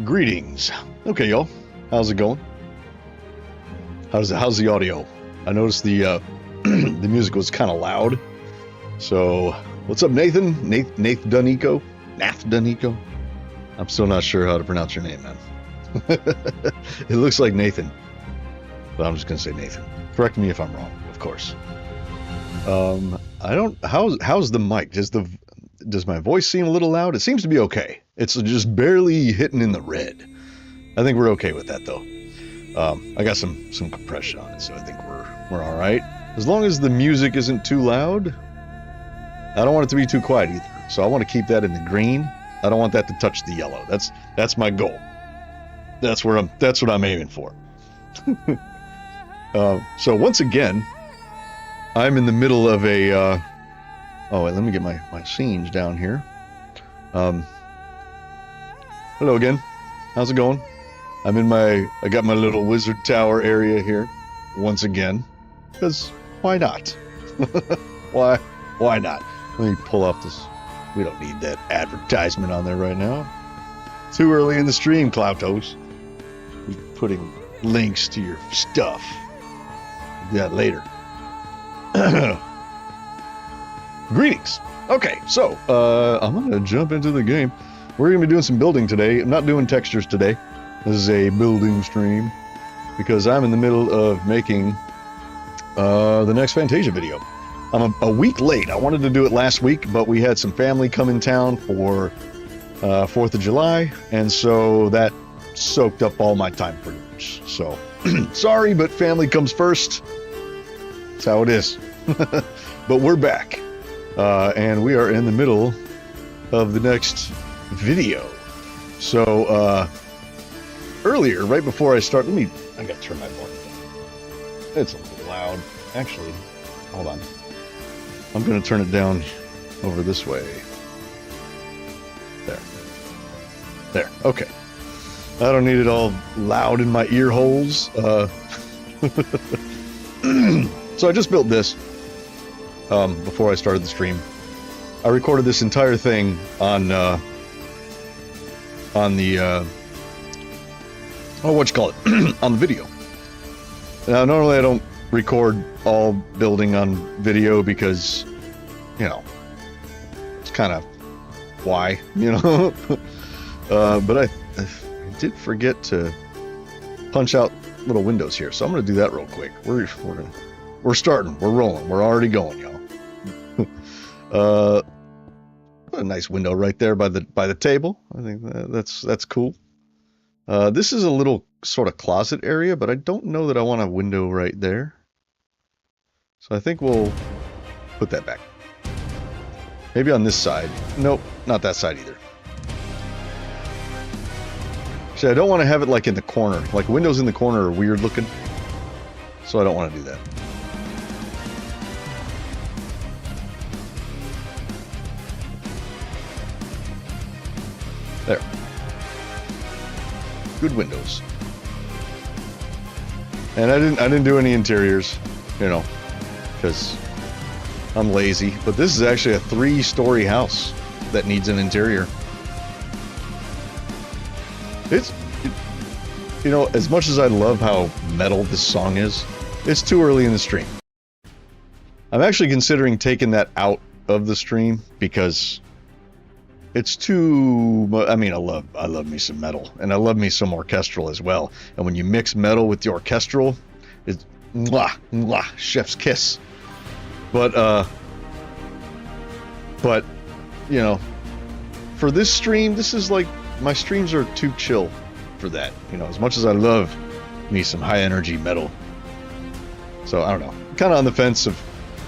Greetings. Okay, y'all. How's it going? How's the audio? I noticed the the music was kind of loud. So, what's up, Nathan? Nath Dunico? Nath Dunico? I'm still not sure how to pronounce your name, man. It looks like Nathan, but I'm just gonna say Nathan. Correct me if I'm wrong, of course. I don't. How's the mic? Does my voice seem a little loud? It seems to be okay. It's just barely hitting in the red. I think we're okay with that though. I got some compression on it, so I think we're all right. As long as the music isn't too loud. I don't want it to be too quiet either. So I want to keep that in the green. I don't want that to touch the yellow. That's my goal. That's what I'm aiming for. So once again, I'm in the middle of a oh wait, let me get my scenes down here. Hello again. How's it going? I got my little wizard tower area here once again, because why not? why not? Let me pull off this. We don't need that advertisement on there right now. Too early in the stream, Cloutos. You're putting links to your stuff. Do that later. Greetings. Okay, so I'm gonna jump into the game. We're gonna be doing some building today. I'm not doing textures today. This is a building stream because I'm in the middle of making the next Fantasia video. I'm a week late. I wanted to do it last week, but we had some family come in town for 4th of July, and so that soaked up all my time pretty much. So, sorry, but family comes first. That's how it is. But we're back, and we are in the middle of the next video. So, earlier, right before I start, I gotta turn my volume down. It's a little loud. Actually, hold on. I'm going to turn it down over this way. There. Okay. I don't need it all loud in my ear holes. So I just built this before I started the stream. I recorded this entire thing on the on the video. Now, normally I don't record all building on video because, you know, it's kind of why, you know. But I did forget to punch out little windows here, so I'm going to do that real quick. We're starting, we're rolling, we're already going, y'all. A nice window right there by the table. I think that's cool. This is a little sort of closet area, but I don't know that I want a window right there. So I think we'll put that back. Maybe on this side. Nope, not that side either. See, I don't want to have it like in the corner. Like windows in the corner are weird looking. So I don't want to do that. There. Good windows. And I didn't do any interiors, you know, because I'm lazy. But this is actually a 3-story house that needs an interior. You know, as much as I love how metal this song is, it's too early in the stream. I'm actually considering taking that out of the stream because it's too. I mean, I love me some metal, and I love me some orchestral as well. And when you mix metal with the orchestral, it's mwah, mwah, chef's kiss. But you know, for this stream, this is like my streams are too chill for that. You know, as much as I love me some high energy metal. So I don't know. I'm kind of on the fence of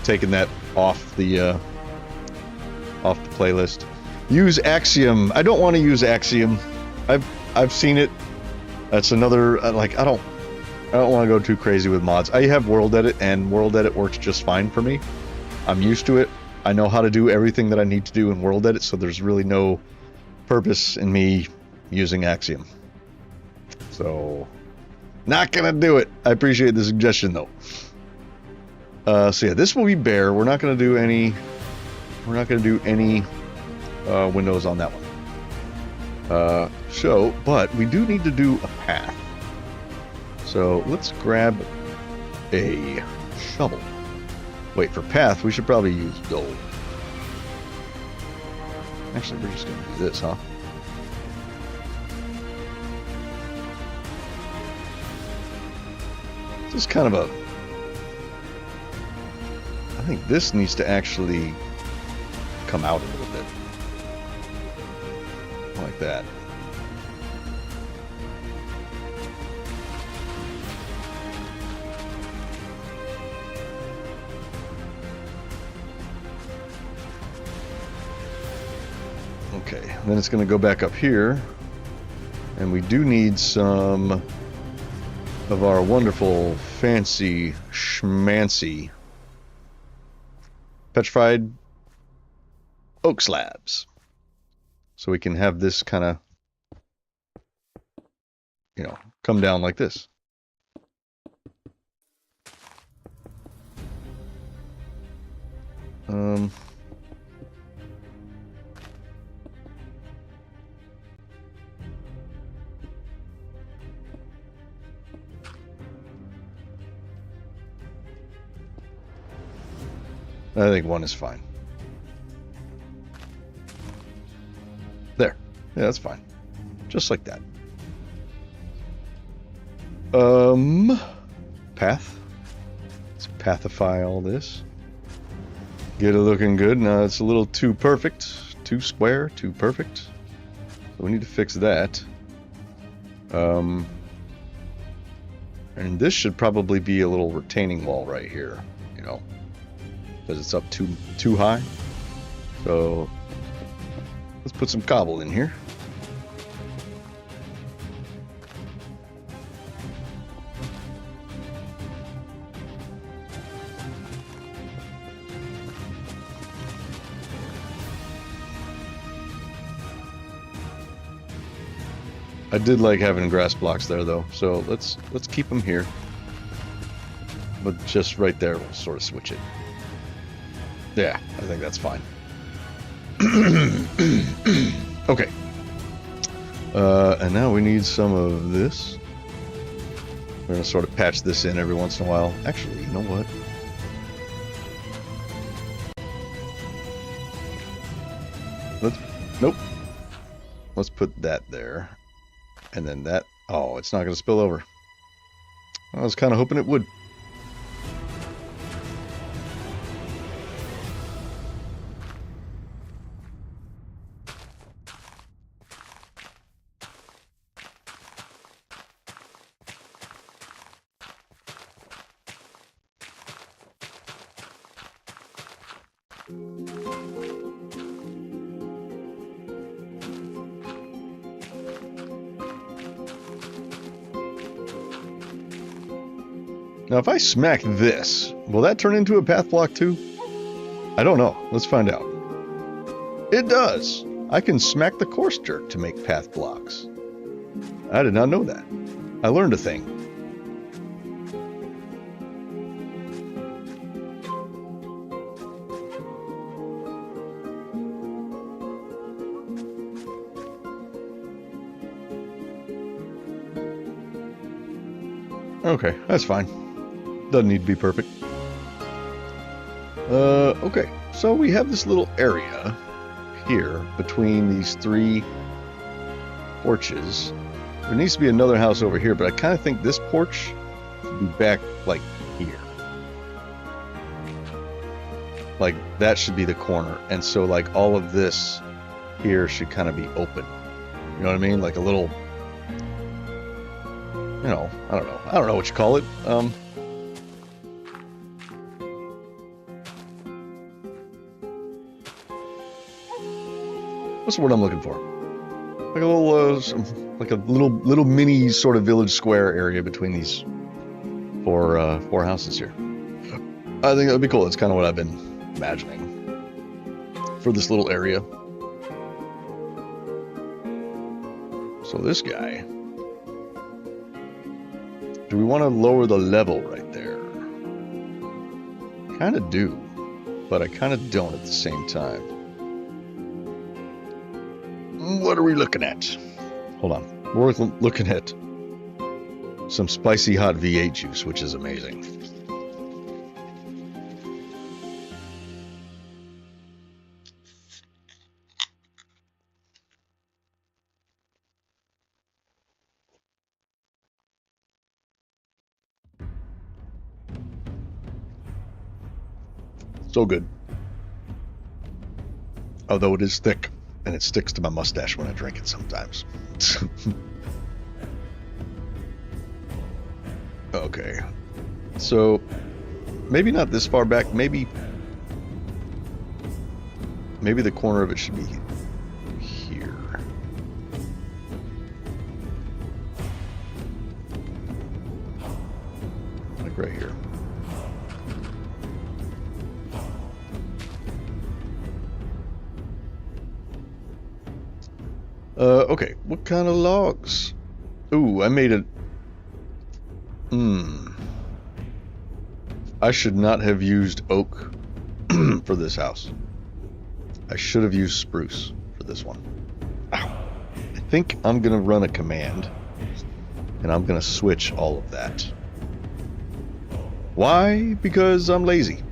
taking that off the playlist. Use Axiom. I don't want to use Axiom. I've seen it. That's another like I don't want to go too crazy with mods. I have World Edit, and World Edit works just fine for me. I'm used to it. I know how to do everything that I need to do in World Edit, so there's really no purpose in me using Axiom. So, not gonna do it. I appreciate the suggestion though. So yeah, this will be bare. We're not gonna do any windows on that one. But we do need to do a path. So let's grab a shovel. Wait, for path, we should probably use gold. Actually, we're just going to do this, huh? This is kind of a... I think this needs to actually come out a little bit. Like that. Okay, then it's going to go back up here. And we do need some of our wonderful, fancy, schmancy petrified oak slabs. So we can have this kind of, you know, come down like this. I think one is fine. There. Yeah, that's fine. Just like that. Path. Let's pathify all this. Get it looking good. Now it's a little too perfect. Too square, too perfect. So we need to fix that. And this should probably be a little retaining wall right here, you know, because it's up too high. So let's put some cobble in here. I did like having grass blocks there though, so let's keep them here. But just right there, we'll sort of switch it. Yeah, I think that's fine. Okay. And now we need some of this. We're gonna sort of patch this in every once in a while. Actually, you know what? Nope. Let's put that there. And then that... Oh, it's not going to spill over. I was kind of hoping it would. Now, if I smack this, will that turn into a path block too? I don't know. Let's find out. It does. I can smack the coarse dirt to make path blocks. I did not know that. I learned a thing. Okay, that's fine. Doesn't need to be perfect. Okay, so we have this little area here between these three porches. There needs to be another house over here, but I kind of think this porch should be back, like, here. Like, that should be the corner. And so, like, all of this here should kind of be open. You know what I mean? Like a little... You know, I don't know. I don't know what you call it. What's the word I'm looking for? Like a little mini sort of village square area between these four houses here. I think that would be cool. That's kind of what I've been imagining for this little area. So this guy. Do we want to lower the level right there? Kind of do, but I kind of don't at the same time. What what are we looking at? Hold on. We're looking at some spicy hot V8 juice, which is amazing. So good. Although it is thick, and it sticks to my mustache when I drink it sometimes. Okay. So, maybe not this far back. Maybe the corner of it should be here. Like right here. Okay, what kind of logs? Ooh, I made it. I should not have used oak for this house. I should have used spruce for this one. Ow. I think I'm gonna run a command, and I'm gonna switch all of that. Why? Because I'm lazy,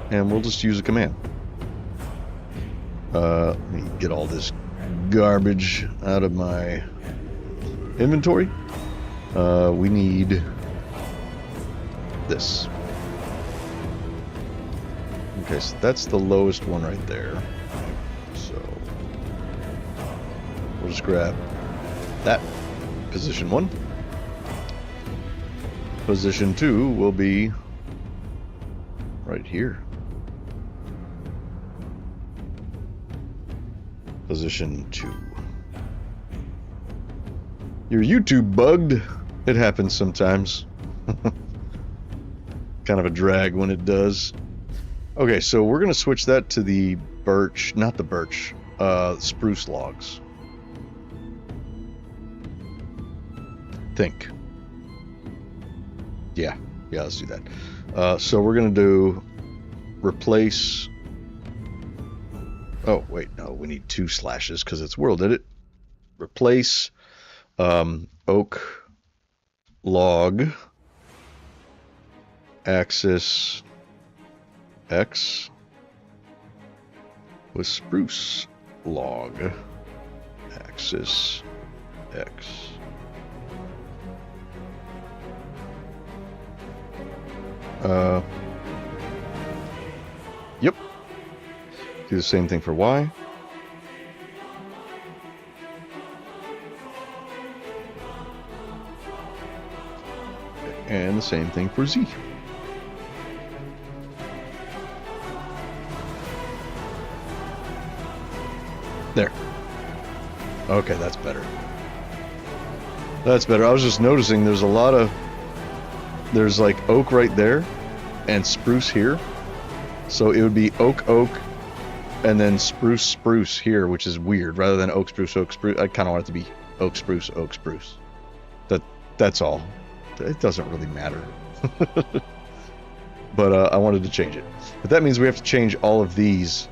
and we'll just use a command. Let me get all this garbage out of my inventory. We need this. Okay, so that's the lowest one right there. So we'll just grab that. Position 1. Position 2 will be right here. Position 2. Your YouTube bugged. It happens sometimes. Kind of a drag when it does. Okay, so we're gonna switch that to the birch, not the birch, spruce logs. Think. Yeah, let's do that. So we're gonna do replace. Oh, wait, no, we need 2 slashes because it's world edit. Replace oak log axis X with spruce log axis X. Yep. Do the same thing for Y. And the same thing for Z. There. Okay, that's better. That's better. I was just noticing there's a lot of... There's like oak right there and spruce here. So it would be oak, and then spruce here, which is weird. Rather than oak, spruce. I kind of want it to be oak, spruce. That's all. It doesn't really matter. But I wanted to change it. But that means we have to change all of these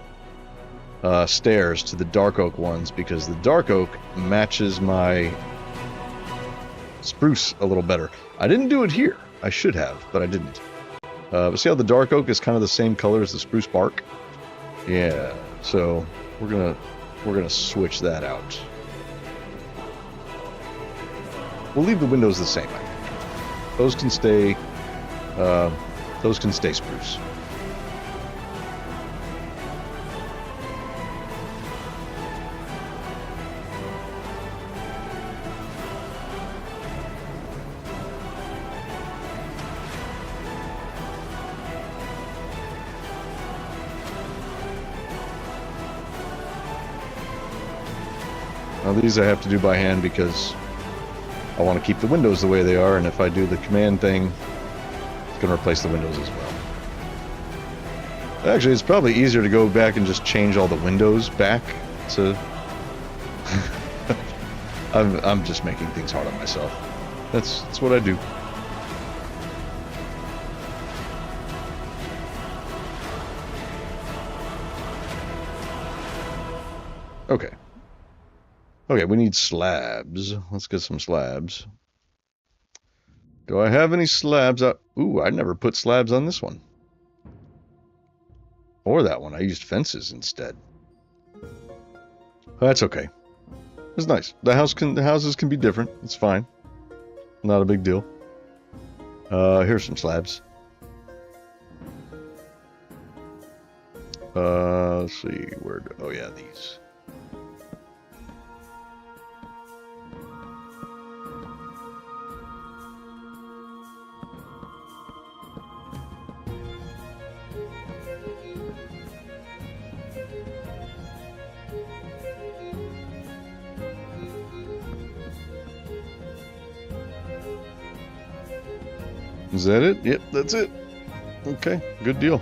stairs to the dark oak ones, because the dark oak matches my spruce a little better. I didn't do it here. I should have, but I didn't. But see how the dark oak is kind of the same color as the spruce bark? Yeah. So we're gonna switch that out. We'll leave the windows the same, I think. Those can stay spruce. Now these I have to do by hand because I want to keep the windows the way they are, and if I do the command thing, it's going to replace the windows as well. Actually, it's probably easier to go back and just change all the windows back to... I'm just making things hard on myself. That's what I do. Okay. Okay, we need slabs. Let's get some slabs. Do I have any slabs? Ooh, I never put slabs on this one. Or that one. I used fences instead. That's okay. It's nice. The houses can be different. It's fine. Not a big deal. Here's some slabs. Let's see, oh yeah, these. Is that it? Yep, that's it. Okay, good deal.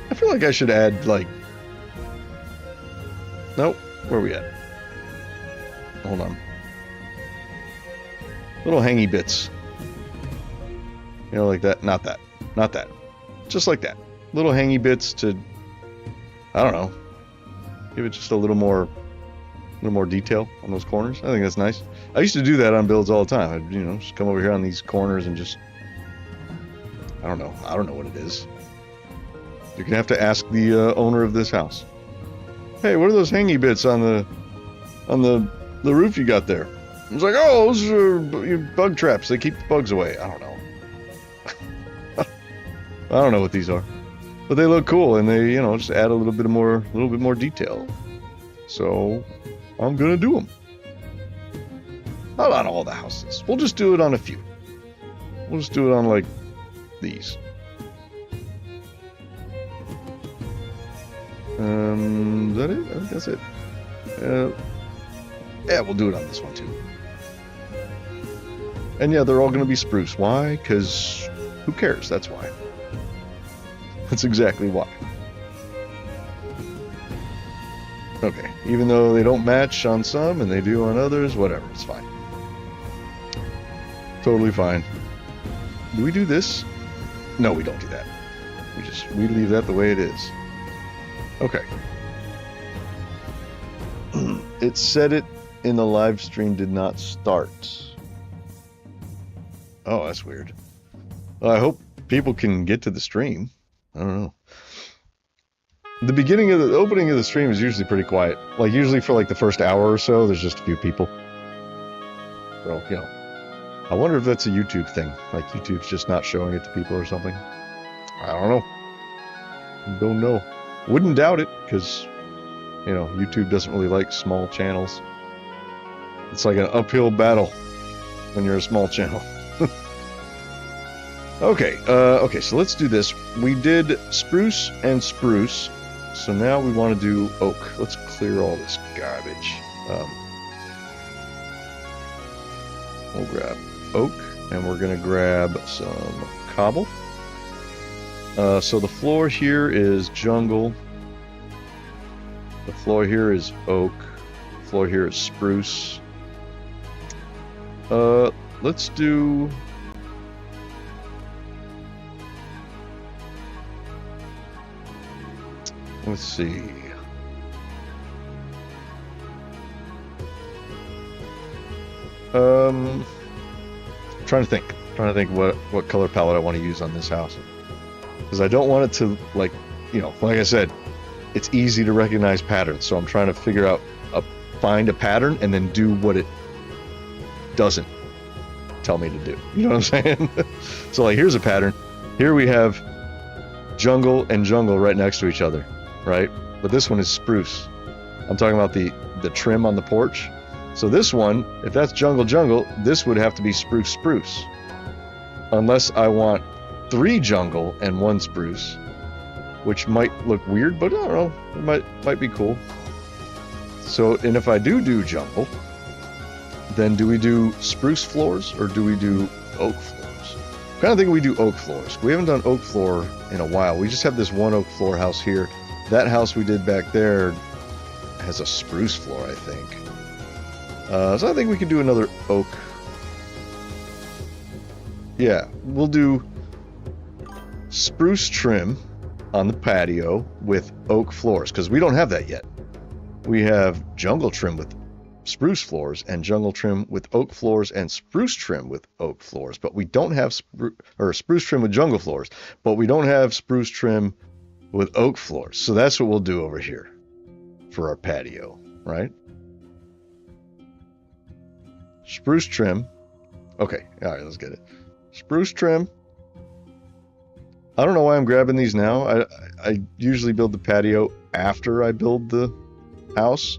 I feel like I should add, like... Nope. Where are we at? Hold on. Little hangy bits. You know, like that. Not that. Not that. Just like that. Little hangy bits to... I don't know. Give it just a little more detail on those corners. I think that's nice. I used to do that on builds all the time. I'd, you know, just come over here on these corners and just... I don't know. I don't know what it is. You're gonna have to ask the owner of this house. Hey, what are those hangy bits on the roof you got there? It's like, oh, those are bug traps. They keep the bugs away. I don't know. I don't know what these are, but they look cool, and they, you know, just add a little bit more detail. So I'm gonna do them. Not on all the houses. We'll just do it on a few. We'll just do it on like these. Is that it? I think that's it. Yeah, we'll do it on this one too. And yeah, they're all going to be spruce. Why? Because who cares? That's why. That's exactly why. Okay, even though they don't match on some and they do on others, whatever, it's fine. Totally fine. Do we do this? No, we don't do that. We leave that the way it is. Okay. It said it in the live stream did not start. Oh, that's weird. Well, I hope people can get to the stream. I don't know. The opening of the stream is usually pretty quiet. Like usually for like the first hour or so, there's just a few people. So, you know. I wonder if that's a YouTube thing. Like YouTube's just not showing it to people or something. I don't know. Don't know. Wouldn't doubt it, because, you know, YouTube doesn't really like small channels. It's like an uphill battle when you're a small channel. Okay, so let's do this. We did spruce and spruce, so now we want to do oak. Let's clear all this garbage. We'll grab oak, and we're going to grab some cobble. So the floor here is jungle. The floor here is oak. The floor here is spruce. Let's do... Let's see. Trying to think what color palette I want to use on this house. Because I don't want it to, like, you know, like I said, it's easy to recognize patterns. So I'm trying to figure out, find a pattern and then do what it doesn't tell me to do. You know what I'm saying? So like, here's a pattern. Here we have jungle and jungle right next to each other, right? But this one is spruce. I'm talking about the trim on the porch. So this one, if that's jungle jungle, this would have to be spruce spruce. Unless I want 3 jungle and 1 spruce, which might look weird, but I don't know, it might be cool. So, and if I do jungle, then do we do spruce floors or do we do oak floors? I kind of think we do oak floors. We haven't done oak floor in a while. We just have this one oak floor house here. That house we did back there has a spruce floor, I think. So I think we can do another oak. Yeah, we'll do spruce trim on the patio with oak floors, because we don't have that yet. We have jungle trim with spruce floors and jungle trim with oak floors and spruce trim with oak floors, but we don't have spruce trim with jungle floors, but we don't have spruce trim with oak floors. So that's what we'll do over here for our patio, right? Spruce trim. Okay, all right, let's get it. Spruce trim. I don't know why I'm grabbing these now. I usually build the patio after I build the house.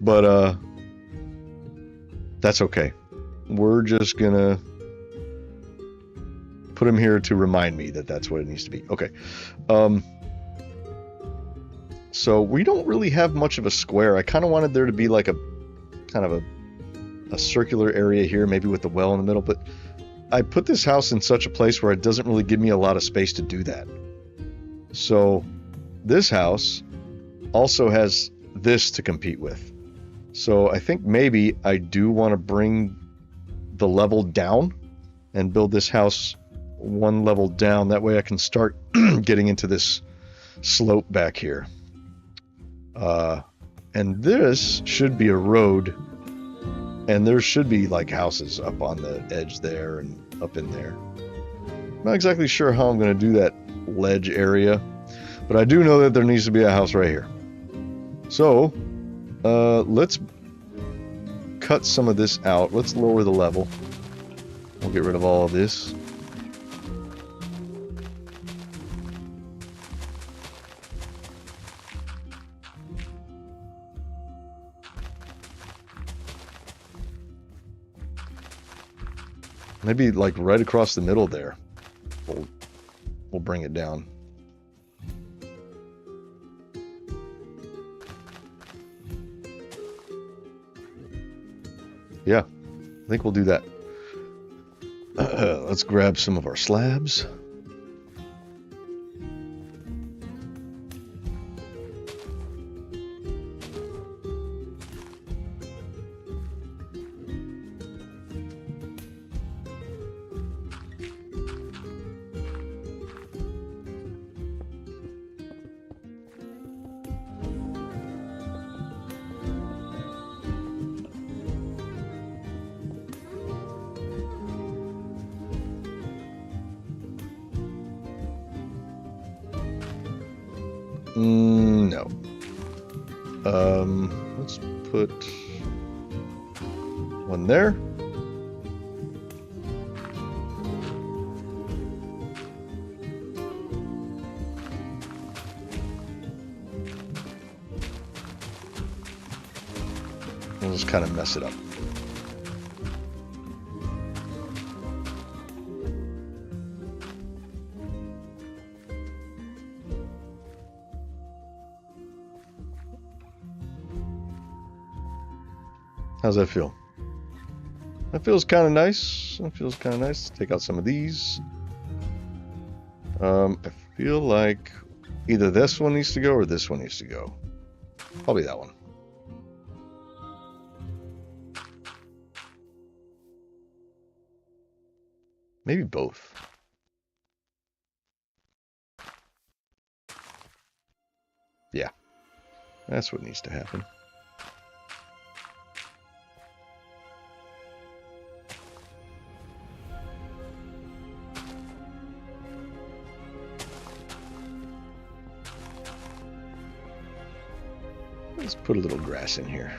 But that's okay. We're just gonna put them here to remind me that that's what it needs to be. Okay. So we don't really have much of a square. I kind of wanted there to be like a kind of a circular area here, maybe with the well in the middle, but I put this house in such a place where it doesn't really give me a lot of space to do that. So this house also has this to compete with. So I think maybe I do want to bring the level down and build this house one level down. That way I can start getting into this slope back here. And this should be a road, and there should be like houses up on the edge there and up in there. I'm not exactly sure how I'm going to do that ledge area, but I do know that there needs to be a house right here. So let's cut some of this out. Let's lower the level. We'll get rid of all of this. Maybe like right across the middle there. We'll bring it down. Yeah, I think we'll do that. Let's grab some of our slabs. No. Let's put one there. We'll just kind of mess it up. How's that feel? That feels kind of nice. That feels kind of nice. Take out some of these. I feel like either this one needs to go or this one needs to go. Probably that one. Maybe both. Yeah, that's what needs to happen. Let's put a little grass in here.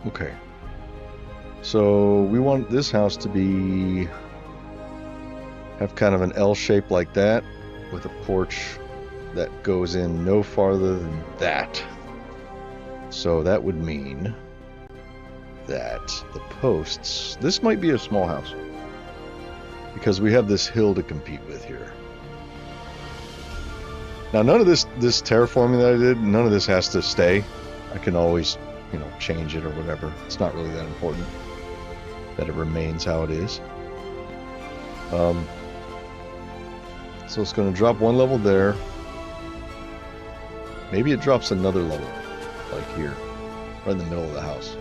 Okay. So we want this house to have kind of an L shape like that, with a porch that goes in no farther than that. So that would mean that the posts, this might be a small house, because we have this hill to compete with here. Now, none of this terraforming that I did, none of this has to stay. I can always, you know, change it or whatever. It's not really that important that it remains how it is. So it's going to drop one level there. Maybe it drops another level, like here, right in the middle of the house.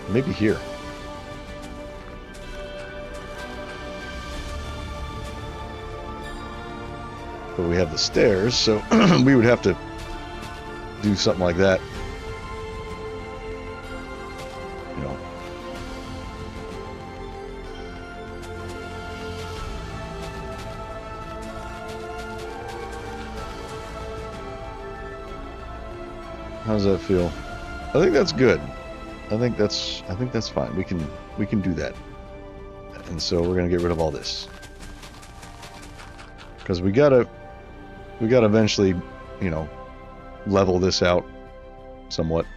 Maybe here. But we have the stairs, so we would have to do something like that. You know. How does that feel? I think that's good. I think that's fine. We can do that. And so we're gonna get rid of all this. Because we gotta eventually, you know, level this out somewhat.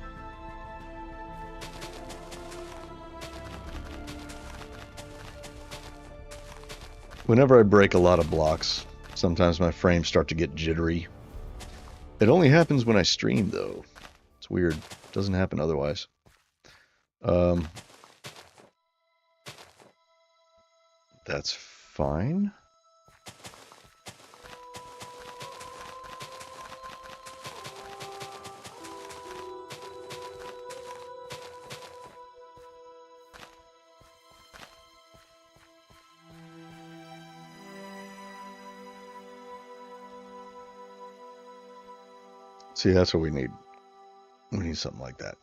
Whenever I break a lot of blocks, sometimes my frames start to get jittery. It only happens when I stream, though. It's weird. It doesn't happen otherwise. That's fine. See, that's what we need. We need something like that.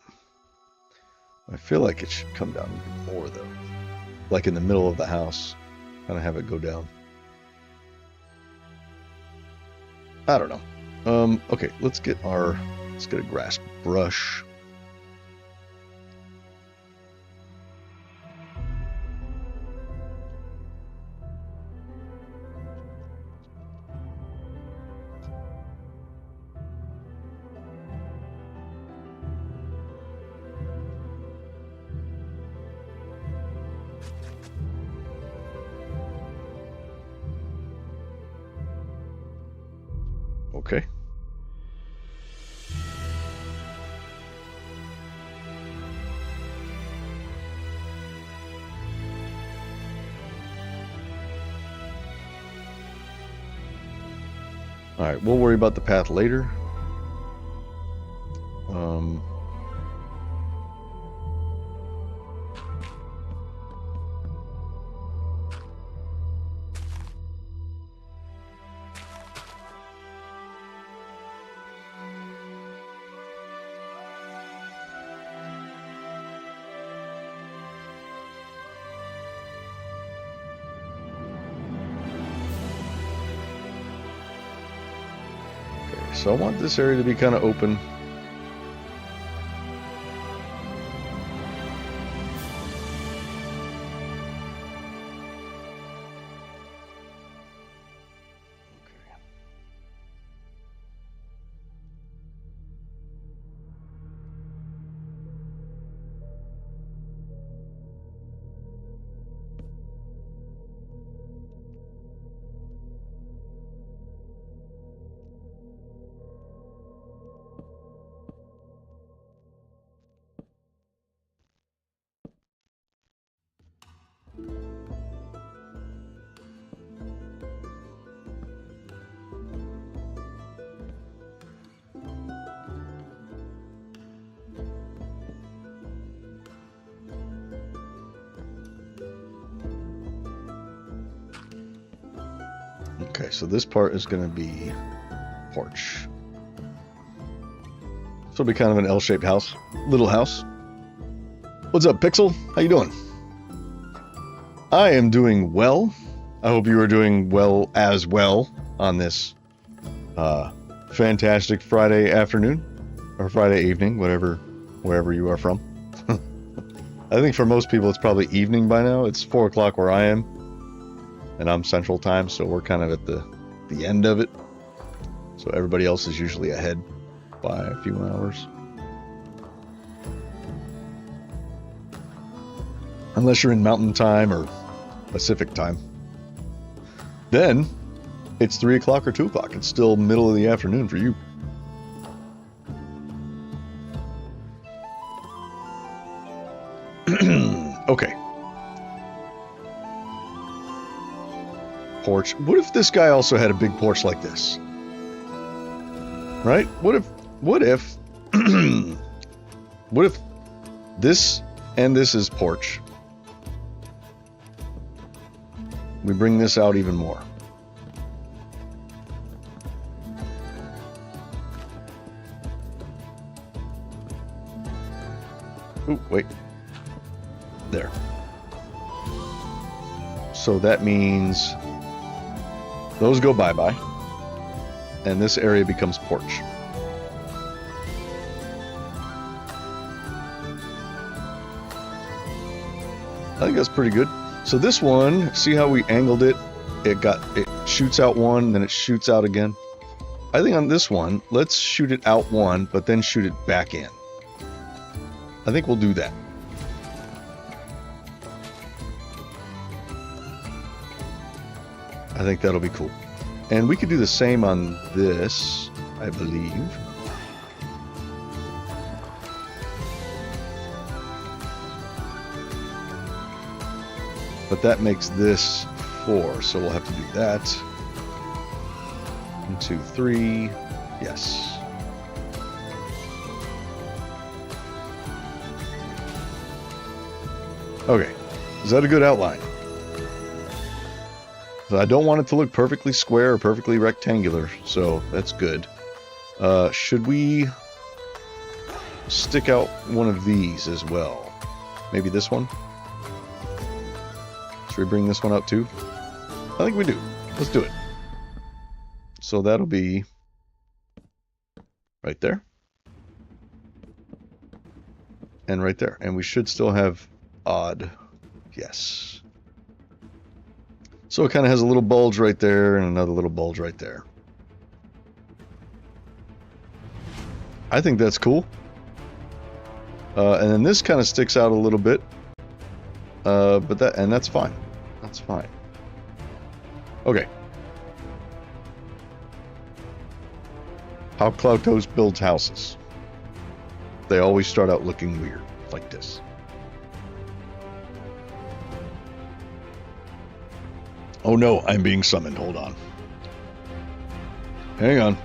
I feel like it should come down even more, though. Like in the middle of the house. Kind of have it go down. I don't know. Okay, let's get a grass brush. Okay. All right, we'll worry about the path later. So I want this area to be kind of open. Okay, so this part is going to be porch. So it'll be kind of an L-shaped house, little house. What's up, Pixel? How you doing? I am doing well. I hope you are doing well as well on this fantastic Friday afternoon or Friday evening, wherever you are from. I think for most people it's probably evening by now. It's 4 o'clock where I am, and I'm Central Time, so we're kind of at the end of it. So everybody else is usually ahead by a few hours. Unless you're in Mountain Time or Pacific Time. then it's 3 o'clock or 2 o'clock. It's still middle of the afternoon for you. Okay. Porch. What if this guy also had a big porch like this? Right? What if what if this and this is porch? We bring this out even more. Ooh, wait. There. So that means those go bye-bye, and this area becomes porch. I think that's pretty good. So this one, see how we angled it? It shoots out one, then it shoots out again. I think on this one, let's shoot it out one, but then shoot it back in. I think we'll do that. I think that'll be cool. And we could do the same on this, I believe. But that makes this 4, so we'll have to do that. 1, 2, 3. Yes. Okay. Is that a good outline? I don't want it to look perfectly square or perfectly rectangular, so that's good. Should we stick out one of these as well? Maybe this one? Should we bring this one out too? I think we do. Let's do it. So that'll be right there. And right there. And we should still have odd. Yes. So it kind of has a little bulge right there and another little bulge right there. I think that's cool. And then this kind of sticks out a little bit. But that's fine. That's fine. Okay. How Cloutos builds houses. They always start out looking weird, like this. Oh no, I'm being summoned. Hold on. Hang on.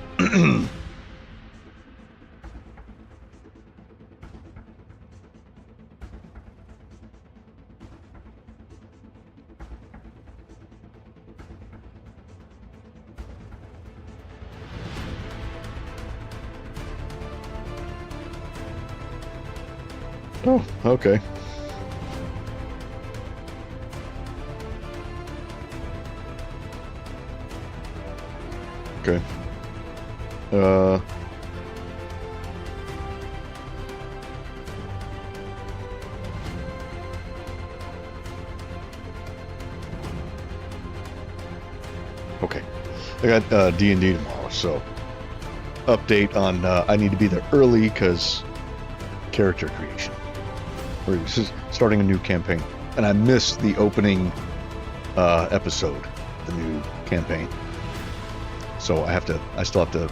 Oh, okay. Okay. Okay. I got D&D tomorrow, so update on I need to be there early because character creation. We're starting a new campaign, and I missed the opening episode, the new campaign. So I still have to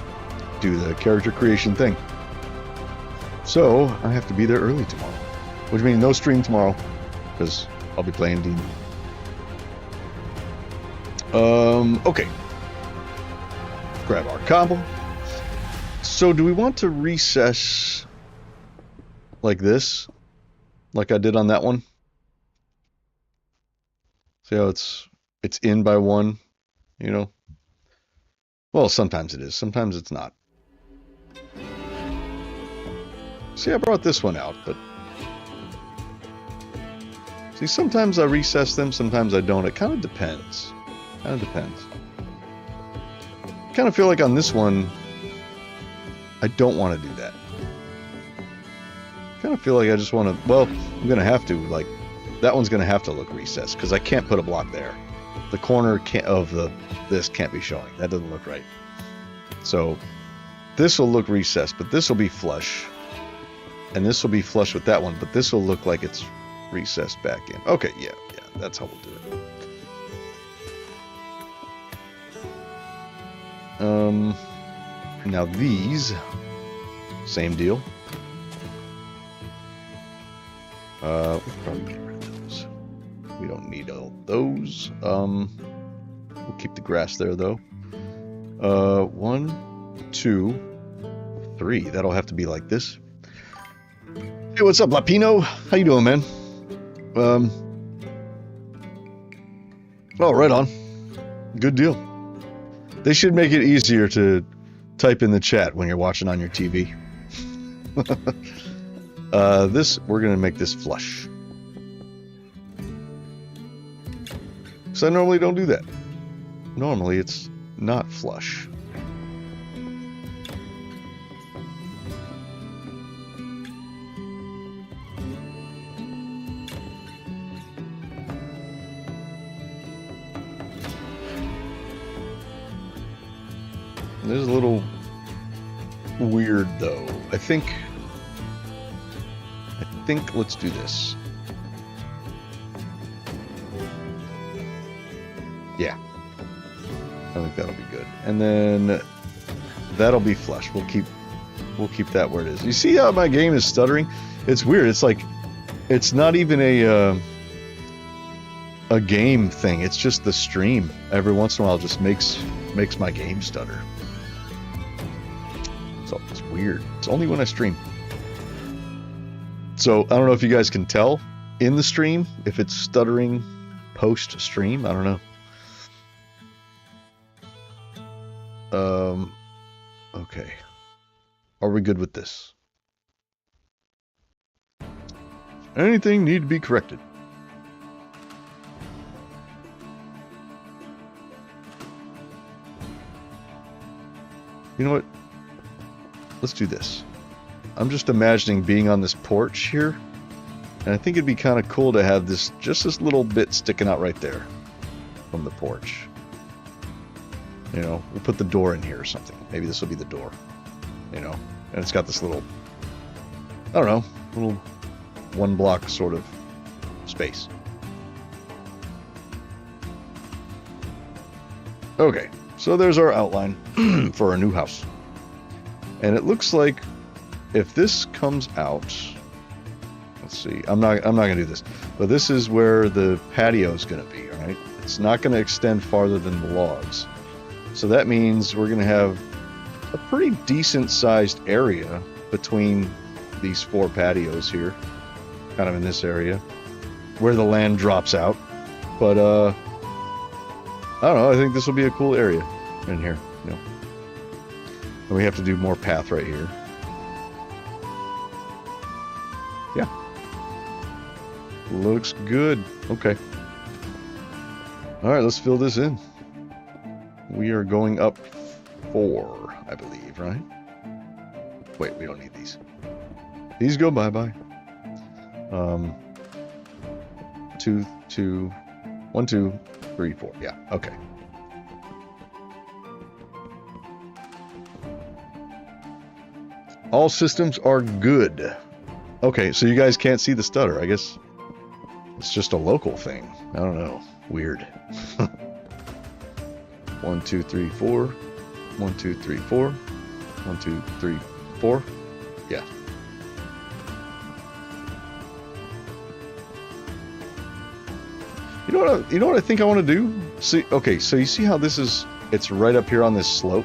do the character creation thing. So I have to be there early tomorrow, which means no stream tomorrow because I'll be playing D&D. Okay. Grab our cobble. So do we want to recess like this, like I did on that one? See how it's in by 1, you know? Well, sometimes it is. Sometimes it's not. See, I brought this one out, but... See, sometimes I recess them, sometimes I don't. It kind of depends. Kind of depends. I kind of feel like on this one, I don't want to do that. I kind of feel like I just want to... Well, I'm going to have to. Like, that one's going to have to look recessed, because I can't put a block there. The corner of this can't be showing. That doesn't look right. So this will look recessed, but this will be flush. And this will be flush with that one, but this will look like it's recessed back in. Okay, yeah, that's how we'll do it. Now these, same deal. We'll probably get rid of those. We don't need all those. We'll keep the grass there though. 1, 2, 3. That'll have to be like this. Hey, what's up, Lapino? How you doing, man? Oh, right on. Good deal. They should make it easier to type in the chat when you're watching on your TV. We're gonna make this flush. So I normally don't do that. Normally it's not flush. This is a little weird though. I think let's do this. Yeah. I think that'll be good. And then that'll be flush. We'll keep that where it is. You see how my game is stuttering? It's weird. It's like it's not even a game thing. It's just the stream every once in a while just makes my game stutter. So it's weird. It's only when I stream. So I don't know if you guys can tell in the stream if it's stuttering post stream. I don't know. Okay. Are we good with this? Anything need to be corrected? You know what? Let's do this. I'm just imagining being on this porch here, and I think it'd be kind of cool to have this, just this little bit sticking out right there from the porch. You know, we'll put the door in here or something. Maybe this will be the door, you know, and it's got this little, I don't know, little 1 block sort of space. Okay, so there's our outline for our new house. And it looks like if this comes out, let's see, I'm not gonna do this, but this is where the patio is gonna be, all right? It's not gonna extend farther than the logs. So that means we're gonna have a pretty decent sized area between these 4 patios here, kind of in this area, where the land drops out. But I don't know, I think this will be a cool area in here, you know. And we have to do more path right here. Yeah. Looks good. Okay. All right, let's fill this in. We are going up 4, I believe, right? Wait, we don't need these. These go bye-bye. 2, 1, 2, 3, 4. Yeah, okay. All systems are good. Okay, so you guys can't see the stutter. I guess it's just a local thing. I don't know. Weird. 1, 2, 3, 4. 1, 2, 3, 4. 1, 2, 3, 4. Yeah. You know what I think I want to do? See, okay, so you see how this is, it's right up here on this slope?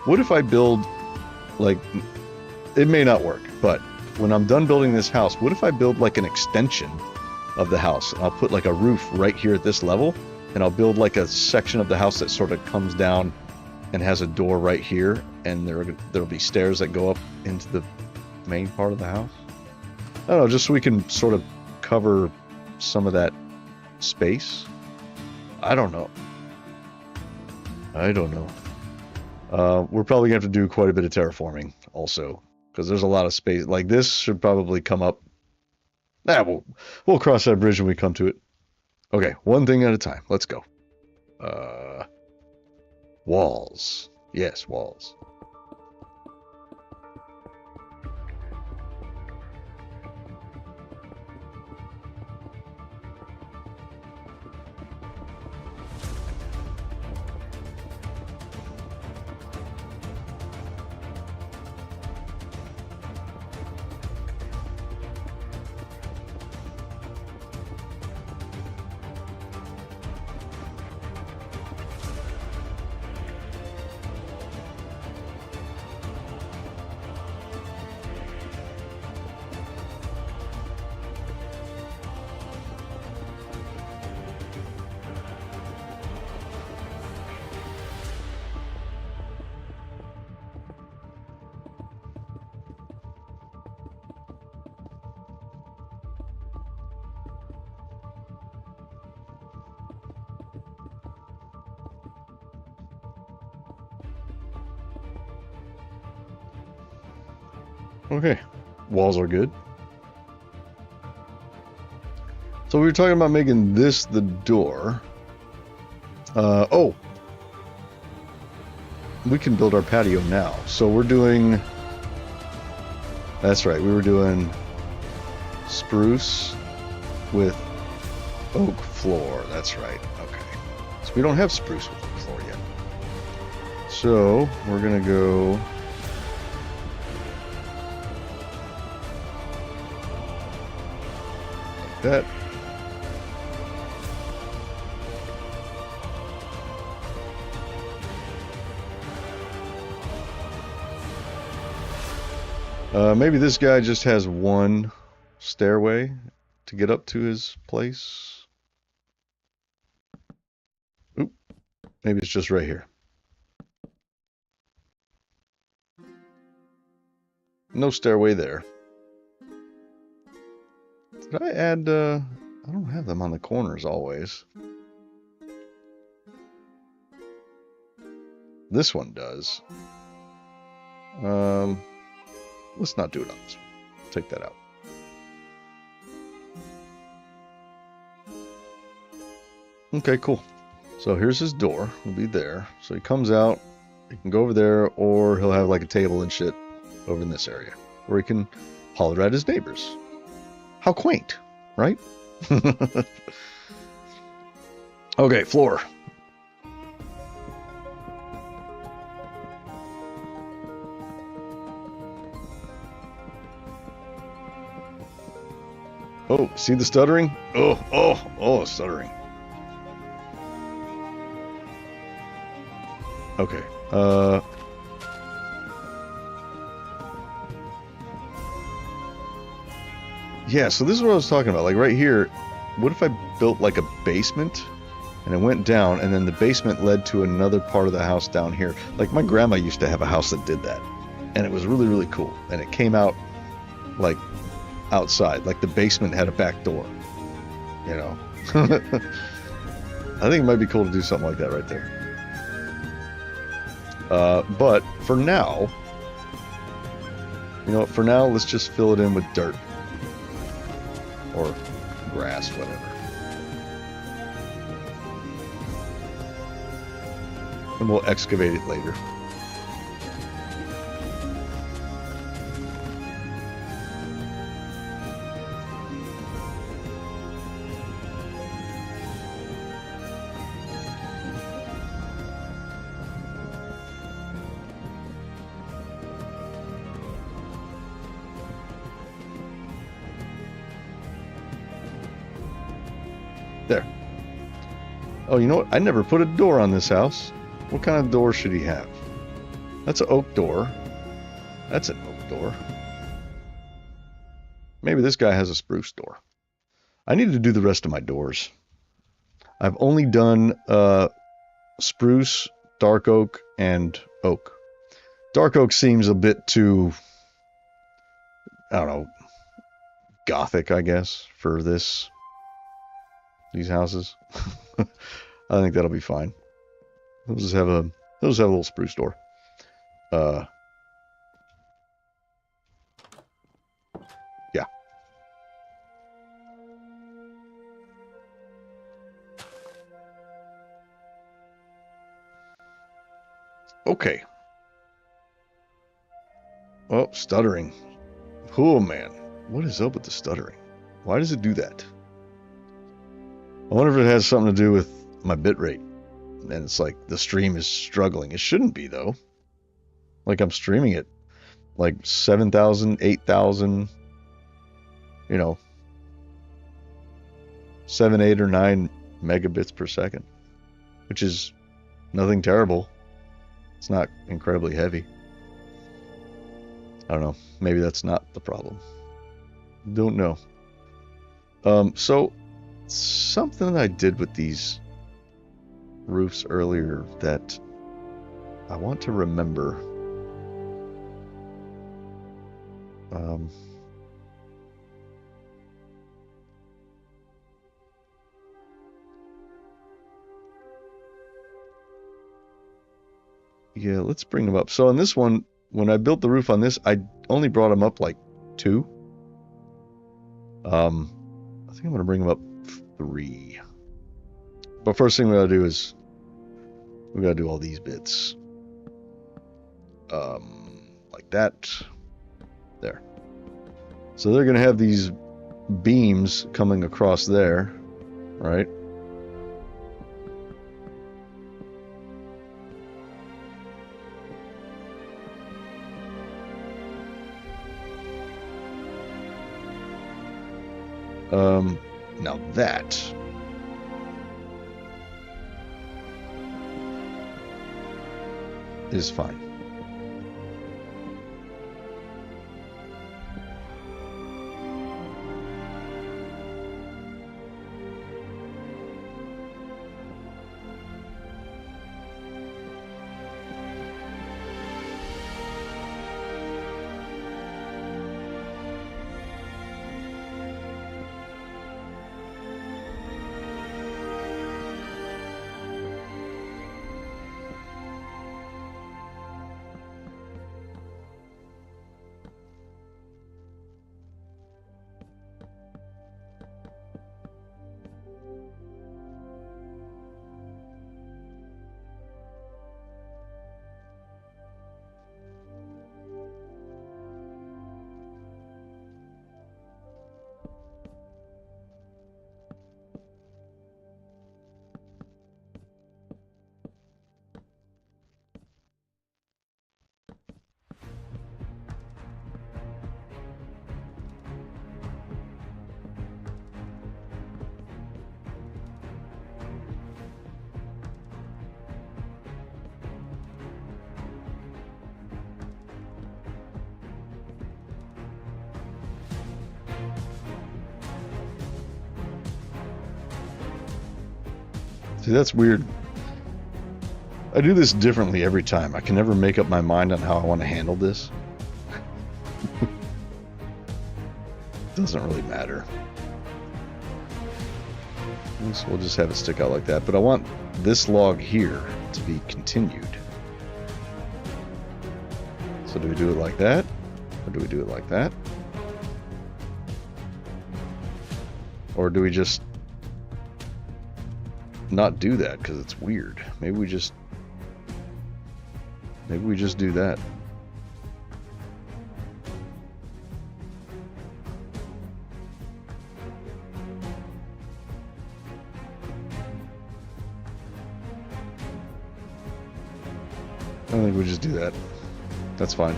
What if I build, like, it may not work, but when I'm done building this house, what if I build like an extension of the house? I'll put like a roof right here at this level, and I'll build like a section of the house that sort of comes down and has a door right here, and there'll be stairs that go up into the main part of the house. I don't know, just so we can sort of cover some of that space. I don't know. We're probably gonna have to do quite a bit of terraforming also, because there's a lot of space. Like this should probably come up. We'll cross that bridge when we come to it. Okay, one thing at a time. Let's go. Walls. Yes, walls. Okay, walls are good. So we were talking about making this the door. Oh, we can build our patio now. So we're doing, that's right, we were doing spruce with oak floor. That's right. Okay. So we don't have spruce with oak floor yet. So we're gonna go like that. Maybe this guy just has one stairway to get up to his place. Oop. Maybe it's just right here. No stairway there. Did I add, I don't have them on the corners always. This one does. Let's not do it on this one. Take that out. Okay, cool. So here's his door. Will be there. So he comes out. He can go over there, or he'll have like a table and shit over in this area, where he can holler at his neighbors. How quaint, right? Okay, floor. Oh, see the stuttering? Oh, stuttering. Okay. Yeah, so this is what I was talking about. Like right here, what if I built like a basement and it went down and then the basement led to another part of the house down here? Like my grandma used to have a house that did that. And it was really, really cool. And it came out like outside. Like the basement had a back door. You know? I think it might be cool to do something like that right there. But for now, you know what? For now, let's just fill it in with dirt. Or grass, whatever. And we'll excavate it later. There. Oh, you know what? I never put a door on this house. What kind of door should he have? That's an oak door. That's an oak door. Maybe this guy has a spruce door. I need to do the rest of my doors. I've only done spruce, dark oak, and oak. Dark oak seems a bit too, I don't know, gothic, I guess, for these houses. I think that'll be fine. They'll just have a little spruce door. Yeah. Okay. Oh, stuttering. Oh man, what is up with the stuttering? Why does it do that? I wonder if it has something to do with my bitrate. And it's like the stream is struggling. It shouldn't be though. Like I'm streaming it like 7,000, 8,000, you know, 7, 8, or 9 megabits per second, which is nothing terrible. It's not incredibly heavy. I don't know. Maybe that's not the problem. Don't know. So something that I did with these roofs earlier that I want to remember. Yeah, let's bring them up. So on this one, when I built the roof on this, I only brought them up like 2. I think I'm going to bring them up 3. But first thing we got to do is we got to do all these bits. Like that. There. So they're going to have these beams coming across there, right? Now that is fine. See, that's weird. I do this differently every time. I can never make up my mind on how I want to handle this. Doesn't really matter. So we'll just have it stick out like that. But I want this log here to be continued. So do we do it like that? Or do we do it like that? Or do we just not do that because it's weird? Maybe we just do that. I think we just do that. That's fine.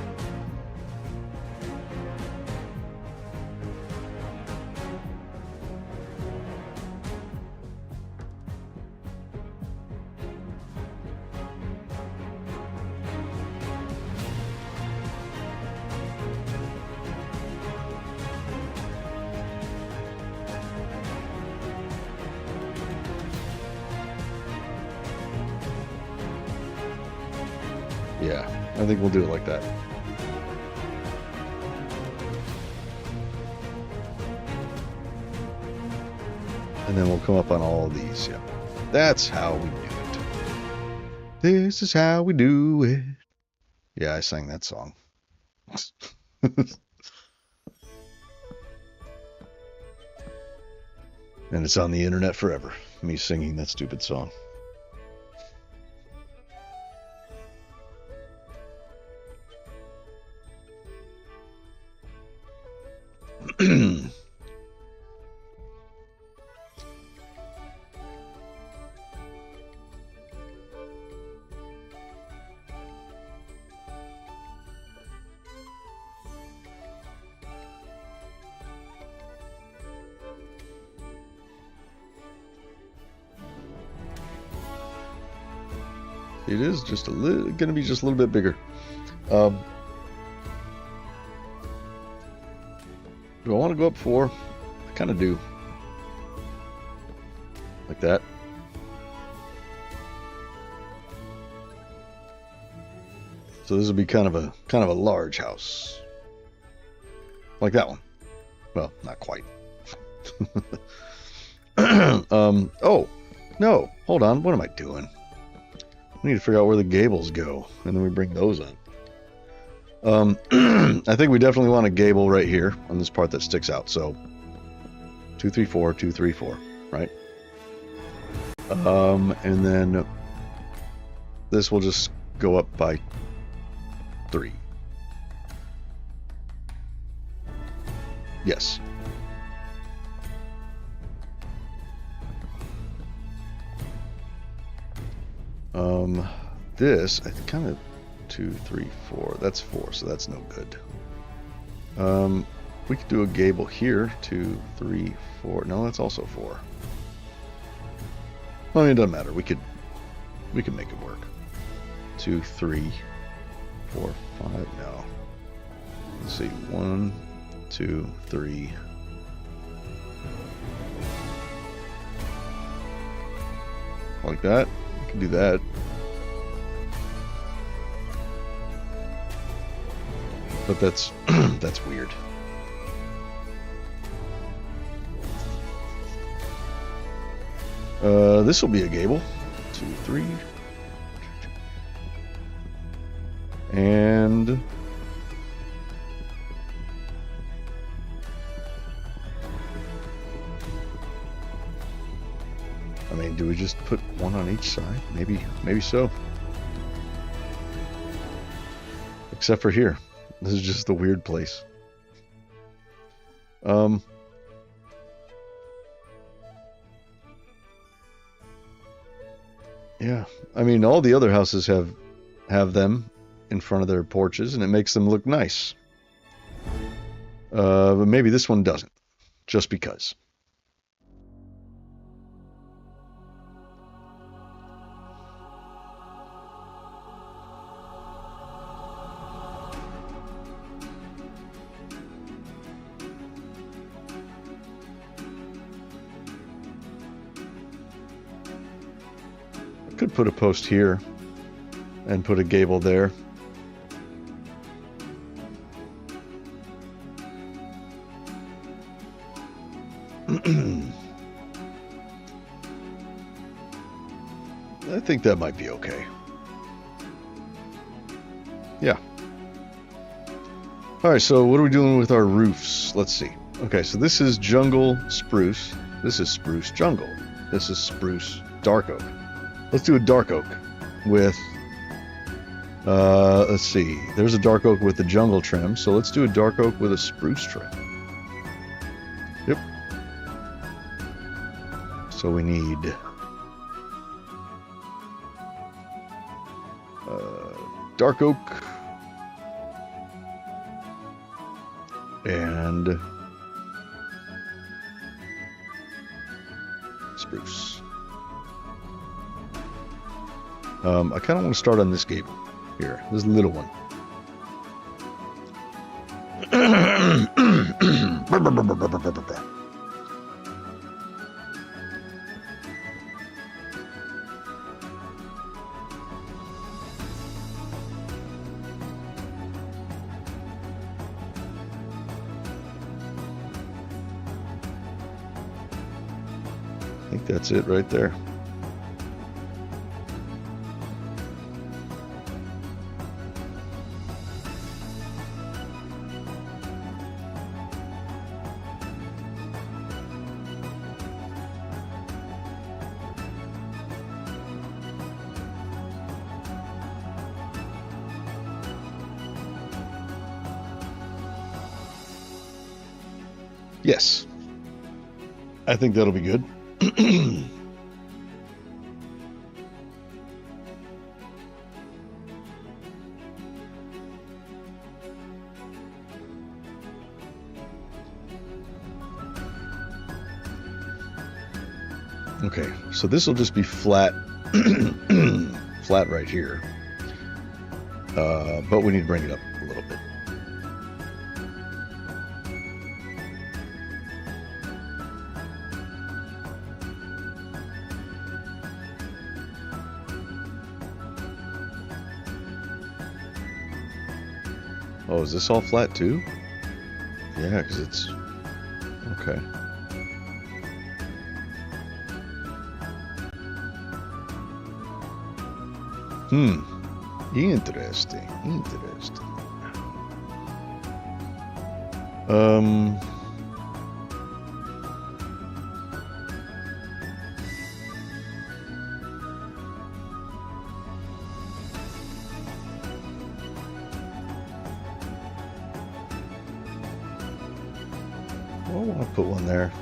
Yeah, I think we'll do it like that. And then we'll come up on all of these. Yeah, that's how we do it. This is how we do it. Yeah, I sang that song. And it's on the internet forever. Me singing that stupid song. It is just a little, gonna be just a little bit bigger. Do I want to go up 4? I kind of do. Like that. So this would be kind of a large house. Like that one. Well, not quite. Oh, no. Hold on. What am I doing? We need to figure out where the gables go, and then we bring those on. I think we definitely want a gable right here on this part that sticks out. So 2, 3, 4, 2, 3, 4, right? And then this will just go up by 3. Yes. This I kind of 2, 3, 4. That's 4, so that's no good. We could do a gable here. 2, 3, 4. No, that's also 4. I mean, it doesn't matter. We could make it work. 2, 3, 4, 5. No. Let's see. 1, 2, 3. Like that. We can do that. But that's that's weird. This will be a gable. 2, 3. And I mean, do we just put one on each side? Maybe so. Except for here. This is just a weird place. Yeah, I mean, all the other houses have them in front of their porches, and it makes them look nice. But maybe this one doesn't, just because. Could put a post here and put a gable there. I think that might be okay. Yeah. All right, so what are we doing with our roofs? Let's see. Okay, so this is jungle spruce. This is spruce jungle. This is spruce dark oak. Let's do a dark oak with, let's see, there's a dark oak with the jungle trim, so let's do a dark oak with a spruce trim. Yep. So we need dark oak and spruce. I kind of want to start on this gable here, this little one. I think that's it right there. Yes, I think that'll be good. Okay, so this will just be flat, flat right here, but we need to bring it up a little bit. Oh, is this all flat too? Yeah, because it's... Okay. Interesting. Interesting. Um, I want to put one there.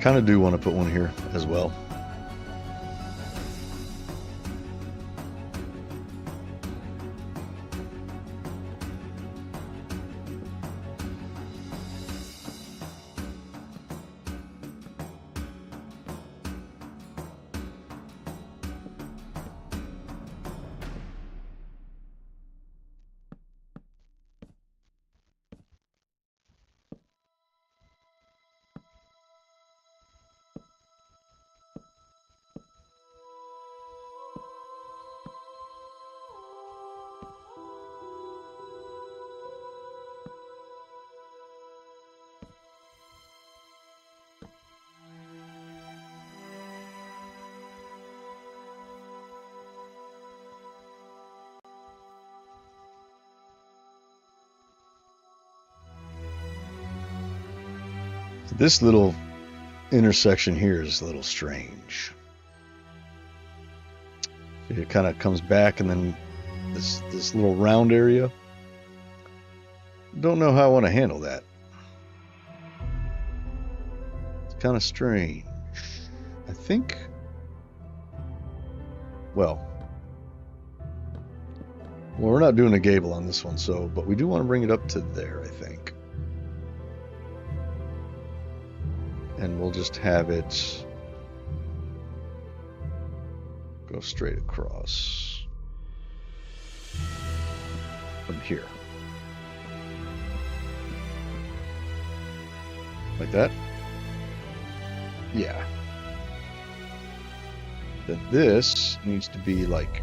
Kind of do want to put one here as well. This little intersection here is a little strange. It kind of comes back and then this little round area. Don't know how I want to handle that. It's kind of strange. I think, well, we're not doing a gable on this one, so, but we do want to bring it up to there, I think. And we'll just have it go straight across from here. Like that? Yeah. Then this needs to be like,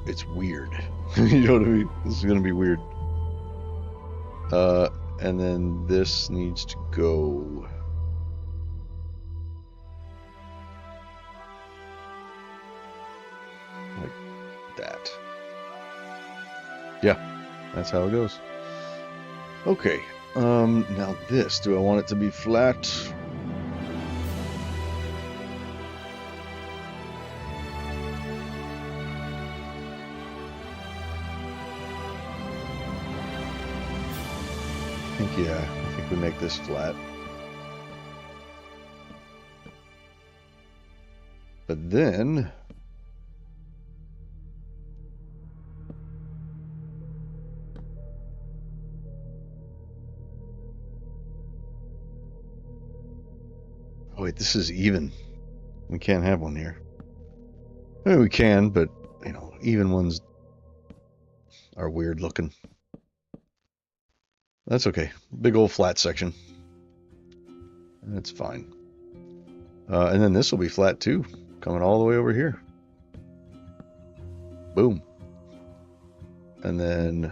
it's weird. You know what I mean? This is gonna be weird. And then this needs to go like that. Yeah, that's how it goes. Okay, now this, do I want it to be flat? Yeah, I think we make this flat. But then oh wait, this is even. We can't have one here. I mean, we can, but you know, even ones are weird looking. That's okay. Big old flat section. That's fine. And then this will be flat too, coming all the way over here. Boom. And then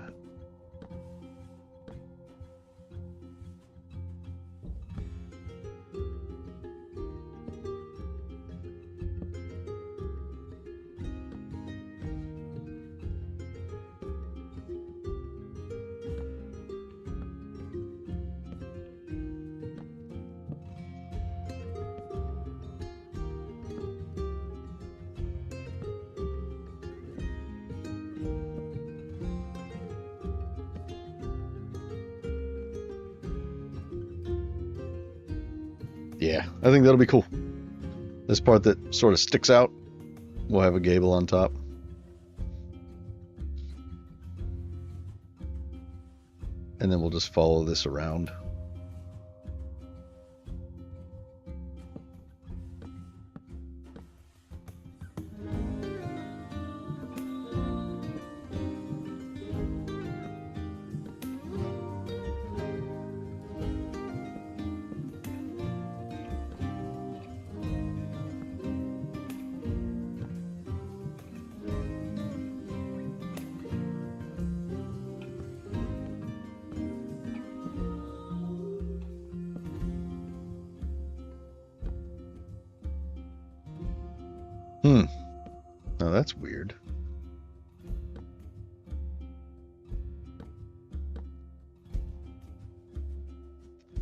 yeah, I think that'll be cool. This part that sort of sticks out, we'll have a gable on top. And then we'll just follow this around. Oh, that's weird.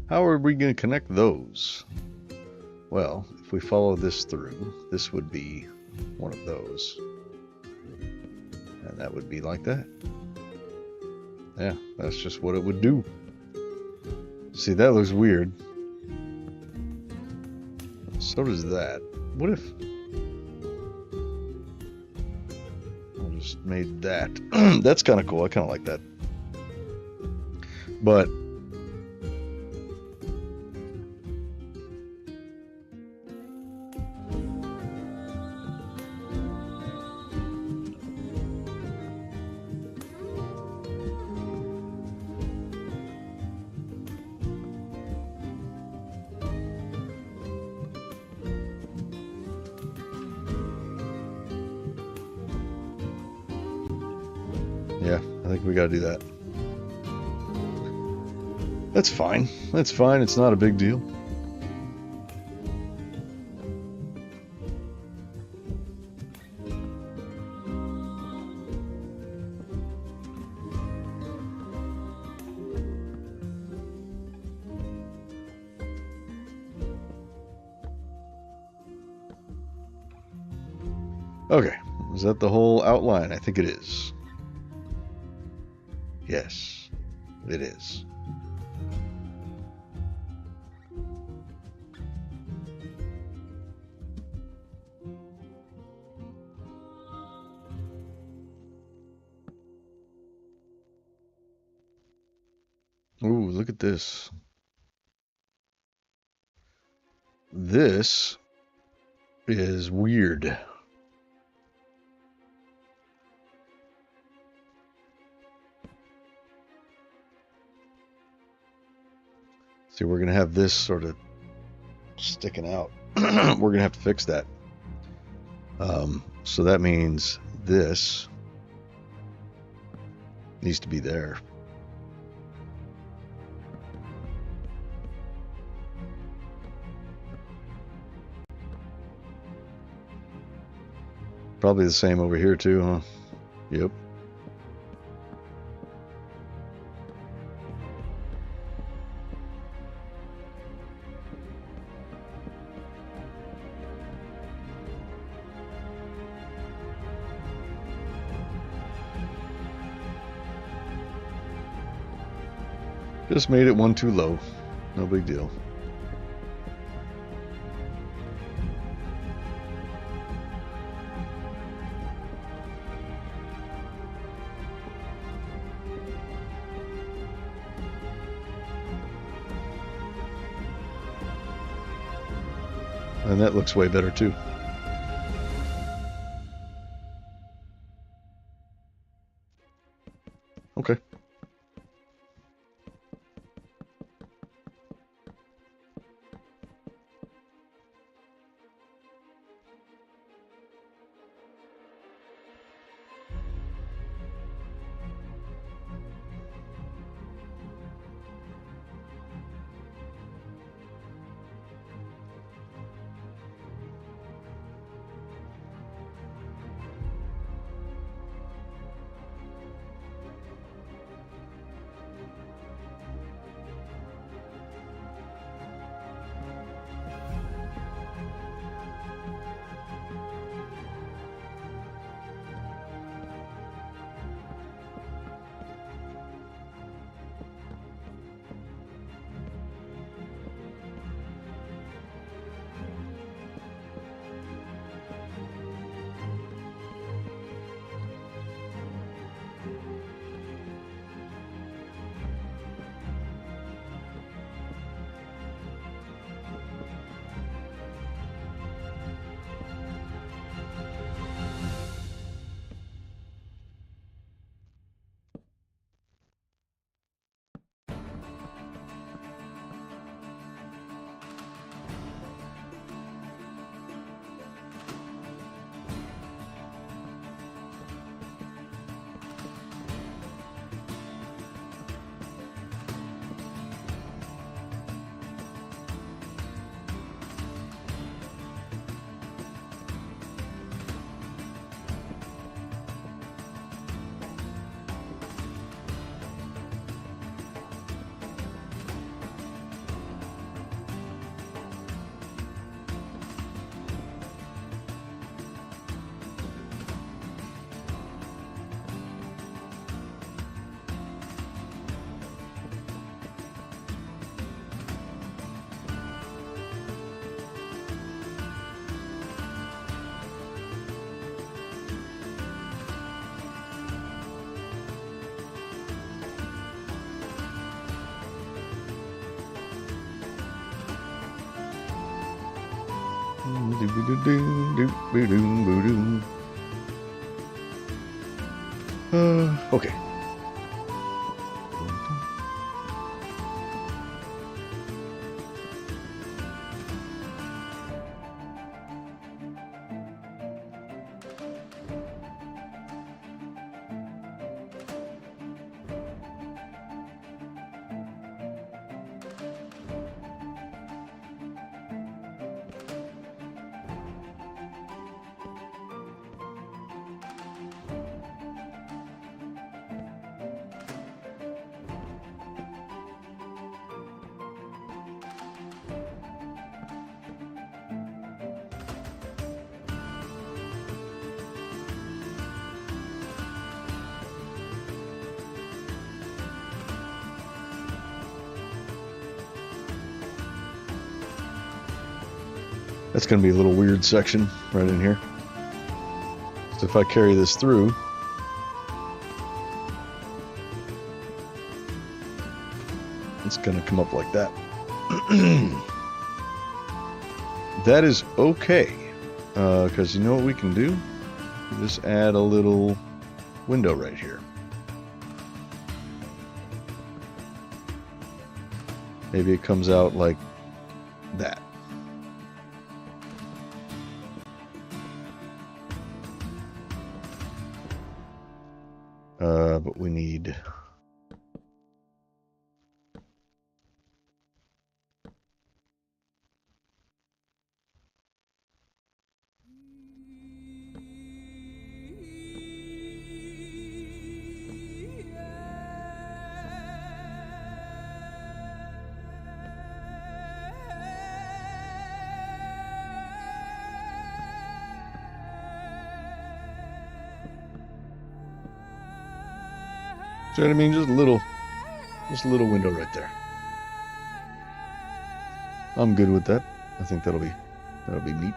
How are we going to connect those? Well, if we follow this through, this would be one of those. And that would be like that. Yeah, that's just what it would do. See, that looks weird. So does that. What if I just made that? That's kind of cool. I kind of like that. But yeah, I think we got to do that. That's fine. That's fine. It's not a big deal. Okay, is that the whole outline? I think it is. Yes, it is. Ooh, look at this. This is weird. See, we're going to have this sort of sticking out. We're going to have to fix that. So that means this needs to be there. Probably the same over here too, huh? Yep. Just made it one too low. No big deal. And that looks way better too. Okay. Okay. That's going to be a little weird section right in here. So if I carry this through, it's going to come up like that. That is okay, because you know what we can do? We just add a little window right here. Maybe it comes out like that. But we need... See what I mean? Just a little window right there. I'm good with that. I think that'll be neat.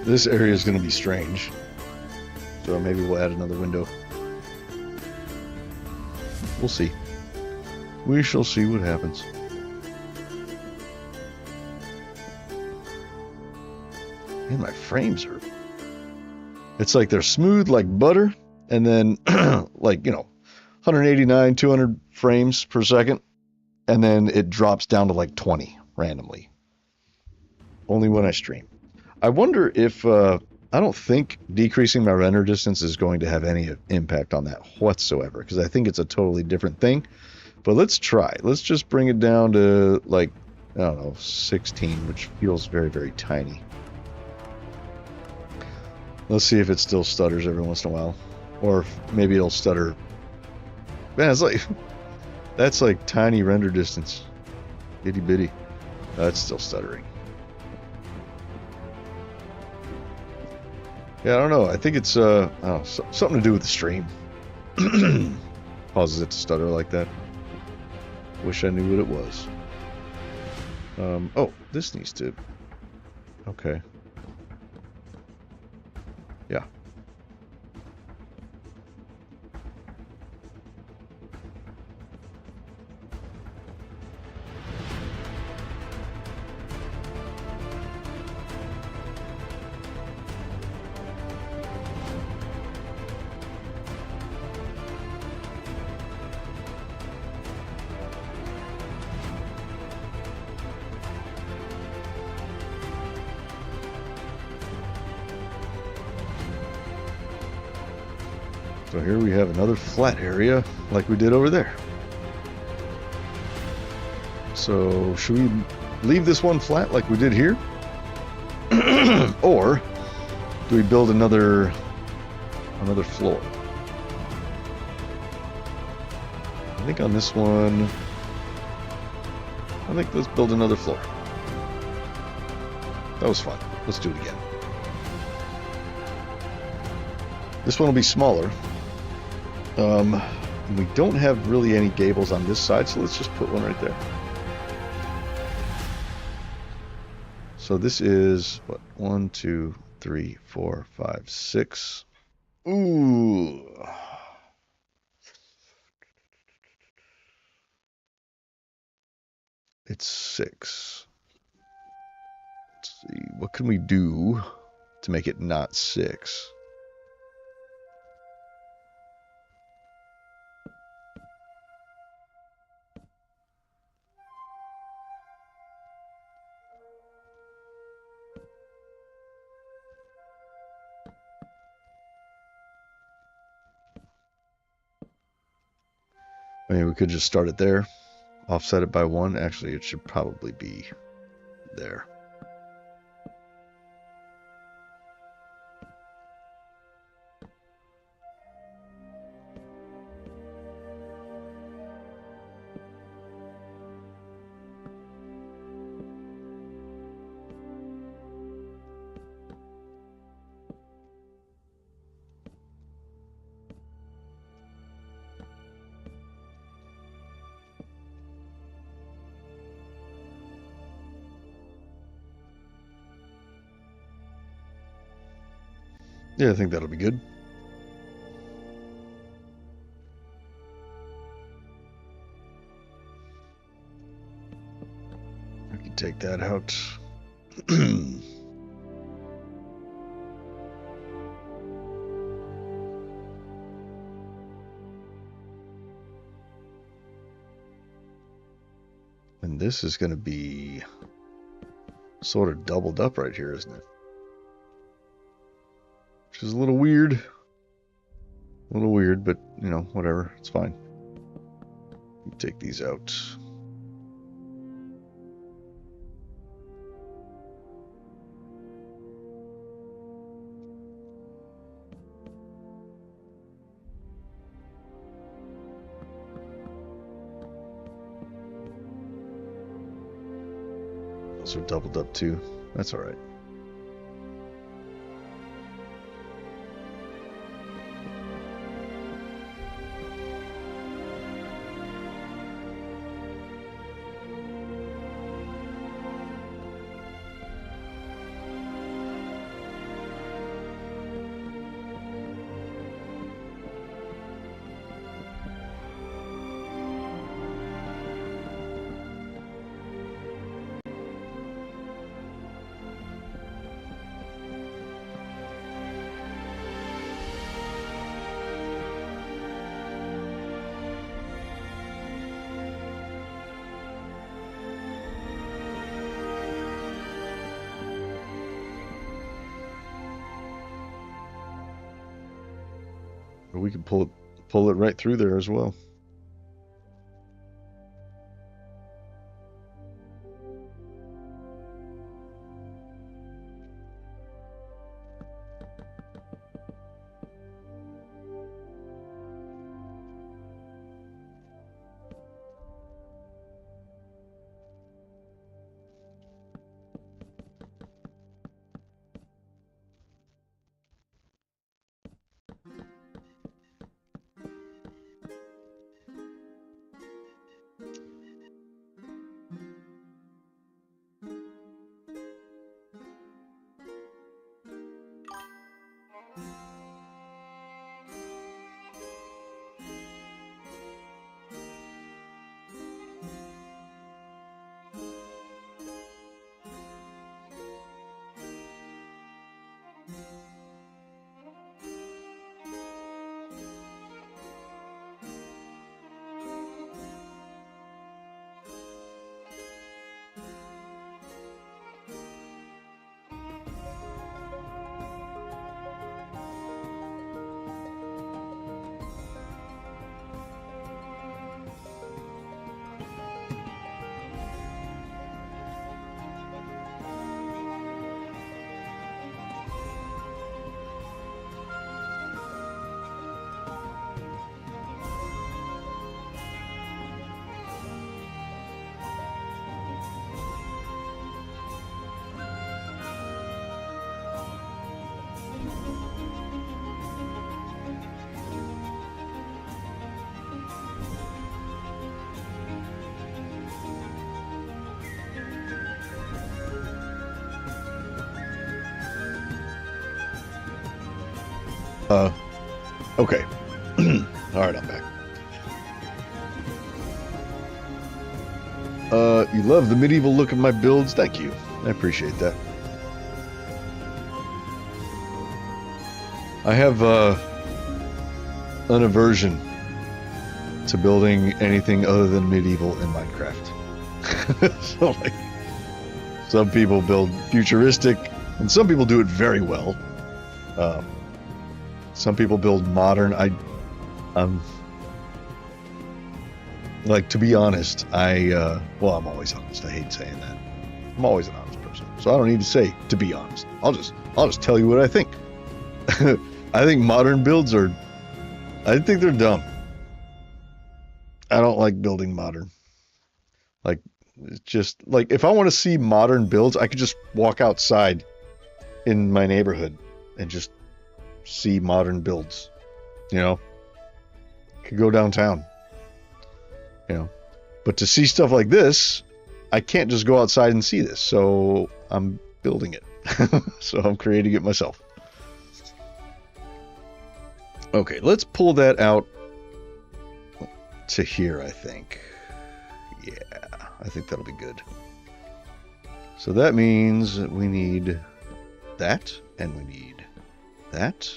This area is going to be strange, so maybe we'll add another window. We'll see. We shall see what happens. Man, my frames are... It's like they're smooth like butter, and then, like, 189, 200 frames per second, and then it drops down to like 20 randomly. Only when I stream. I wonder if, I don't think decreasing my render distance is going to have any impact on that whatsoever, because I think it's a totally different thing. But let's try. Let's just bring it down to, like, I don't know, 16, which feels very, very tiny. Let's see if it still stutters every once in a while. Or if maybe it'll stutter. Man, it's like, that's like tiny render distance. Itty bitty. That's still stuttering. Yeah, I don't know. I think it's something to do with the stream. Causes it to stutter like that. Wish I knew what it was. Oh, this needs to... Okay. Yeah. So here we have another flat area like we did over there. So should we leave this one flat like we did here? Or do we build another floor? I think on this one, I think let's build another floor. That was fun. Let's do it again. This one will be smaller. We don't have really any gables on this side, so let's just put one right there. So this is, what, 1, 2, 3, 4, 5, 6. Ooh. It's 6. Let's see, what can we do to make it not 6? I mean, we could just start it there, offset it by 1. Actually, it should probably be there. Yeah, I think that'll be good. We can take that out. And this is going to be sort of doubled up right here, isn't it? Which is a little weird. A little weird, but, you know, whatever. It's fine. Take these out. Those are doubled up too. That's all right. Or we could pull it right through there as well. Okay. Alright, I'm back. You love the medieval look of my builds? Thank you. I appreciate that. I have, an aversion to building anything other than medieval in Minecraft. So, like, some people build futuristic, and some people do it very well. Some people build modern. Like, to be honest, well, I'm always honest. I hate saying that. I'm always an honest person, so I don't need to say to be honest. I'll just tell you what I think. I think modern builds I think they're dumb. I don't like building modern. Like, it's just like, if I want to see modern builds, I could just walk outside in my neighborhood and just see modern builds. You know, could go downtown. You know, but to see stuff like this, I can't just go outside and see this. So I'm building it. So I'm creating it myself. Okay, let's pull that out to here, I think. Yeah, I think that'll be good. So that means we need that, and we need that.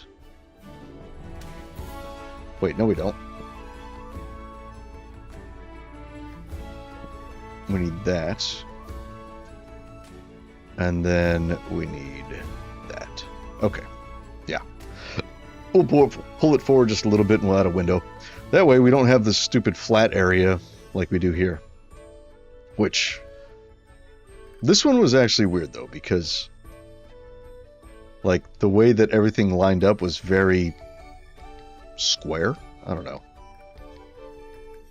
Wait, no we don't. We need that. And then we need that. Okay, yeah. We'll pull it forward just a little bit and we'll add a window. That way we don't have this stupid flat area like we do here. Which, this one was actually weird though, because like the way that everything lined up was very square. I don't know.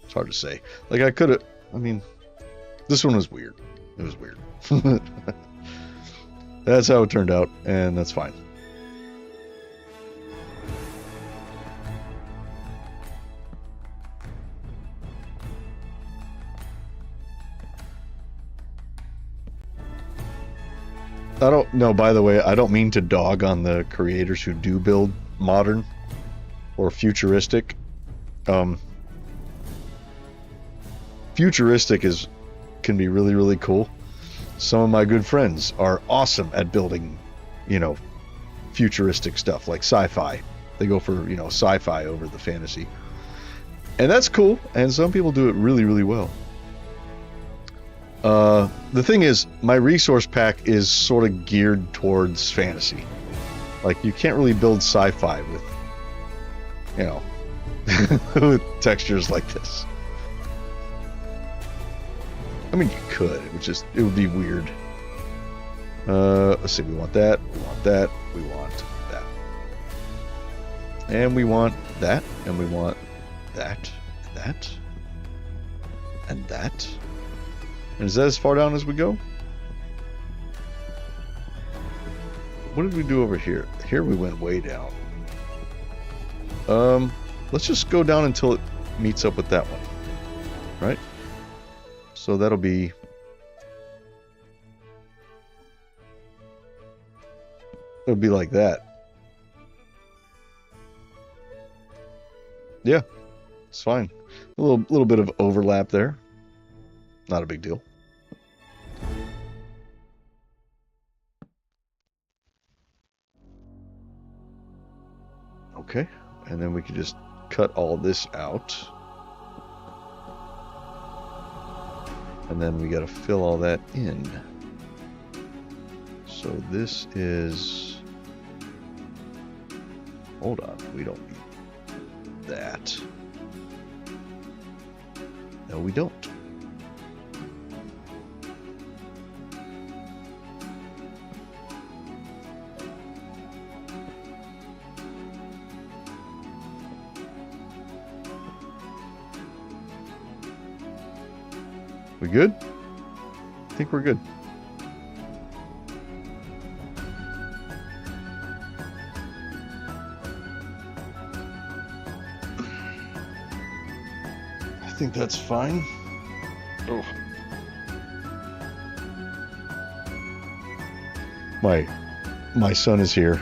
It's hard to say. Like I could have, I mean, this one was weird. It was weird. That's how it turned out, and that's fine. I don't know, by the way, I don't mean to dog on the creators who do build modern or futuristic. Futuristic can be really, really cool. Some of my good friends are awesome at building, you know, futuristic stuff like sci-fi. They go for, you know, sci-fi over the fantasy. And that's cool, and some people do it really, really well. The thing is, my resource pack is sort of geared towards fantasy. Like, you can't really build sci-fi with, you know, with textures like this. I mean, you could. It would be weird. Let's see. We want that. We want that. We want that. And we want that. And we want that. And that. And that. And is that as far down as we go? What did we do over here? Here we went way down. Let's just go down until it meets up with that one. Right? So that'll be... It'll be like that. Yeah, it's fine. A little bit of overlap there. Not a big deal. Okay, and then we can just cut all this out. And then we got to fill all that in. So this is... Hold on, we don't need that. No, we don't. We good? I think we're good. I think that's fine. Oh. My son is here,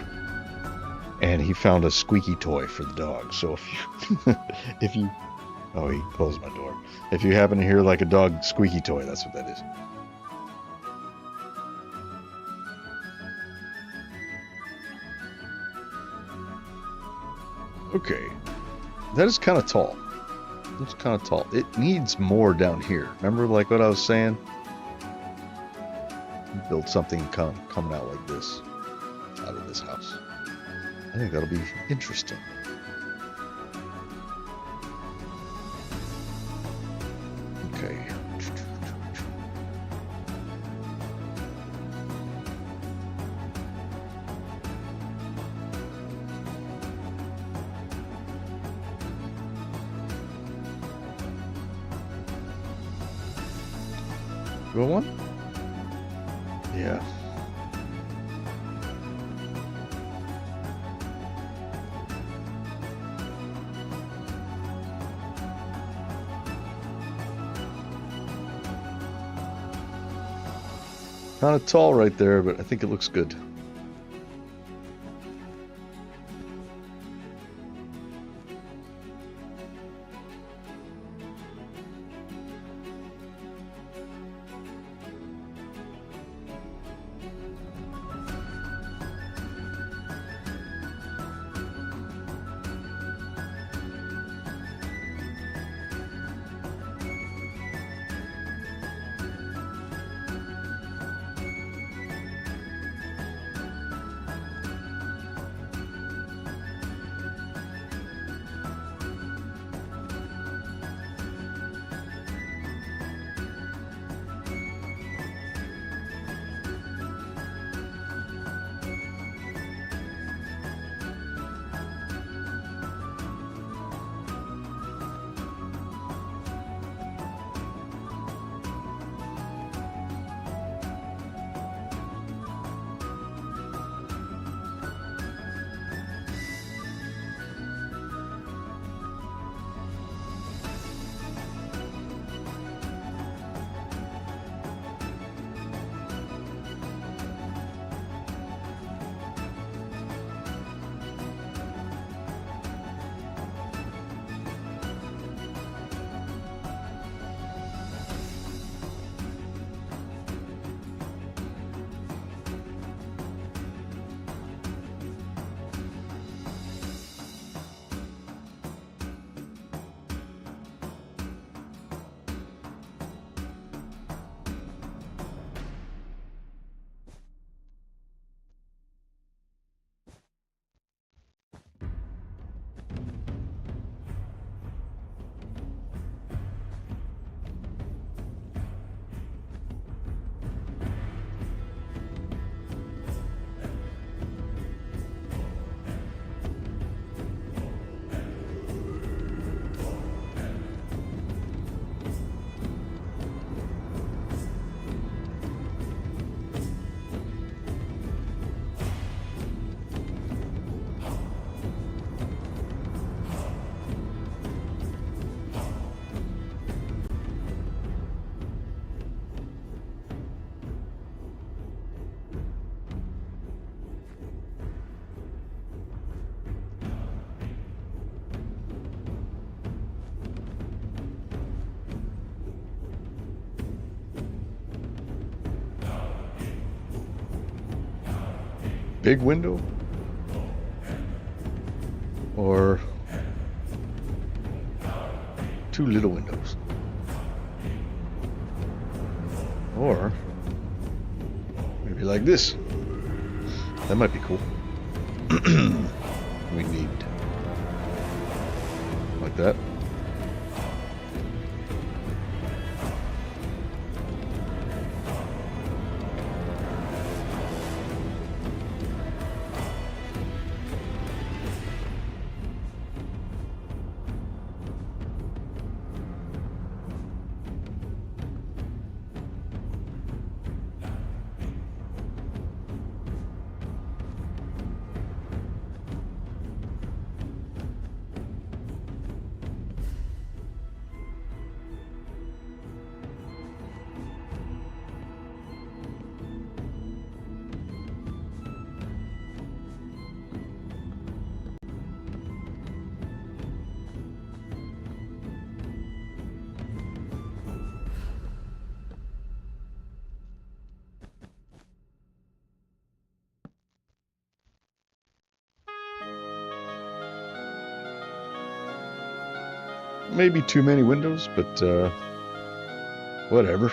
and he found a squeaky toy for the dog. So if you, oh, he closed my door. If you happen to hear like a dog squeaky toy, that's what that is. Okay, that is kind of tall. That's kind of tall. It needs more down here. Remember, like what I was saying? Build something coming out like this out of this house. I think that'll be interesting. Okay. Go one? Yeah. Kind of tall right there, but I think it looks good. Big window? Or two little windows? Or maybe like this. That might be cool. We need like that. maybe too many windows, but whatever.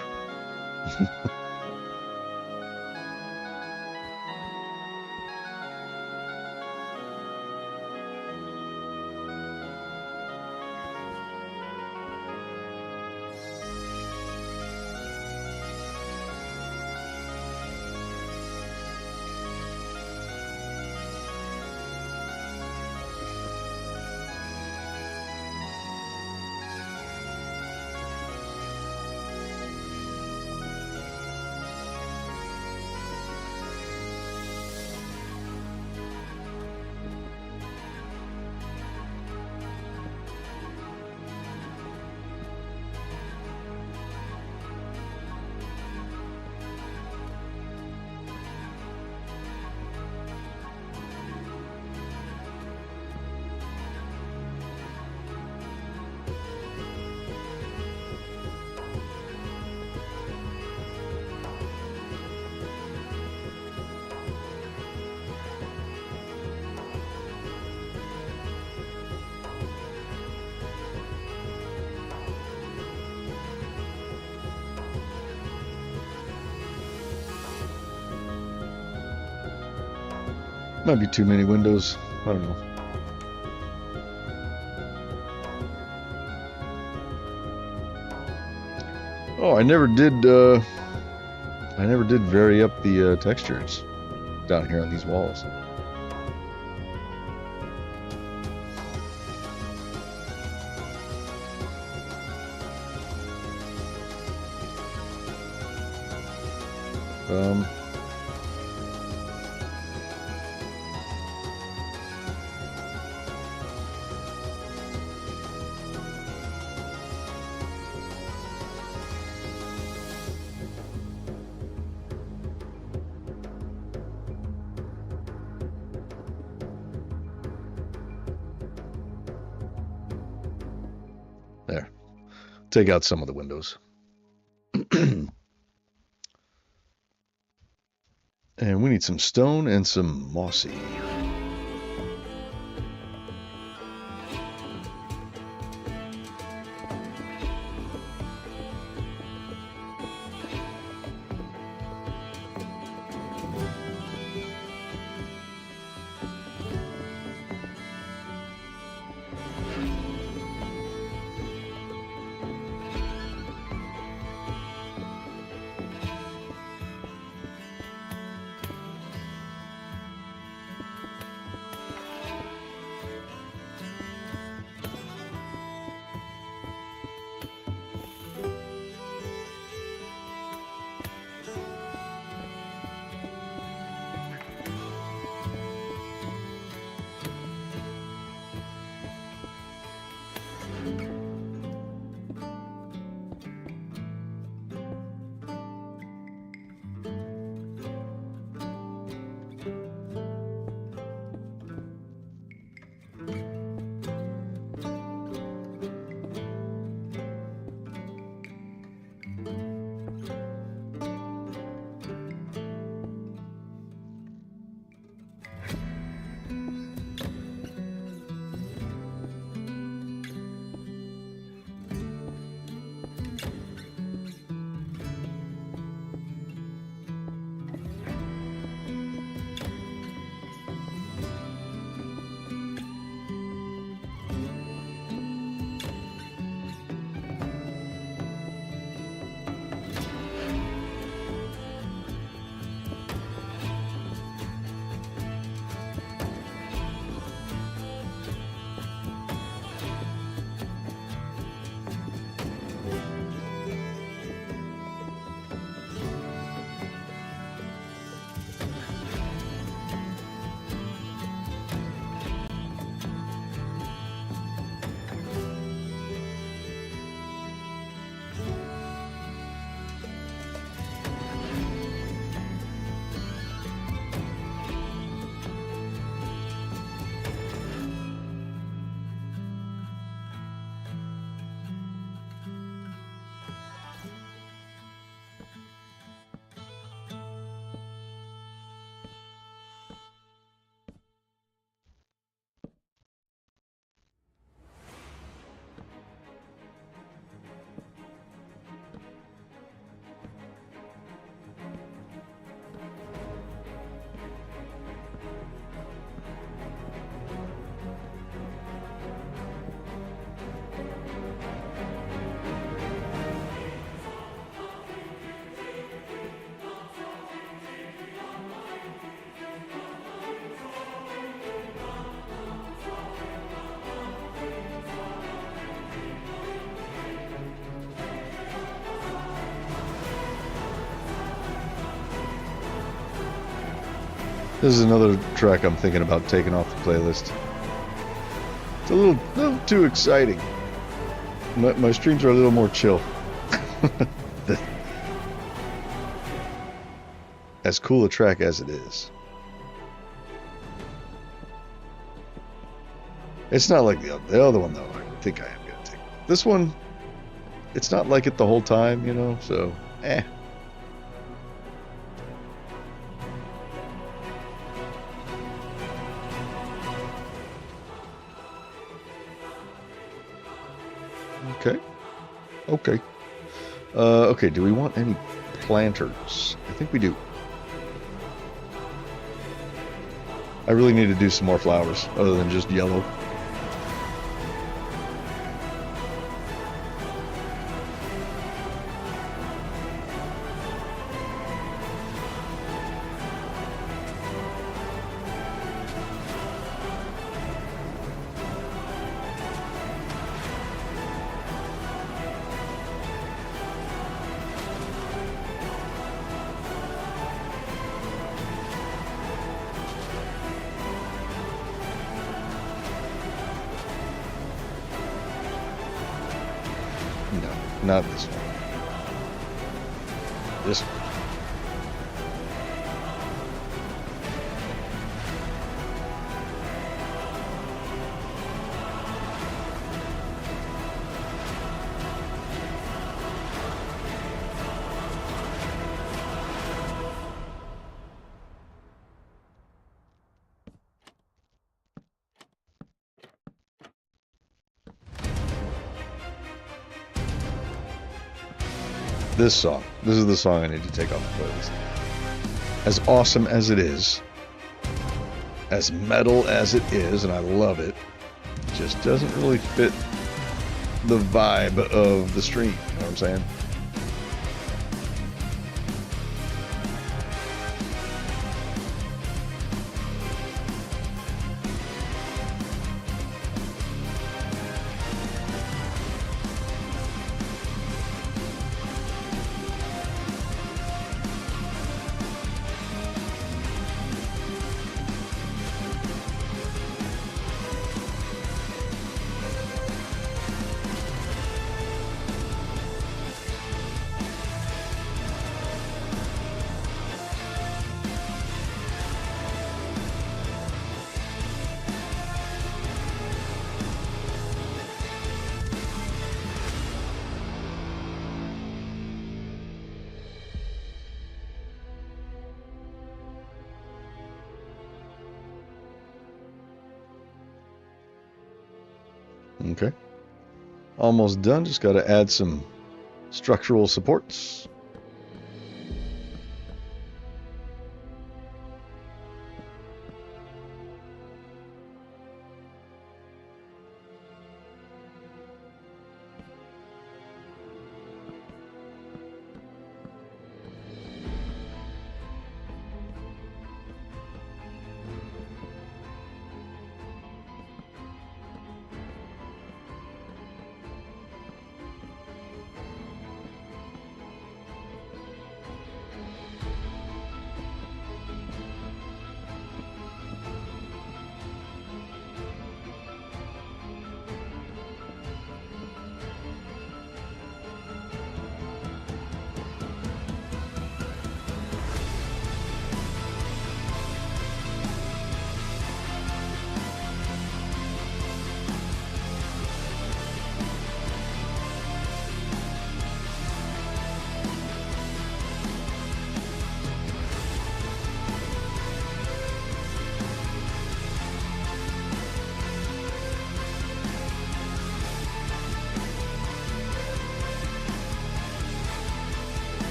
Might be too many windows. I don't know. Oh, I never did vary up the textures down here on these walls. There. Take out some of the windows. And we need some stone and some mossy. This is another track I'm thinking about taking off the playlist. It's a little too exciting. My streams are a little more chill. As cool a track as it is. It's not like the other one, though. I think I am going to take this one. It's not like it the whole time, you know, so, eh. Okay. Okay. Okay, do we want any planters? I think we do. I really need to do some more flowers, other than just yellow. Not this one. This one. This song. This is the song I need to take off the playlist. As awesome as it is, as metal as it is, and I love it, just doesn't really fit the vibe of the stream. You know what I'm saying? Okay. Almost done. Just got to add some structural supports.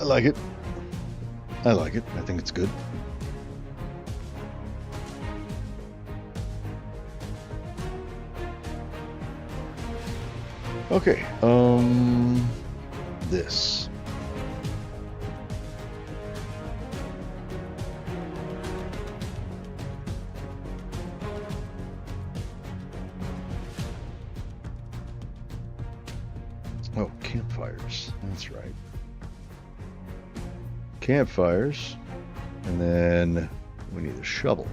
I like it. I like it. I think it's good. Okay, this. Oh, campfires. That's right. Campfires. And then we need a shovel.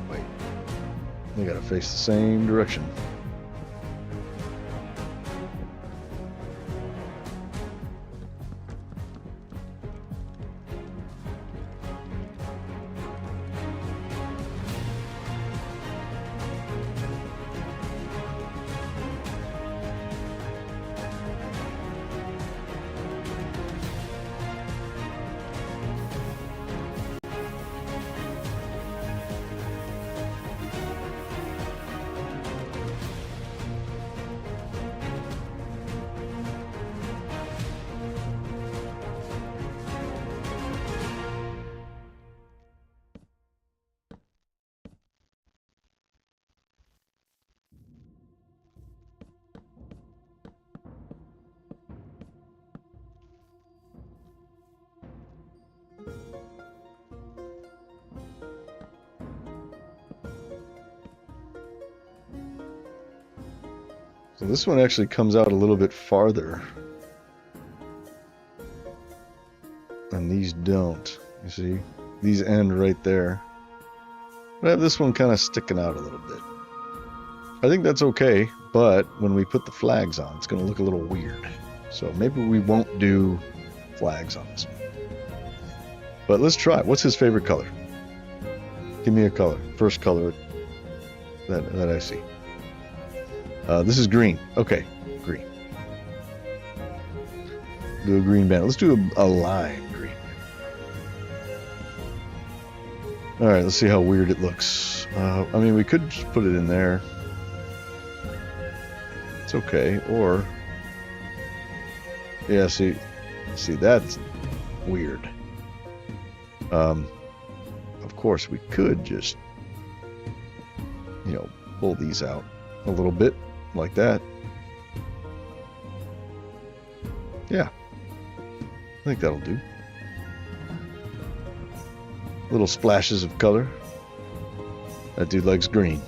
Wait. They gotta face the same direction. So this one actually comes out a little bit farther. And these don't. You see? These end right there. But I have this one kind of sticking out a little bit. I think that's okay, but when we put the flags on, it's going to look a little weird. So maybe we won't do flags on this one. But let's try. What's his favorite color? Give me a color. First color that I see. This is green. Okay, green. Do a green band. Let's do a lime green. All right, let's see how weird it looks. I mean, we could just put it in there. It's okay. Or, yeah, see, that's weird. Of course, we could just, pull these out a little bit. Like that. Yeah. I think that'll do. Little splashes of color. That dude likes green.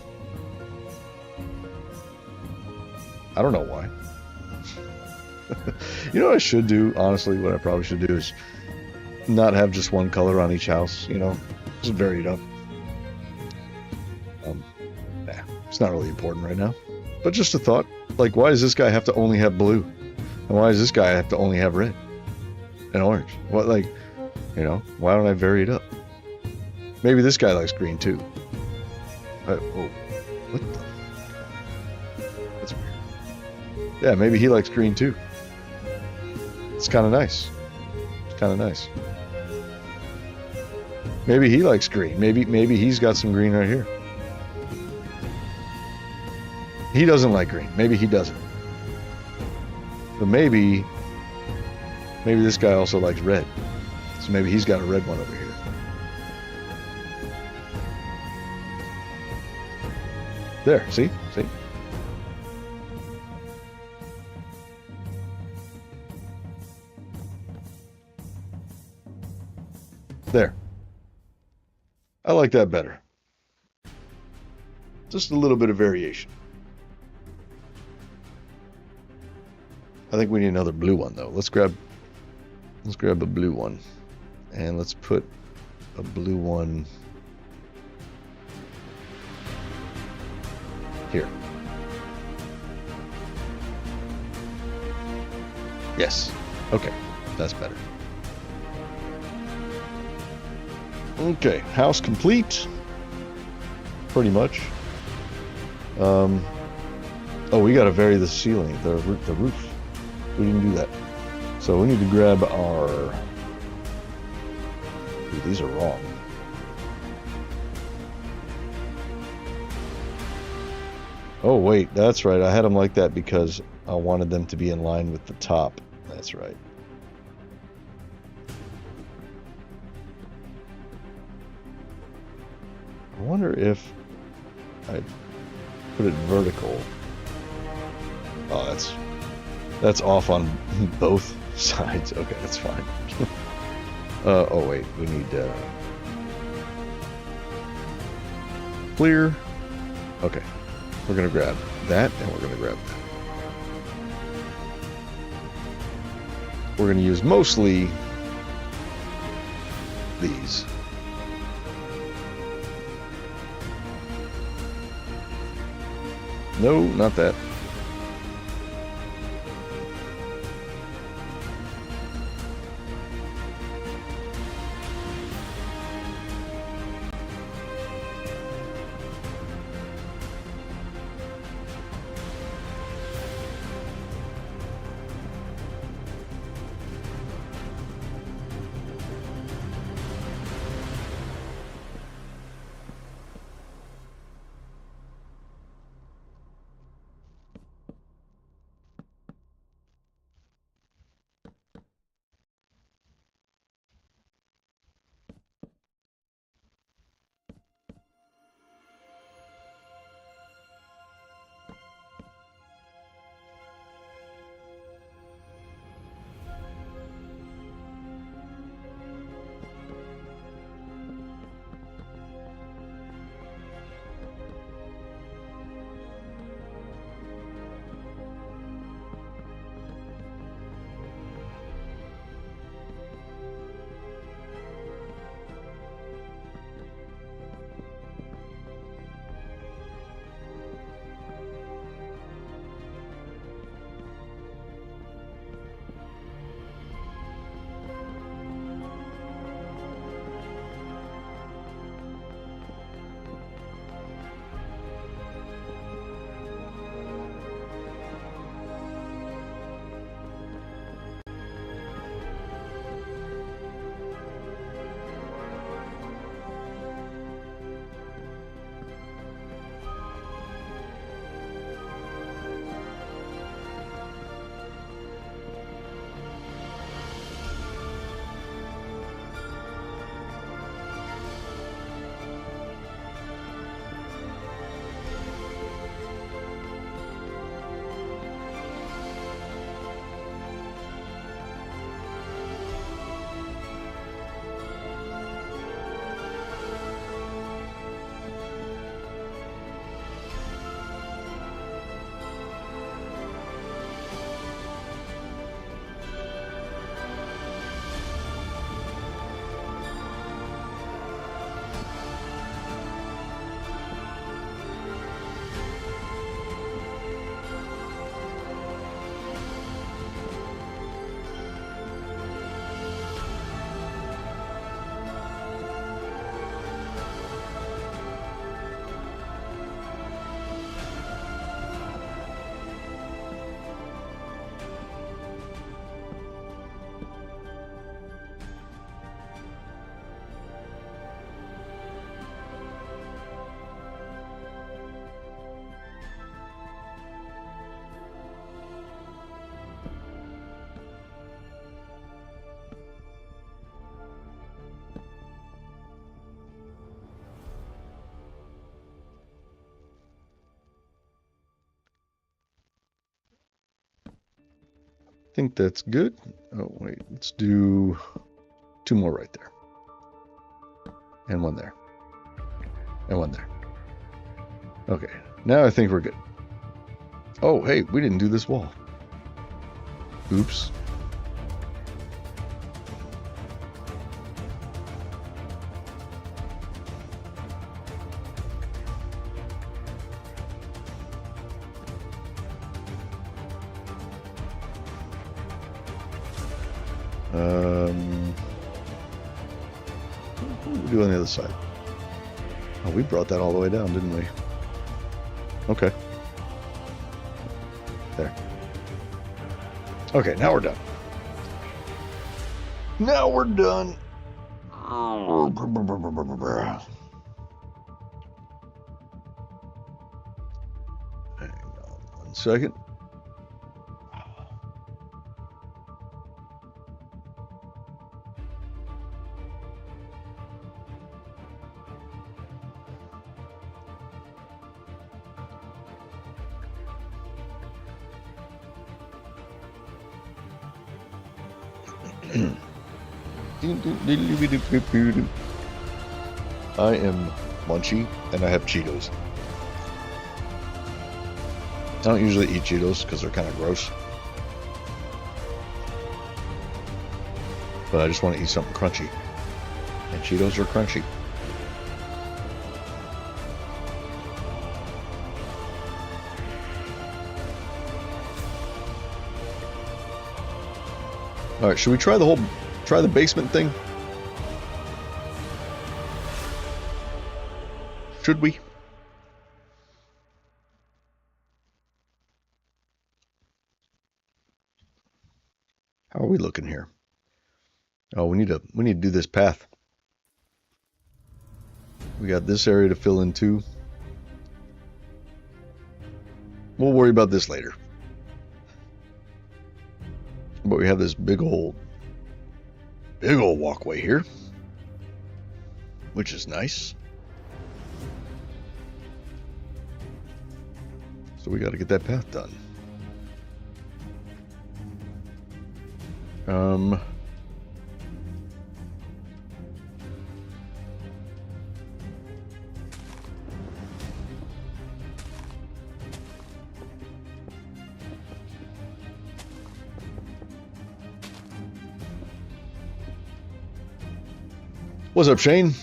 I don't know why. You know what I should do? Honestly, what I probably should do is not have just one color on each house, just vary it up. Nah, it's not really important right now. But just a thought, like, why does this guy have to only have blue? And why does this guy have to only have red and orange? What, why don't I vary it up? Maybe this guy likes green too. Oh, what the? That's weird. Yeah, maybe he likes green too. It's kind of nice. It's kind of nice. Maybe he likes green. Maybe he's got some green right here. He doesn't like green. Maybe he doesn't. But maybe this guy also likes red. So maybe he's got a red one over here. There, see? There. I like that better. Just a little bit of variation. I think we need another blue one though. Let's grab a blue one. And let's put a blue one here. Yes. Okay. That's better. Okay. House complete. Pretty much. Oh, we gotta vary the ceiling, the roof. We didn't do that. So we need to grab our Ooh, these are wrong. Oh, wait, that's right. I had them like that because I wanted them to be in line with the top. That's right. I wonder if I put it vertical. Oh, that's off on both sides. Okay, that's fine. Oh wait, we need clear. Okay, we're gonna grab that, and we're gonna grab that. We're gonna use mostly these. No, not that. Think that's good. Oh, wait, let's do 2 more right there. And 1 there. And 1 there. Okay, now I think we're good. Oh, hey, we didn't do this wall. Oops. What do we do on the other side? Oh, we brought that all the way down, didn't we? Okay. There. Okay, now we're done. Now we're done. on 1 second. I am Munchy, and I have Cheetos. I don't usually eat Cheetos because they're kind of gross. But I just want to eat something crunchy. And Cheetos are crunchy. Alright, should we try the basement thing? Should we? How are we looking here? Oh, we need to do this path. We got this area to fill in too. We'll worry about this later. But we have this big old walkway here, which is nice. So we got to get that path done. What's up, Shane?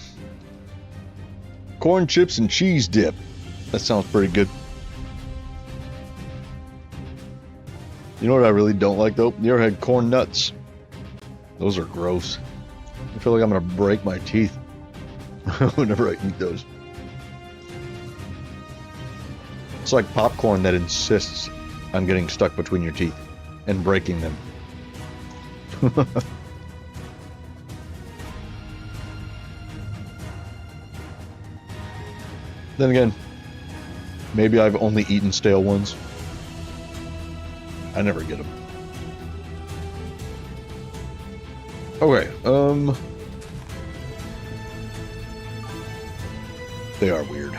Corn chips and cheese dip. That sounds pretty good. You know what I really don't like though? You ever had corn nuts? Those are gross. I feel like I'm gonna break my teeth whenever I eat those. It's like popcorn that insists on getting stuck between your teeth and breaking them. Then again, maybe I've only eaten stale ones. I never get them. Okay, they are weird.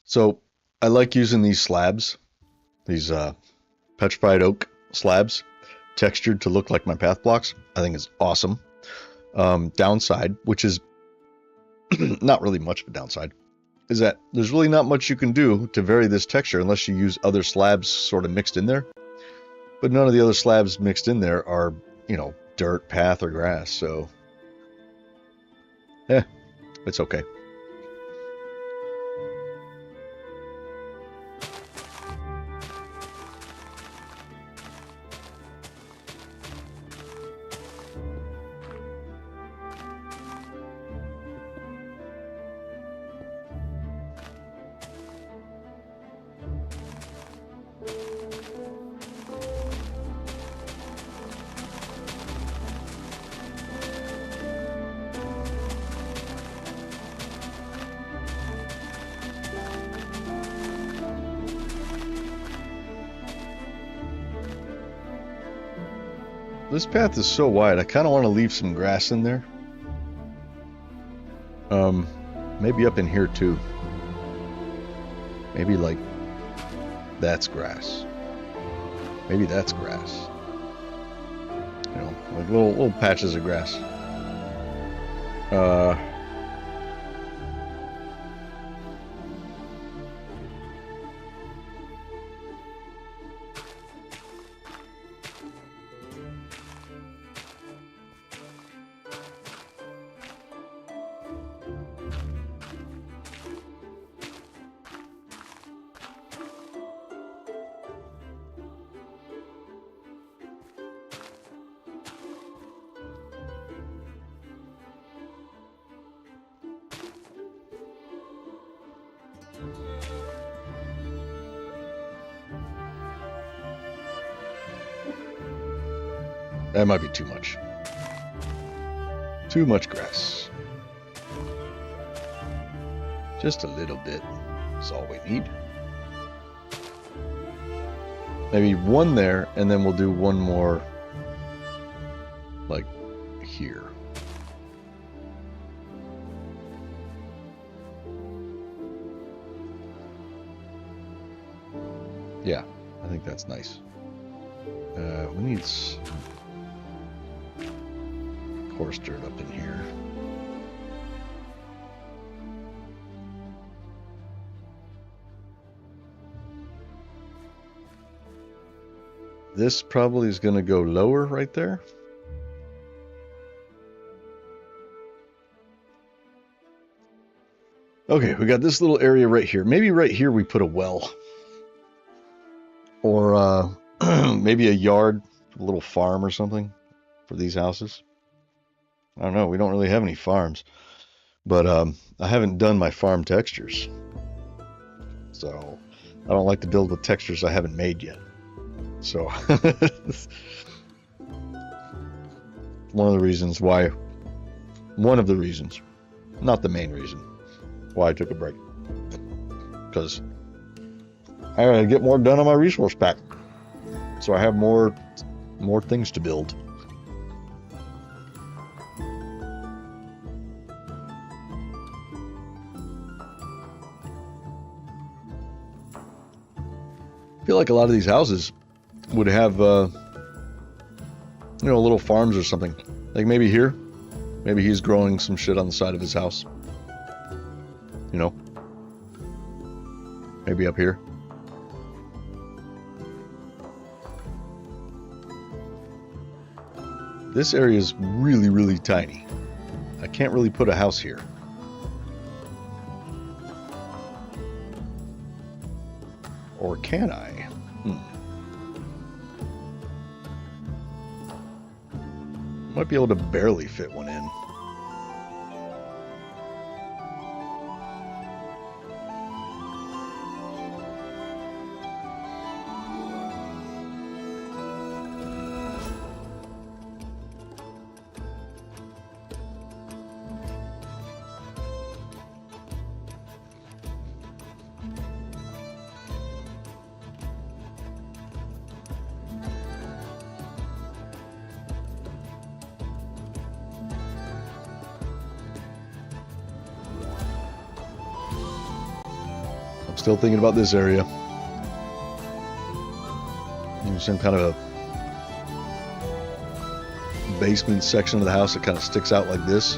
So I like using these slabs, these petrified oak slabs, textured to look like my path blocks. I think it's awesome. Downside, which is not really much of a downside, is that there's really not much you can do to vary this texture unless you use other slabs sort of mixed in there. But none of the other slabs mixed in there are, you know, dirt, path, or grass, so it's okay. This path is so wide, I kind of want to leave some grass in there. Maybe up in here too. Maybe like that's grass. Maybe that's grass. You know, like little patches of grass. That might be too much. Too much grass. Just a little bit is all we need. Maybe one there, and then we'll do one more, like, here. Yeah, I think that's nice. We need some coarse dirt up in here. This probably is going to go lower right there. Okay, we got this little area right here. Maybe right here we put a well. Or maybe a yard, a little farm or something for these houses. I don't know. We don't really have any farms. But I haven't done my farm textures. So I don't like to build with textures I haven't made yet. So one of the reasons, not the main reason, why I took a break. Because I gotta get more done on my resource pack. So I have more things to build. I feel like a lot of these houses would have, little farms or something. Like maybe here, maybe he's growing some shit on the side of his house. You know, maybe up here. This area is really, really tiny. I can't really put a house here. Or can I? Might be able to barely fit one in. Still thinking about this area. There's some kind of a basement section of the house that kind of sticks out like this.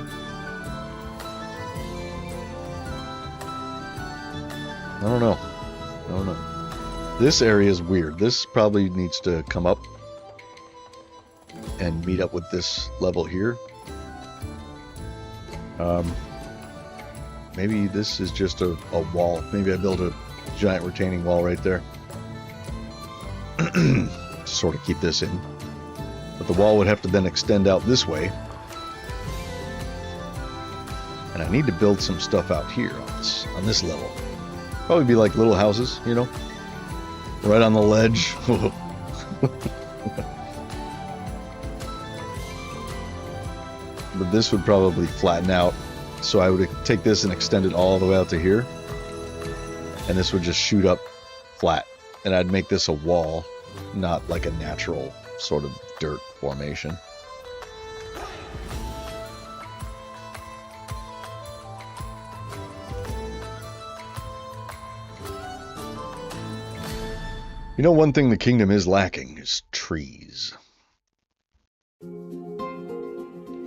I don't know. This area is weird. This probably needs to come up and meet up with this level here. Maybe this is just a wall. Maybe I build a giant retaining wall right there. To sort of keep this in. But the wall would have to then extend out this way. And I need to build some stuff out here on this level. Probably be like little houses, you know? Right on the ledge. But this would probably flatten out. So I would take this and extend it all the way out to here. And this would just shoot up flat. And I'd make this a wall, not like a natural sort of dirt formation. You know, one thing the kingdom is lacking is trees.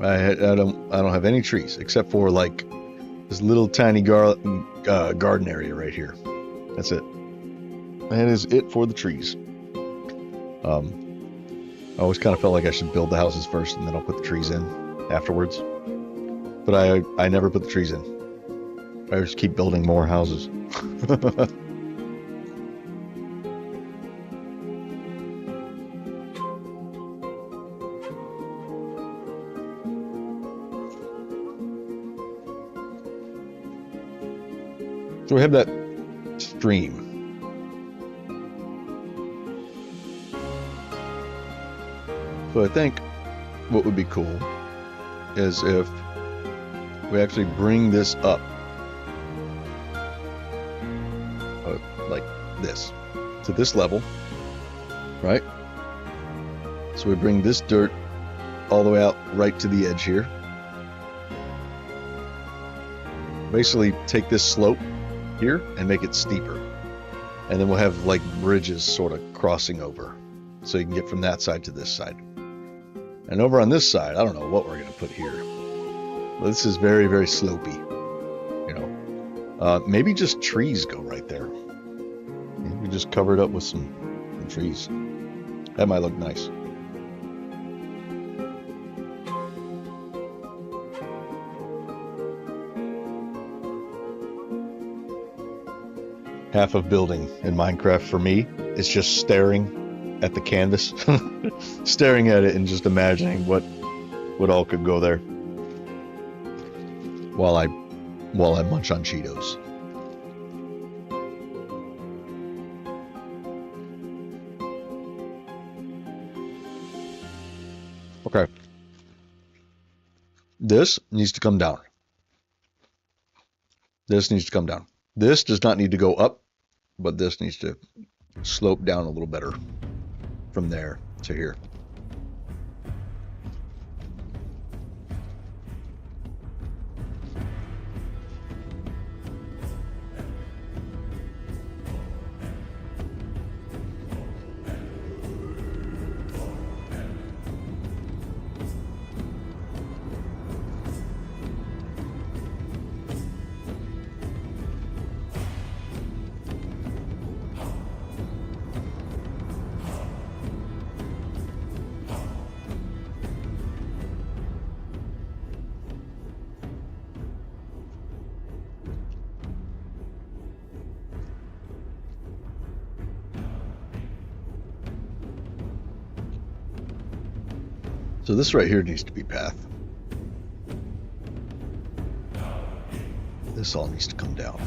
I don't have any trees except for like this little tiny garden area right here. That's it. That is it for the trees. I always kind of felt like I should build the houses first and then I'll put the trees in afterwards. But I never put the trees in. I just keep building more houses. So we have that stream. So I think what would be cool is if we actually bring this up like this to this level, right? So we bring this dirt all the way out right to the edge here. Basically take this slope here and make it steeper. And then we'll have like bridges sort of crossing over. So you can get from that side to this side. And over on this side, I don't know what we're going to put here. Well, this is very, very slopey. You know, maybe just trees go right there. We just cover it up with some trees. That might look nice. Half of building in Minecraft for me is just staring at the canvas, staring at it and just imagining what all could go there while I munch on Cheetos. Okay. This needs to come down. This needs to come down. This does not need to go up, but this needs to slope down a little better from there to here. So this right here needs to be path. This all needs to come down.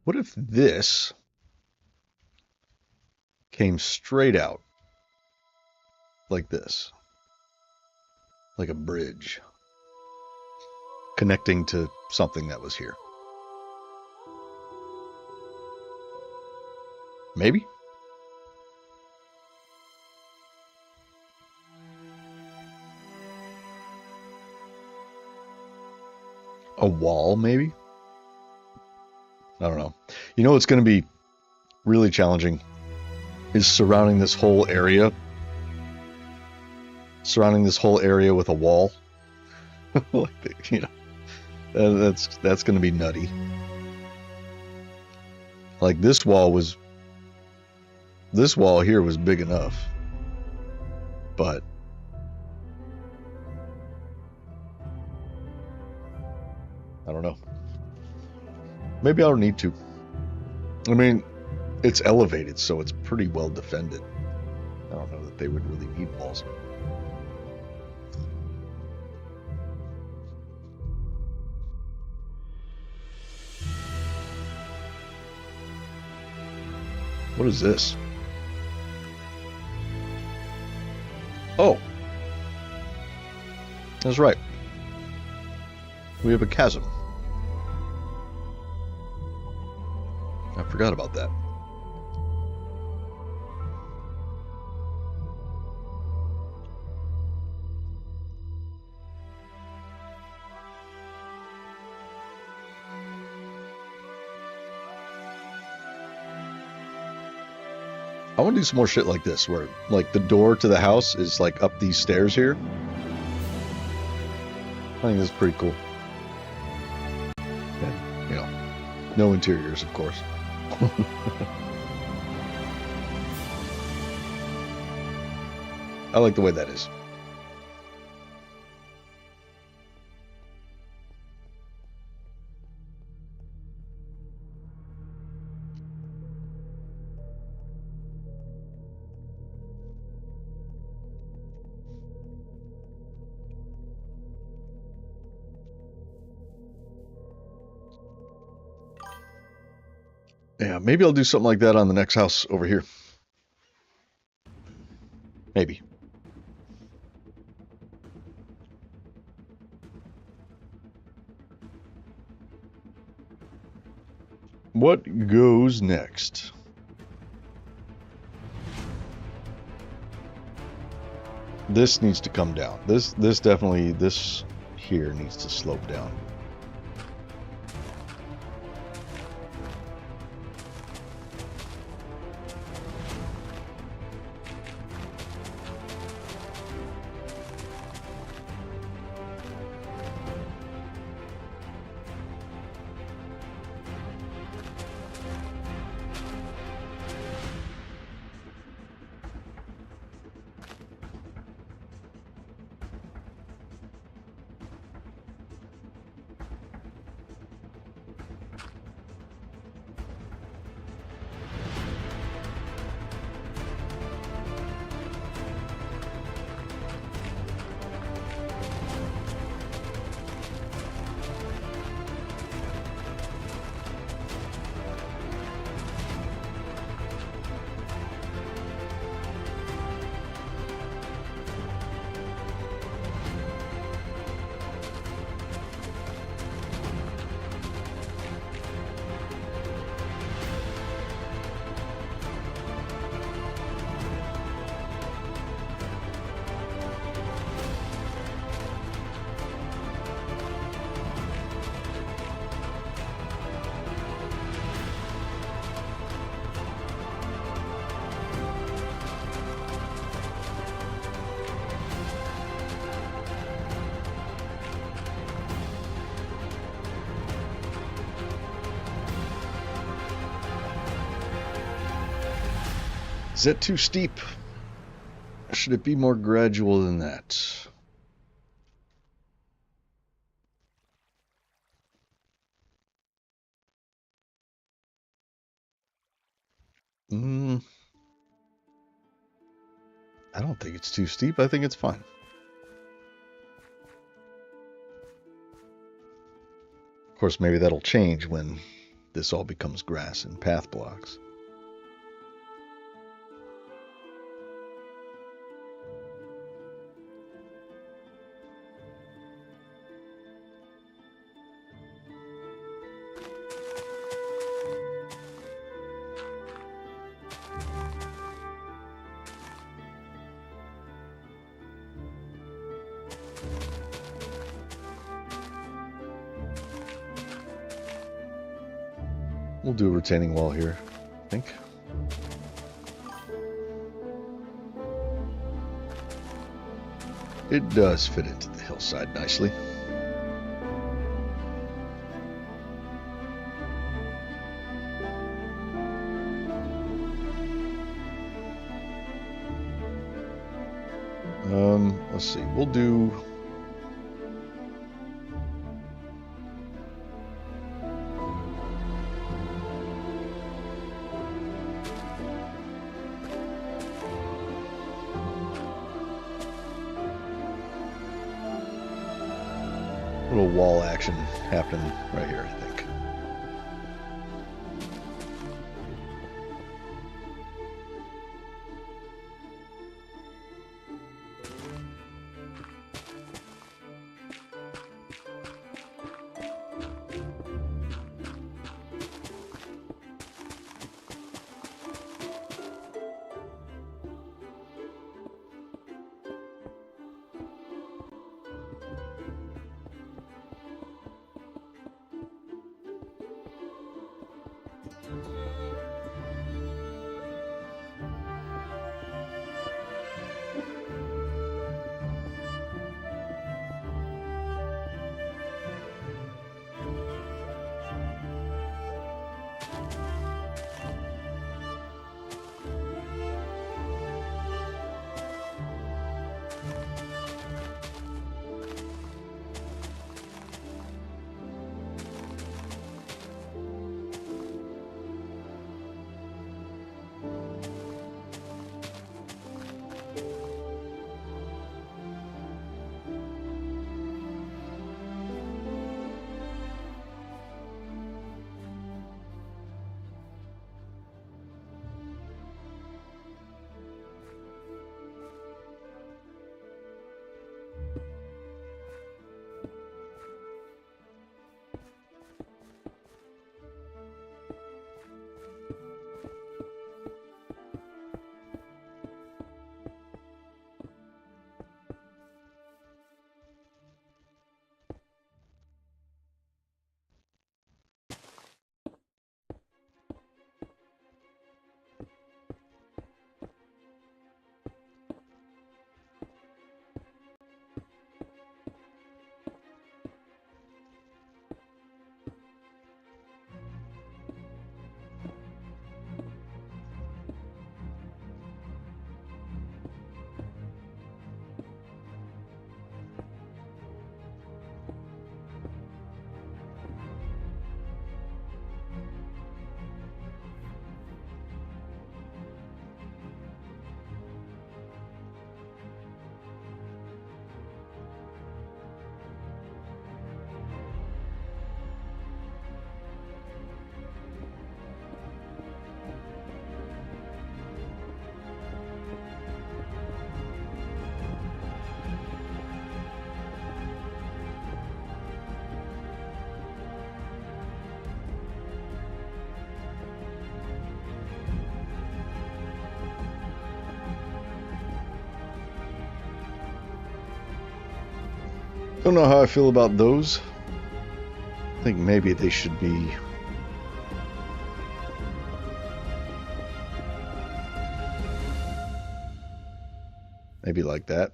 What if this came straight out like this? Like a bridge connecting to something that was here. Maybe? A wall, maybe? I don't know. You know what's going to be really challenging is surrounding this whole area. Surrounding this whole area with a wall. Like, you know, that's going to be nutty. Like this wall here was big enough. But I don't know. Maybe I don't need to. I mean, it's elevated, so it's pretty well defended. I don't know that they would really need walls. What is this? Oh. That's right. We have a chasm. I forgot about that. I want to do some more shit like this, where like the door to the house is like up these stairs here. I think this is pretty cool. And, you know, no interiors, of course. I like the way that is. Yeah, maybe I'll do something like that on the next house over here. Maybe. What goes next? This needs to come down. This definitely, this here needs to slope down. Is that too steep? Should it be more gradual than that? I don't think it's too steep. I think it's fine. Of course, maybe that'll change when this all becomes grass and path blocks. We'll do a retaining wall here, I think. It does fit into the hillside nicely. Let's see, we'll do... little wall action happening right here, I think. Don't know how I feel about those. I think maybe they should be maybe like that.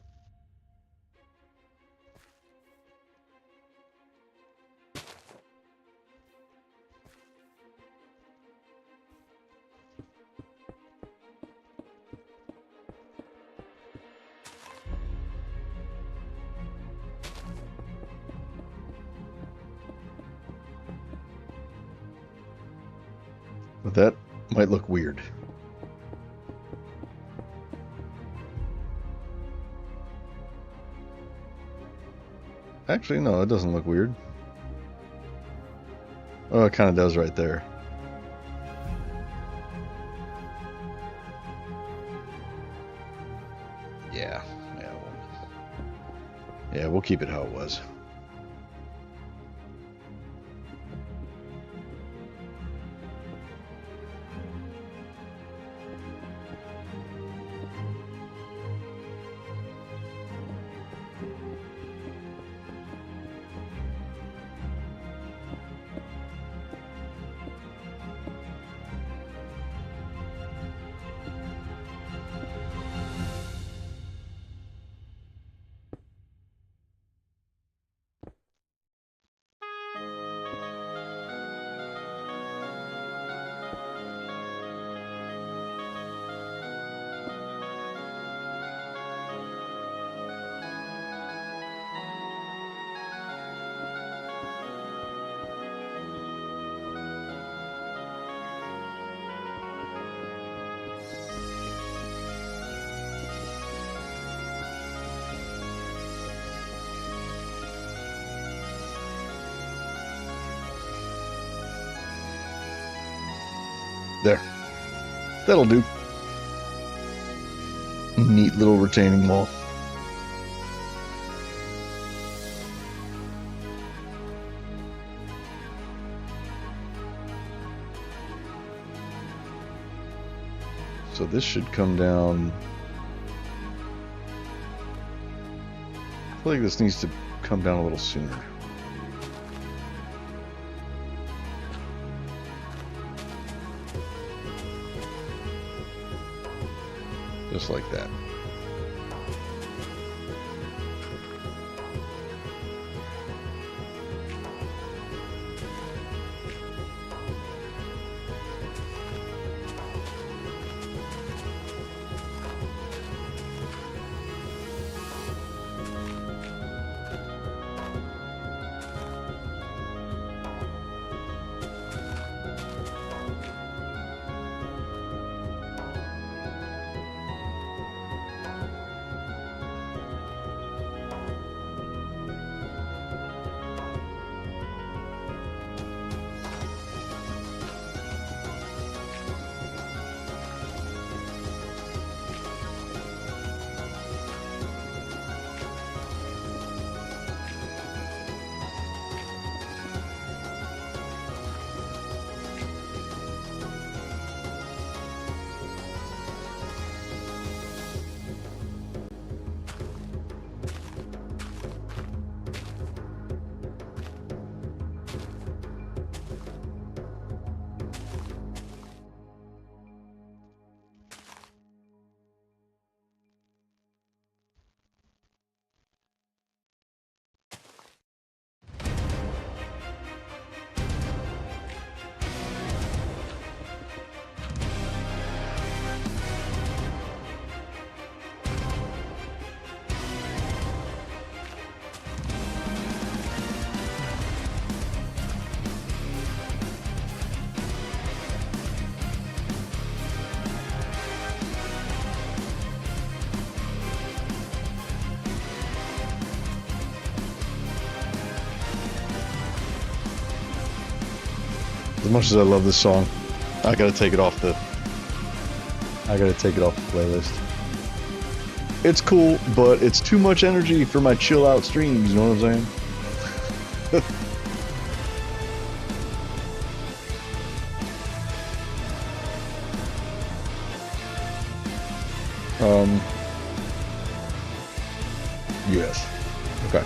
But that might look weird. Actually, no, it doesn't look weird. Oh, it kind of does right there. Yeah, we'll keep it how it was. There. That'll do. Neat little retaining wall. So this should come down. I feel like this needs to come down a little sooner. Just like that. As much as I love this song, I gotta take it off the playlist. It's cool, but it's too much energy for my chill out streams, you know what I'm saying? Yes. Okay.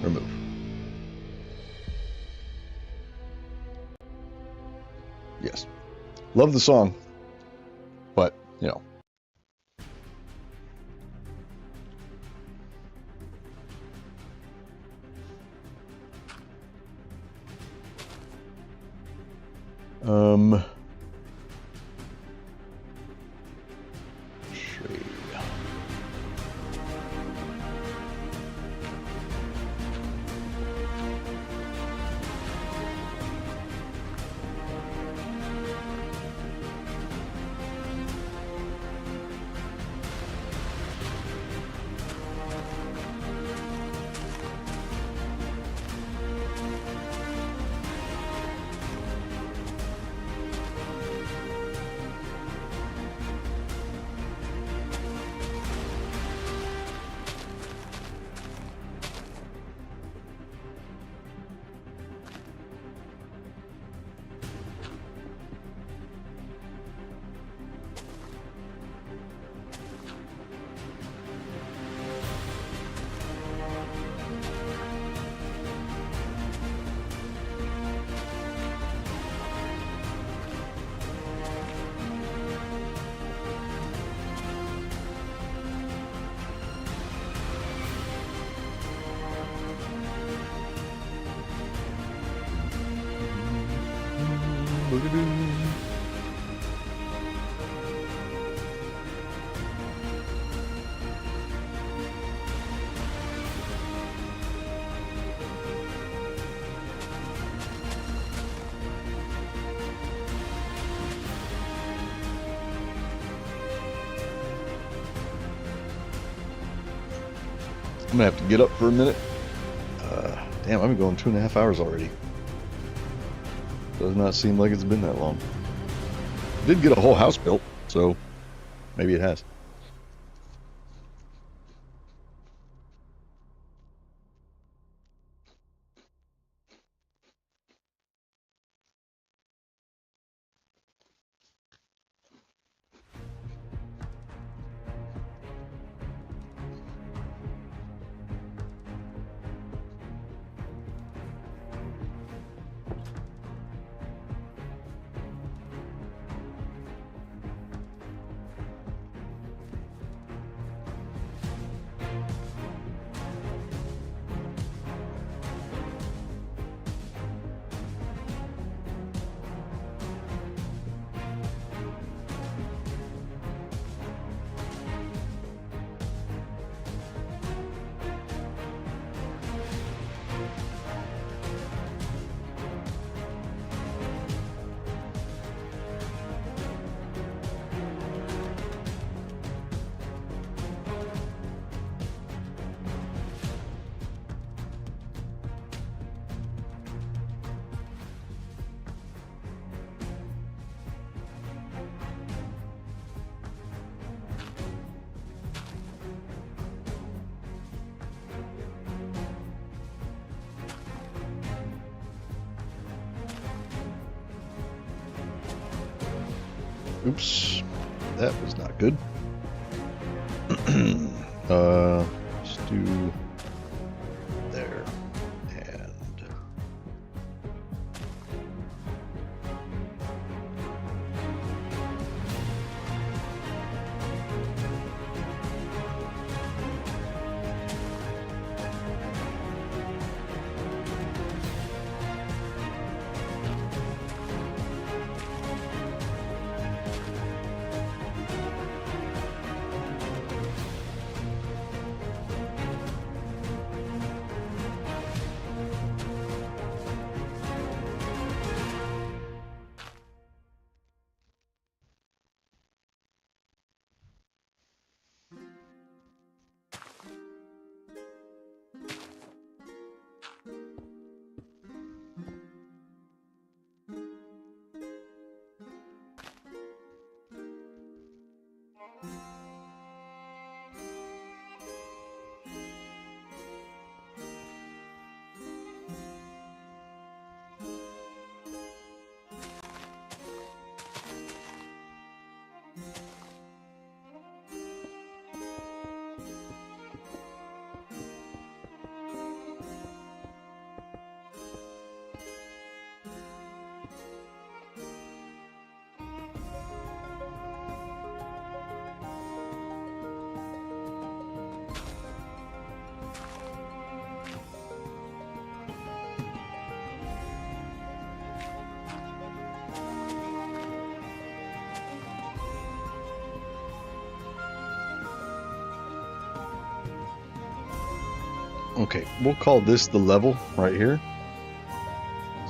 Remove. Yes. Love the song, but, you know. Shade. I'm gonna have to get up for a minute. Damn, I've been going 2.5 hours already. Does not seem like it's been that long. Did get a whole house built, so maybe it has. Oops, that was not good. Let's do there and okay, we'll call this the level right here.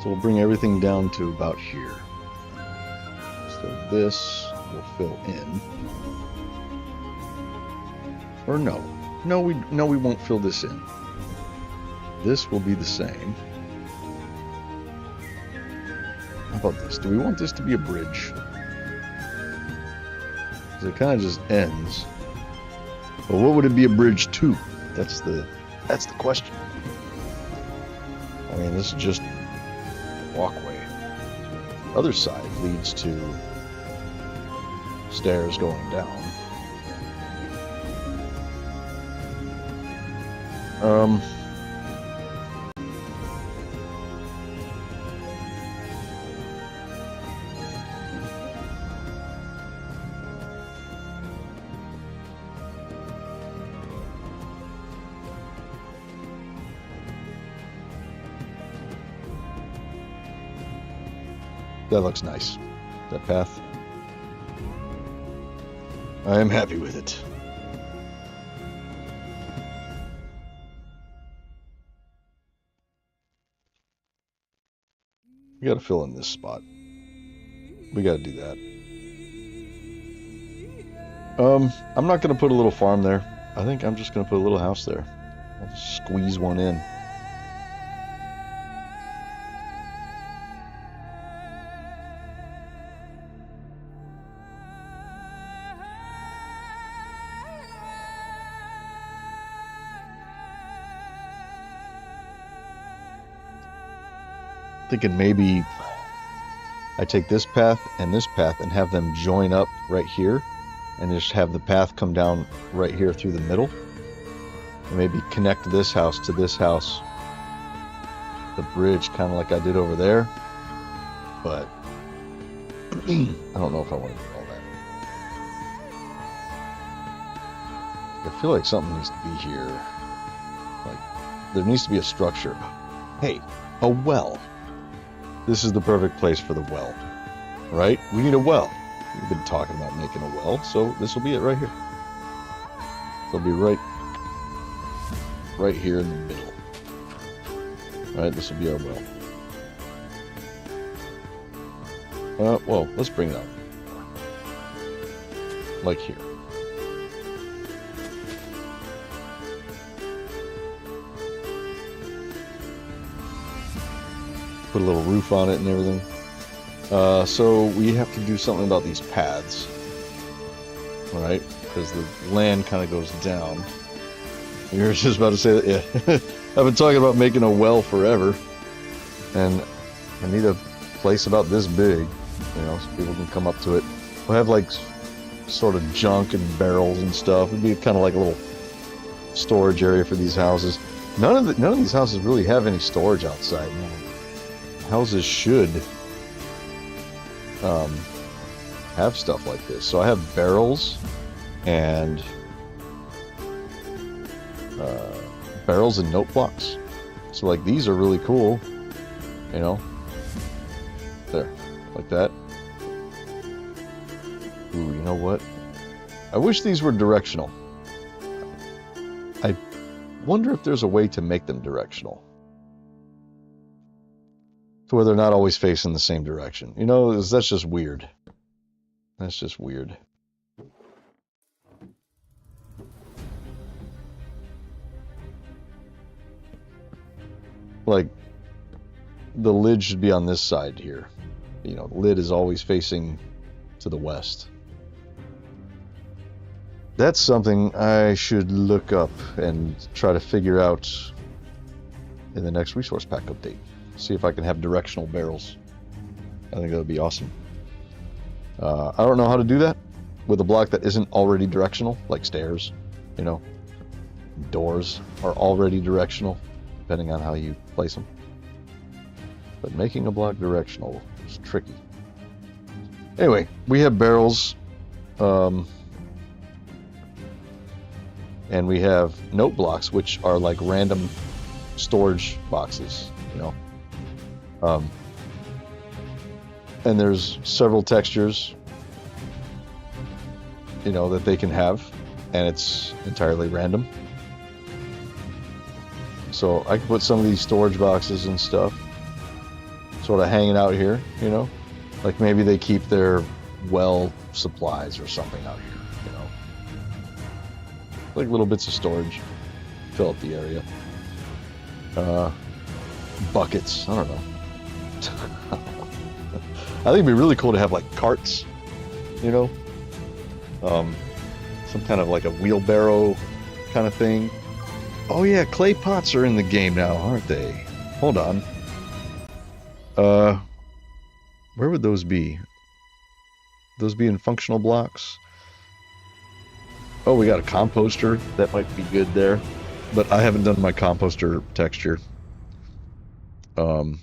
So we'll bring everything down to about here. So this will fill in. Or no, we won't fill this in. This will be the same. How about this? Do we want this to be a bridge? Because it kind of just ends. But what would it be a bridge to? That's the question. I mean, this is just walkway. Other side leads to stairs going down. That looks nice. That path. I am happy with it. We gotta fill in this spot. We gotta do that. I'm not gonna put a little farm there. I think I'm just gonna put a little house there. I'll just squeeze one in. Thinking maybe I take this path and have them join up right here and just have the path come down right here through the middle and maybe connect this house to this house, the bridge, kind of like I did over there, but I don't know if I want to do all that. I feel like something needs to be here. Like there needs to be a structure. Hey, a well. This is the perfect place for the well, right? We need a well. We've been talking about making a well, so this will be it right here. It'll be right here in the middle. All right, this will be our well. Well, let's bring it up. Like here. Put a little roof on it and everything. So we have to do something about these paths, right? Because the land kind of goes down. You were just about to say that, yeah. I've been talking about making a well forever, and I need a place about this big, you know, so people can come up to it We'll have like sort of junk and barrels and stuff. It'd be kind of like a little storage area for these houses. None of these houses really have any storage outside. No. Houses should have stuff like this. So I have barrels and note blocks. So like these are really cool, you know. There, like that. Ooh, you know what? I wish these were directional. I wonder if there's a way to make them directional. To where they're not always facing the same direction. You know, that's just weird. That's just weird. Like, the lid should be on this side here. You know, the lid is always facing to the west. That's something I should look up and try to figure out in the next resource pack update. See if I can have directional barrels. I think that would be awesome. I don't know how to do that with a block that isn't already directional, like stairs, you know. Doors are already directional, depending on how you place them. But making a block directional is tricky. Anyway, we have barrels. And we have note blocks, which are like random storage boxes, you know. And there's several textures, you know, that they can have, and it's entirely random. So I can put some of these storage boxes and stuff sort of hanging out here, you know. Like maybe they keep their well supplies or something out here, you know. Like little bits of storage, fill up the area. Buckets, I don't know. I think it'd be really cool to have like carts, you know, some kind of like a wheelbarrow kind of thing. Oh yeah, clay pots are in the game now, aren't they? Hold on. Where would those be? Those be in functional blocks? Oh, we got a composter. That might be good there. But I haven't done my composter texture. My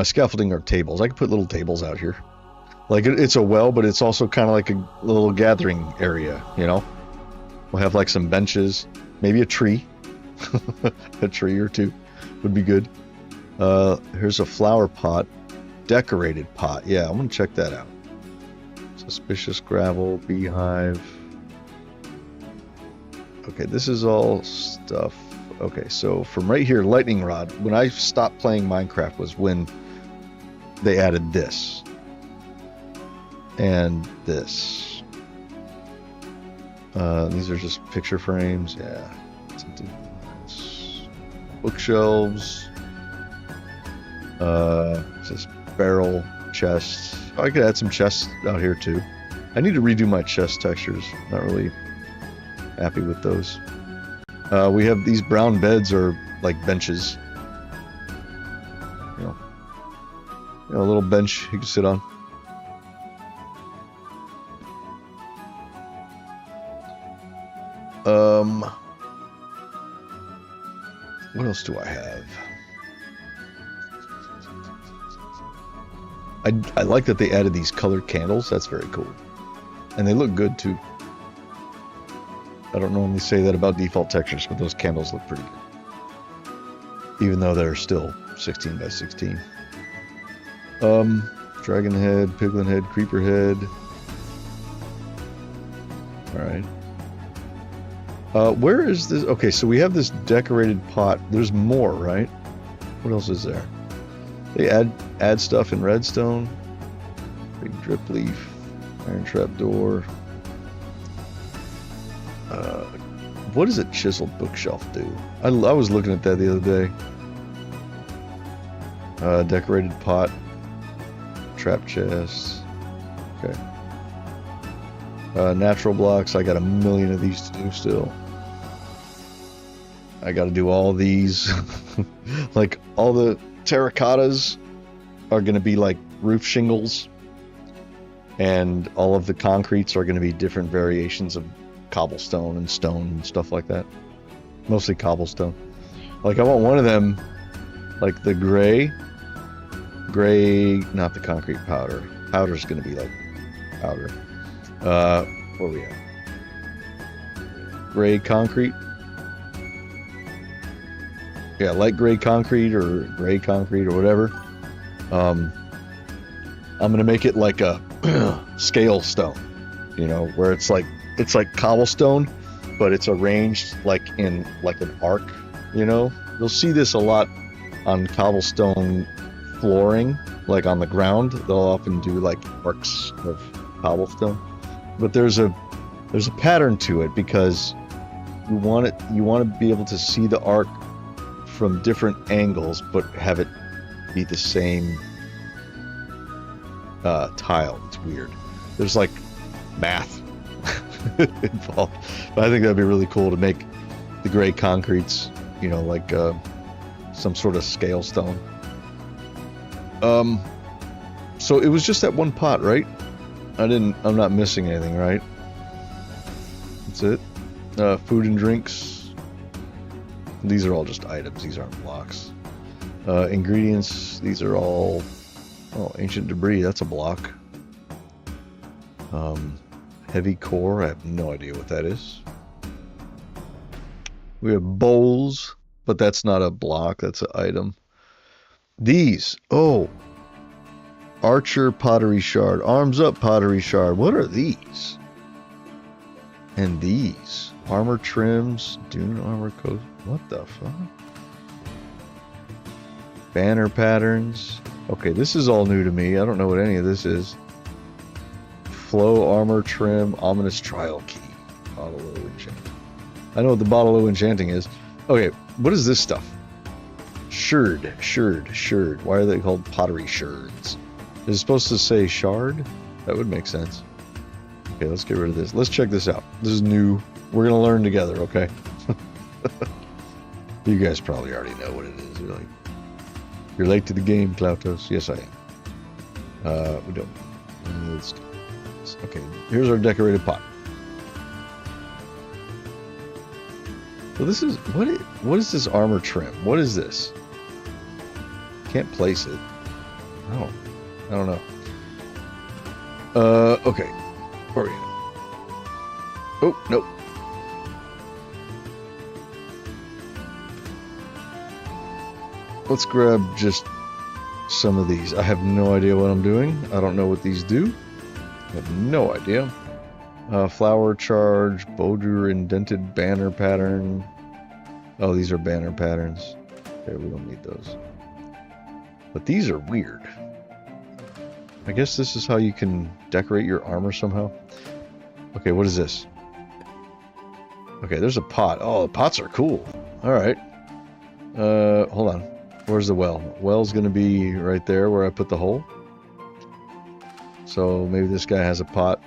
scaffolding are tables. I could put little tables out here. Like, it's a well, but it's also kind of like a little gathering area, you know? We'll have like some benches, maybe a tree. A tree or two would be good. Here's a flower pot, decorated pot. Yeah, I'm gonna check that out. Suspicious gravel, beehive. Okay, this is all stuff. Okay, so from right here, lightning rod. When I stopped playing Minecraft was when they added this. And this. These are just picture frames. Yeah. Bookshelves. Just barrel chests. Oh, I could add some chests out here too. I need to redo my chest textures. Not really happy with those. We have these brown beds or like benches. You know, a little bench you can sit on. What else do I have? I like that they added these colored candles. That's very cool. And they look good too. I don't normally say that about default textures, but those candles look pretty good. Even though they're still 16 by 16. Dragon head, piglin head, creeper head. Alright. Where is this? Okay, so we have this decorated pot. There's more, right? What else is there? They add stuff in redstone. Big drip leaf. Iron trap door. What does a chiseled bookshelf do? I was looking at that the other day. Decorated pot. Trap chest. Okay. Natural blocks, I got a million of these to do still. I got to do all these. Like, all the terracottas are going to be like roof shingles. And all of the concretes are going to be different variations of cobblestone and stone and stuff like that. Mostly cobblestone. Like, I want one of them, like the gray, not the concrete powder. Powder's going to be like powder. Where we at? Gray concrete. Yeah, light gray concrete or gray concrete or whatever. I'm going to make it like a scale stone, you know, where it's like cobblestone, but it's arranged like in like an arc, you know. You'll see this a lot on cobblestone flooring, like on the ground. They'll often do like arcs of cobblestone, but there's a pattern to it because you want to be able to see the arc from different angles, but have it be the same tile. It's weird. There's like math involved, but I think that'd be really cool to make the gray concretes, you know, like some sort of scale stone. So it was just that one pot, right? I'm not missing anything, right? That's it. Food and drinks. These are all just items. These aren't blocks. Ingredients. These are all ancient debris. That's a block. Heavy core. I have no idea what that is. We have bowls, but that's not a block. That's an item. These. Oh. Archer pottery shard. Arms up pottery shard. What are these? And these. Armor trims. Dune armor coat. What the fuck? Banner patterns. Okay, this is all new to me. I don't know what any of this is. Flow armor trim. Ominous trial key. Bottle of enchanting. I know what the bottle of enchanting is. Okay, what is this stuff? Sherd. Why are they called pottery sherds? Is it supposed to say shard? That would make sense. Okay, let's get rid of this. Let's check this out. This is new. We're going to learn together, okay? You guys probably already know what it is. You're late to the game, Klautos. Yes, I am. We don't. Let's do this. Okay, here's our decorated pot. So this is what is this armor trim? What is this? Can't place it. I don't know. Okay. Where are we at? Oh, nope. Let's grab just some of these. I have no idea what I'm doing. I don't know what these do. I have no idea. Flower charge, Bowdre indented banner pattern. Oh, these are banner patterns. Okay, we don't need those. But these are weird. I guess this is how you can decorate your armor somehow. Okay, what is this? Okay, there's a pot. Oh, the pots are cool. Alright. Hold on. Where's the well? Well's gonna be right there where I put the hole. So maybe this guy has a pot.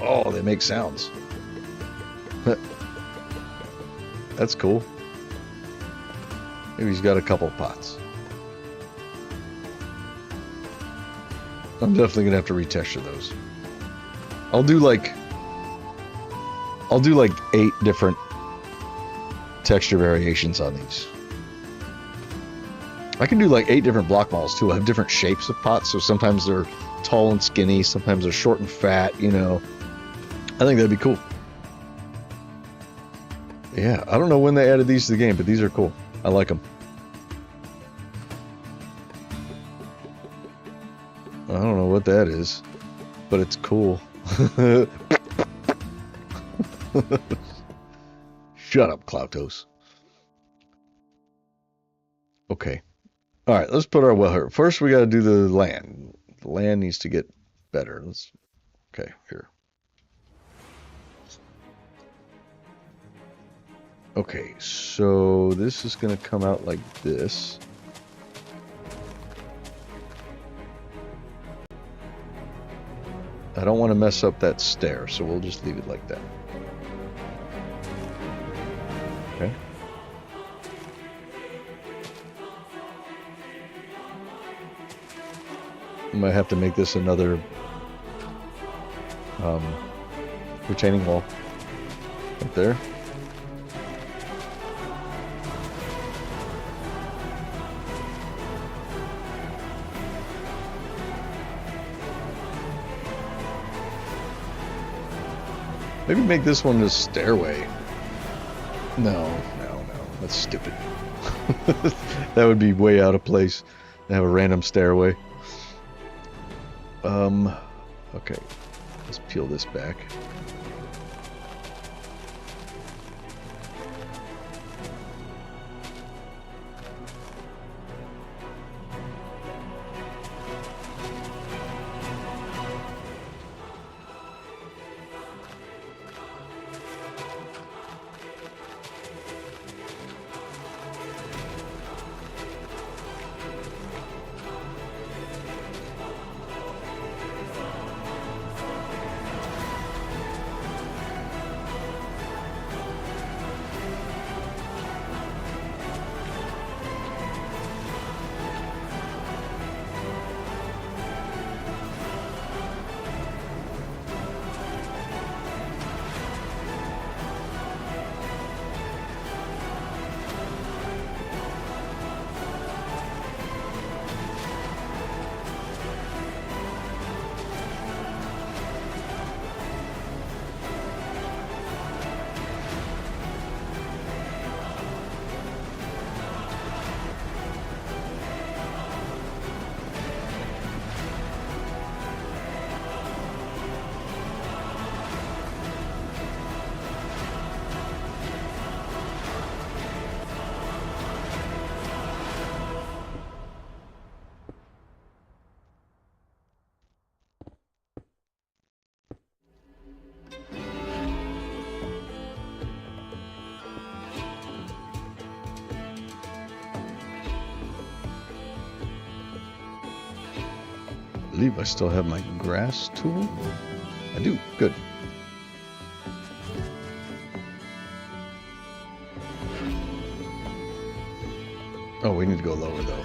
Oh, they make sounds. That's cool. Maybe he's got a couple pots. I'm definitely gonna have to retexture those. I'll do like 8 different texture variations on these. I can do like 8 different block models too. I have different shapes of pots, so sometimes they're tall and skinny, sometimes they're short and fat, you know. I think that'd be cool. Yeah, I don't know when they added these to the game, but these are cool. I like them. I don't know what that is, but it's cool. Shut up, Klautos. Okay. All right, let's put our well here. First, we got to do the land. The land needs to get better. Okay, here. Okay, so this is going to come out like this. I don't want to mess up that stair, so we'll just leave it like that. Okay. I might have to make this another retaining wall right there. Maybe make this one a stairway. No, that's stupid. That would be way out of place to have a random stairway. Okay, let's peel this back. I believe I still have my grass tool. I do. Good. Oh, we need to go lower though.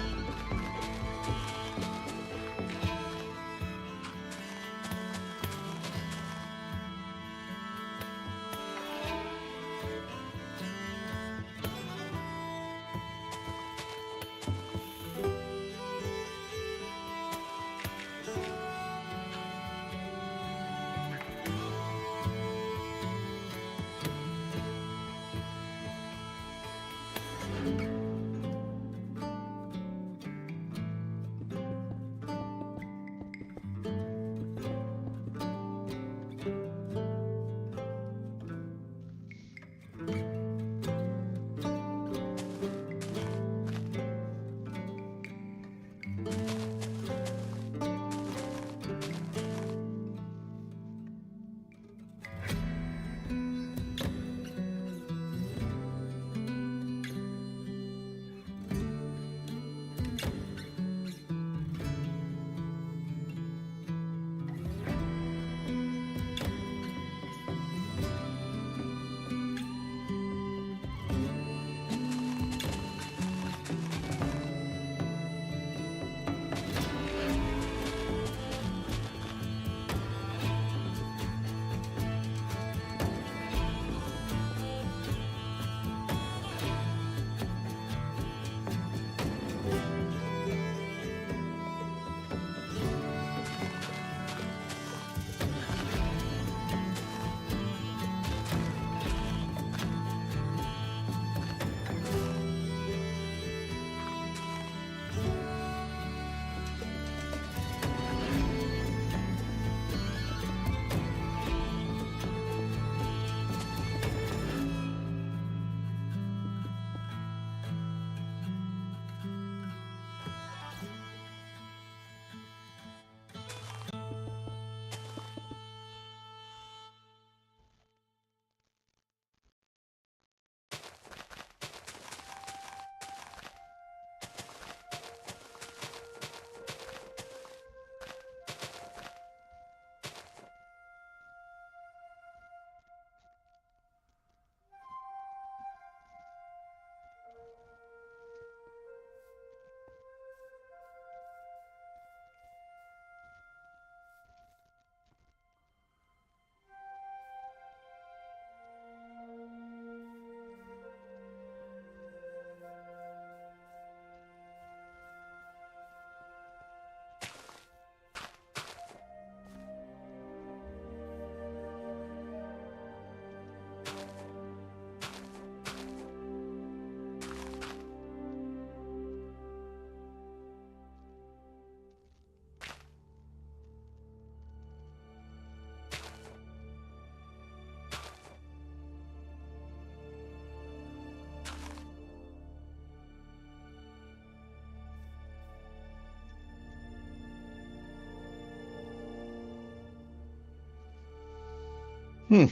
Hmm.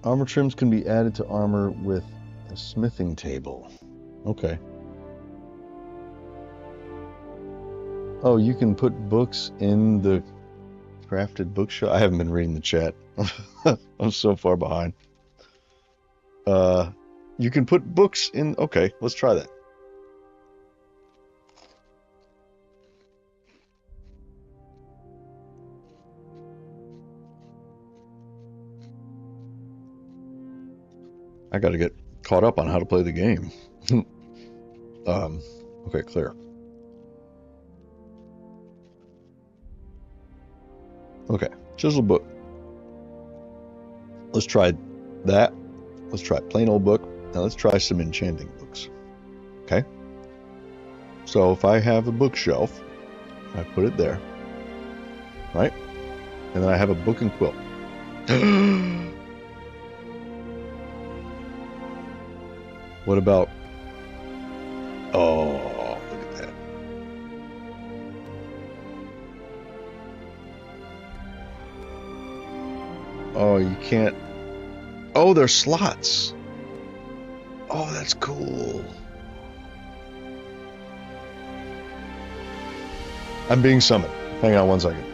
Armor trims can be added to armor with a smithing table. Okay. Oh, you can put books in the crafted bookshelf. I haven't been reading the chat. I'm so far behind. You can put books in. Okay, let's try that. I got to get caught up on how to play the game. Okay, clear. Okay, chisel book. Let's try that. Let's try plain old book. Now let's try some enchanting books. Okay. So if I have a bookshelf, I put it there, right? And then I have a book and quilt. What about? Oh, look at that. Oh, you can't. Oh, there's slots. Oh, that's cool. I'm being summoned. Hang on one second.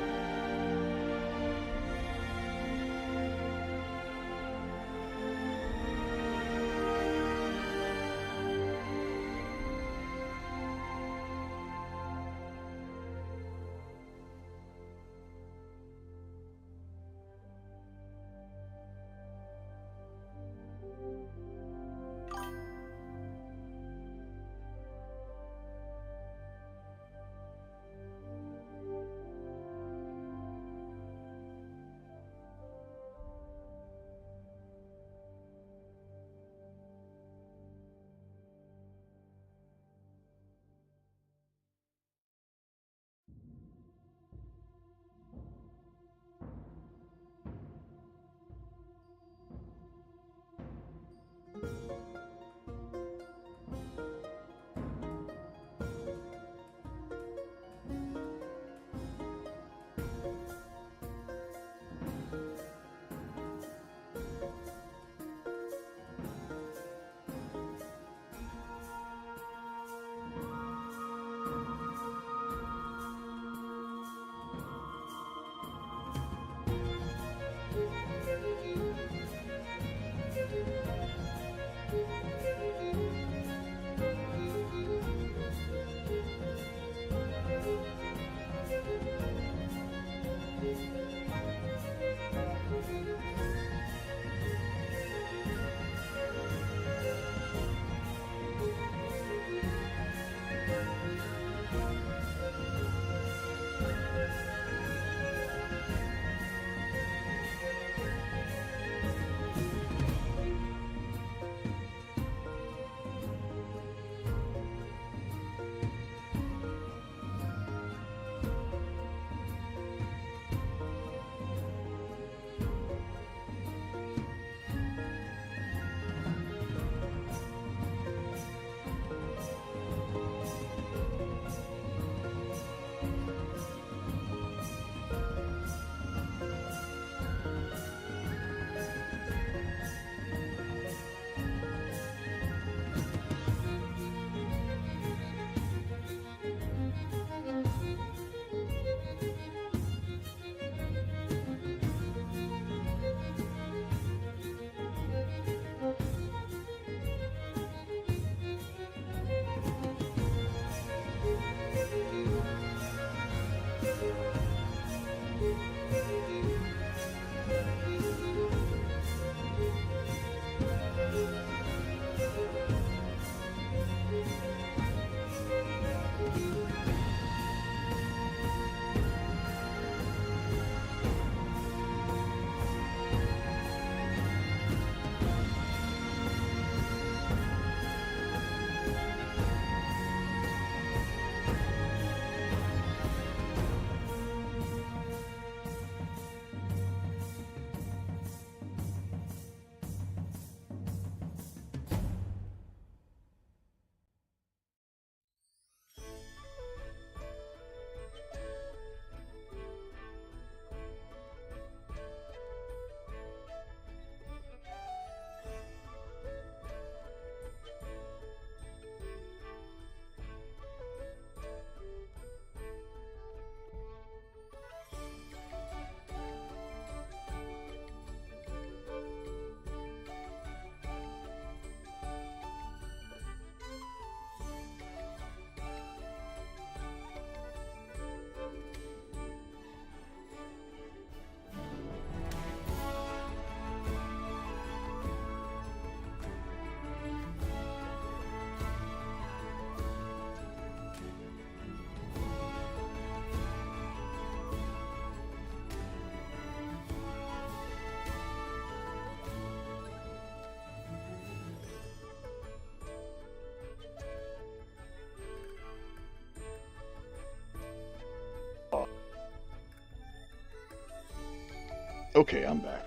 Okay, I'm back.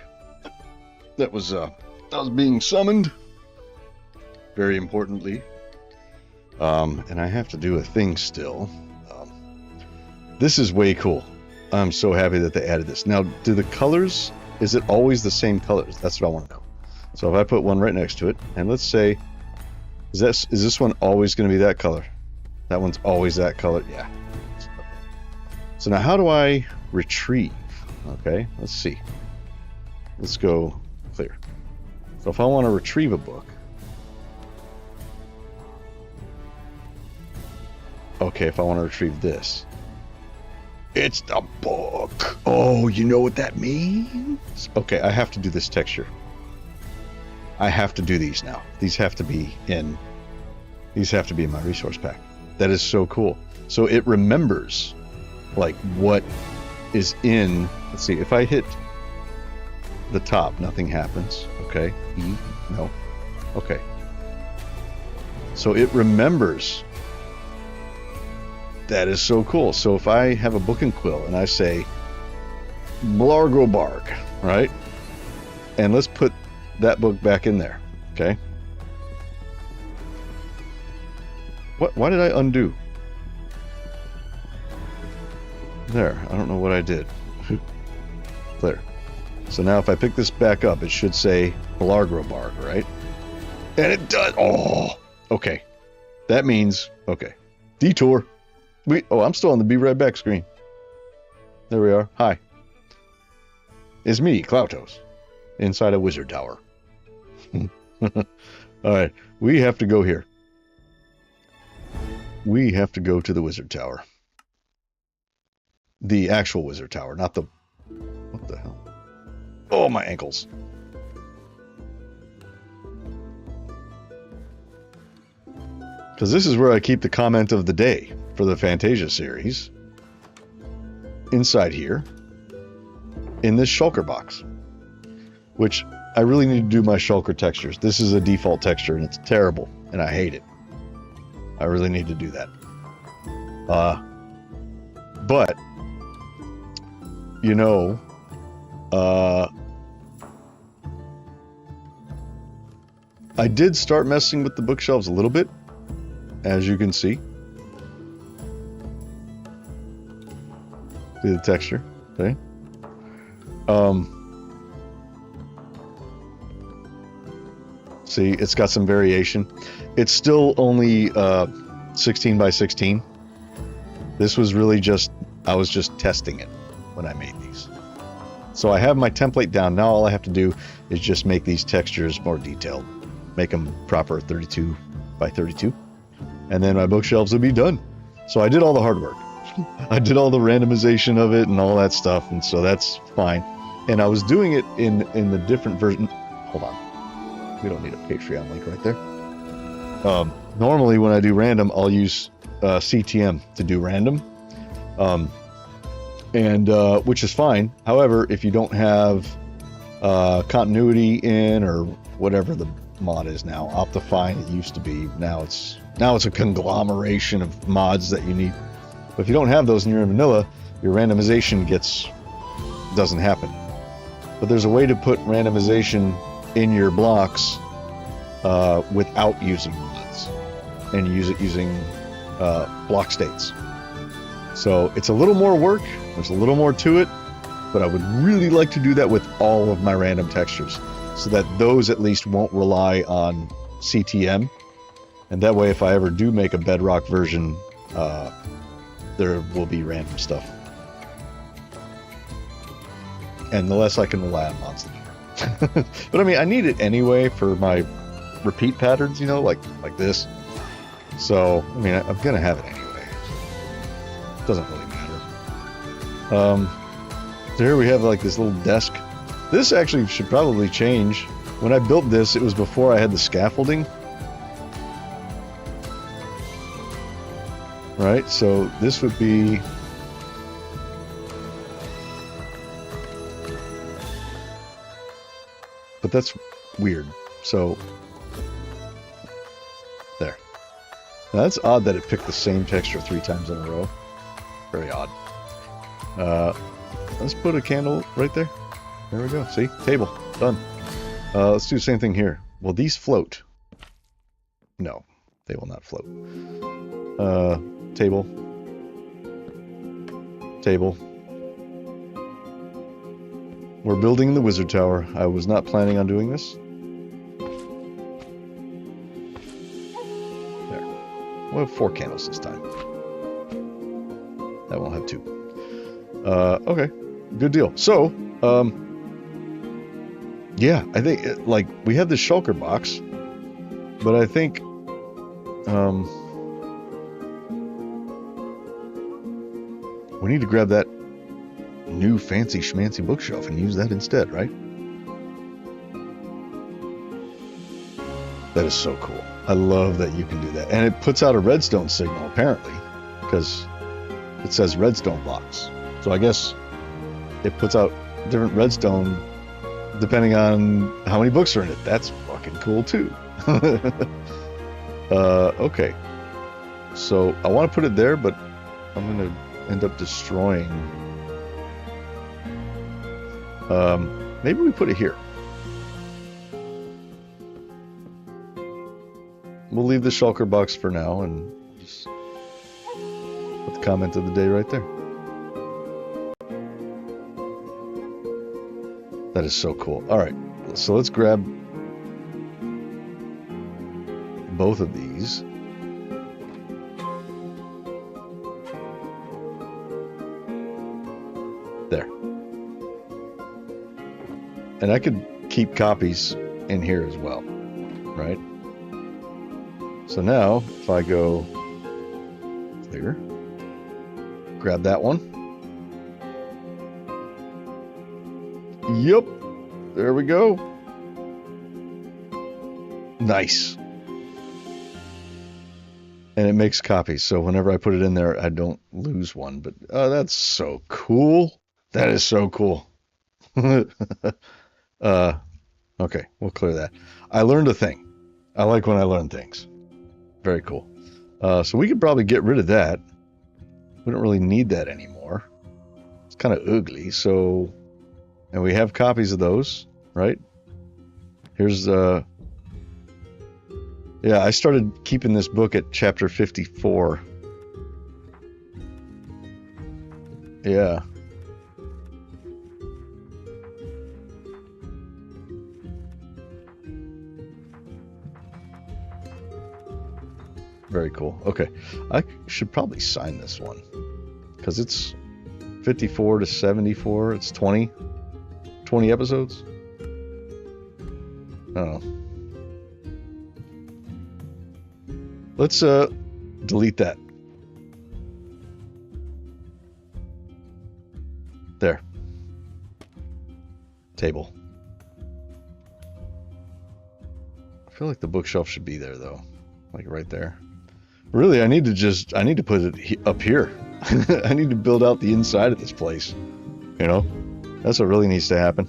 That was being summoned. Very importantly. And I have to do a thing still. This is way cool. I'm so happy that they added this. Now, do the colors, is it always the same colors? That's what I want to know. So if I put one right next to it, and let's say, is this one always going to be that color? That one's always that color? Yeah. So now how do I retrieve? Okay, let's see. Let's go clear. So if I want to retrieve a book, okay, if I want to retrieve this, it's the book. Oh, you know what that means? Okay, I have to do this texture. I have to do these now. These have to be in my resource pack. That is so cool. So it remembers like what is in. Let's see, if I hit the top, nothing happens. Okay, E, no. Okay. So it remembers. That is so cool. So if I have a book and quill and I say Blargo Bark, right? And let's put that book back in there. Okay. Why did I undo? There, I don't know what I did. There. So now if I pick this back up, it should say Blargo Bark, right? And it does. Oh, okay. That means, okay. Detour. I'm still on the be right back screen. There we are. Hi. It's me, Klautos, inside a wizard tower. Alright, we have to go here. We have to go to the wizard tower. The actual wizard tower, not the... What the hell? Oh, my ankles. Because this is where I keep the comment of the day for the Fantasia series. Inside here. In this shulker box. Which I really need to do my shulker textures. This is a default texture and it's terrible. And I hate it. I really need to do that. But, you know, I did start messing with the bookshelves a little bit, as you can see. See the texture, okay? See, it's got some variation. It's still only 16 by 16. This was really just, I was just testing it when I made these. So I have my template down. Now all I have to do is just make these textures more detailed. Make them proper 32 by 32. And then my bookshelves will be done. So I did all the hard work. I did all the randomization of it and all that stuff. And so that's fine. And I was doing it in the different version. Hold on. We don't need a Patreon link right there. Normally when I do random, I'll use CTM to do random. Which is fine. However, if you don't have continuity in or whatever the mod is now, Optifine it used to be. Now it's a conglomeration of mods that you need. But if you don't have those in your vanilla, your randomization doesn't happen. But there's a way to put randomization in your blocks without using mods, and use it using block states. So it's a little more work, there's a little more to it, but I would really like to do that with all of my random textures, so that those at least won't rely on CTM, and that way if I ever do make a Bedrock version, there will be random stuff. And the less I can rely on mods, the better. But I mean, I need it anyway for my repeat patterns, you know, like this. So, I mean, I'm gonna have it anyway. It doesn't really matter. So here we have like this little desk. This actually should probably change. When I built this, it was before I had the scaffolding. Right, so this would be... But that's weird. So, there. Now that's odd that it picked the same texture 3 times in a row. Very odd. Let's put a candle right there. There we go. See? Table. Done. Let's do the same thing here. Will these float? No. They will not float. Table. Table. We're building the wizard tower. I was not planning on doing this. There. We'll have 4 candles this time. That won't have 2. Okay. Good deal. So, yeah, I think, like, we have this shulker box, but I think, we need to grab that new fancy schmancy bookshelf and use that instead, right? That is so cool. I love that you can do that. And it puts out a redstone signal, apparently, because it says redstone blocks. So I guess it puts out different redstone depending on how many books are in it. That's fucking cool, too. Okay. So I want to put it there, but I'm going to end up destroying. Maybe we put it here. We'll leave the shulker box for now and just put the comment of the day right there. That is so cool. All right, so let's grab both of these. There. And I could keep copies in here as well, right? So now, if I go clear, grab that one. Yep, there we go. Nice. And it makes copies, so whenever I put it in there, I don't lose one. But that's so cool. That is so cool. Okay, we'll clear that. I learned a thing. I like when I learn things. Very cool. So we could probably get rid of that. We don't really need that anymore. It's kind of ugly, so... And we have copies of those, right? Here's... Yeah, I started keeping this book at chapter 54. Yeah. Very cool. Okay. I should probably sign this one. Because it's 54 to 74. It's 20 episodes. Oh. Let's delete that. There. Table. I feel like the bookshelf should be there though. Like right there. Really, I need to put it up here. I need to build out the inside of this place. You know? That's what really needs to happen.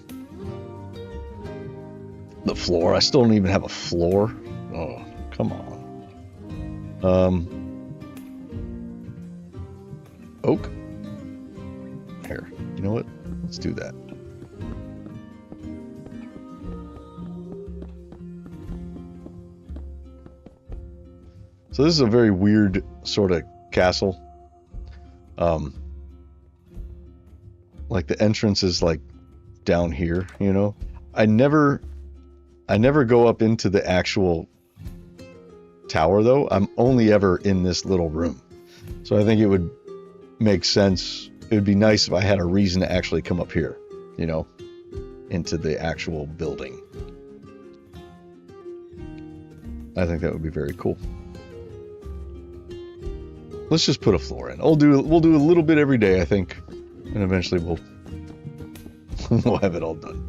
The floor. I still don't even have a floor. Oh, come on. Oak. Here. You know what? Let's do that. So this is a very weird sort of castle. Like the entrance is like down here, you know. I never go up into the actual tower though. I'm only ever in this little room. So I think it would make sense. It would be nice if I had a reason to actually come up here, you know, into the actual building. I think that would be very cool. Let's just put a floor in. We'll do a little bit every day, I think, and eventually we'll have it all done.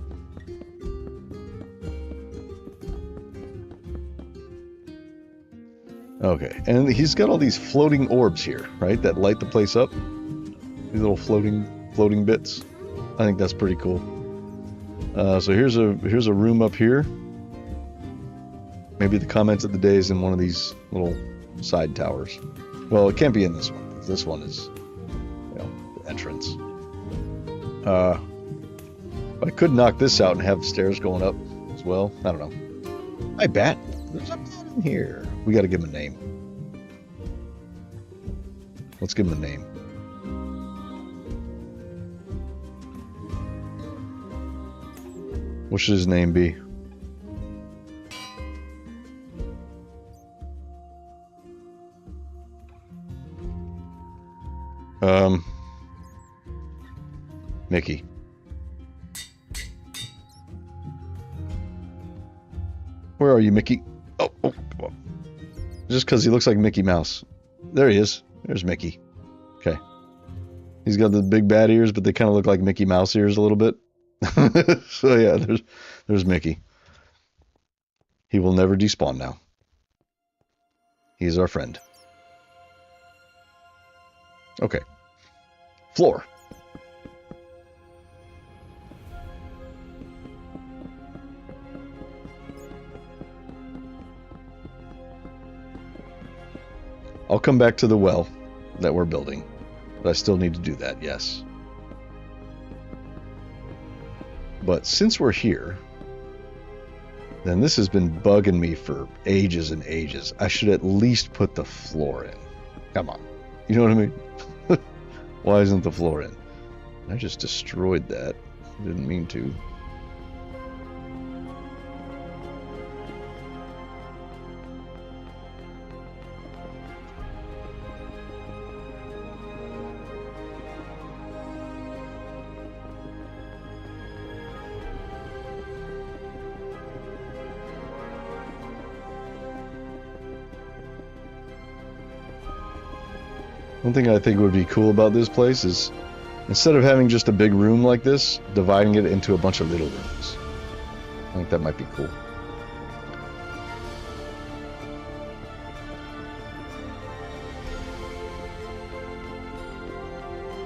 Okay, and he's got all these floating orbs here, right? That light the place up. These little floating bits. I think that's pretty cool. So here's a room up here. Maybe the comments of the day is in one of these little side towers. Well, it can't be in this one, because this one is, you know, the entrance. I could knock this out and have stairs going up as well. I don't know. Hi, Bat. There's a bat in here. We got to give him a name. Let's give him a name. What should his name be? Mickey. Where are you, Mickey? Oh, come on. Just because he looks like Mickey Mouse. There he is. There's Mickey. Okay. He's got the big bad ears, but they kind of look like Mickey Mouse ears a little bit. So yeah, there's Mickey. He will never despawn now. He's our friend. Okay. Floor. I'll come back to the well that we're building, but I still need to do that, yes. But since we're here, then this has been bugging me for ages and ages. I should at least put the floor in. Come on. You know what I mean? Why isn't the floor in? I just destroyed that. Didn't mean to. One thing I think would be cool about this place is, instead of having just a big room like this, dividing it into a bunch of little rooms. I think that might be cool.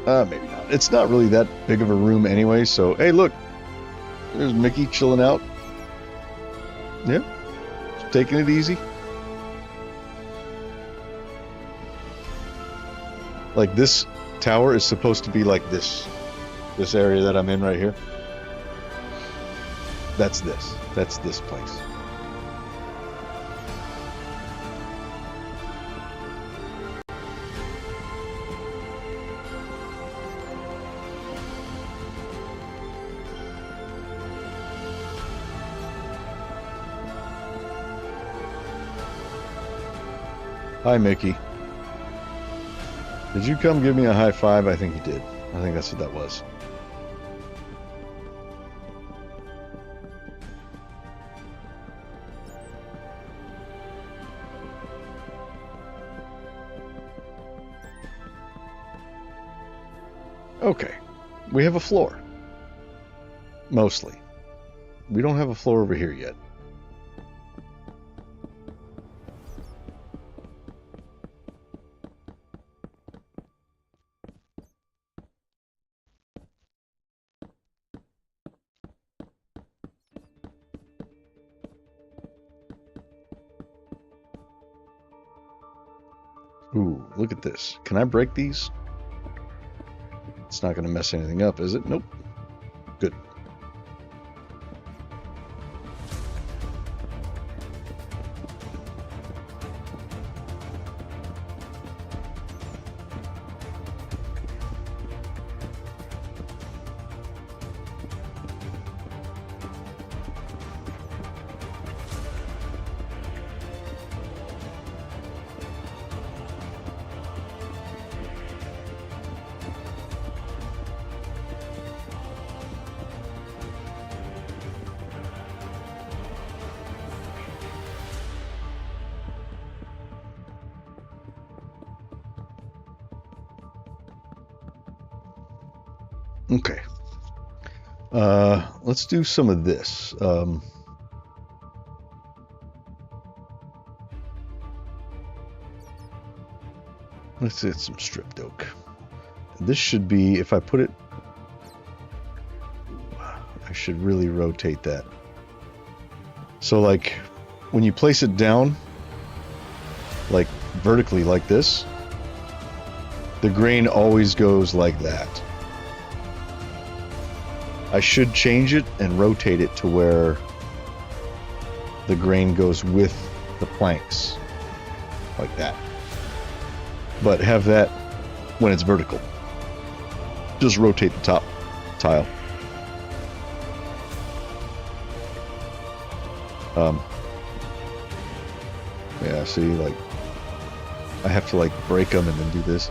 Maybe not. It's not really that big of a room anyway, so, hey, look. There's Mickey chilling out. Yeah. Just taking it easy. Like, this tower is supposed to be like this area that I'm in right here. That's this place. Hi, Mickey. Did you come give me a high five? I think you did. I think that's what that was. Okay. We have a floor. Mostly. We don't have a floor over here yet. Ooh, look at this. Can I break these? It's not going to mess anything up, is it? Nope. Good. Okay. Let's do some of this. Let's get some stripped oak. This should be, if I put it, I should really rotate that. So like, when you place it down, like vertically like this, the grain always goes like that. I should change it and rotate it to where the grain goes with the planks, like that. But have that when it's vertical. Just rotate the top tile. Yeah, see, like, I have to, like, break them and then do this.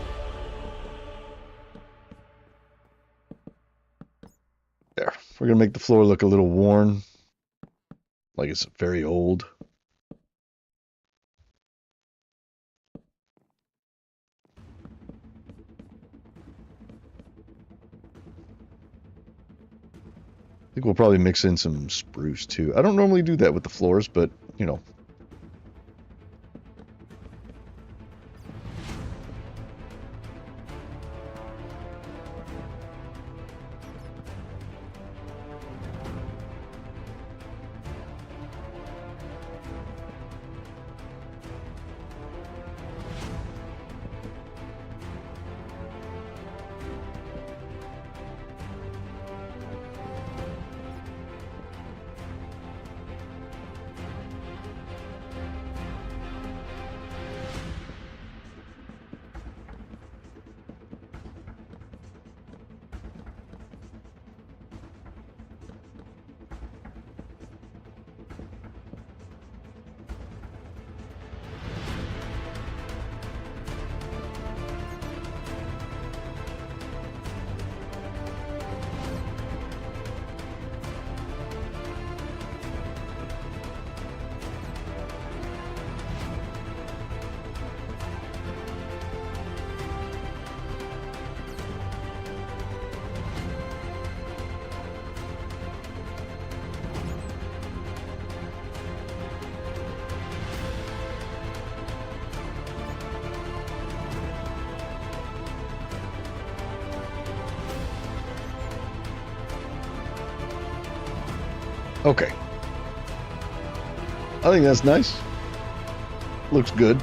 There. We're gonna make the floor look a little worn. Like it's very old. I think we'll probably mix in some spruce too. I don't normally do that with the floors, but, you know. Okay. I think that's nice. Looks good.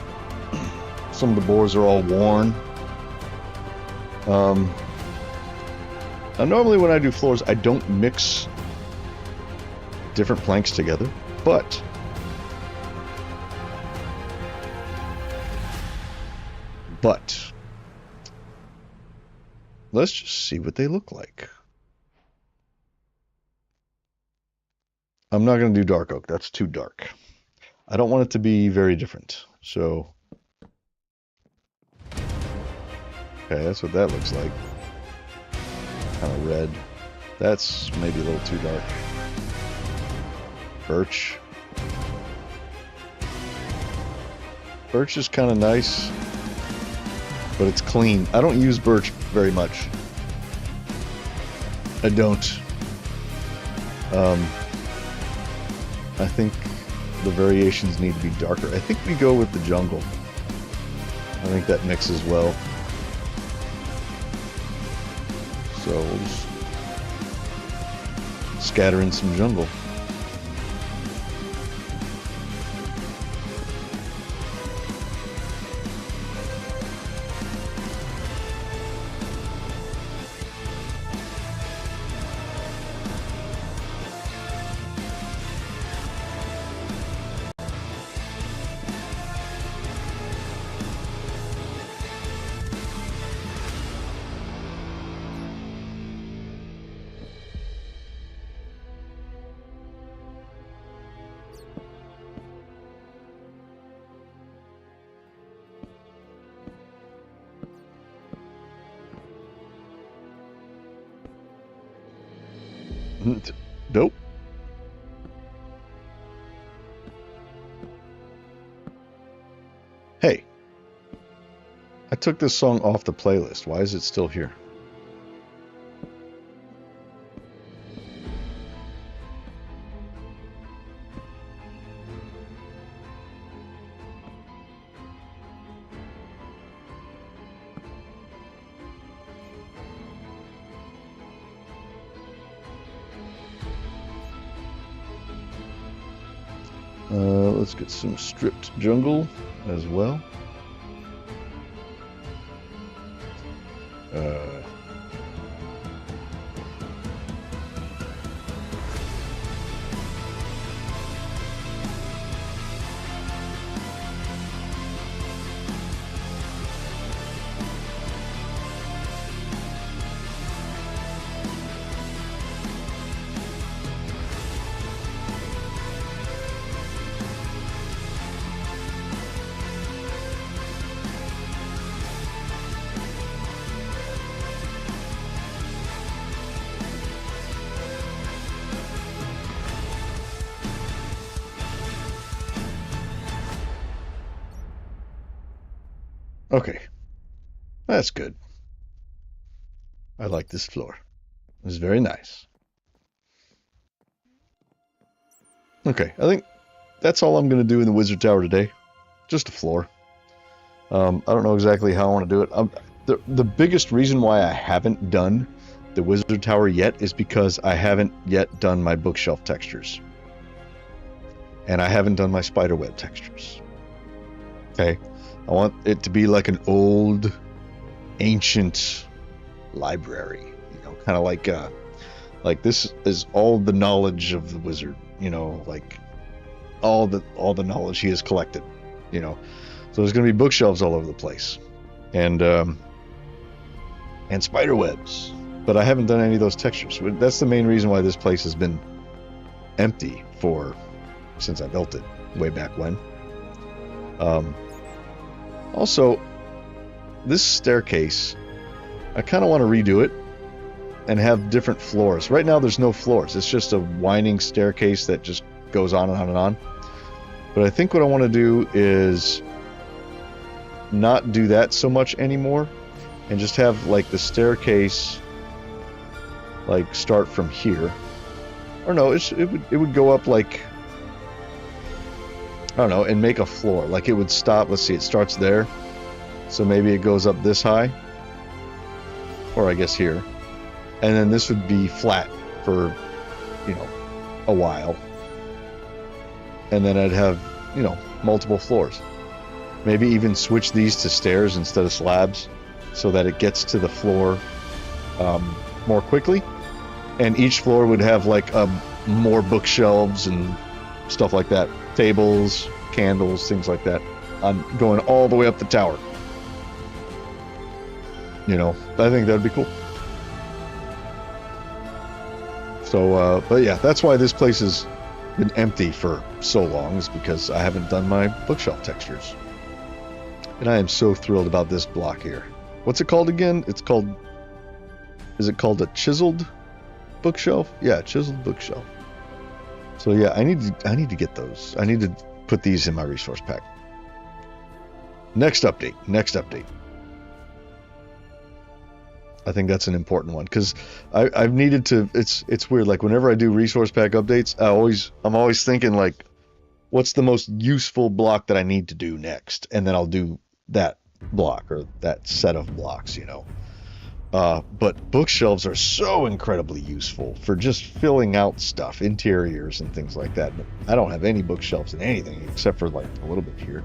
Some of the boards are all worn. Now normally when I do floors, I don't mix different planks together, but let's just see what they look like. I'm not going to do dark oak. That's too dark. I don't want it to be very different. So, okay, that's what that looks like. Kind of red. That's maybe a little too dark. Birch. Birch is kind of nice, but it's clean. I don't use birch very much. I don't. I think the variations need to be darker. I think we go with the jungle. I think that mixes well. So we'll just scatter in some jungle. Nope. Hey, I took this song off the playlist. Why is it still here? Let's get some stripped jungle as well. Okay, that's good. I like this floor. It's very nice. Okay, I think that's all I'm going to do in the Wizard Tower today. Just a floor. I don't know exactly how I want to do it. The biggest reason why I haven't done the Wizard Tower yet is because I haven't yet done my bookshelf textures. And I haven't done my spiderweb textures. Okay? I want it to be like an old, ancient library. You know, kind of like this is all the knowledge of the wizard. You know, like all the knowledge he has collected. You know, so there's going to be bookshelves all over the place, and spider webs. But I haven't done any of those textures. That's the main reason why this place has been empty since I built it way back when. Also, this staircase, I kind of want to redo it and have different floors. Right now there's no floors. It's just a winding staircase that just goes on and on and on. But I think what I want to do is not do that so much anymore and just have like the staircase like start from here. Or no, it would go up like, I don't know, and make a floor. Like it would stop, let's see, it starts there. So maybe it goes up this high. Or I guess here. And then this would be flat for, you know, a while. And then I'd have, you know, multiple floors. Maybe even switch these to stairs instead of slabs so that it gets to the floor more quickly. And each floor would have like more bookshelves and stuff like that. Tables, candles, things like that. I'm going all the way up the tower. You know, I think that'd be cool. So, but yeah, that's why this place has been empty for so long, is because I haven't done my bookshelf textures. And I am so thrilled about this block here. What's it called again? It's called... Is it called a chiseled bookshelf? Yeah, chiseled bookshelf. So yeah, I need to get those. I need to put these in my resource pack. Next update. I think that's an important one because I've needed to. It's weird. Like whenever I do resource pack updates, I'm always thinking like, what's the most useful block that I need to do next, and then I'll do that block or that set of blocks, you know. But bookshelves are so incredibly useful for just filling out stuff, interiors and things like that. But I don't have any bookshelves in anything except for like a little bit here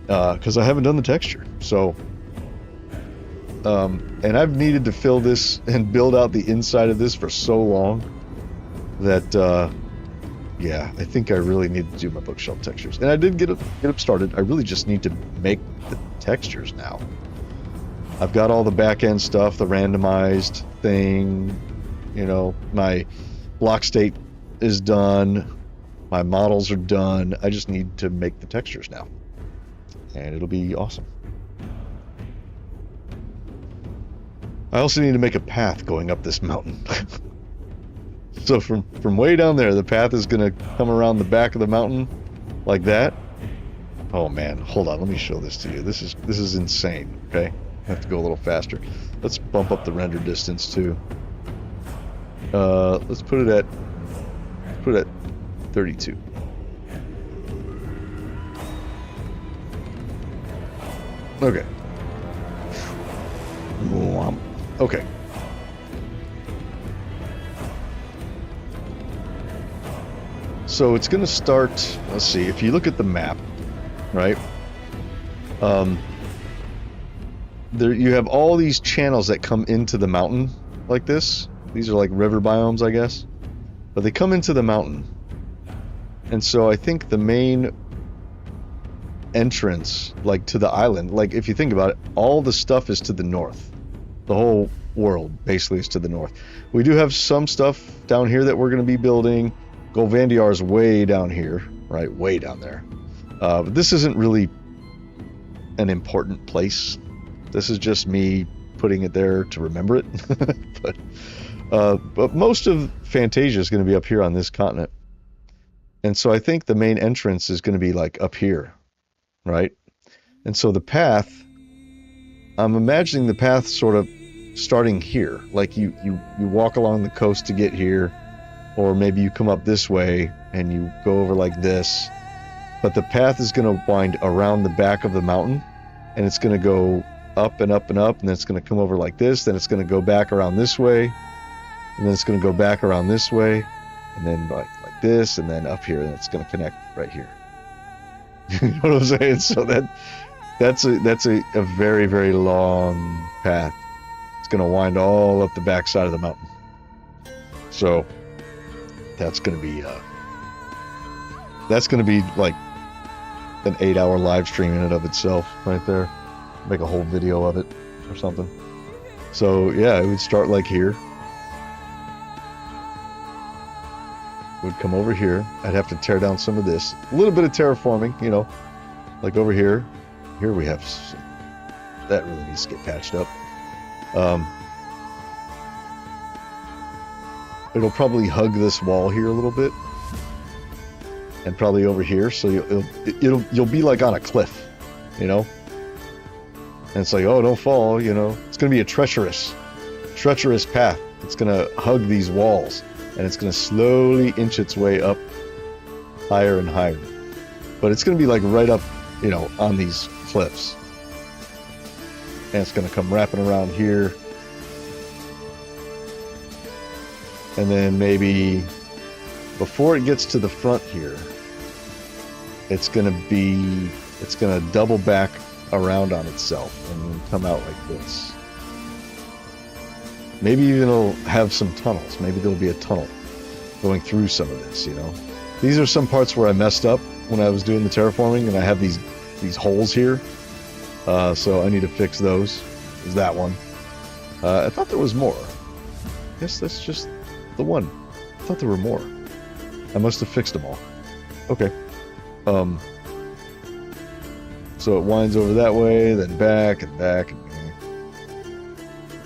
because I haven't done the texture. So. And I've needed to fill this and build out the inside of this for so long that, yeah, I think I really need to do my bookshelf textures. And I did get up started. I really just need to make the textures now. I've got all the back end stuff, the randomized thing, you know, my block state is done, my models are done. I just need to make the textures now, and it'll be awesome. I also need to make a path going up this mountain. So from way down there, the path is going to come around the back of the mountain like that. Oh man, hold on, let me show this to you. This is insane, okay? I have to go a little faster. Let's bump up the render distance too. Let's put it at 32. Okay. Okay. So it's going to start, let's see, if you look at the map, right? There you have all these channels that come into the mountain like this. These are like river biomes, I guess. But they come into the mountain. And so I think the main entrance, like to the island, like if you think about it, all the stuff is to the north. The whole world basically is to the north. We do have some stuff down here that we're going to be building. Golvandiar is way down here, right? Way down there. But this isn't really an important place. This is just me putting it there to remember it. But most of Fantasia is going to be up here on this continent. And so I think the main entrance is going to be like up here, right? And so the path I'm imagining the path sort of starting here. Like you walk along the coast to get here, or maybe you come up this way and you go over like this. But the path is going to wind around the back of the mountain, and it's going to go up and up and up, and then it's going to come over like this, then it's going to go back around this way, and then it's going to go back around this way, and then like this, and then up here, and it's going to connect right here. You know what I'm saying? So that's a very, very long path. It's going to wind all up the back side of the mountain. So that's going to be like an 8-hour live stream in and of itself right there. Make a whole video of it or something. So yeah, it would start like here. It would come over here. I'd have to tear down some of this. A little bit of terraforming, you know, like over here. Here we have some, that really needs to get patched up. It'll probably hug this wall here a little bit, and probably over here, so you'll be like on a cliff, you know. And it's like, oh, don't fall, you know. It's gonna be a treacherous path. It's gonna hug these walls, and it's gonna slowly inch its way up higher and higher. But it's gonna be like right up, you know, on these cliffs, and it's gonna come wrapping around here. And then maybe before it gets to the front here, it's gonna double back around on itself and come out like this. Maybe even it'll have some tunnels. Maybe there'll be a tunnel going through some of this, you know. These are some parts where I messed up when I was doing the terraforming, and I have these holes here. So I need to fix those. Is that one. I thought there was more. I guess that's just the one. I thought there were more. I must have fixed them all. Okay. So it winds over that way, then back and back. And,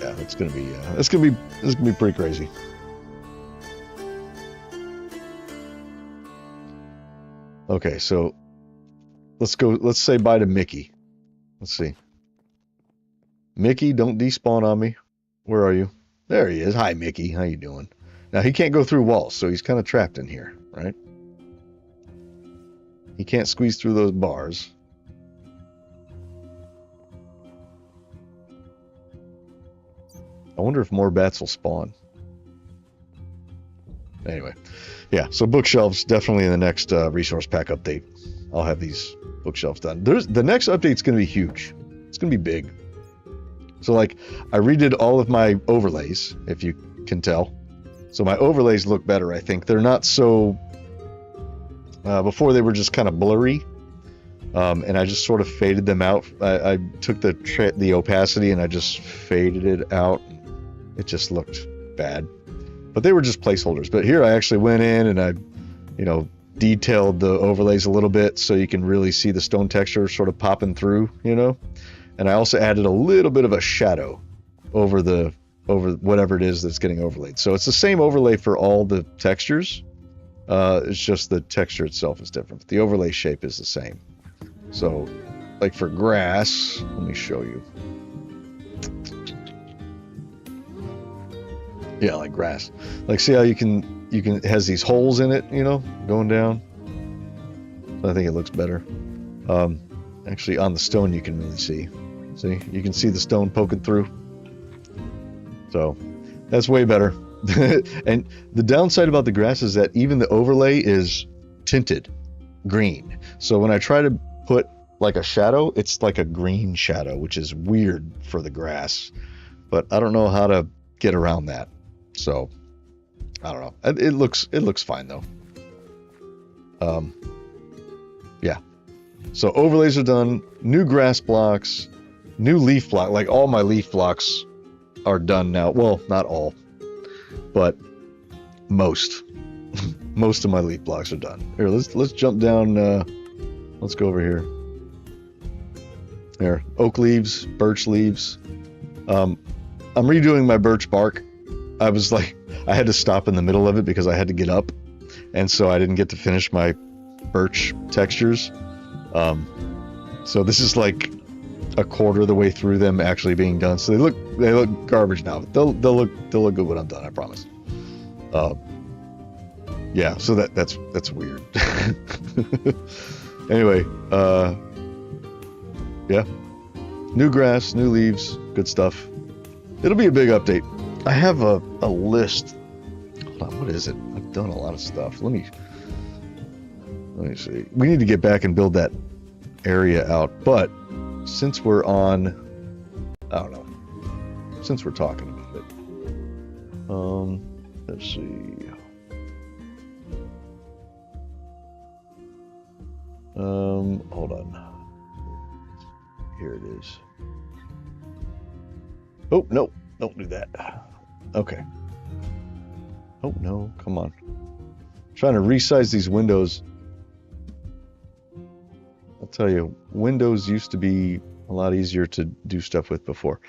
yeah, it's gonna be. This gonna be pretty crazy. Okay, so let's go. Let's say bye to Mickey. Let's see. Mickey, don't despawn on me. Where are you? There he is. Hi, Mickey. How you doing? Now, he can't go through walls, so he's kind of trapped in here, right? He can't squeeze through those bars. I wonder if more bats will spawn. Anyway, yeah, so bookshelves, definitely in the next resource pack update. I'll have these bookshelves done. The next update's going to be huge. It's going to be big. So, like, I redid all of my overlays, if you can tell. So my overlays look better, I think. They're not so... before they were just kind of blurry. And I just sort of faded them out. I took the opacity and I just faded it out. It just looked bad. But they were just placeholders. But here I actually went in and I, you know, detailed the overlays a little bit so you can really see the stone texture sort of popping through, you know. And I also added a little bit of a shadow over whatever it is that's getting overlaid. So it's the same overlay for all the textures. It's just the texture itself is different. The overlay shape is the same. So, like for grass, let me show you. Yeah, like grass. Like, see how you can it has these holes in it, you know, going down. I think it looks better. Actually, on the stone you can really see. See, you can see the stone poking through. So that's way better. And the downside about the grass is that even the overlay is tinted green. So when I try to put like a shadow, it's like a green shadow, which is weird for the grass. But I don't know how to get around that. So I don't know. It looks fine though. Yeah. So overlays are done. New grass blocks, new leaf block. Like all my leaf blocks are done now. Well, not all, but most. Most of my leaf blocks are done. Here, let's jump down. Let's go over here. There, oak leaves, birch leaves. I'm redoing my birch bark. I was like, I had to stop in the middle of it because I had to get up, and so I didn't get to finish my birch textures. So this is like a quarter of the way through them actually being done, so they look garbage now. But they'll look good when I'm done, I promise. Yeah, so that's weird. Anyway, yeah, new grass, new leaves, good stuff. It'll be a big update. I have a list. Hold on, what is it? I've done a lot of stuff. Let me see. We need to get back and build that area out, but since we're on, I don't know, since we're talking about it, let's see. Hold on. Here it is. Oh, no, don't do that. Okay. Oh, no, come on. I'm trying to resize these windows. I'll tell you, windows used to be a lot easier to do stuff with before.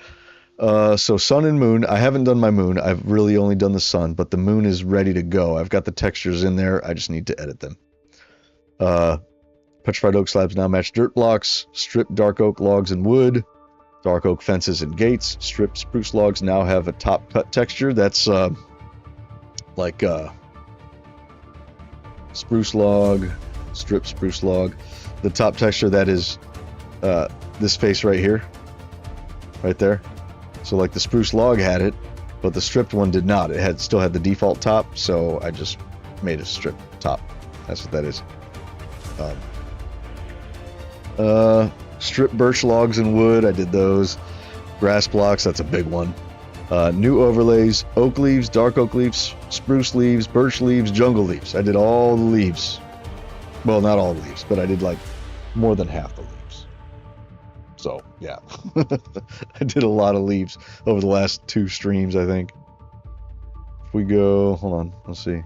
So sun and moon, I haven't done my moon. I've really only done the sun, but the moon is ready to go. I've got the textures in there. I just need to edit them. Petrified oak slabs now match dirt blocks. Stripped dark oak logs and wood. Dark oak fences and gates. Stripped spruce logs now have a top cut texture. That's like spruce log, stripped spruce log. The top texture, that is this face right here, right there. So like the spruce log had it, but the stripped one did not. It still had the default top, so I just made a stripped top. That's what that is. Stripped birch logs and wood, I did those. Grass blocks, that's a big one. New overlays, oak leaves, dark oak leaves, spruce leaves, birch leaves, jungle leaves. I did all the leaves. Well, not all the leaves, but I did like more than half the leaves. So, yeah. I did a lot of leaves over the last 2 streams, I think. If we go, hold on, let's see.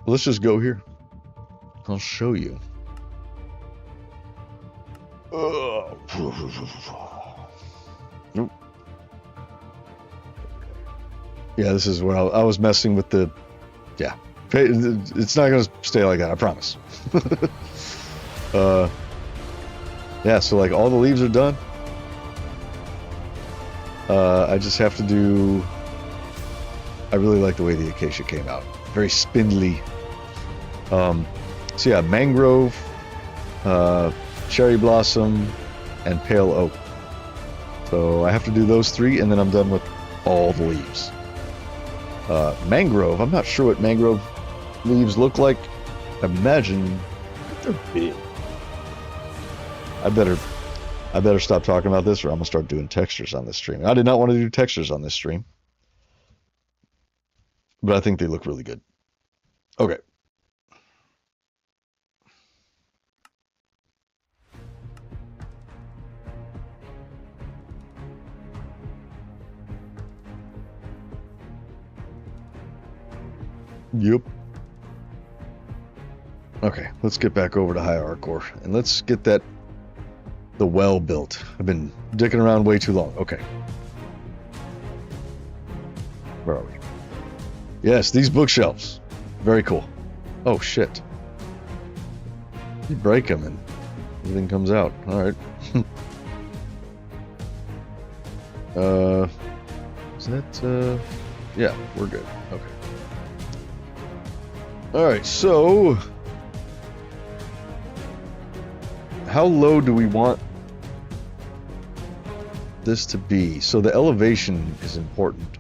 Let's just go here. I'll show you. Nope. Yeah, this is where I was messing with the... Yeah. It's not going to stay like that, I promise. Yeah, so like all the leaves are done. I just have to do... I really like the way the acacia came out. Very spindly. So yeah, mangrove, cherry blossom, and pale oak. So I have to do those 3, and then I'm done with all the leaves. Mangrove, I'm not sure what mangrove leaves look like. Imagine they're big. I better stop talking about this, or I'm gonna start doing textures on this stream. I did not want to do textures on this stream, but I think they look really good. Okay. Yep. Okay, let's get back over to hierarchy and let's get the well built. I've been dicking around way too long. Okay. Where are we? Yes, these bookshelves. Very cool. Oh shit. You break them and everything comes out. All right. Is that yeah, we're good. Okay. All right, so how low do we want this to be? So the elevation is important.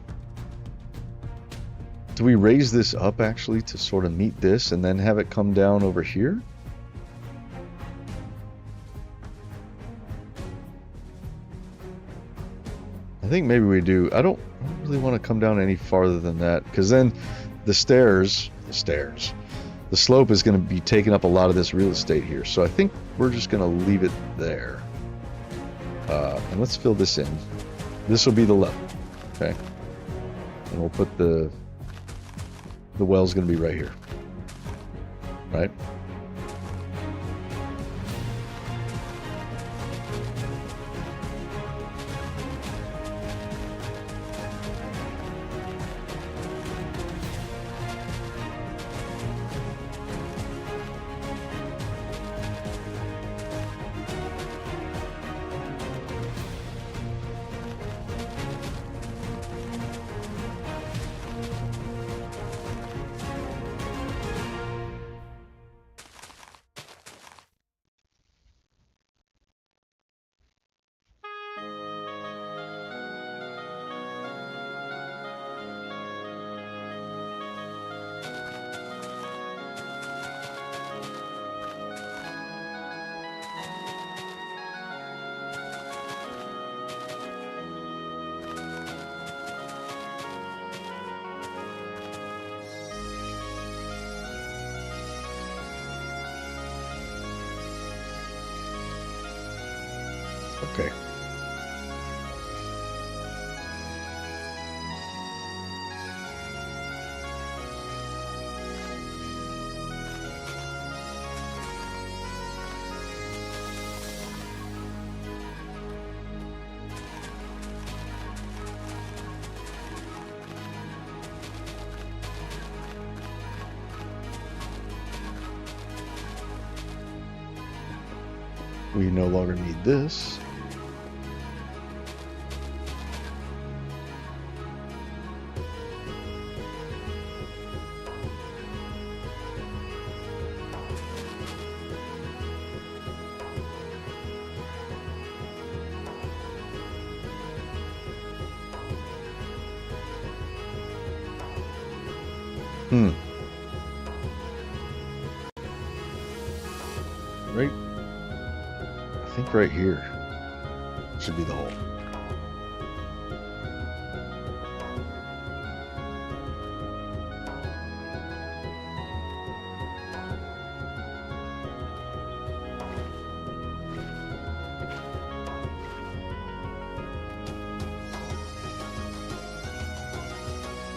Do we raise this up actually to sort of meet this and then have it come down over here? I think maybe we do. I don't really want to come down any farther than that, because then the slope is going to be taking up a lot of this real estate here. So I think we're just going to leave it there. And let's fill this in. This will be the level. Okay. And we'll put the well's going to be right here. Right? we no longer need this. Right, I think right here should be the hole.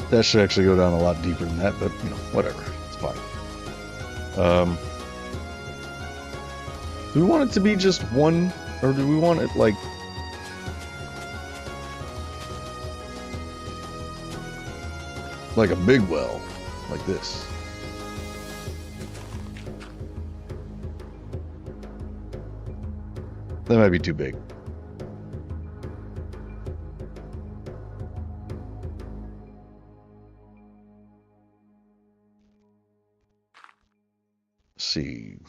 That should actually go down a lot deeper than that, but you know, whatever, it's fine. Do we want it to be just one, or do we want it like a big well, like this? That might be too big. Let's see.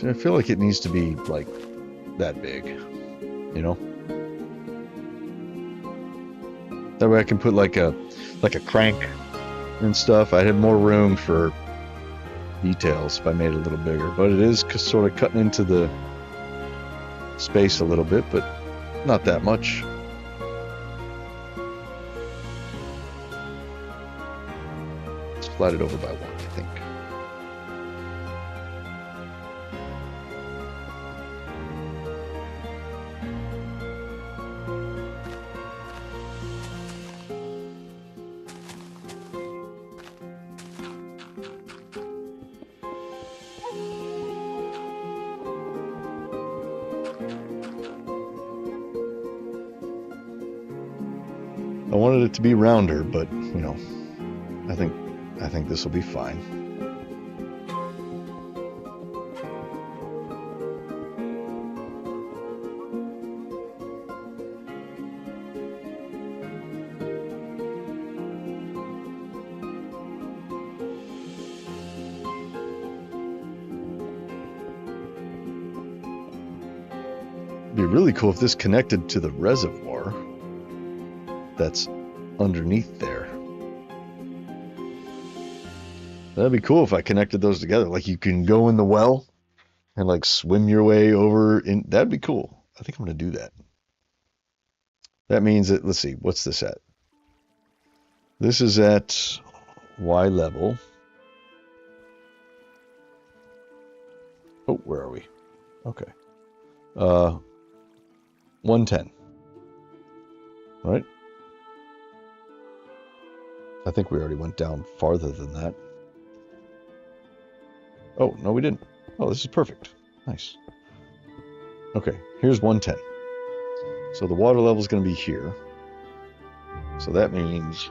I feel like it needs to be like that big, you know? That way I can put like a crank and stuff. I'd have more room for details if I made it a little bigger, but it is sort of cutting into the space a little bit, but not that much. Slide it over by one, I think. I wanted it to be rounder, but you know, I think this will be fine. It'd be really cool if this connected to the reservoir that's underneath there. That'd be cool if I connected those together. Like you can go in the well and like swim your way over in. That'd be cool. I think I'm gonna do that. That means that, let's see, what's this at? This is at Y level. Oh, where are we? Okay. 110. All right. I think we already went down farther than that. Oh, no, we didn't. Oh, this is perfect. Nice. Okay, here's 110. So the water level is going to be here. So that means...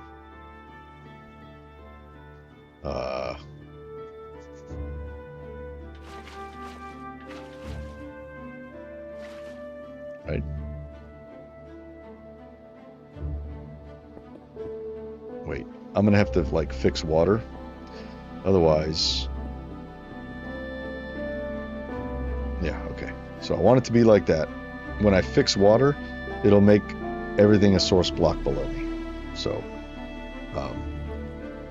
right. Wait, I'm going to have to, like, fix water. Otherwise... yeah, okay. So I want it to be like that. When I fix water, it'll make everything a source block below me. So,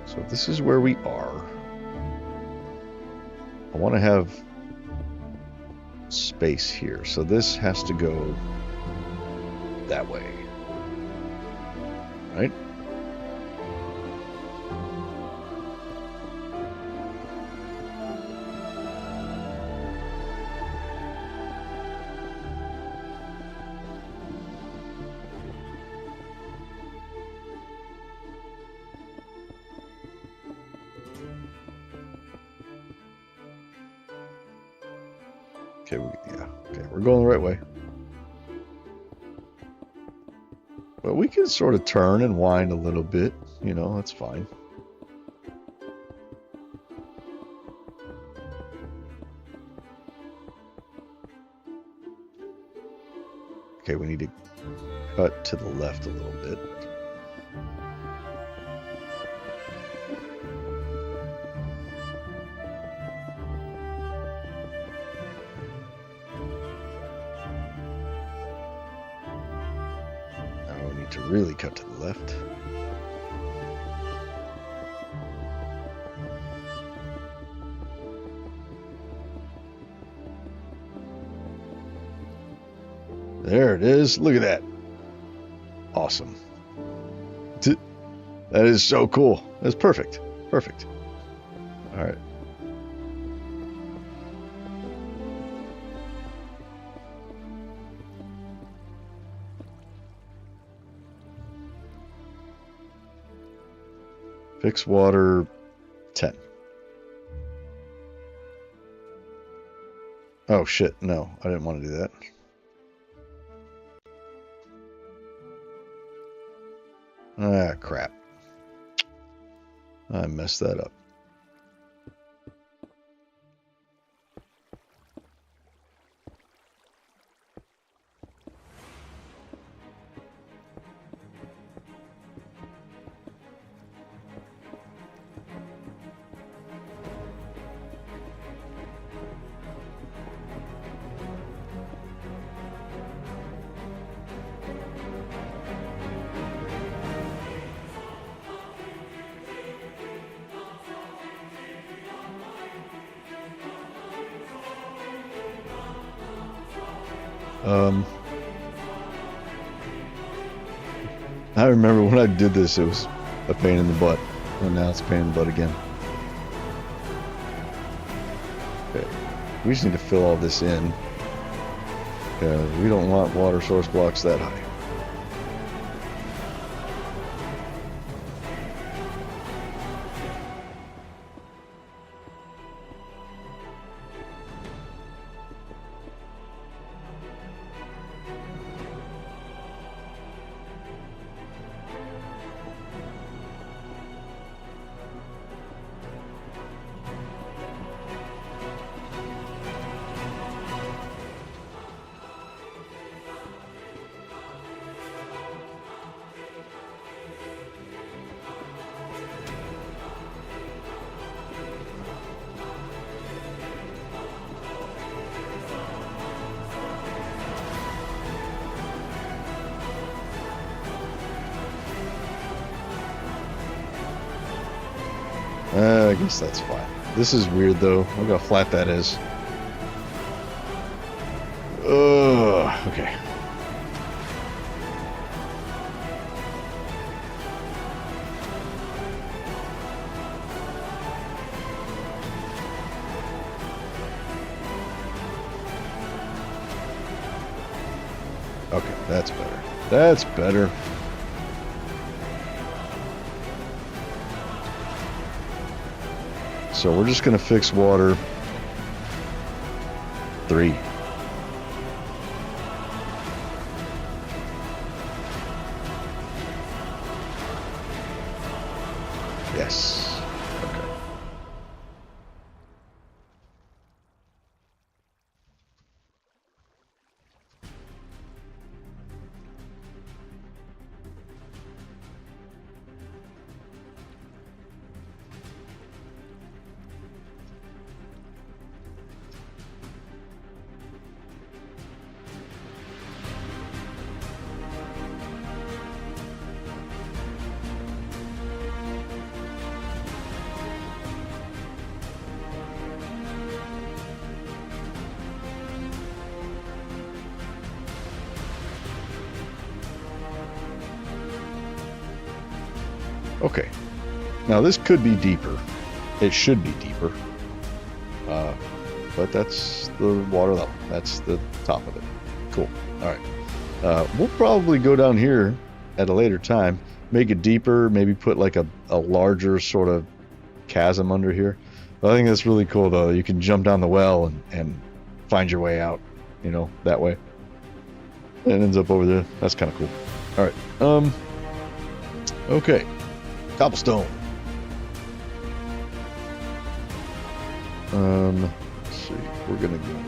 so this is where we are. I want to have space here. So this has to go that way. Right? Okay, okay, we're going the right way. But we can sort of turn and wind a little bit, you know, that's fine. Okay, we need to cut to the left a little bit. Now we need to really cut to the left. There it is. Look at that. Awesome. That is so cool. That's perfect. Perfect. All right. Fix water 10. Oh shit, no. I didn't want to do that. Ah, crap. I messed that up. I remember when I did this, it was a pain in the butt, and now it's a pain in the butt again. Okay, we just need to fill all this in, because we don't want water source blocks that high. I guess that's fine. This is weird though. Look how flat that is. Ugh, okay. Okay, that's better. That's better. So we're just going to fix water 3. Yes. Okay. Okay, now this could be deeper. It should be deeper. But that's the water level. That's the top of it. Cool. All right. We'll probably go down here at a later time, make it deeper, maybe put like a larger sort of chasm under here. But I think that's really cool though. You can jump down the well and find your way out, you know, that way. And it ends up over there. That's kind of cool. All right. Okay. Cobblestone. Let's see. We're gonna go.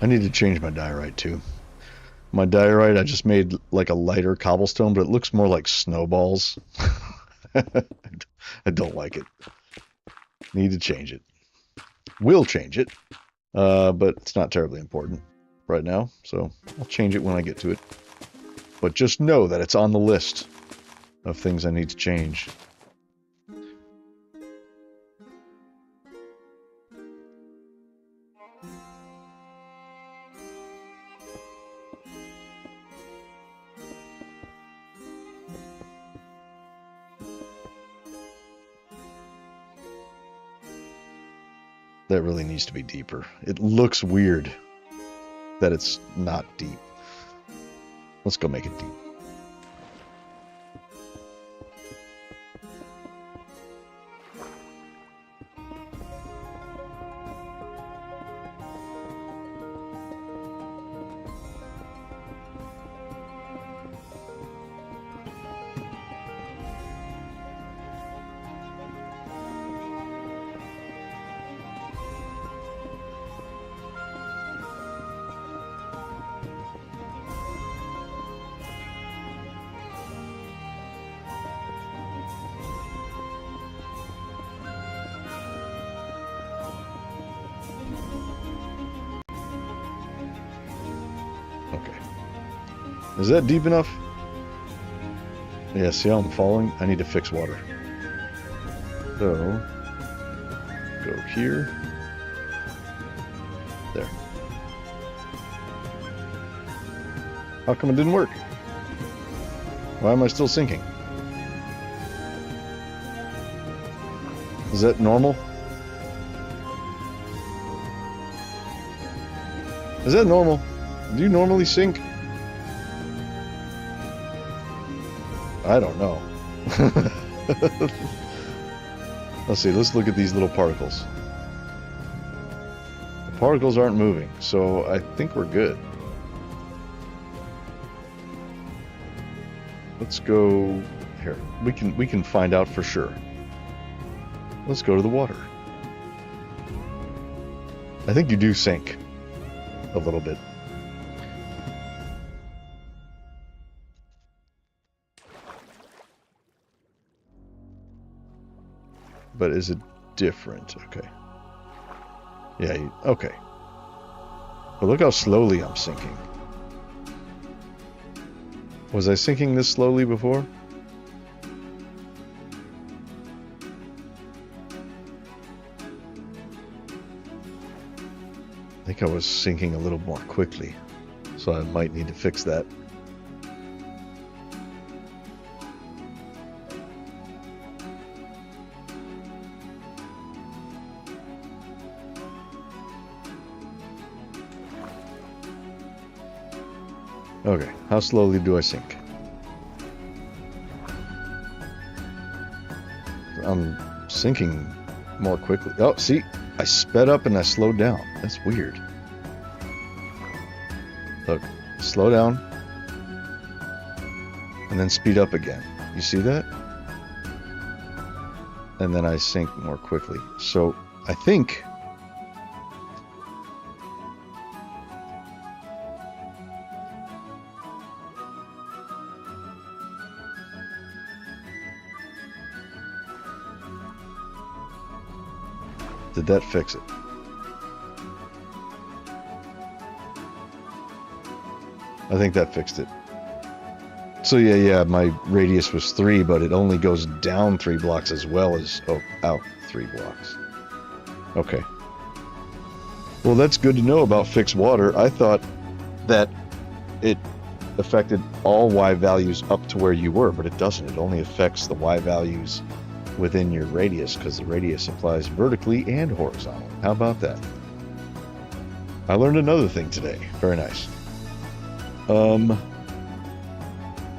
I need to change my diorite too. My diorite, I just made like a lighter cobblestone, but it looks more like snowballs. I don't like it. Need to change it. Will change it, but it's not terribly important right now, so I'll change it when I get to it. But just know that it's on the list of things I need to change. That really needs to be deeper. It looks weird that it's not deep. Let's go make it deep. Is that deep enough? Yeah, see how I'm falling? I need to fix water. So, go here. There. How come it didn't work? Why am I still sinking? Is that normal? Is that normal? Do you normally sink? I don't know. Let's see, let's look at these little particles. The particles aren't moving, so I think we're good. Let's go here. We can find out for sure. Let's go to the water. I think you do sink a little bit. But is it different? Okay. Yeah, okay. But look how slowly I'm sinking. Was I sinking this slowly before? I think I was sinking a little more quickly, so I might need to fix that. Okay, how slowly do I sink? I'm sinking more quickly. Oh, see, I sped up and I slowed down. That's weird. Look, slow down and then speed up again. You see that? And then I sink more quickly. So I think did that fix it? I think that fixed it. So yeah, my radius was 3, but it only goes down 3 blocks as well as out 3 blocks. Okay. Well, that's good to know about fixed water. I thought that it affected all Y values up to where you were, but it doesn't. It only affects the Y values within your radius, because the radius applies vertically and horizontally. How about that? I learned another thing today. Very nice.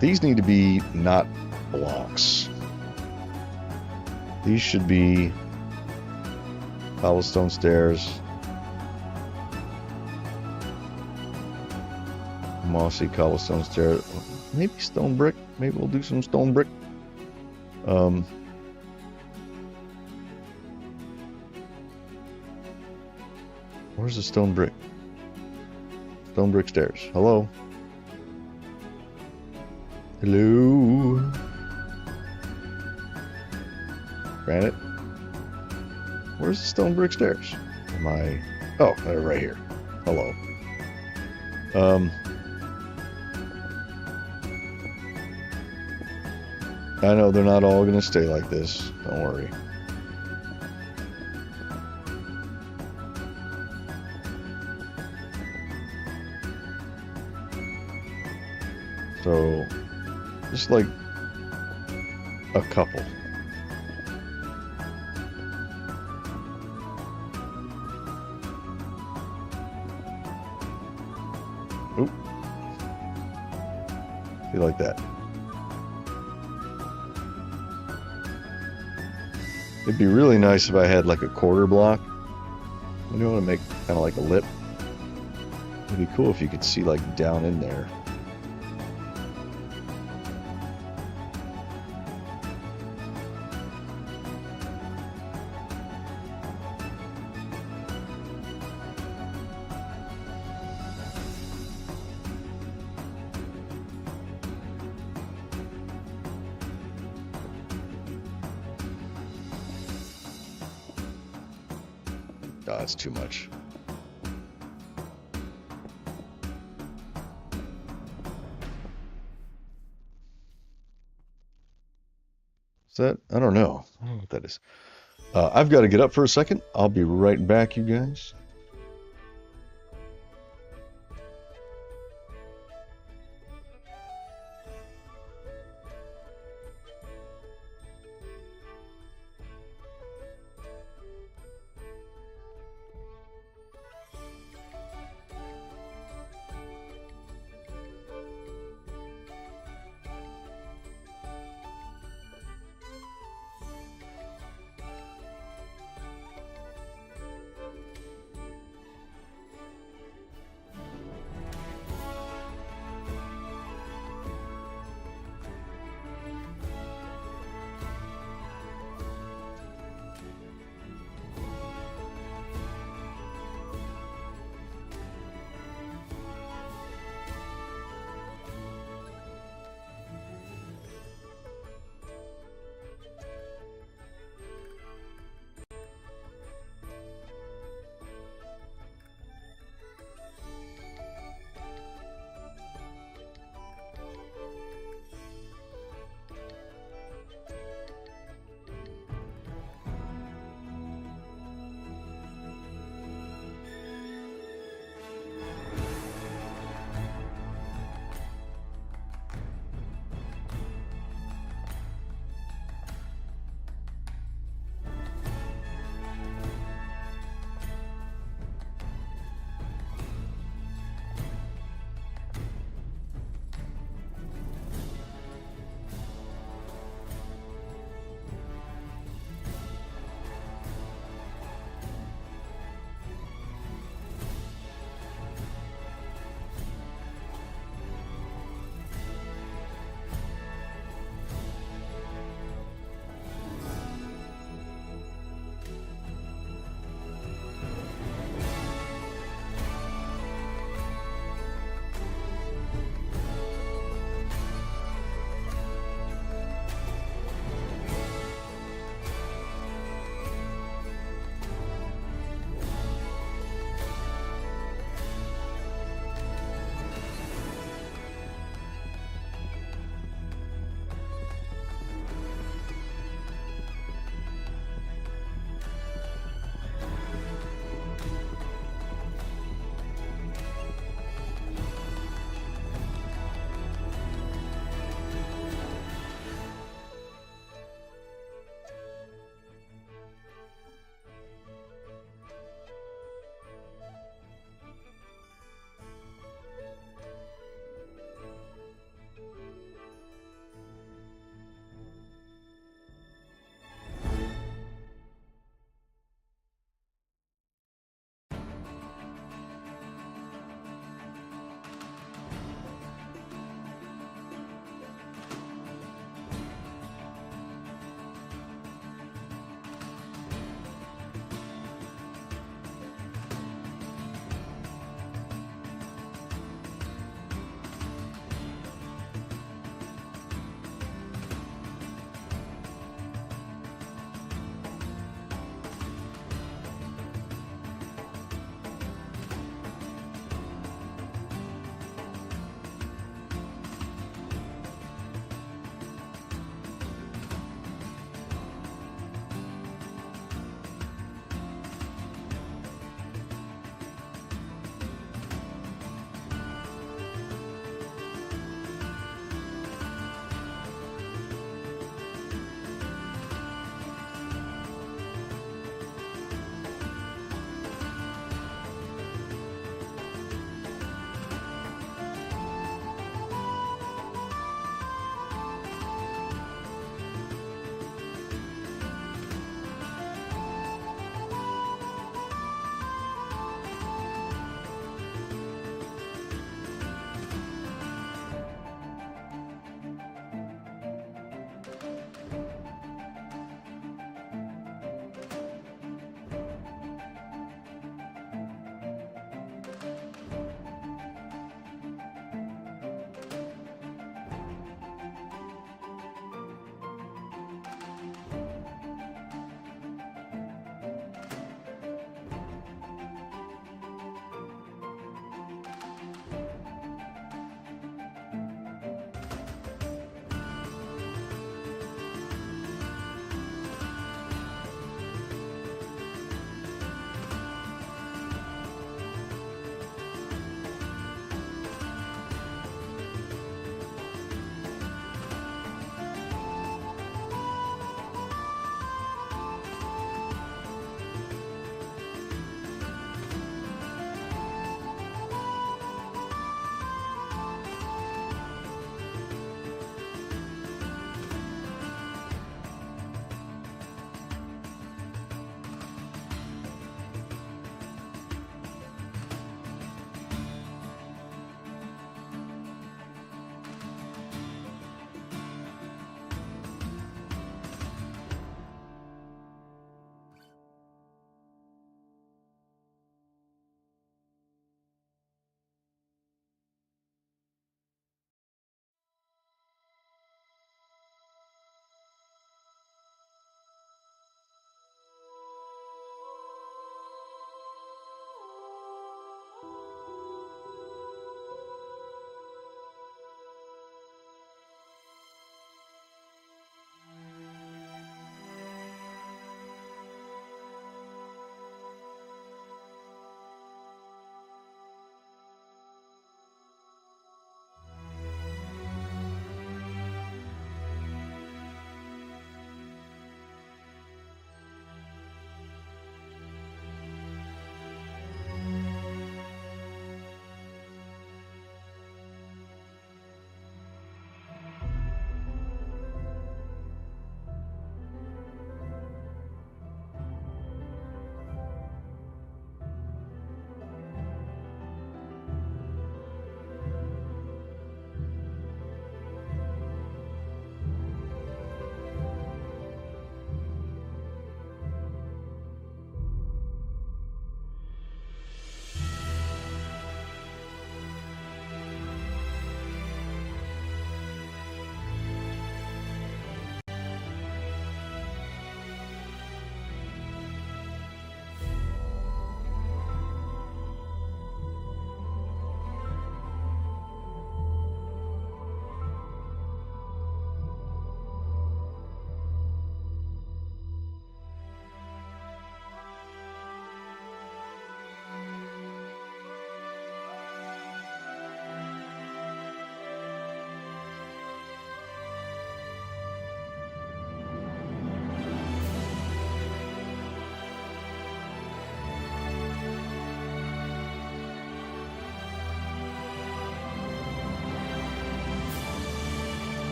These need to be not blocks. These should be cobblestone stairs. Mossy cobblestone stairs. Maybe stone brick. Maybe we'll do some stone brick. Where's the stone brick? Stone brick stairs. Hello? Hello? Granite? Where's the stone brick stairs? Am I... Oh, they're right here. Hello. I know they're not all going to stay like this. Don't worry. So, just like a couple. Oop. See, like that. It'd be really nice if I had like a quarter block. I don't want to make kind of like a lip. It'd be cool if you could see like down in there. Oh, that's too much. Is that? I don't know. I don't know what that is. I've got to get up for a second. I'll be right back, you guys.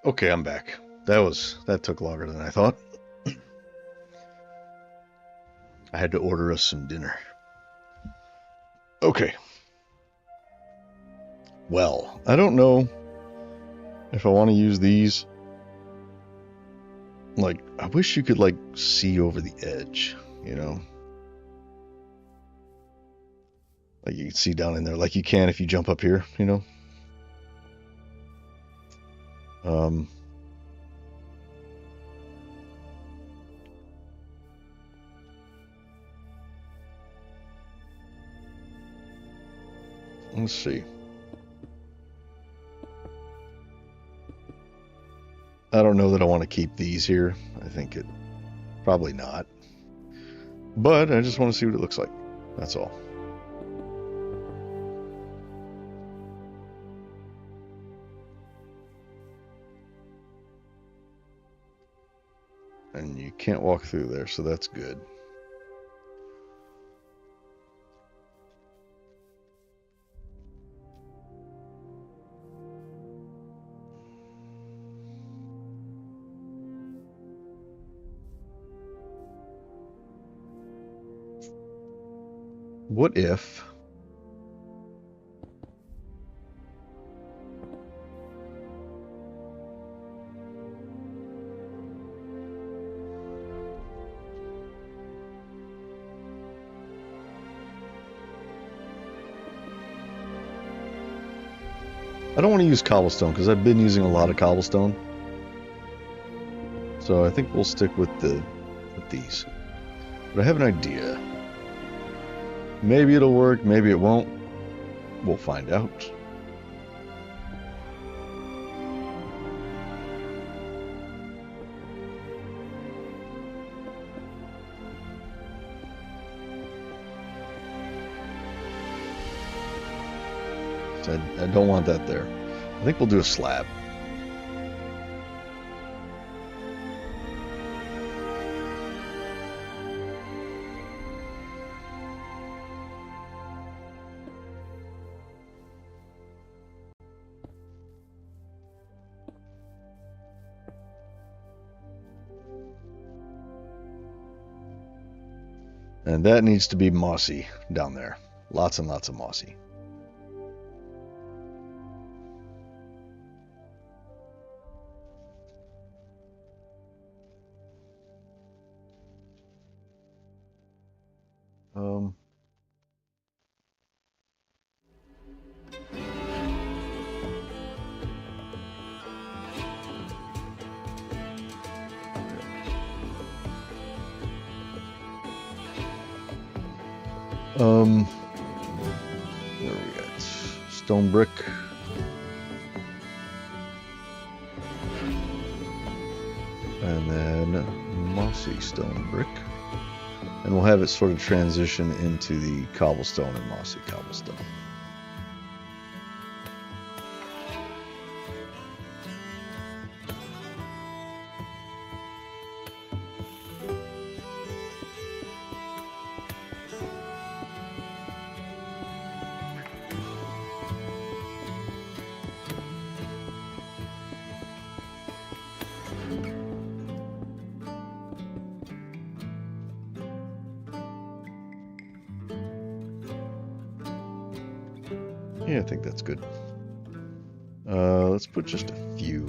Okay, I'm back. That took longer than I thought. I had to order us some dinner. Okay. Well, I don't know if I want to use these. Like, I wish you could, like, see over the edge, you know? Like, you can see down in there, like you can if you jump up here, you know? Let's see. I don't know that I want to keep these here. I think it probably not. But I just want to see what it looks like. That's all. And you can't walk through there, so that's good. What if... I don't want to use cobblestone because I've been using a lot of cobblestone. So I think we'll stick with these. But I have an idea. Maybe it'll work, maybe it won't. We'll find out. I don't want that there. I think we'll do a slab. And that needs to be mossy down there. Lots and lots of mossy. What do we got? Stone brick. And then mossy stone brick. And we'll have it sort of transition into the cobblestone and mossy cobblestone. Yeah, I think that's good. Let's put just a few.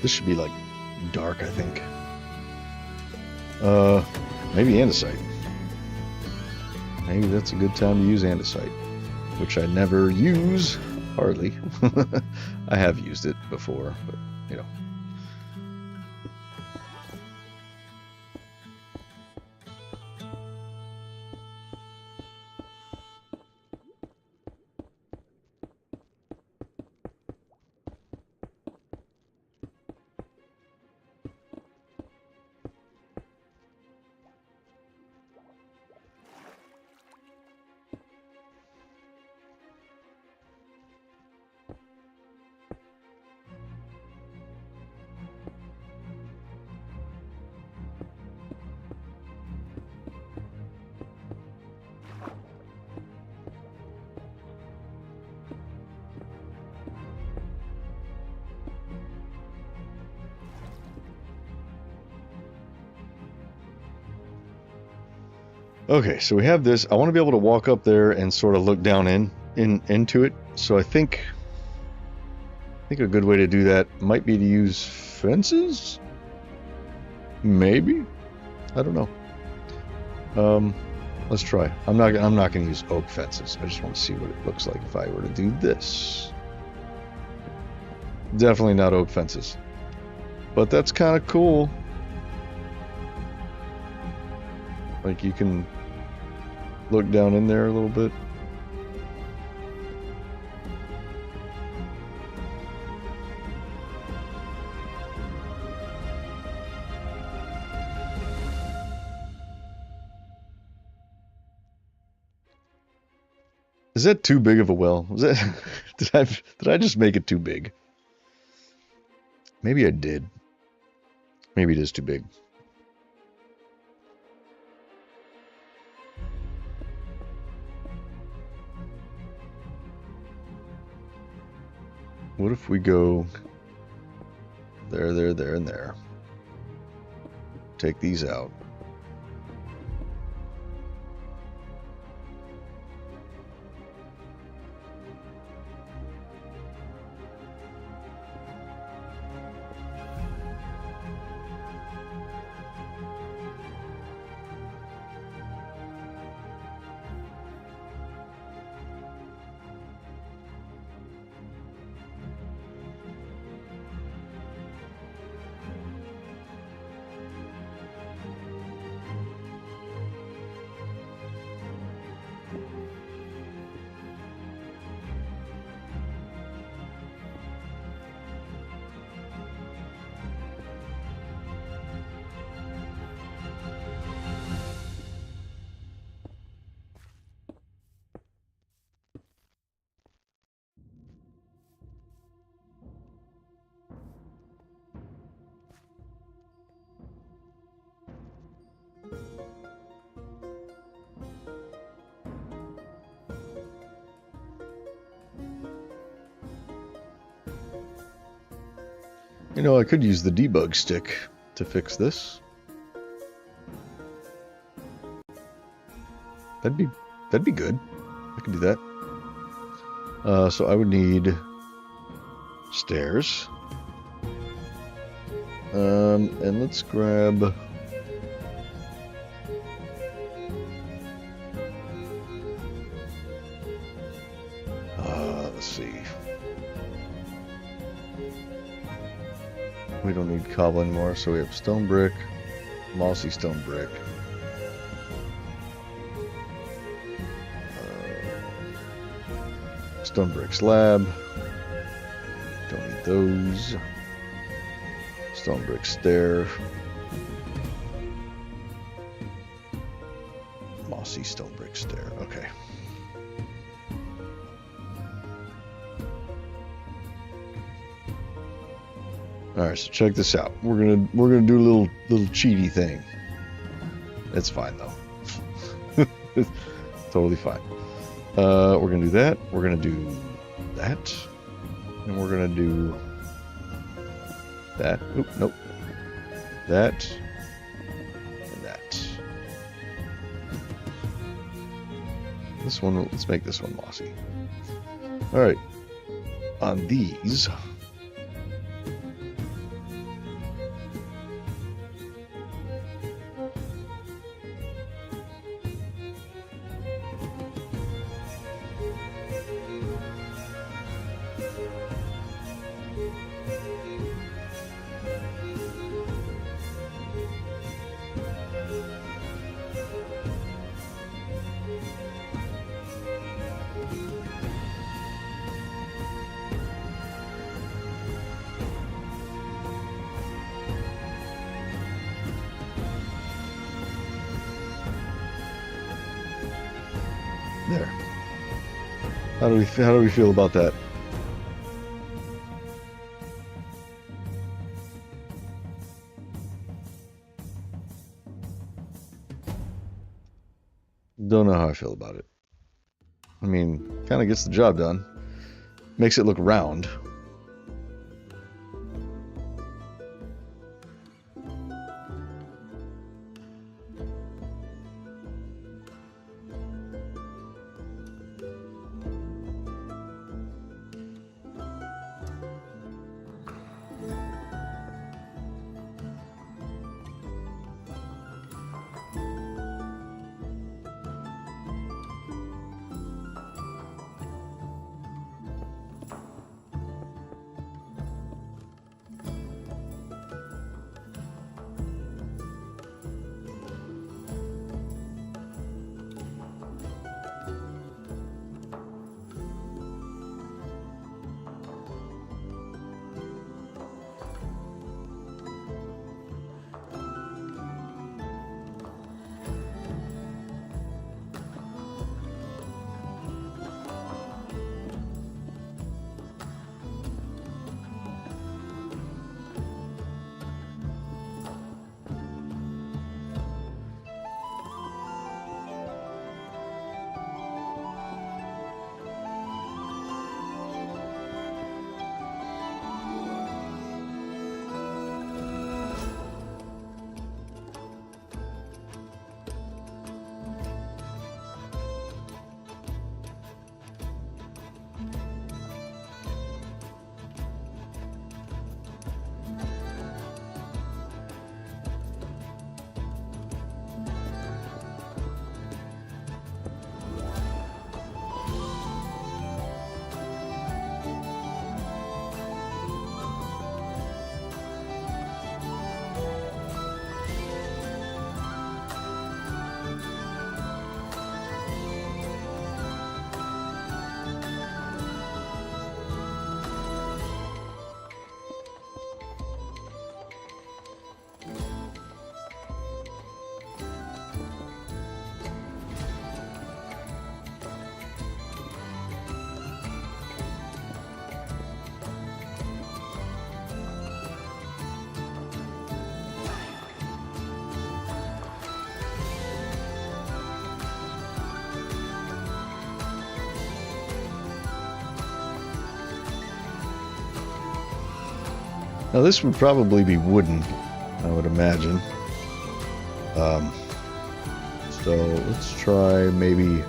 This should be like dark, I think. Maybe andesite. Maybe that's a good time to use andesite, which I never use, hardly. I have used it before, but you know. Okay, so we have this. I want to be able to walk up there and sort of look down into it. So I think a good way to do that might be to use fences. Maybe, I don't know. Let's try. I'm not going to use oak fences. I just want to see what it looks like if I were to do this. Definitely not oak fences, but that's kind of cool. Like you can look down in there a little bit. Is that too big of a well? Was that did I just make it too big? Maybe I did. Maybe it is too big. What if we go there, and there? Take these out. You know, I could use the debug stick to fix this. That'd be good. I could do that. So I would need stairs. And let's grab let's see. We don't need cobble anymore, so we have stone brick, mossy stone brick. Stone brick slab. Don't need those. Stone brick stair. Mossy stone brick stair. Okay. All right, so check this out. We're gonna do a little cheaty thing. It's fine though. It's totally fine. We're gonna do that. We're gonna do that, and we're gonna do that. Oop, nope. That and that. This one. Let's make this one mossy. All right. On these. There. How do we feel about that? Don't know how I feel about it. I mean, kind of gets the job done. Makes it look round. Now this would probably be wooden, I would imagine. So let's try maybe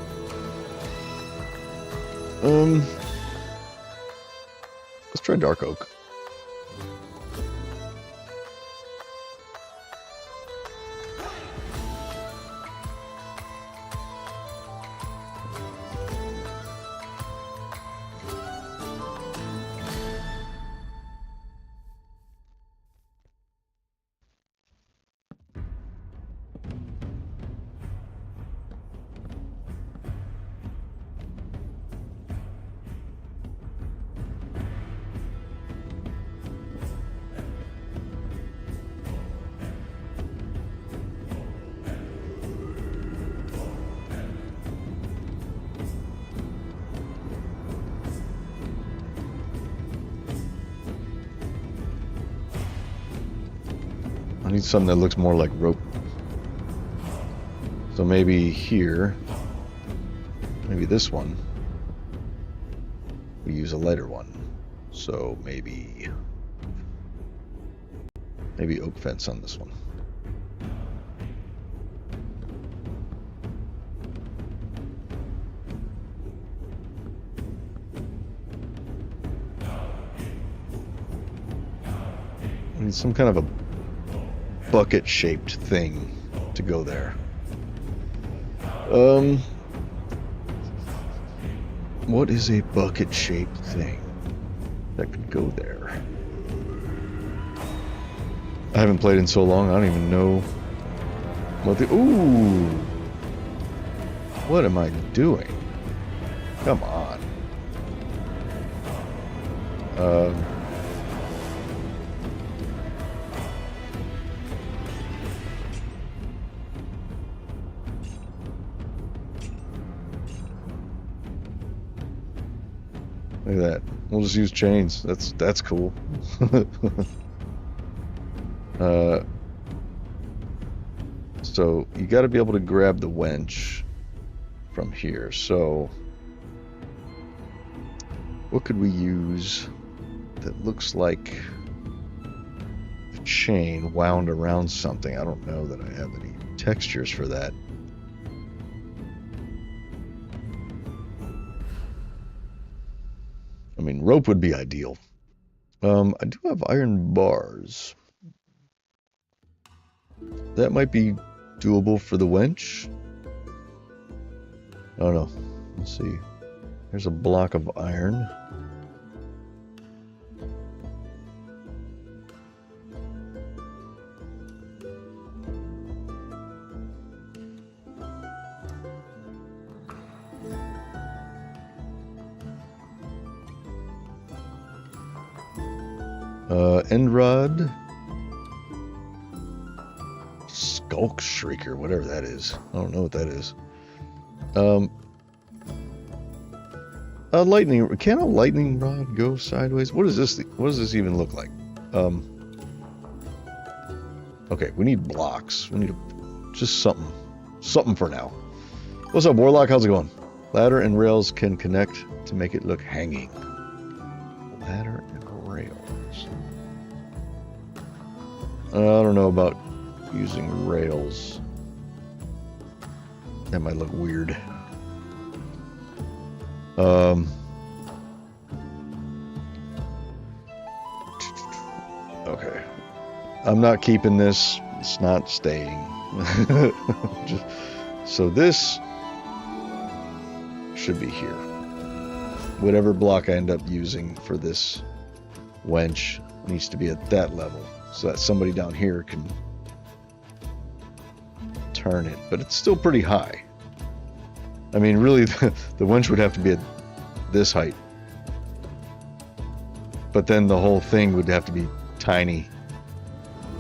let's try dark oak. I need something that looks more like rope. So maybe here, maybe this one, we use a lighter one. So maybe oak fence on this one. I need some kind of a bucket-shaped thing to go there. What is a bucket-shaped thing that could go there? I haven't played in so long, I don't even know what the... Ooh! What am I doing? Come on. Look at that. We'll just use chains. That's cool. So you got to be able to grab the winch from here. So what could we use that looks like a chain wound around something? I don't know that I have any textures for that. I mean, rope would be ideal. I do have iron bars. That might be doable for the winch. I don't know. Let's see. There's a block of iron. End rod. Skulk shrieker, whatever that is. I don't know what that is. Lightning. Can a lightning rod go sideways? What is this? What does this even look like? Okay, we need blocks. We need just something for now. What's up, Warlock? How's it going? Ladder and rails can connect to make it look hanging. Ladder and rails. I don't know about using rails. That might look weird. Okay. I'm not keeping this. It's not staying. So this should be here. Whatever block I end up using for this winch needs to be at that level so that somebody down here can turn it, but it's still pretty high. I mean, really, the winch would have to be at this height, but then the whole thing would have to be tiny.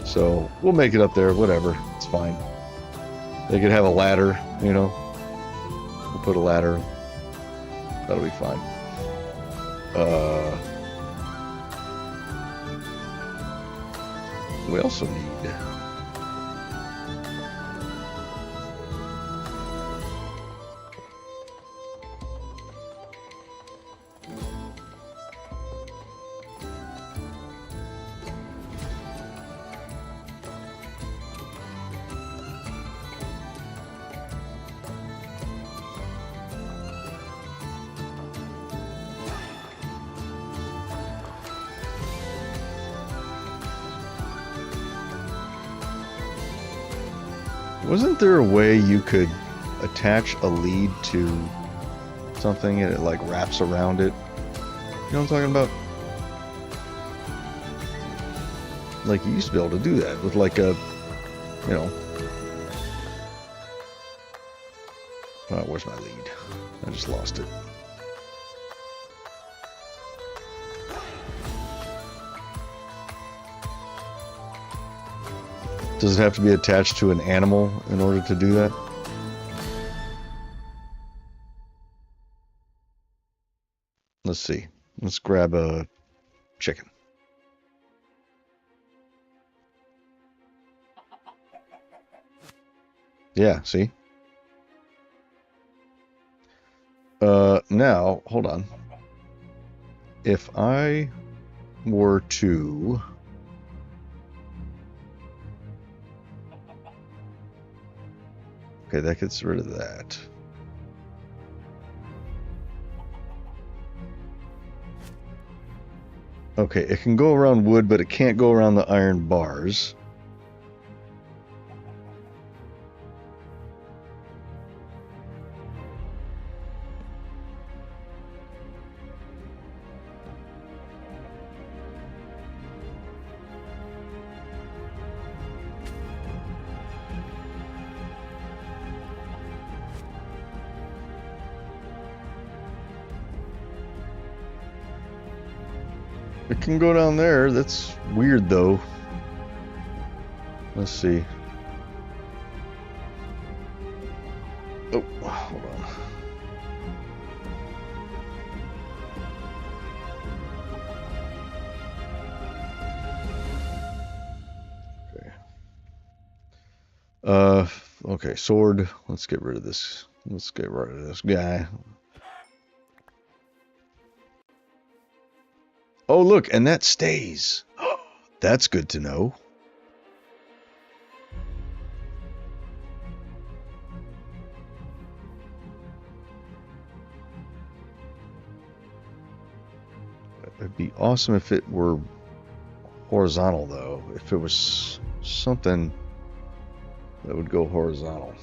So we'll make it up there, whatever, it's fine. They could have a ladder, you know. We'll put a ladder. That'll be fine. We also need Wasn't there a way you could attach a lead to something and it like wraps around it? You know what I'm talking about? Like you used to be able to do that with like a, you know. Oh, where's my lead? I just lost it. Does it have to be attached to an animal in order to do that? Let's see. Let's grab a chicken. Yeah, see? Now, hold on. If I were to... Okay, that gets rid of that. Okay, it can go around wood, but it can't go around the iron bars. It can go down there. That's weird, though. Let's see. Oh, hold on. Okay, sword. Let's get rid of this. Let's get rid of this guy. Oh, look, and that stays. That's good to know. It'd be awesome if it were horizontal, though. If it was something that would go horizontal.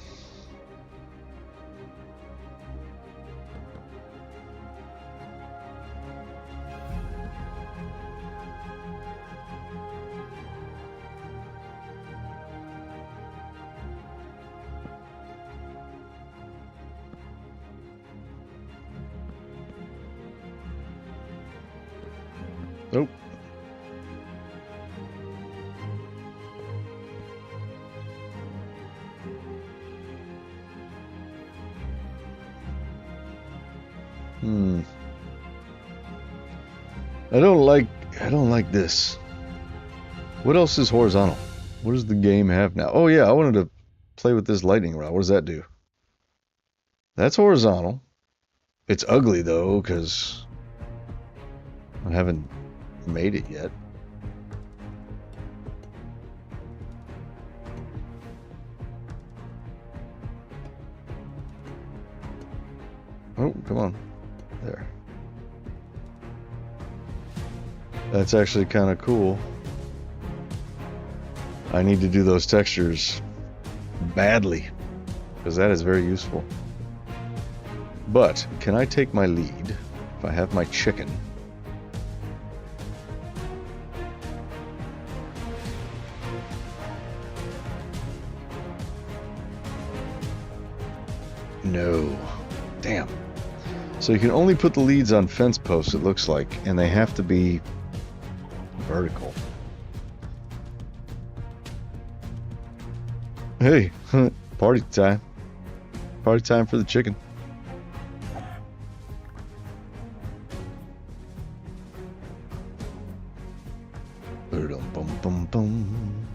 Nope. I don't like this. What else is horizontal? What does the game have now? Oh yeah, I wanted to play with this lightning rod. What does that do? That's horizontal. It's ugly though, because I haven't made it yet. Oh, come on. There. That's actually kind of cool. I need to do those textures badly, because that is very useful. But, can I take my lead if I have my chicken? No. Damn. So you can only put the leads on fence posts, it looks like, and they have to be vertical. Hey, party time. Party time for the chicken. Bum bum bum.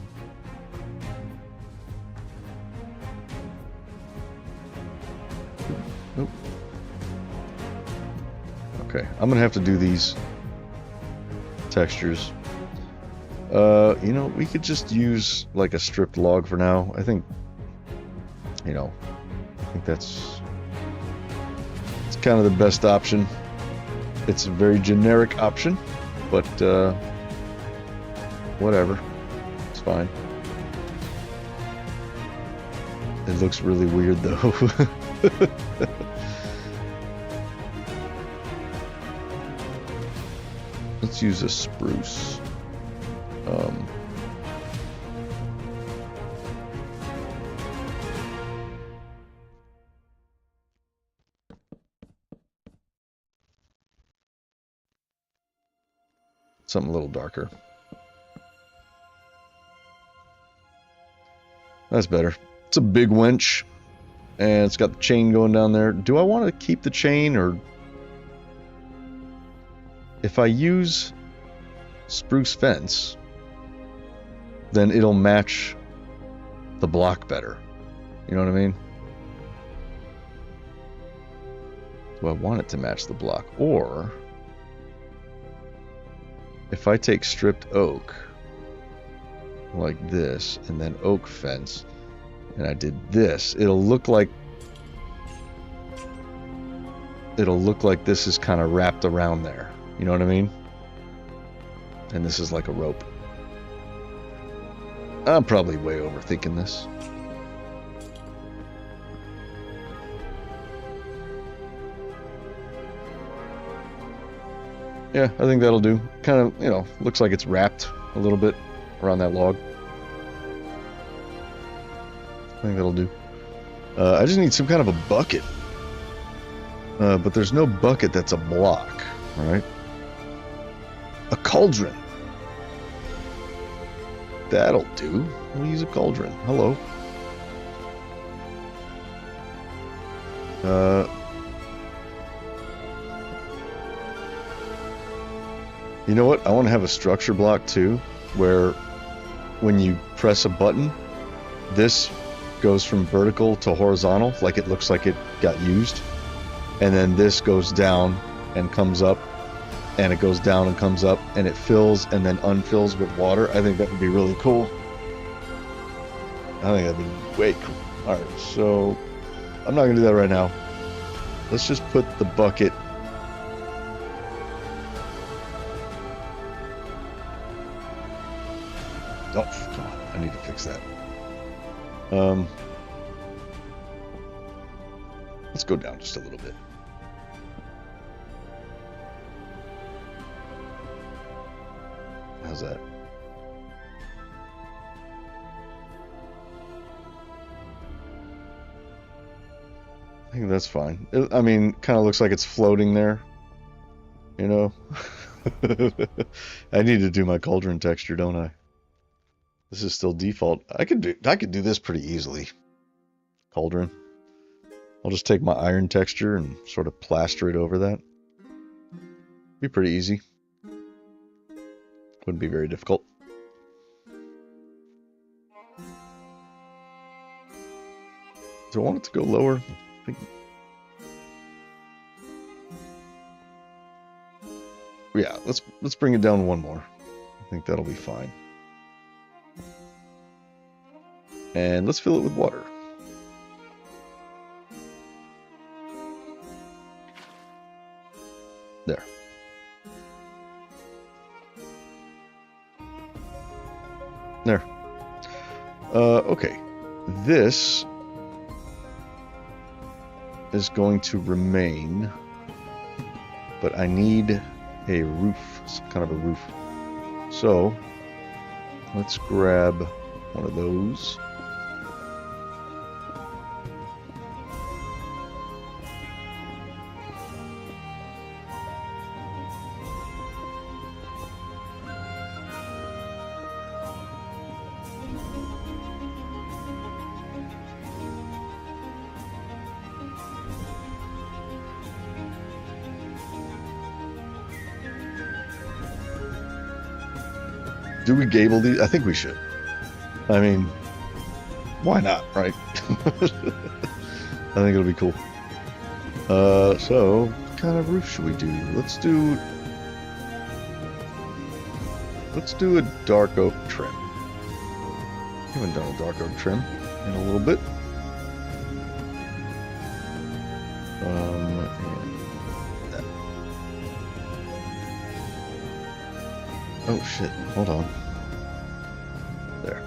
Nope. Okay, I'm gonna have to do these textures. You know, we could just use like a stripped log for now. I think, you know, I think it's kind of the best option. It's a very generic option, but whatever, it's fine. It looks really weird though. Let's use a spruce. Something a little darker. That's better. It's a big winch, and it's got the chain going down there. Do I want to keep the chain, or if I use spruce fence, then it'll match the block better. You know what I mean? Do I want it to match the block? Or if I take stripped oak like this and then oak fence and I did this, it'll look like this is kind of wrapped around there. You know what I mean? And this is like a rope. I'm probably way overthinking this. Yeah, I think that'll do. Kind of, you know, looks like it's wrapped a little bit around that log. I think that'll do. I just need some kind of a bucket. But there's no bucket that's a block, right? A cauldron. That'll do. We'll use a cauldron. Hello. You know what? I want to have a structure block too, where when you press a button, this goes from vertical to horizontal, like it looks like it got used. And then this goes down and comes up, and it goes down and comes up, and it fills and then unfills with water. I think that would be really cool. I think that'd be way cool. Alright, so I'm not going to do that right now. Let's just put the bucket... Oh, come on. I need to fix that. Let's go down just a little bit. How's that? I think that's fine. I mean, kind of looks like it's floating there. You know? I need to do my cauldron texture, don't I? This is still default. I could do this pretty easily. Cauldron. I'll just take my iron texture and sort of plaster it over that. Be pretty easy. Wouldn't be very difficult. Do I want it to go lower? I think... Yeah, let's bring it down one more. I think that'll be fine. And let's fill it with water. There. There. Okay. This is going to remain, but I need a roof, some kind of a roof. So let's grab one of those. Do we gable these? I think we should. I mean, why not, right? I think it'll be cool. So, what kind of roof should we do? Let's do a dark oak trim. We haven't done a dark oak trim in a little bit. And that. Oh shit, hold on. There.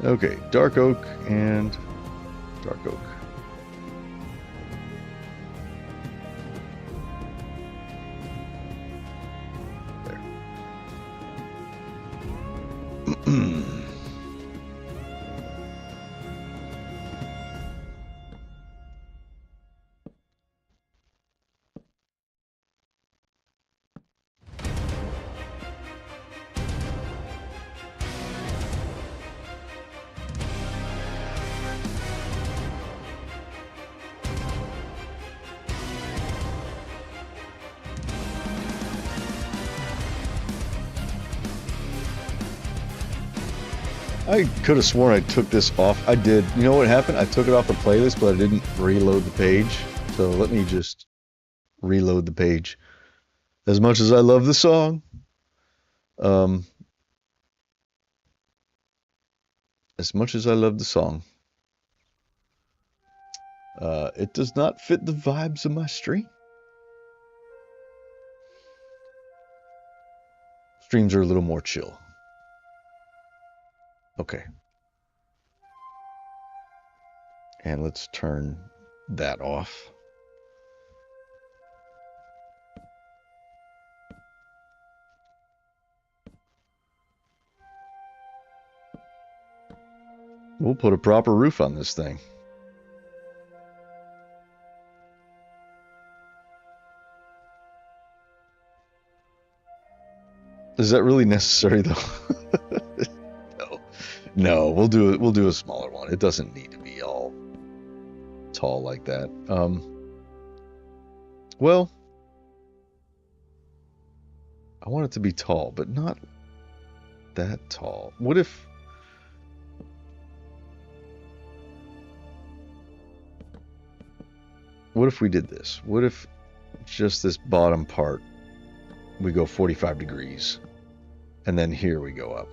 Okay, dark oak and dark oak. There. I could have sworn I took this off. I did. You know what happened? I took it off the playlist, but I didn't reload the page. So let me just reload the page. As much as I love the song, as much as I love the song, it does not fit the vibes of my stream. Streams are a little more chill. Okay. And let's turn that off. We'll put a proper roof on this thing. Is that really necessary though? No, we'll do a smaller one. It doesn't need to be all tall like that. Well, I want it to be tall, but not that tall. What if what if we did this? What if just this bottom part, we go 45 degrees, and then here we go up?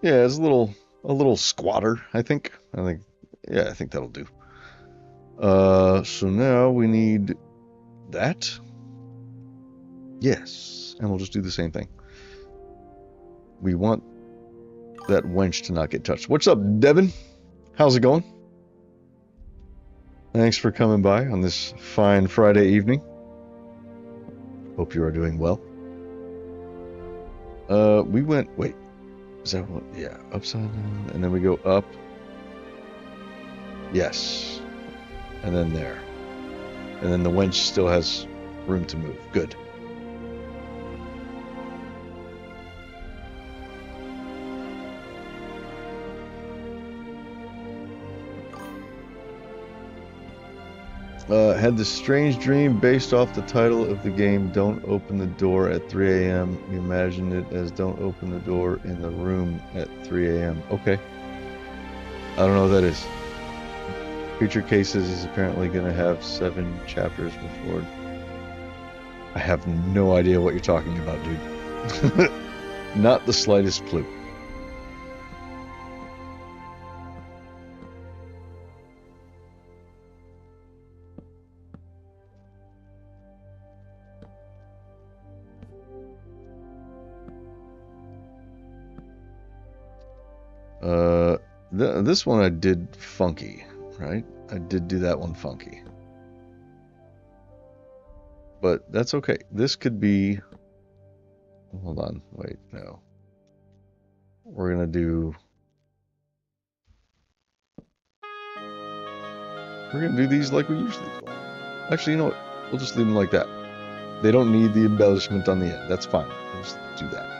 Yeah, it's a little squatter, I think. Yeah, I think that'll do. So now we need that. Yes, and we'll just do the same thing. We want that wench to not get touched. What's up, Devin? How's it going? Thanks for coming by on this fine Friday evening. Hope you are doing well. We went, wait, is that what? Yeah, upside down, and then we go up. Yes, and then there. And then the wench still has room to move. Good. Had this strange dream based off the title of the game, Don't Open the Door at 3 a.m. We imagined it as Don't Open the Door in the Room at 3 a.m. Okay. I don't know what that is. Creature Cases is apparently going to have 7 chapters before. I have no idea what you're talking about, dude. Not the slightest clue. This one I did funky, right? I did do that one funky. But that's okay. This could be... Hold on. Wait, no. We're going to do... We're going to do these like we usually do. Actually, you know what? We'll just leave them like that. They don't need the embellishment on the end. That's fine. We'll just do that.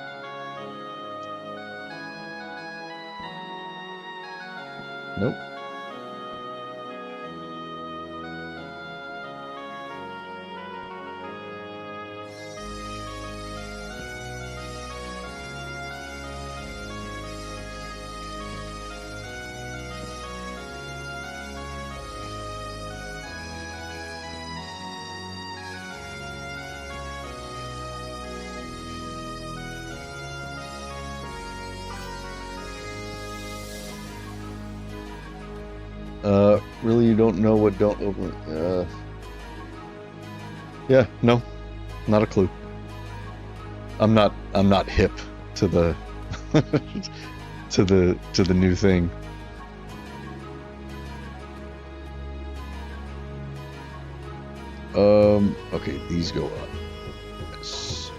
Nope. Really, you don't know what don't open... Yeah, no. Not a clue. I'm not hip to the... to the new thing. Okay, these go up. Yes.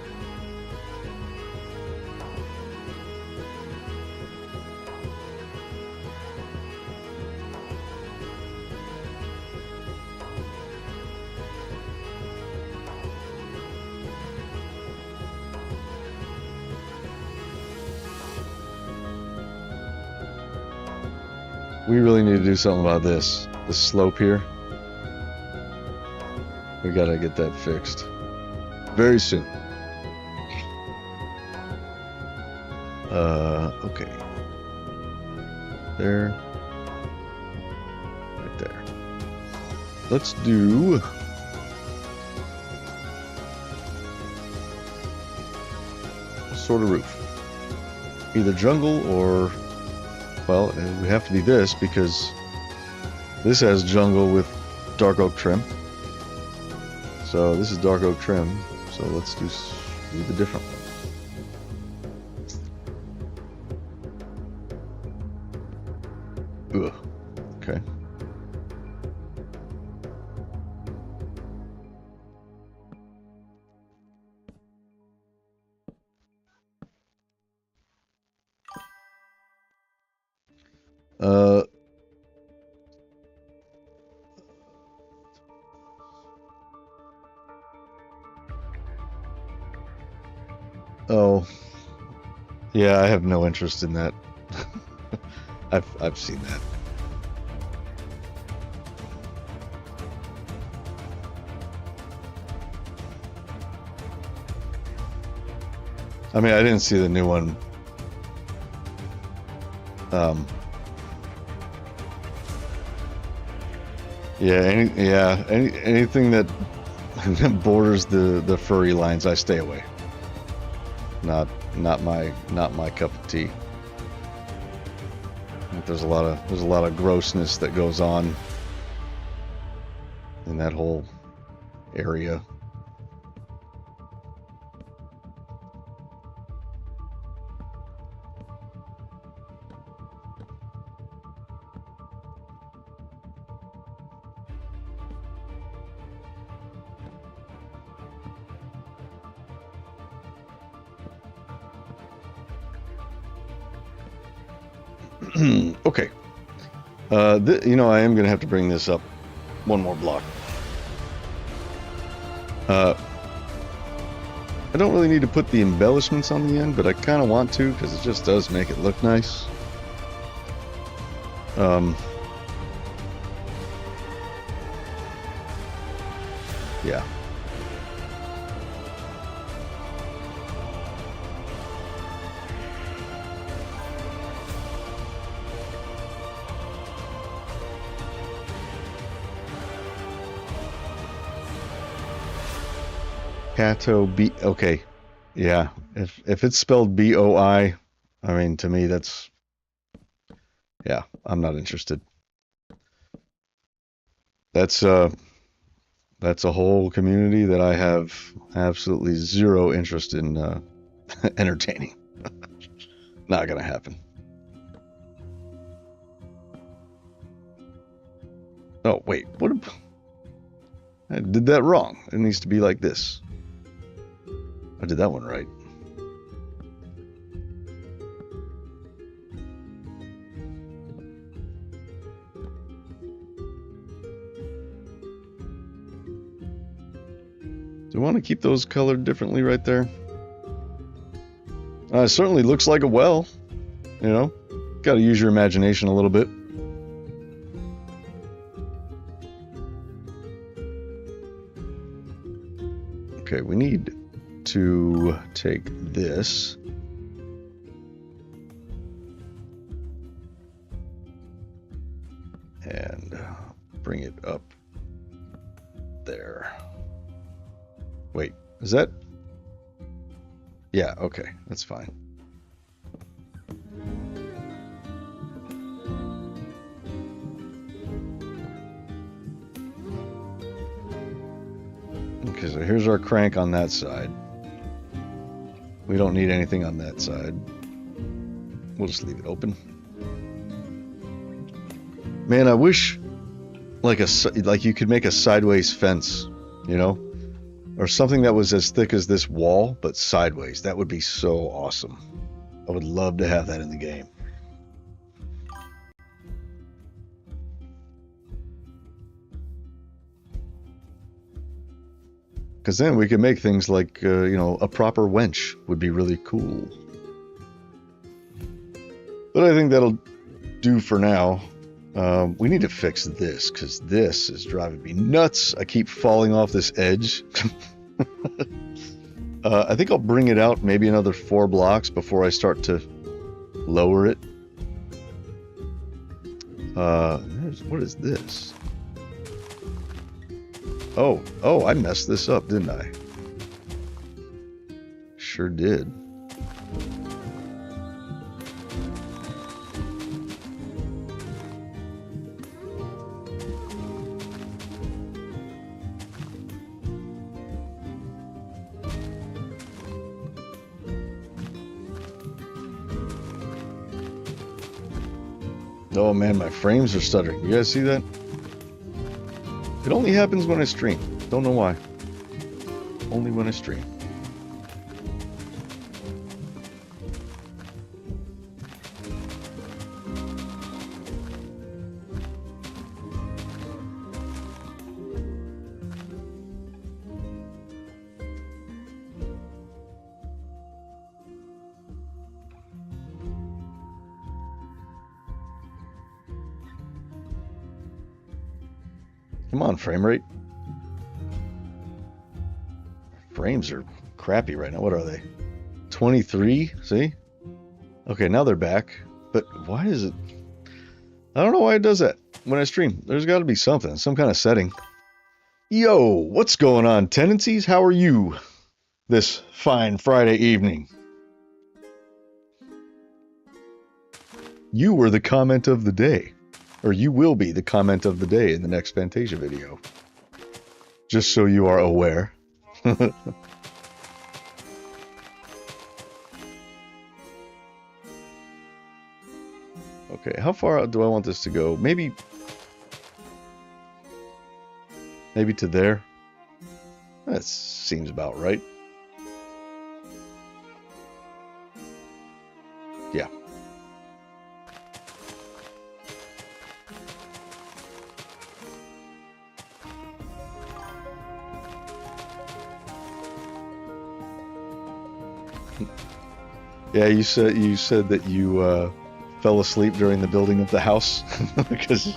We really need to do something about this. The slope here. We gotta get that fixed. Very soon. Okay. There. Right there. Let's do... a sort of roof. Either jungle or... Well, it would have to be this because this has jungle with dark oak trim. So this is dark oak trim. So let's do the different one. Ugh. Okay. Oh, Yeah, I have no interest in that. I've seen that. I mean, I didn't see the new one. Yeah, anything that borders the furry lines, I stay away. Not my cup of tea. I think there's a lot of grossness that goes on in that whole area. Okay. You know, I am going to have to bring this up one more block. I don't really need to put the embellishments on the end, but I kind of want to because it just does make it look nice. Yeah. Cato B. Okay, yeah. If it's spelled BOI, I mean, to me that's, yeah. I'm not interested. That's a whole community that I have absolutely zero interest in entertaining. Not gonna happen. Oh wait, what? I did that wrong. It needs to be like this. I did that one right. Do you want to keep those colored differently right there? It certainly looks like a well, you know? Got to use your imagination a little bit. Okay, we need to take this and bring it up there. Wait, is that? Yeah, okay, that's fine. Okay, so here's our crank on that side. We don't need anything on that side. We'll just leave it open. Man, I wish like you could make a sideways fence, you know? Or something that was as thick as this wall, but sideways. That would be so awesome. I would love to have that in the game. Because then we could make things like, you know, a proper wench would be really cool. But I think that'll do for now. We need to fix this, because this is driving me nuts. I keep falling off this edge. I think I'll bring it out maybe another 4 blocks before I start to lower it. What is this? Oh, I messed this up, didn't I? Sure did. Oh man, my frames are stuttering. You guys see that? It only happens when I stream. Don't know why. Only when I stream. Come on, frame rate. Frames are crappy right now. What are they? 23? See? Okay, now they're back. But why is it... I don't know why it does that when I stream. There's got to be something. Some kind of setting. Yo, what's going on, tendencies? How are you this fine Friday evening? You were the comment of the day. Or you will be the comment of the day in the next Fantasia video. Just so you are aware. Okay, how far out do I want this to go? Maybe to there? That seems about right. Yeah. Yeah, you said that you fell asleep during the building of the house because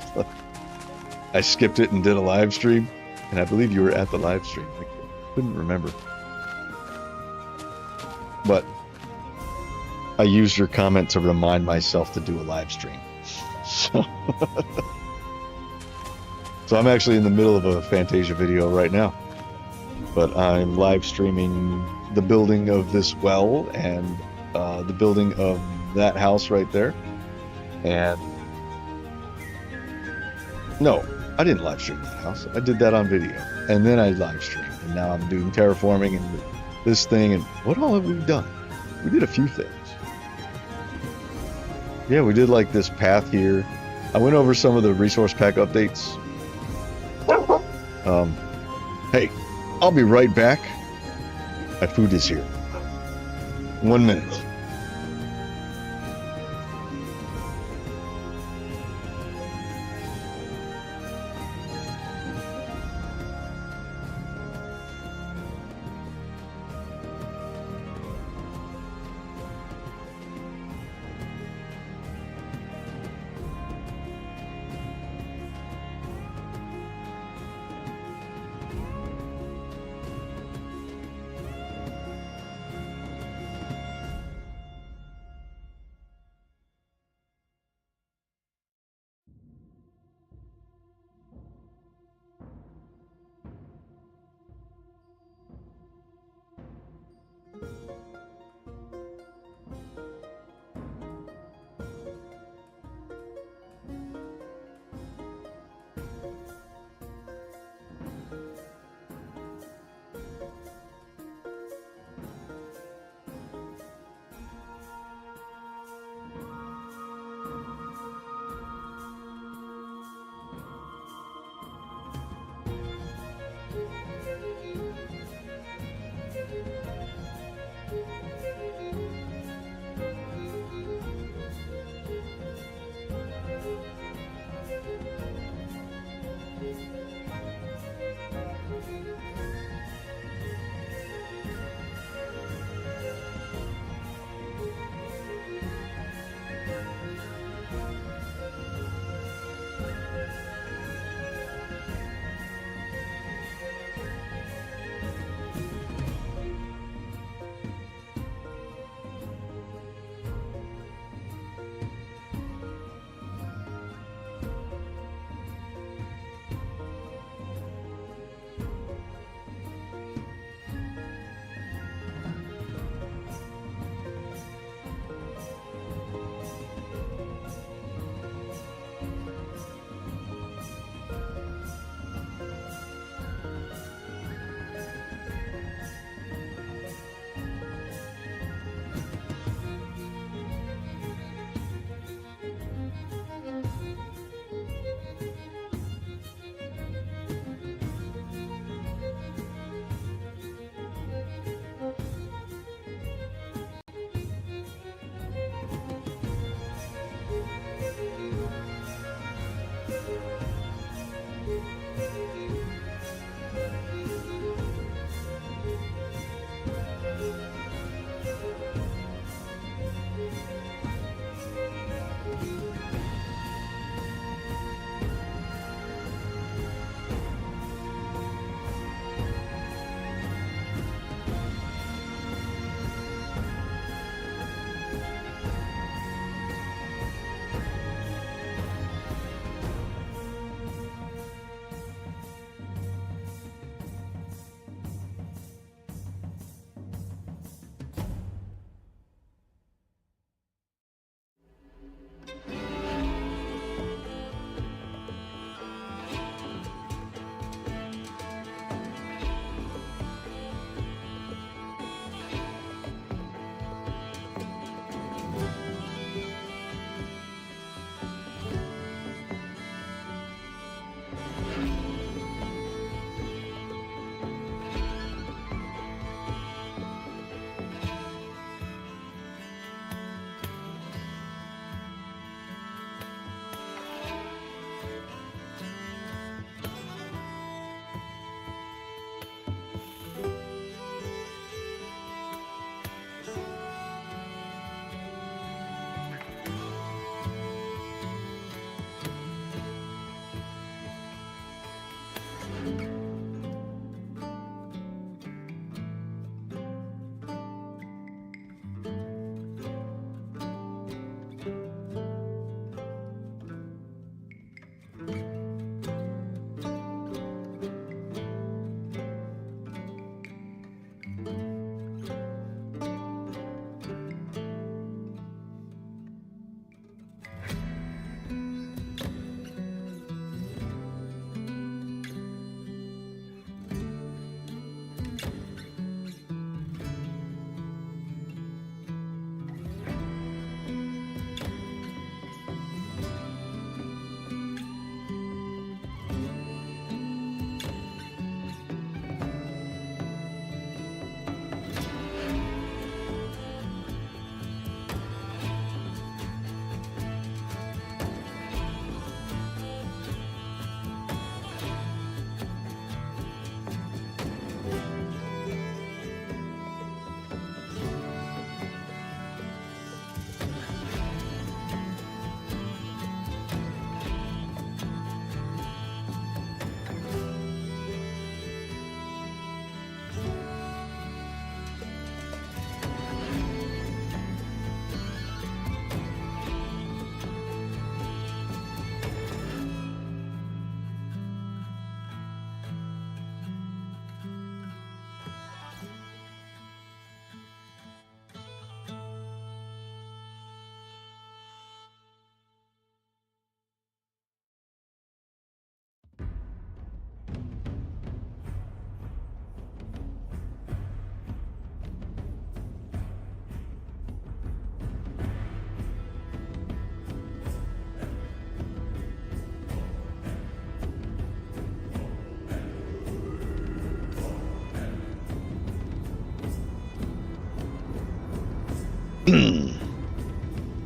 I skipped it and did a live stream, and I believe you were at the live stream. I couldn't remember, but I used your comment to remind myself to do a live stream. So, so I'm actually in the middle of a Fantasia video right now, but I'm live streaming the building of this well and the building of that house right there. And no, I didn't live stream that house. I did that on video, and then I live streamed, and now I'm doing terraforming and this thing. And what all have we done? We did a few things. Yeah, we did like this path here. I went over some of the resource pack updates. Hey, I'll be right back. My food is here. 1 minute.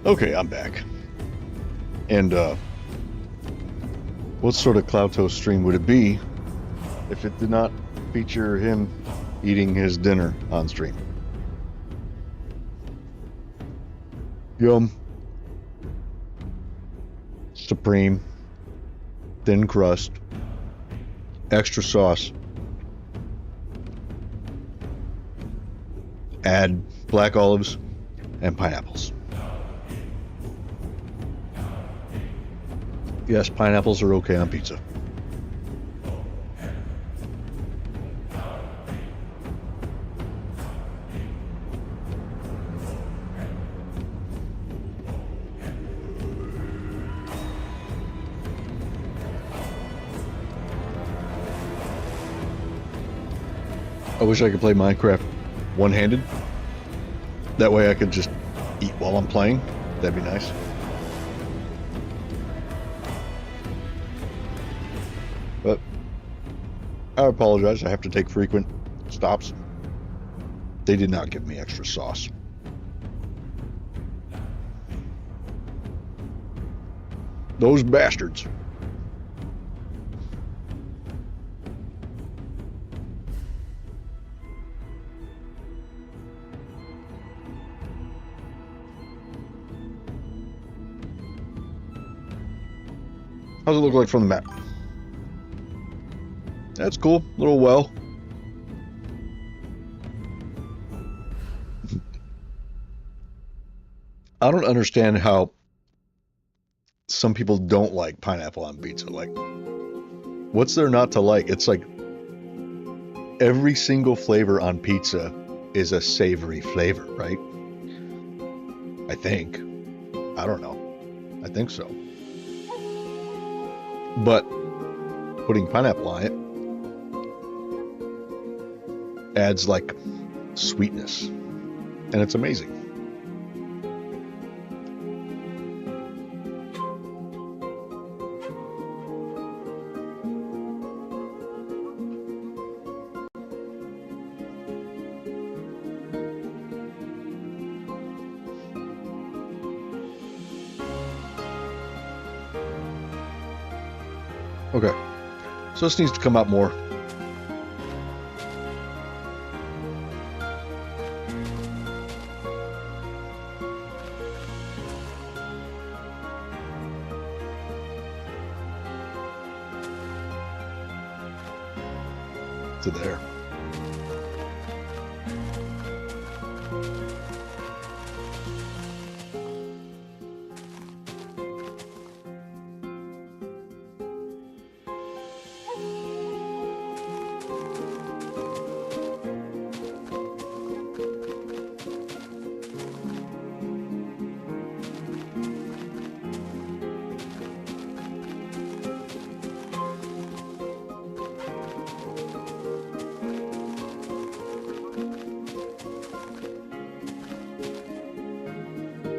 Okay, I'm back. And what sort of Cloud Toast stream would it be if it did not feature him eating his dinner on stream? Yum. Supreme. Thin crust. Extra sauce. Add black olives and pineapples. Yes, pineapples are okay on pizza. I wish I could play Minecraft one-handed. That way I could just eat while I'm playing. That'd be nice. But I apologize. I have to take frequent stops. They did not give me extra sauce. Those bastards. How's it look like from the map? That's cool. Little well. I don't understand how some people don't like pineapple on pizza. Like, what's there not to like? It's like every single flavor on pizza is a savory flavor, right? I think. I don't know. I think so. But putting pineapple on it adds like sweetness, and it's amazing. Okay, so this needs to come out more. To there.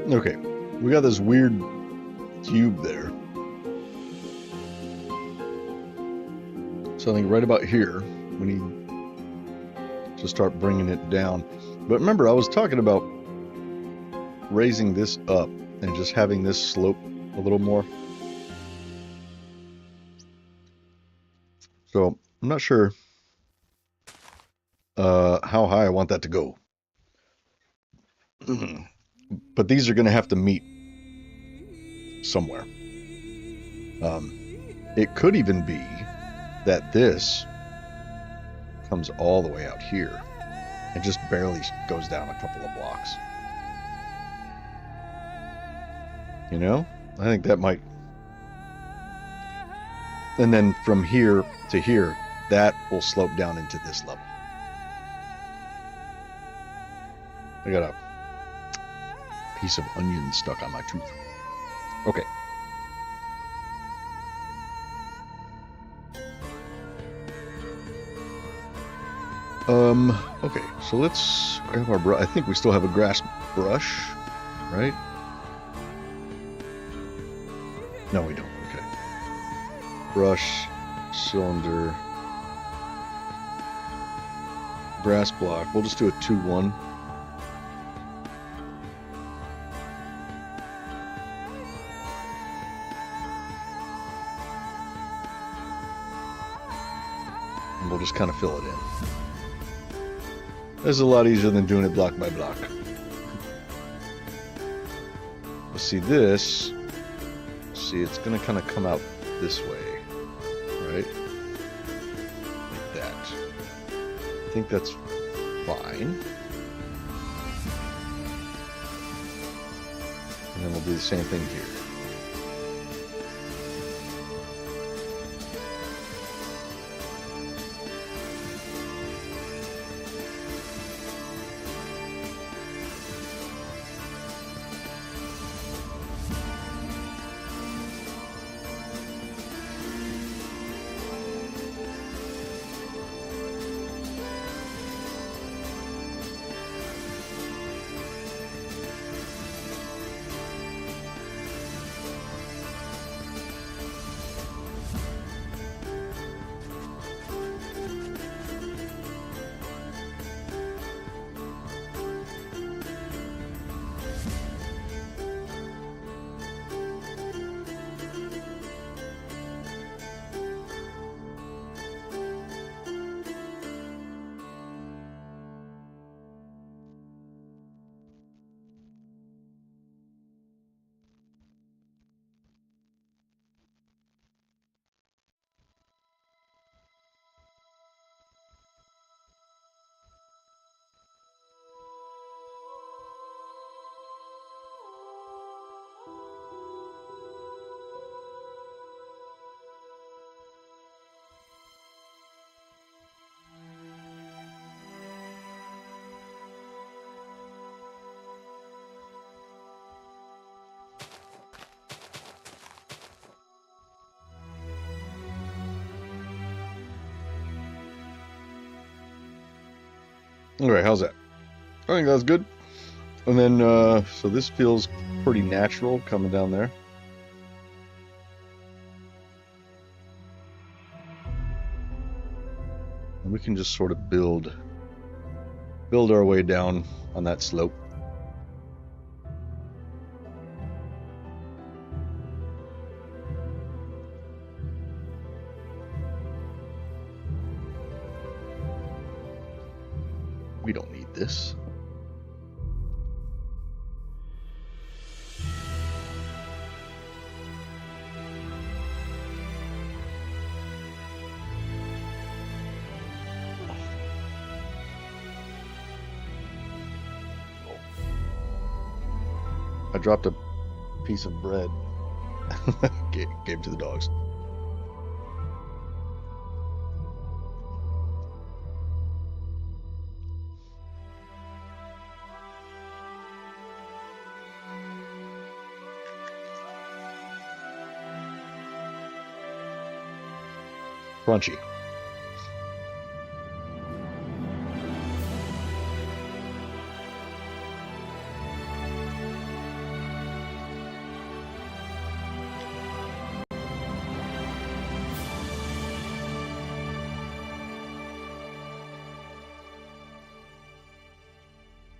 Okay, we got this weird cube there. So I think right about here, we need to start bringing it down. But remember, I was talking about raising this up and just having this slope a little more. So I'm not sure how high I want that to go. But these are going to have to meet somewhere. It could even be that this comes all the way out here and just barely goes down a couple of blocks. You know? I think that might... And then from here to here, that will slope down into this level. I got a piece of onion stuck on my tooth. Okay. Okay, so let's grab our brush. I think we still have a grass brush, right? No, we don't. Okay. Brush, cylinder, grass block. We'll just do a 2-1. and we'll just kind of fill it in. This is a lot easier than doing it block by block. Let's see this. See, it's going to kind of come out this way, right? Like that. I think that's fine. And then we'll do the same thing here. Alright, how's that? I think that's good. And then, so this feels pretty natural coming down there. And we can just sort of build our way down on that slope. We don't need this. I dropped a piece of bread. Gave to the dogs. Crunchy.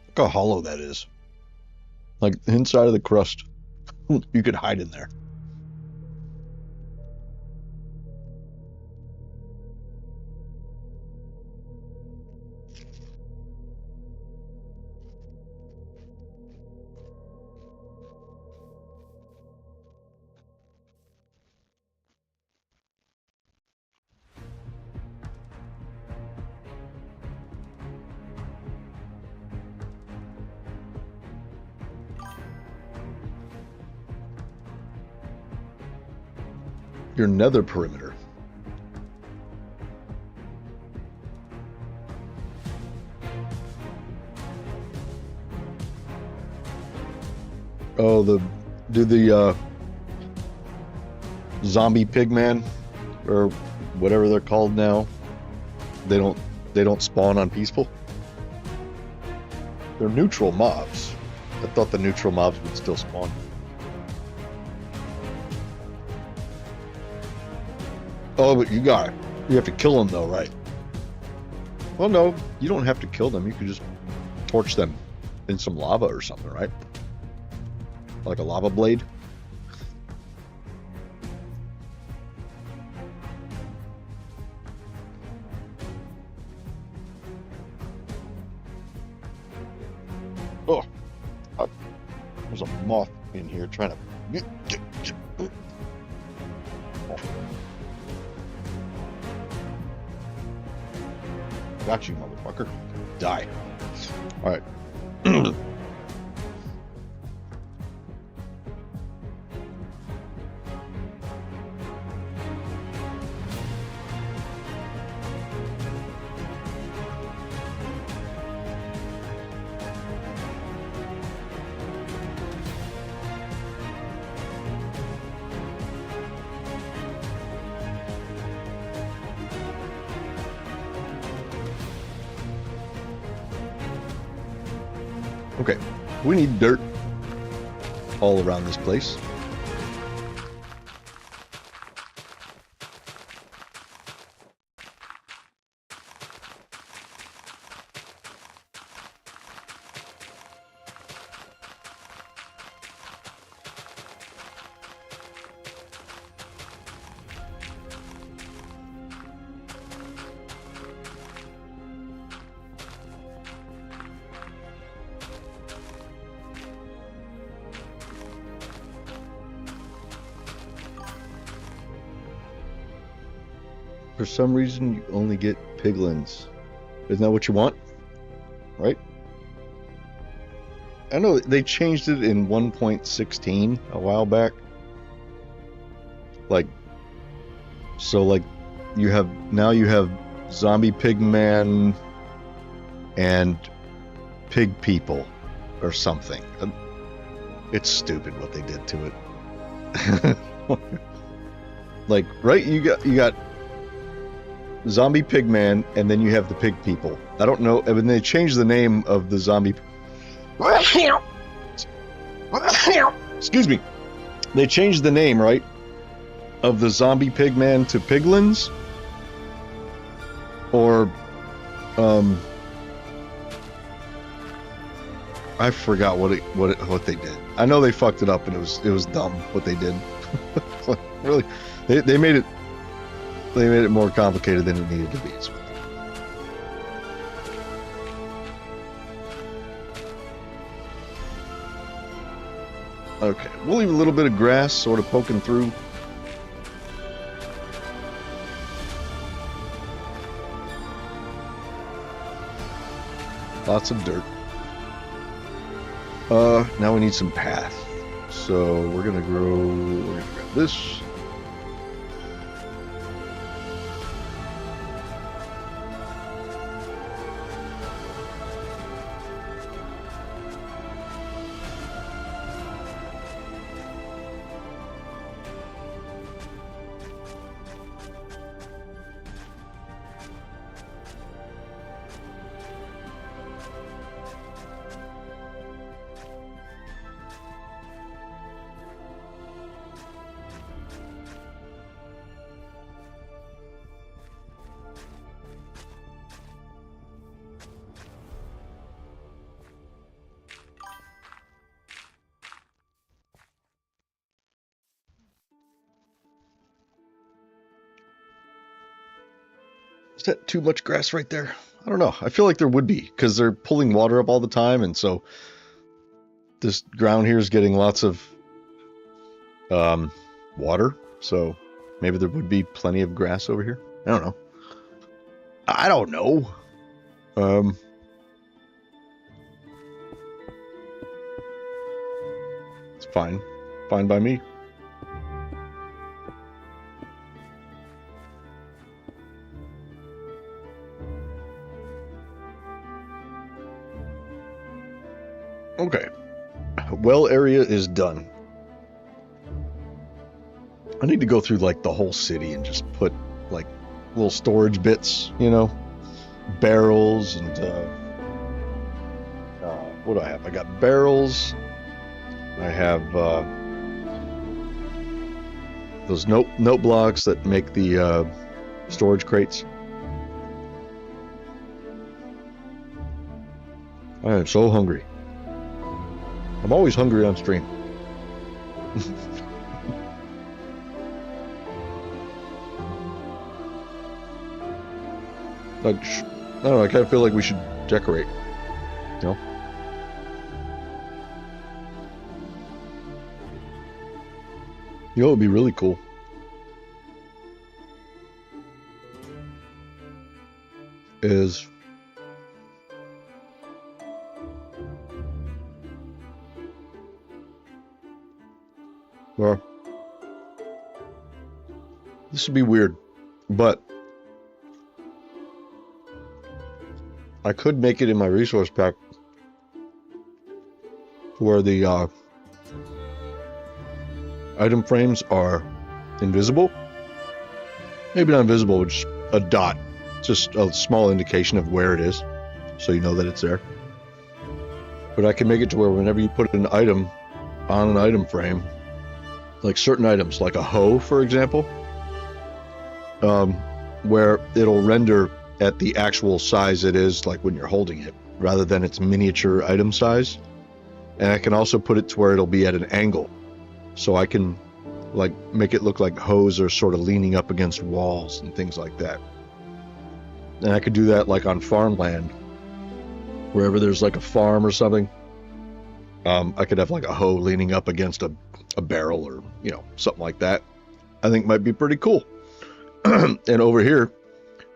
Look how hollow that is. Like inside of the crust. You could hide in there. Your nether perimeter. Oh, the zombie pigman or whatever they're called now. They don't spawn on peaceful. They're neutral mobs. I thought the neutral mobs would still spawn. Oh, but you have to kill them though, right? Well, no, you don't have to kill them. You can just torch them in some lava or something, right? Like a lava blade. in here trying to... Got you, motherfucker. Die. Alright. Okay, we need dirt all around this place. For some reason, you only get piglins. Isn't that what you want? Right? I know they changed it in 1.16 a while back. Like, so like, you have zombie pigman and pig people or something. It's stupid what they did to it. Like, right? You got zombie pigman, and then you have the pig people. I don't know. And they changed the name of the zombie. Excuse me. They changed the name, right, of the zombie pigman to piglins, or I forgot what they did. I know they fucked it up, and it was dumb what they did. Really, they made it. They made it more complicated than it needed to be. Okay, we'll leave a little bit of grass sort of poking through. Lots of dirt. Now we need some path. So we're gonna grab this. Is that too much grass right there? I don't know. I feel like there would be, because they're pulling water up all the time, and so this ground here is getting lots of water. So maybe there would be plenty of grass over here. I don't know. I don't know. It's fine. Fine by me. Okay, well area is done. I need to go through like the whole city and just put like little storage bits, you know, barrels and what do I have? I got barrels. I have those note blocks that make the storage crates. I am so hungry. I'm always hungry on stream. Like, I don't know, I kind of feel like we should decorate. You know? You know what would be really cool? Is well, this would be weird, but I could make it in my resource pack where the item frames are invisible. Maybe not invisible, but just a dot. Just a small indication of where it is, so you know that it's there. But I can make it to where whenever you put an item on an item frame, like certain items, like a hoe, for example, where it'll render at the actual size it is, like when you're holding it, rather than its miniature item size. And I can also put it to where it'll be at an angle, so I can like make it look like hoes are sort of leaning up against walls and things like that. And I could do that like on farmland, wherever there's like a farm or something. I could have like a hoe leaning up against a barrel, or you know, something like that. I think might be pretty cool. And over here,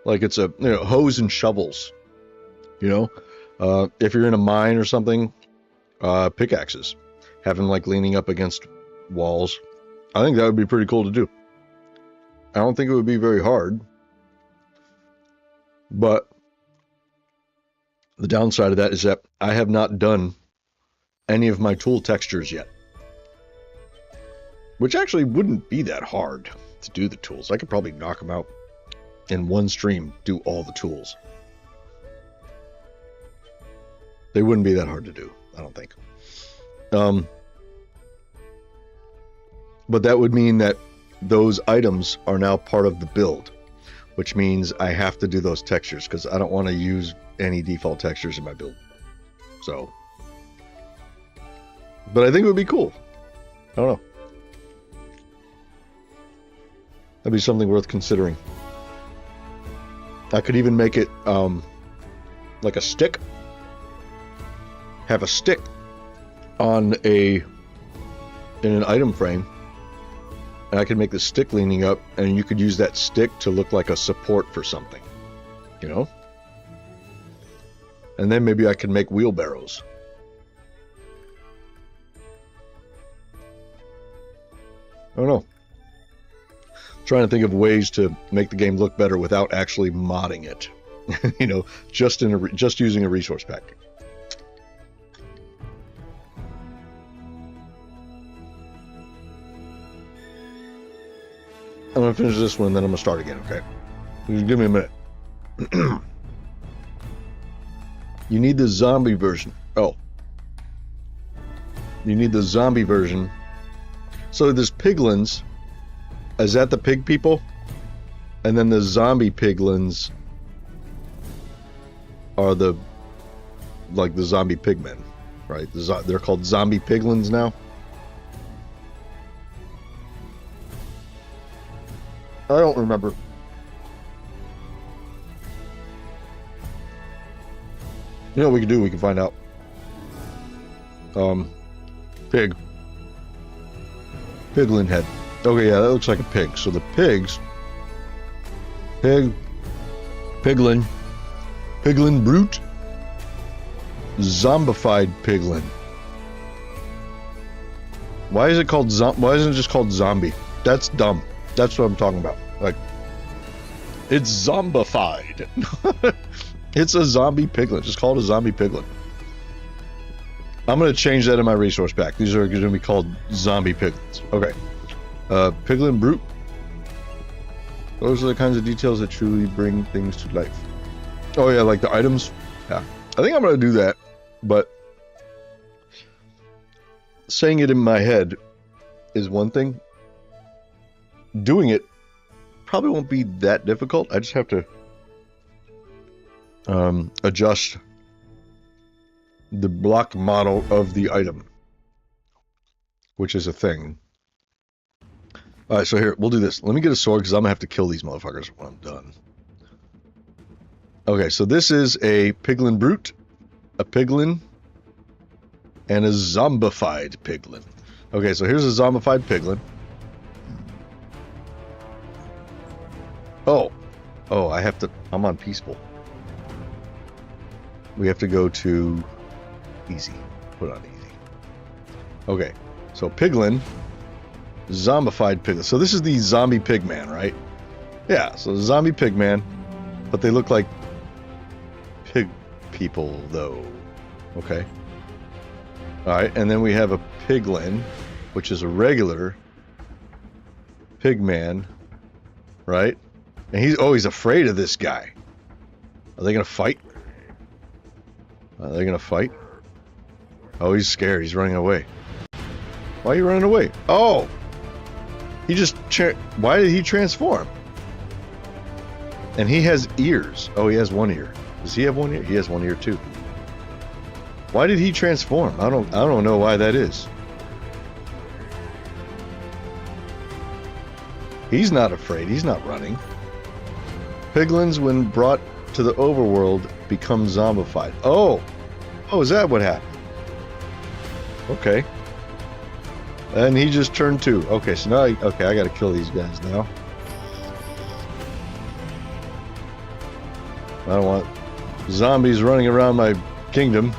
like it's a, you know, hoes and shovels. You know, if you're in a mine or something, pickaxes, have them like leaning up against walls. I think that would be pretty cool to do. I don't think it would be very hard. But the downside of that is that I have not done any of my tool textures yet. Which actually wouldn't be that hard to do the tools. I could probably knock them out in one stream, do all the tools. They wouldn't be that hard to do, I don't think. But that would mean that those items are now part of the build, which means I have to do those textures because I don't want to use any default textures in my build. So, but I think it would be cool. I don't know. That'd be something worth considering. I could even make it like a stick. Have a stick on in an item frame. And I could make the stick leaning up, and you could use that stick to look like a support for something, you know? And then maybe I could make wheelbarrows. I don't know. I'm trying to think of ways to make the game look better without actually modding it. You know, just using a resource pack. I'm going to finish this one, then I'm going to start again, okay? Just give me a minute. You need the zombie version. Oh. You need the zombie version. So there's piglins. Is that the pig people? And then the zombie piglins are the zombie pigmen, right? They're called zombie piglins now. I don't remember. You know what we can do? We can find out. Pig. Piglin head. Okay, yeah, that looks like a pig. So the pigs. Piglin. Piglin brute. Zombified piglin. Why is it called why isn't it just called zombie? That's dumb. That's what I'm talking about. Like, it's zombified. It's a zombie piglet. Just call it a zombie piglet. I'm going to change that in my resource pack. These are going to be called zombie piglets. Okay. Piglin brute. Those are the kinds of details that truly bring things to life. Oh yeah, like the items. Yeah. I think I'm going to do that. But saying it in my head is one thing. Doing it probably won't be that difficult. I just have to adjust the block model of the item, which is a thing. All right, so here, we'll do this. Let me get a sword because I'm gonna have to kill these motherfuckers when I'm done. Okay, so this is a piglin brute, a piglin, and a zombified piglin. Okay, so here's a zombified piglin. Oh, I have to... I'm on peaceful. We have to go to easy. Put on easy. Okay. So piglin. Zombified piglin. So this is the zombie pigman, right? Yeah, so the zombie pigman. But they look like pig people, though. Okay. Alright, and then we have a piglin, which is a regular pigman, right? And he's afraid of this guy. Are they gonna fight? Are they gonna fight? Oh, he's scared. He's running away. Why are you running away? Oh! He just... Why did he transform? And he has ears. Oh, he has one ear. Does he have one ear? He has one ear too. Why did he transform? I don't know why that is. He's not afraid. He's not running. Piglins, when brought to the overworld, become zombified. Oh! Oh, is that what happened? Okay. And he just turned 2. Okay, so now I gotta kill these guys now. I don't want zombies running around my kingdom.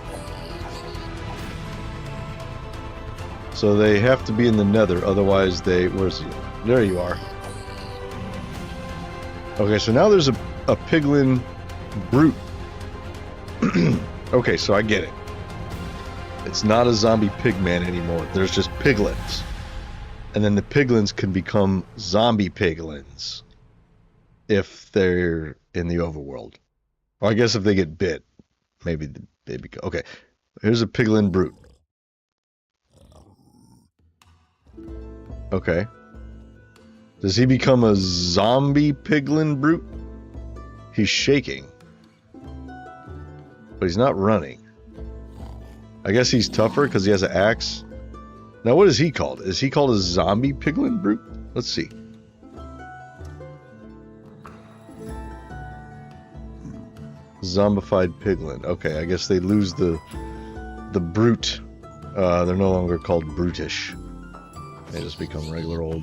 So they have to be in the nether, otherwise they... Where's he? There you are. Okay, so now there's a piglin brute. Okay, so I get it. It's not a zombie pigman anymore. There's just piglins. And then the piglins can become zombie piglins if they're in the overworld. Or I guess if they get bit, maybe they become... Okay, here's a piglin brute. Okay. Does he become a zombie piglin brute? He's shaking. But he's not running. I guess he's tougher because he has an axe. Now what is he called? Is he called a zombie piglin brute? Let's see. Zombified piglin. Okay, I guess they lose the brute. They're no longer called brutish. They just become regular old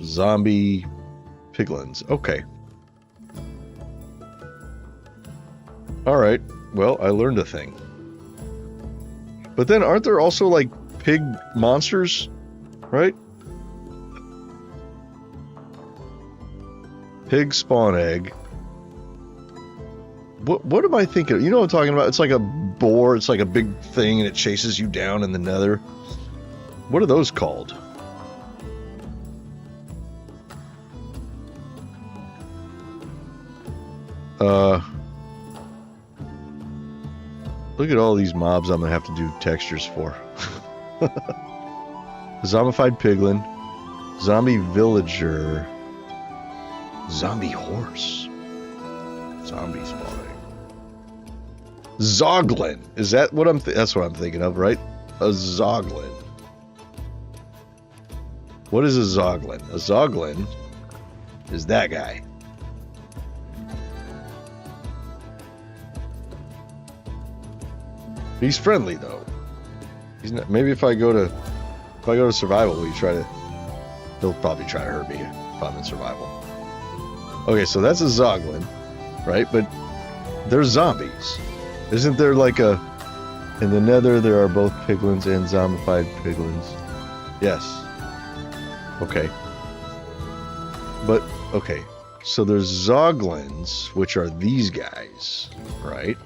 zombie piglins. Okay. Alright. Well, I learned a thing. But then aren't there also like pig monsters? Right? Pig spawn egg. What am I thinking? You know what I'm talking about? It's like a boar. It's like a big thing and it chases you down in the nether. What are those called? Look at all these mobs I'm gonna have to do textures for. Zombified piglin, zombie villager, zombie horse, zombie spawning, zoglin. Is that what that's what I'm thinking of, right? A zoglin. What is a zoglin? A zoglin is that guy. He's friendly though. He's not. Maybe if I go to survival, he'll probably try to hurt me if I'm in survival. Okay, so that's a zoglin, right? But they're zombies. Isn't there like in the nether there are both piglins and zombified piglins? Yes. Okay. But okay, so there's zoglins, which are these guys, right?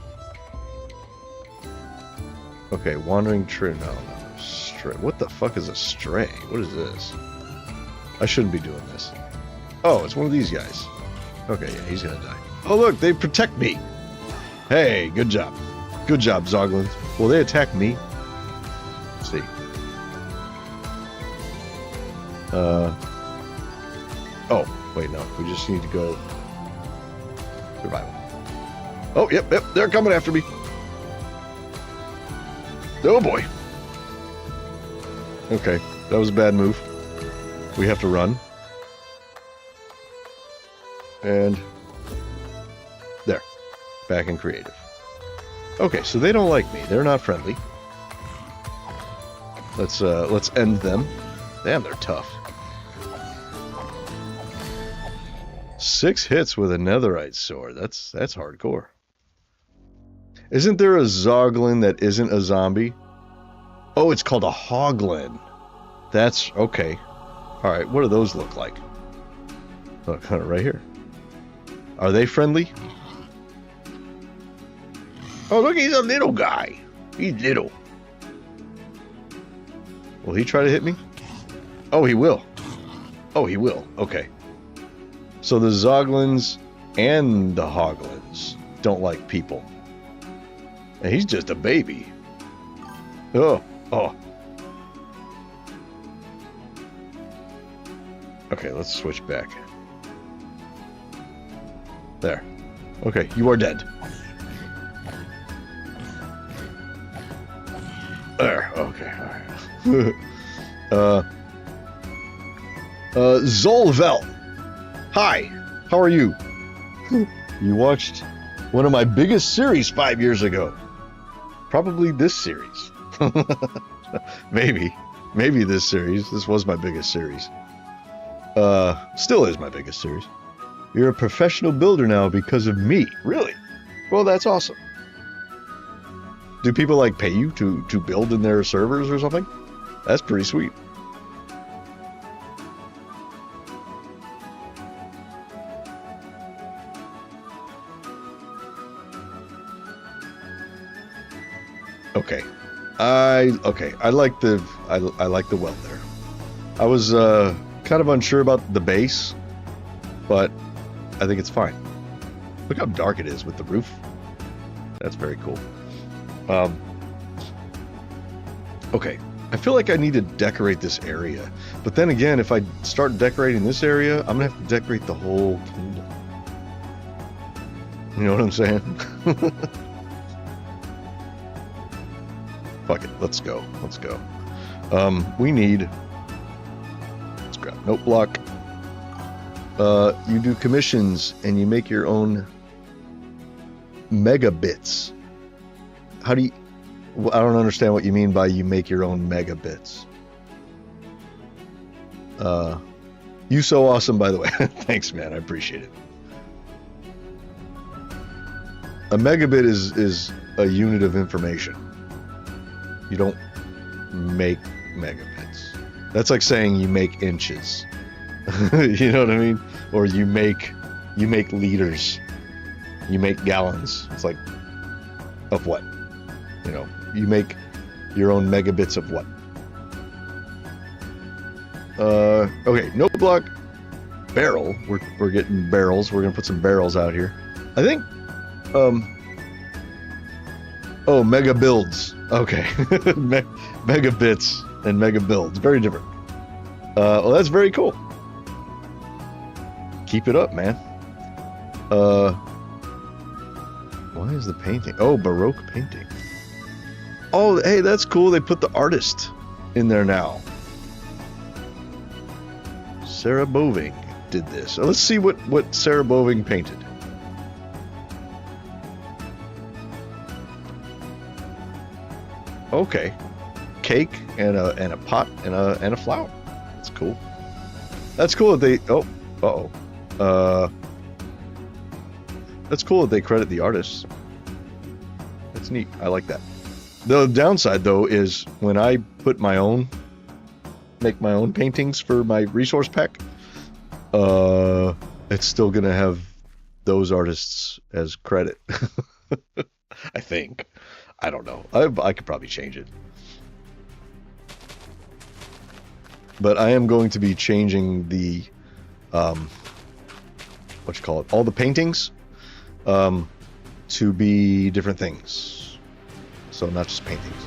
Okay, wandering tree. No, stray. What the fuck is a stray? What is this? I shouldn't be doing this. Oh, it's one of these guys. Okay, yeah, he's gonna die. Oh, look, they protect me. Hey, good job. Good job, zoglins. Will they attack me? Let's see. Oh, wait, no. We just need to go survival. Oh, yep, they're coming after me. Oh boy. Okay, that was a bad move. We have to run. And there. Back in creative. Okay, so they don't like me. They're not friendly. Let's end them. Damn, they're tough. 6 hits with a netherite sword. That's hardcore. Isn't there a Zoglin that isn't a zombie? Oh, it's called a Hoglin. That's okay. Alright, what do those look like? Look, right here. Are they friendly? Oh, look, he's a little guy. He's little. Will he try to hit me? Oh, he will. Oh, he will. Okay. So the Zoglins and the Hoglins don't like people. And he's just a baby. Oh. Okay, let's switch back. There. Okay, you are dead. There. Okay, alright. Zolvel. Hi, how are you? You watched one of my biggest series 5 years ago. Probably this series. Maybe this series. This was my biggest series. Still is my biggest series. You're a professional builder now because of me. Really? Well, that's awesome. Do people like pay you to build in their servers or something? That's pretty sweet. Okay. I like the well there. I was kind of unsure about the base, but I think it's fine. Look how dark it is with the roof. That's very cool. Okay. I feel like I need to decorate this area, but then again, if I start decorating this area, I'm gonna have to decorate the whole kingdom. You know what I'm saying? Fuck it, let's go. We need... Let's grab note block. You do commissions and you make your own megabits. How do you... Well, I don't understand what you mean by you make your own megabits. You so awesome, by the way. Thanks, man, I appreciate it. A megabit is a unit of information. You don't make megabits. That's like saying you make inches. You know what I mean? Or you make liters. You make gallons. It's like, of what? You know, you make your own megabits of what? Okay, note block. Barrel. We're getting barrels. We're gonna put some barrels out here. I think, oh, mega builds. Okay. Megabits and mega builds. Very different. Well, that's very cool. Keep it up, man. Why is the painting? Oh, Baroque painting. Oh, hey, that's cool. They put the artist in there now. Sarah Boving did this. So let's see what Sarah Boving painted. Okay, cake and a pot and a flower. That's cool. That's cool that they. Oh, that's cool that they credit the artists. That's neat. I like that. The downside though is when I put make my own paintings for my resource pack, it's still gonna have those artists as credit. I think. I don't know. I could probably change it. But I am going to be changing the, what you call it, all the paintings, to be different things. So not just paintings.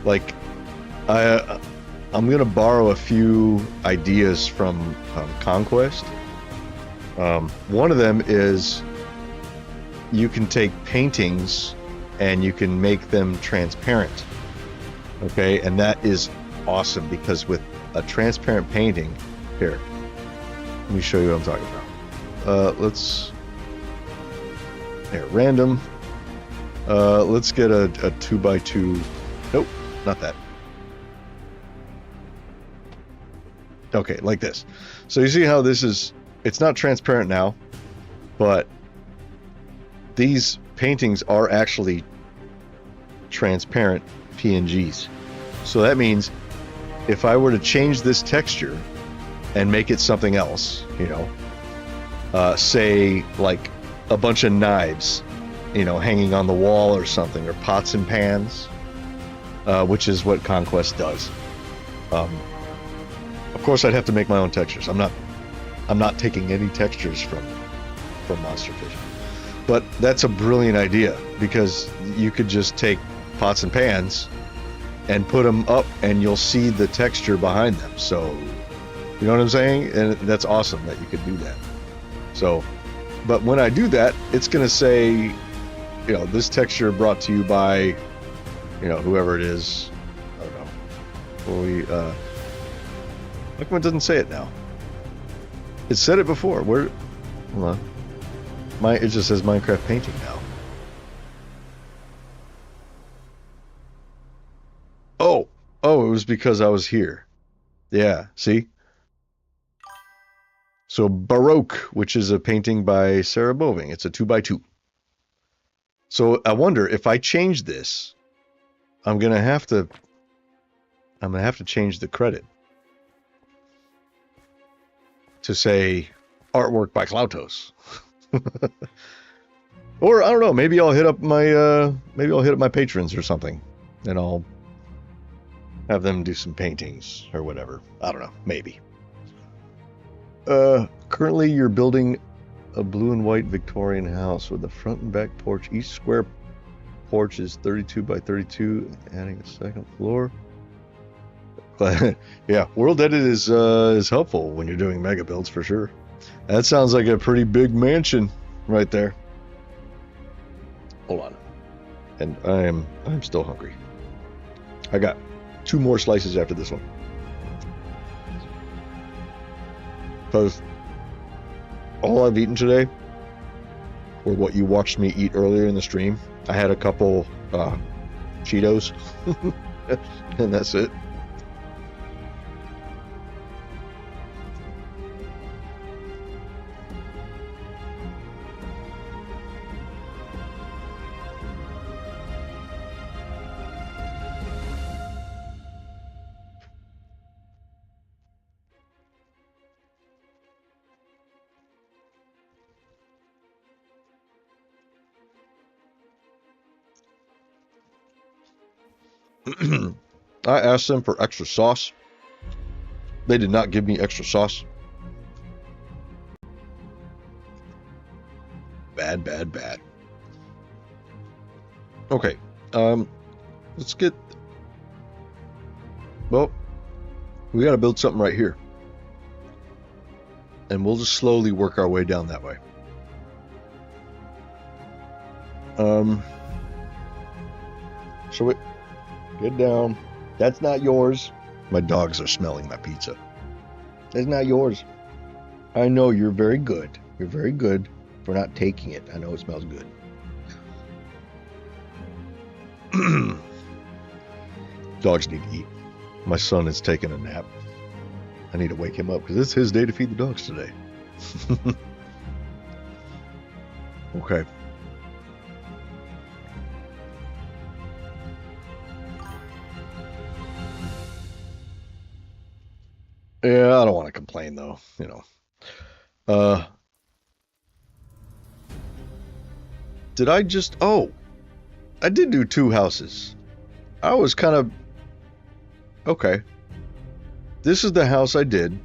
Like, I'm going to borrow a few ideas from Conquest. One of them is you can take paintings and you can make them transparent. Okay, and that is awesome because with a transparent painting, here, let me show you what I'm talking about. Let's, here, random. Let's get a 2x2. Nope, not that. Okay, like this. So you see how this is it's not transparent now, but these paintings are actually transparent PNGs. So that means if I were to change this texture and make it something else, you know, say like a bunch of knives, you know, hanging on the wall or something, or pots and pans, which is what Conquest does. Of course, I'd have to make my own textures. I'm not taking any textures from Monster Fish. But that's a brilliant idea, because you could just take pots and pans and put them up and you'll see the texture behind them. So, you know what I'm saying? And that's awesome that you could do that. So, but when I do that, it's going to say, you know, this texture brought to you by, you know, whoever it is. I don't know. Well, how come it doesn't say it now? It said it before. Where? Hold on. It just says Minecraft painting now. Oh, it was because I was here. Yeah, see? So Baroque, which is a painting by Sarah Boving. It's a 2x2. So I wonder if I change this, I'm gonna have to change the credit to say artwork by Cloutos. Or I don't know, maybe I'll hit up my patrons or something, and I'll have them do some paintings or whatever. I don't know, maybe. Currently you're building a blue and white Victorian house with a front and back porch. Each square porch is 32 by 32, adding a second floor. Yeah, World Edit is helpful when you're doing mega builds for sure. That sounds like a pretty big mansion right there. Hold on. And I'm still hungry. I got 2 more slices after this one. Because all I've eaten today, or what you watched me eat earlier in the stream, I had a couple Cheetos, and that's it. I asked them for extra sauce. They did not give me extra sauce. Bad. Okay, let's get... Well, we gotta build something right here. And we'll just slowly work our way down that way. So we... Get down. That's not yours. My dogs are smelling my pizza. That's not yours. I know you're very good. You're very good for not taking it. I know it smells good. Dogs need to eat. My son is taking a nap. I need to wake him up because it's his day to feed the dogs today. Okay. Yeah, I don't want to complain though, you know. Did I just... Oh, I did do 2 houses. I was kind of... Okay. This is the house I did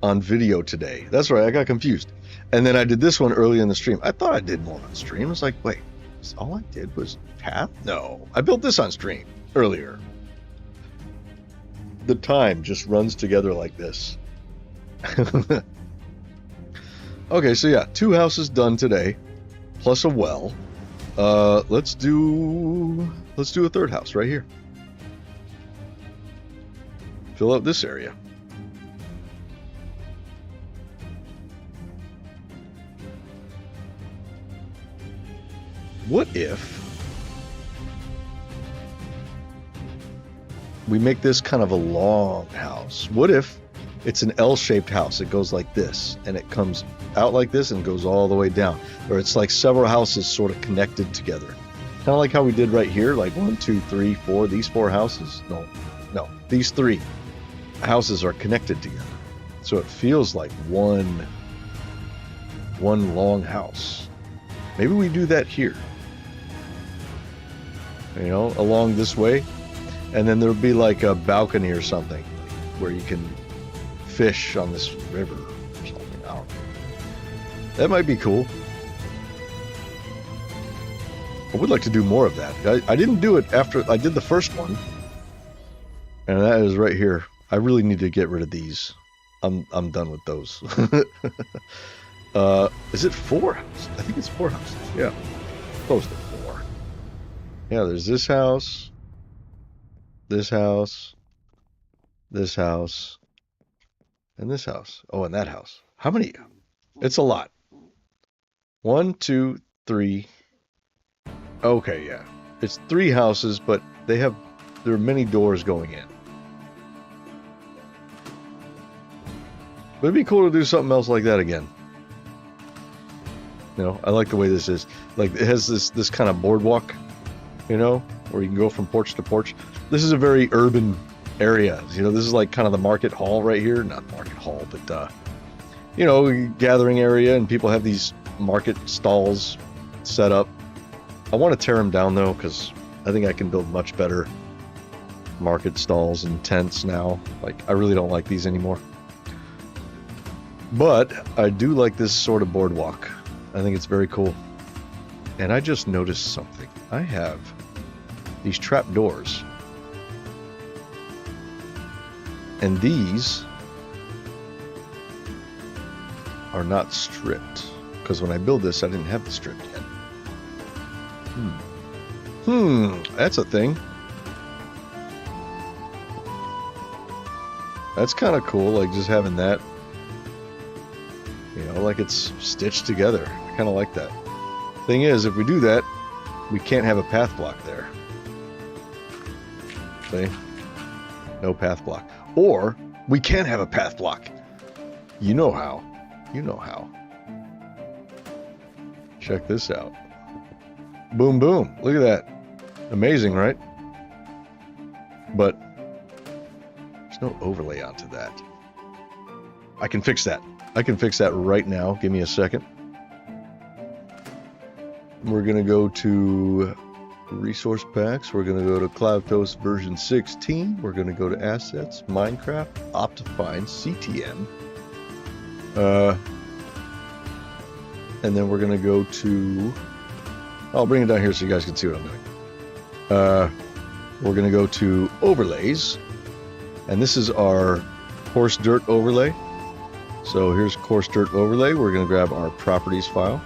on video today. That's right, I got confused. And then I did this one early in the stream. I thought I did one on stream. I was like, wait, all I did was path? No, I built this on stream earlier. The time just runs together like this. Okay, so yeah, 2 houses done today, plus a well. Let's do a 3rd house right here. Fill out this area. What if we make this kind of a long house? What if It's an L-shaped house. It goes like this, and it comes out like this and goes all the way down. Or it's like several houses sort of connected together. Kind of like how we did right here, like 1, 2, 3, 4. These 4 houses, no, these 3 houses are connected together. So it feels like one long house. Maybe we do that here. You know, along this way. And then there'll be like a balcony or something where you can fish on this river or something. I don't know. That might be cool. I would like to do more of that. I didn't do it after I did the first one. And that is right here. I really need to get rid of these. I'm done with those. Is it 4 houses? I think it's 4 houses. Yeah. Close to 4. Yeah, there's this house. This house. This house. And this house. Oh, and that house. How many? It's a lot. 1, 2, 3. Okay, yeah. It's 3 houses, but there are many doors going in. But it'd be cool to do something else like that again. You know, I like the way this is. Like, it has this kind of boardwalk, you know, where you can go from porch to porch. This is a very urban area. You know, this is like kind of the market hall right here. Not market hall, but, you know, gathering area, and people have these market stalls set up. I want to tear them down, though, because I think I can build much better market stalls and tents now. Like, I really don't like these anymore. But I do like this sort of boardwalk. I think it's very cool. And I just noticed something. I have these trap doors. And these are not stripped. Because when I build this, I didn't have the stripped yet. That's a thing. That's kind of cool, like just having that. You know, like it's stitched together. I kind of like that. Thing is, if we do that, we can't have a path block there. See? No path block. Or, we can have a path block. You know how. You know how. Check this out. Boom, boom. Look at that. Amazing, right? But there's no overlay onto that. I can fix that. I can fix that right now. Give me a second. We're going to go to resource packs. We're going to go to CloudToast version 16. We're going to go to assets, Minecraft, Optifine, CTN. And then we're going to go to... I'll bring it down here so you guys can see what I'm doing. We're going to go to overlays. And this is our coarse dirt overlay. So here's coarse dirt overlay. We're going to grab our properties file.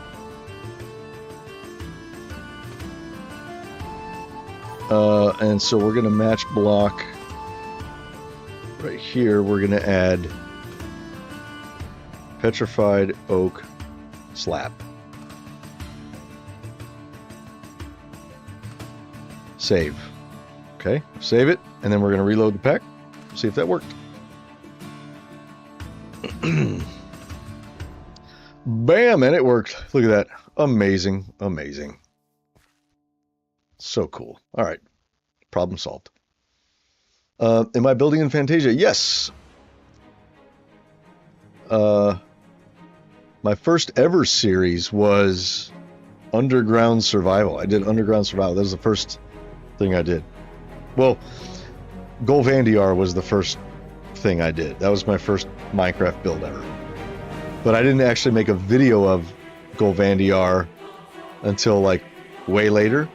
And so we're going to match block right here. We're going to add petrified oak slab. Save. Okay, save it, and then we're going to reload the pack. See if that worked. Bam, and it worked. Look at that. Amazing, amazing. So cool. All right, problem solved. Am I building in Fantasia? Yes. My first ever series was Underground Survival. I did Underground Survival. That was the first thing I did. Well, Golvandiar was the first thing I did. That was my first Minecraft build ever. But I didn't actually make a video of Golvandiar until like way later.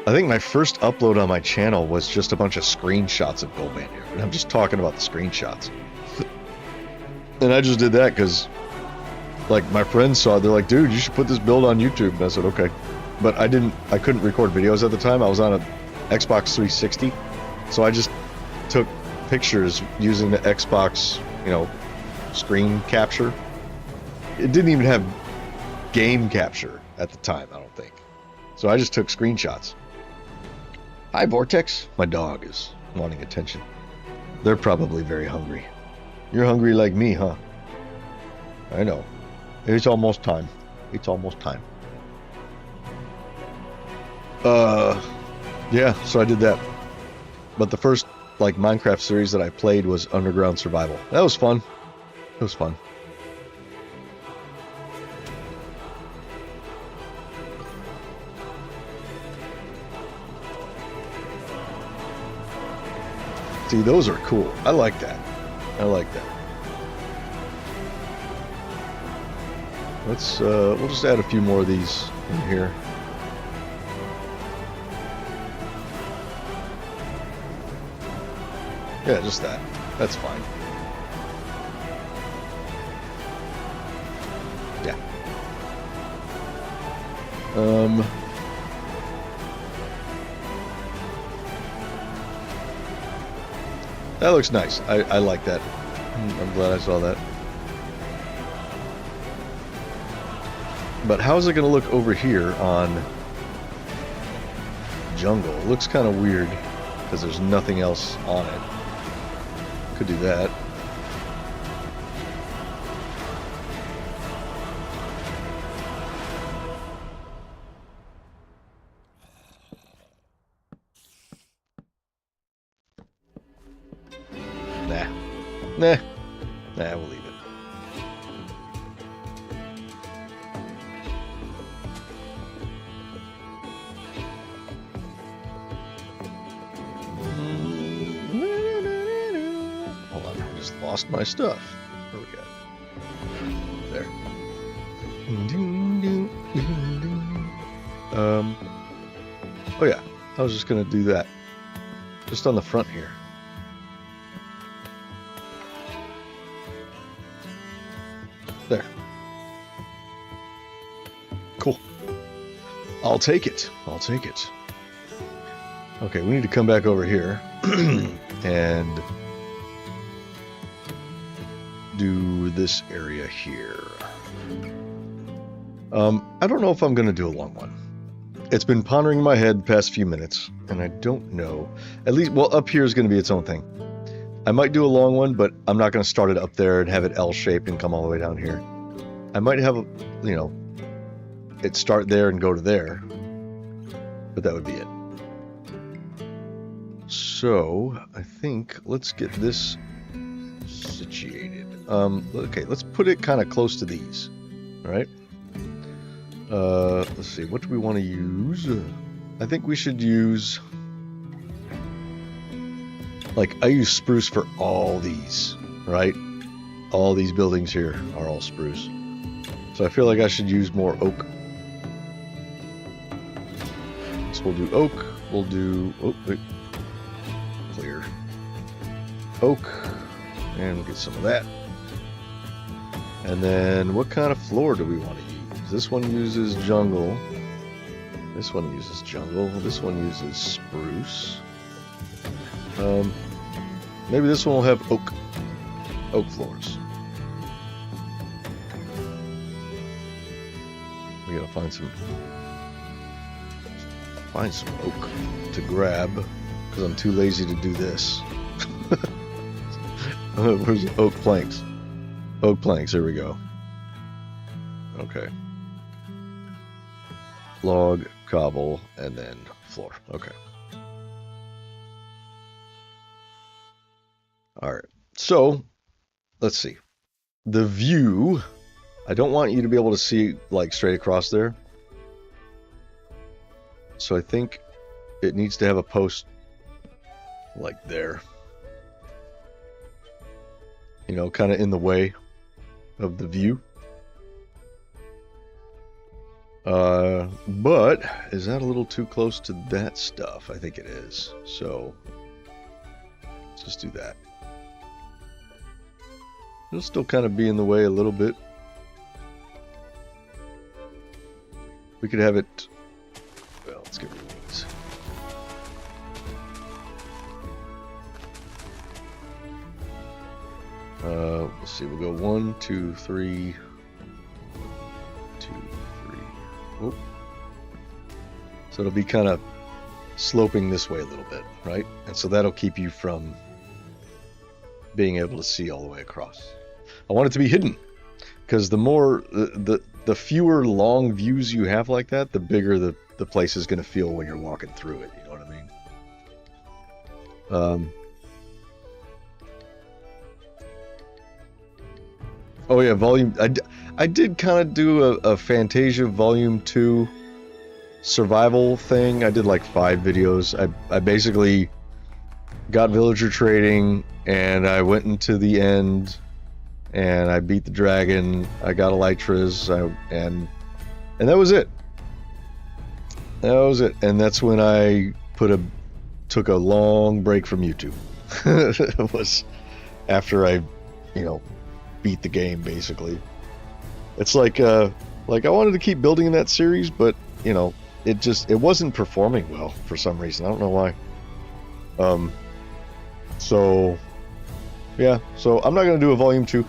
I think my first upload on my channel was just a bunch of screenshots of Golvandiar. And I'm just talking about the screenshots. And I just did that because like my friends saw it. They're like, dude, you should put this build on YouTube. And I said, okay. But I couldn't record videos at the time. I was on a Xbox 360. So I just took pictures using the Xbox, you know, screen capture. It didn't even have game capture at the time, I don't think. So I just took screenshots. Hi, Vortex. My dog is wanting attention. They're probably very hungry. You're hungry like me, huh? I know. It's almost time. It's almost time. Yeah, so I did that. But the first, like, Minecraft series that I played was Underground Survival. That was fun. It was fun. See, those are cool. I like that. I like that. Let's, we'll just add a few more of these in here. Yeah, just that. That's fine. Yeah. That looks nice. I like that. I'm glad I saw that. But how's it going to look over here on jungle? It looks kind of weird because there's nothing else on it. Could do that. Nah, we'll leave it. Hold on, I just lost my stuff. What do we got? There. Oh yeah, I was just gonna do that. Just on the front here. There. Cool. I'll take it. I'll take it. Okay, we need to come back over here and do this area here. I don't know if I'm going to do a long one. It's been pondering in my head the past few minutes, and I don't know. At least, well, up here is going to be its own thing. I might do a long one, but I'm not going to start it up there and have it L-shaped and come all the way down here. I might have, it start there and go to there, but that would be it. So, I think let's get this situated. Okay, let's put it kind of close to these, all right? Let's see, what do we want to use? I think we should use... Like, I use spruce for all these, right? All these buildings here are all spruce. So I feel like I should use more oak. So we'll do oak. We'll do... Oh, wait. Clear. Oak. And we'll get some of that. And then what kind of floor do we want to use? This one uses jungle. This one uses jungle. This one uses spruce. Maybe this one will have oak floors. We gotta find some oak to grab because I'm too lazy to do this. Where's the oak planks? Oak planks. Here we go. Okay. Log, cobble, and then floor. Okay. All right, so let's see. The view, I don't want you to be able to see like straight across there. So I think it needs to have a post like there. You know, kind of in the way of the view. But is that a little too close to that stuff? I think it is. So let's just do that. It'll still kind of be in the way a little bit. We could have it... Well, let's get rid of these. Let's see, we'll go 1, 2, 3. 1, 2, 3. Whoop. So it'll be kind of sloping this way a little bit, right? And so that'll keep you from being able to see all the way across. I want it to be hidden, because the more the fewer long views you have like that, the bigger the place is going to feel when you're walking through it. You know what I mean? Oh yeah, volume. I did kind of do a Fantasia Volume 2 survival thing. I did like 5 videos. I basically got villager trading, and I went into the end, and I beat the dragon. I got elytras, and that was it. That was it. And that's when I took a long break from YouTube. It was after I, beat the game, basically. It's like I wanted to keep building in that series, but it wasn't performing well for some reason. I don't know why. So I'm not gonna do a volume 2.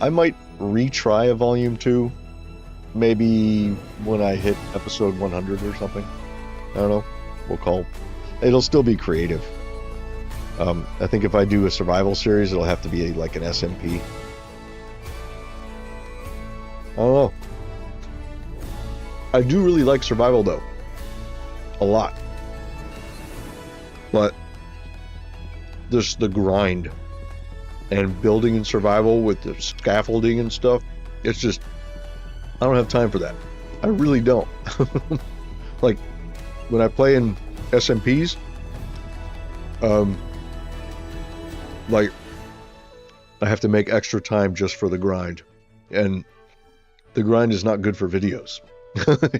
I might retry a volume 2, maybe when I hit episode 100 or something. I don't know. It'll still be creative. I think if I do a survival series, it'll have to be like an SMP. I don't know. I do really like survival though. A lot. But there's the grind and building in survival with the scaffolding and stuff. It's just, I don't have time for that. I really don't. Like when I play in SMPs, like I have to make extra time just for the grind, and the grind is not good for videos.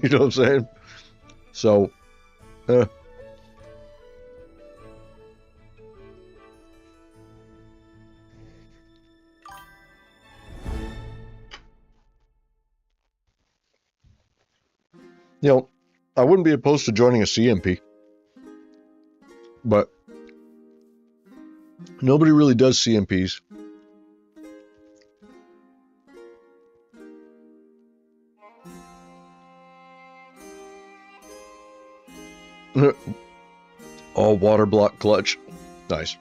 You know what I'm saying? So, I wouldn't be opposed to joining a CMP, but nobody really does CMPs. All water block clutch. Nice.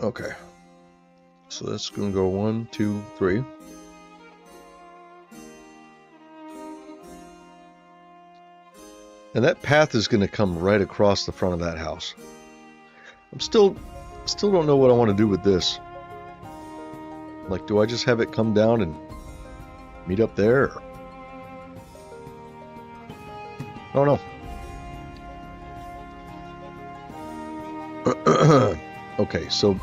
Okay. So that's going to go 1, 2, 3. And that path is going to come right across the front of that house. I'm still don't know what I want to do with this. Like, do I just have it come down and meet up there? Or... I don't know. Okay, so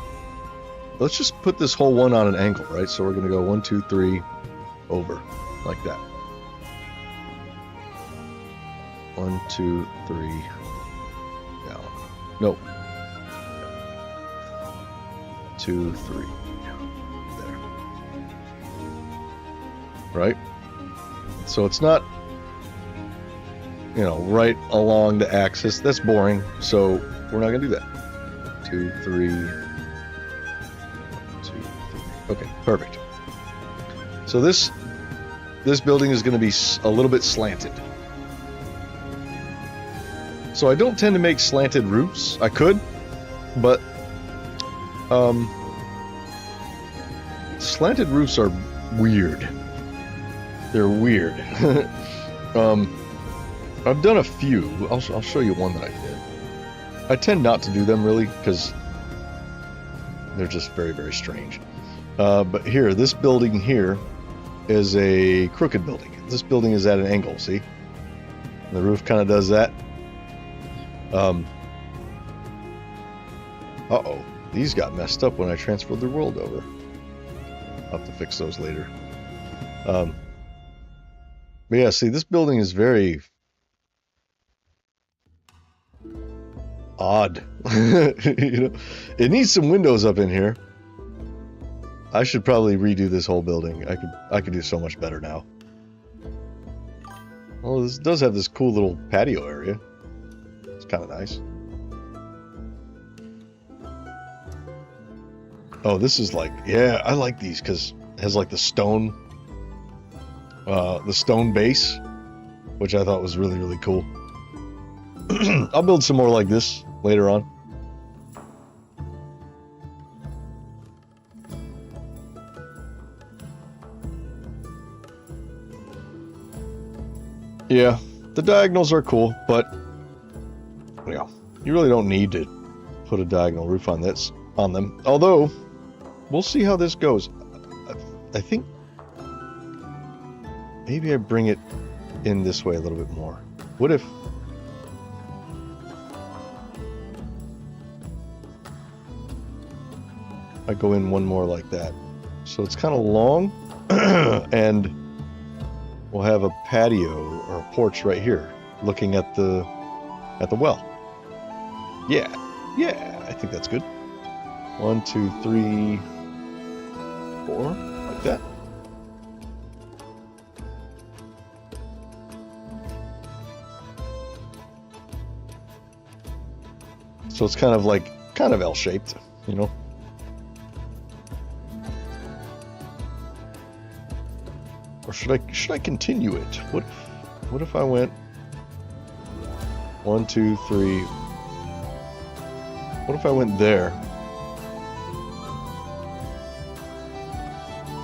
let's just put this whole one on an angle, right? So we're going to go 1, 2, 3 over, like that. 1, 2, 3 down. Nope. 2, 3 there. Right? So it's not, right along the axis. That's boring. So we're not going to do that. 2, 3. 1, 2, 3. Okay, perfect. So this building is going to be a little bit slanted. So I don't tend to make slanted roofs. I could, but slanted roofs are weird. They're weird. I've done a few. I'll show you one that I did. I tend not to do them really because they're just very, very strange. But here, this building here is a crooked building. This building is at an angle, see? And the roof kind of does that. Uh-oh. These got messed up when I transferred the world over. I'll have to fix those later. But yeah, see, this building is very odd. It needs some windows up in here. I should probably redo this whole building. I could do so much better now. Oh, this does have this cool little patio area. It's kind of nice. Oh, this is like, yeah, I like these because it has like the stone base, which I thought was really, really cool. I'll build some more like this later on. Yeah, the diagonals are cool, but you know, you really don't need to put a diagonal roof on them. Although, we'll see how this goes. I think maybe I bring it in this way a little bit more. What if I go in one more like that? So it's kind of long, and we'll have a patio or a porch right here, looking at the well. Yeah, I think that's good. 1, 2, 3, 4, like that. So it's kind of L-shaped, you know. Or should I continue it? What if I went 1, 2, 3? What if I went there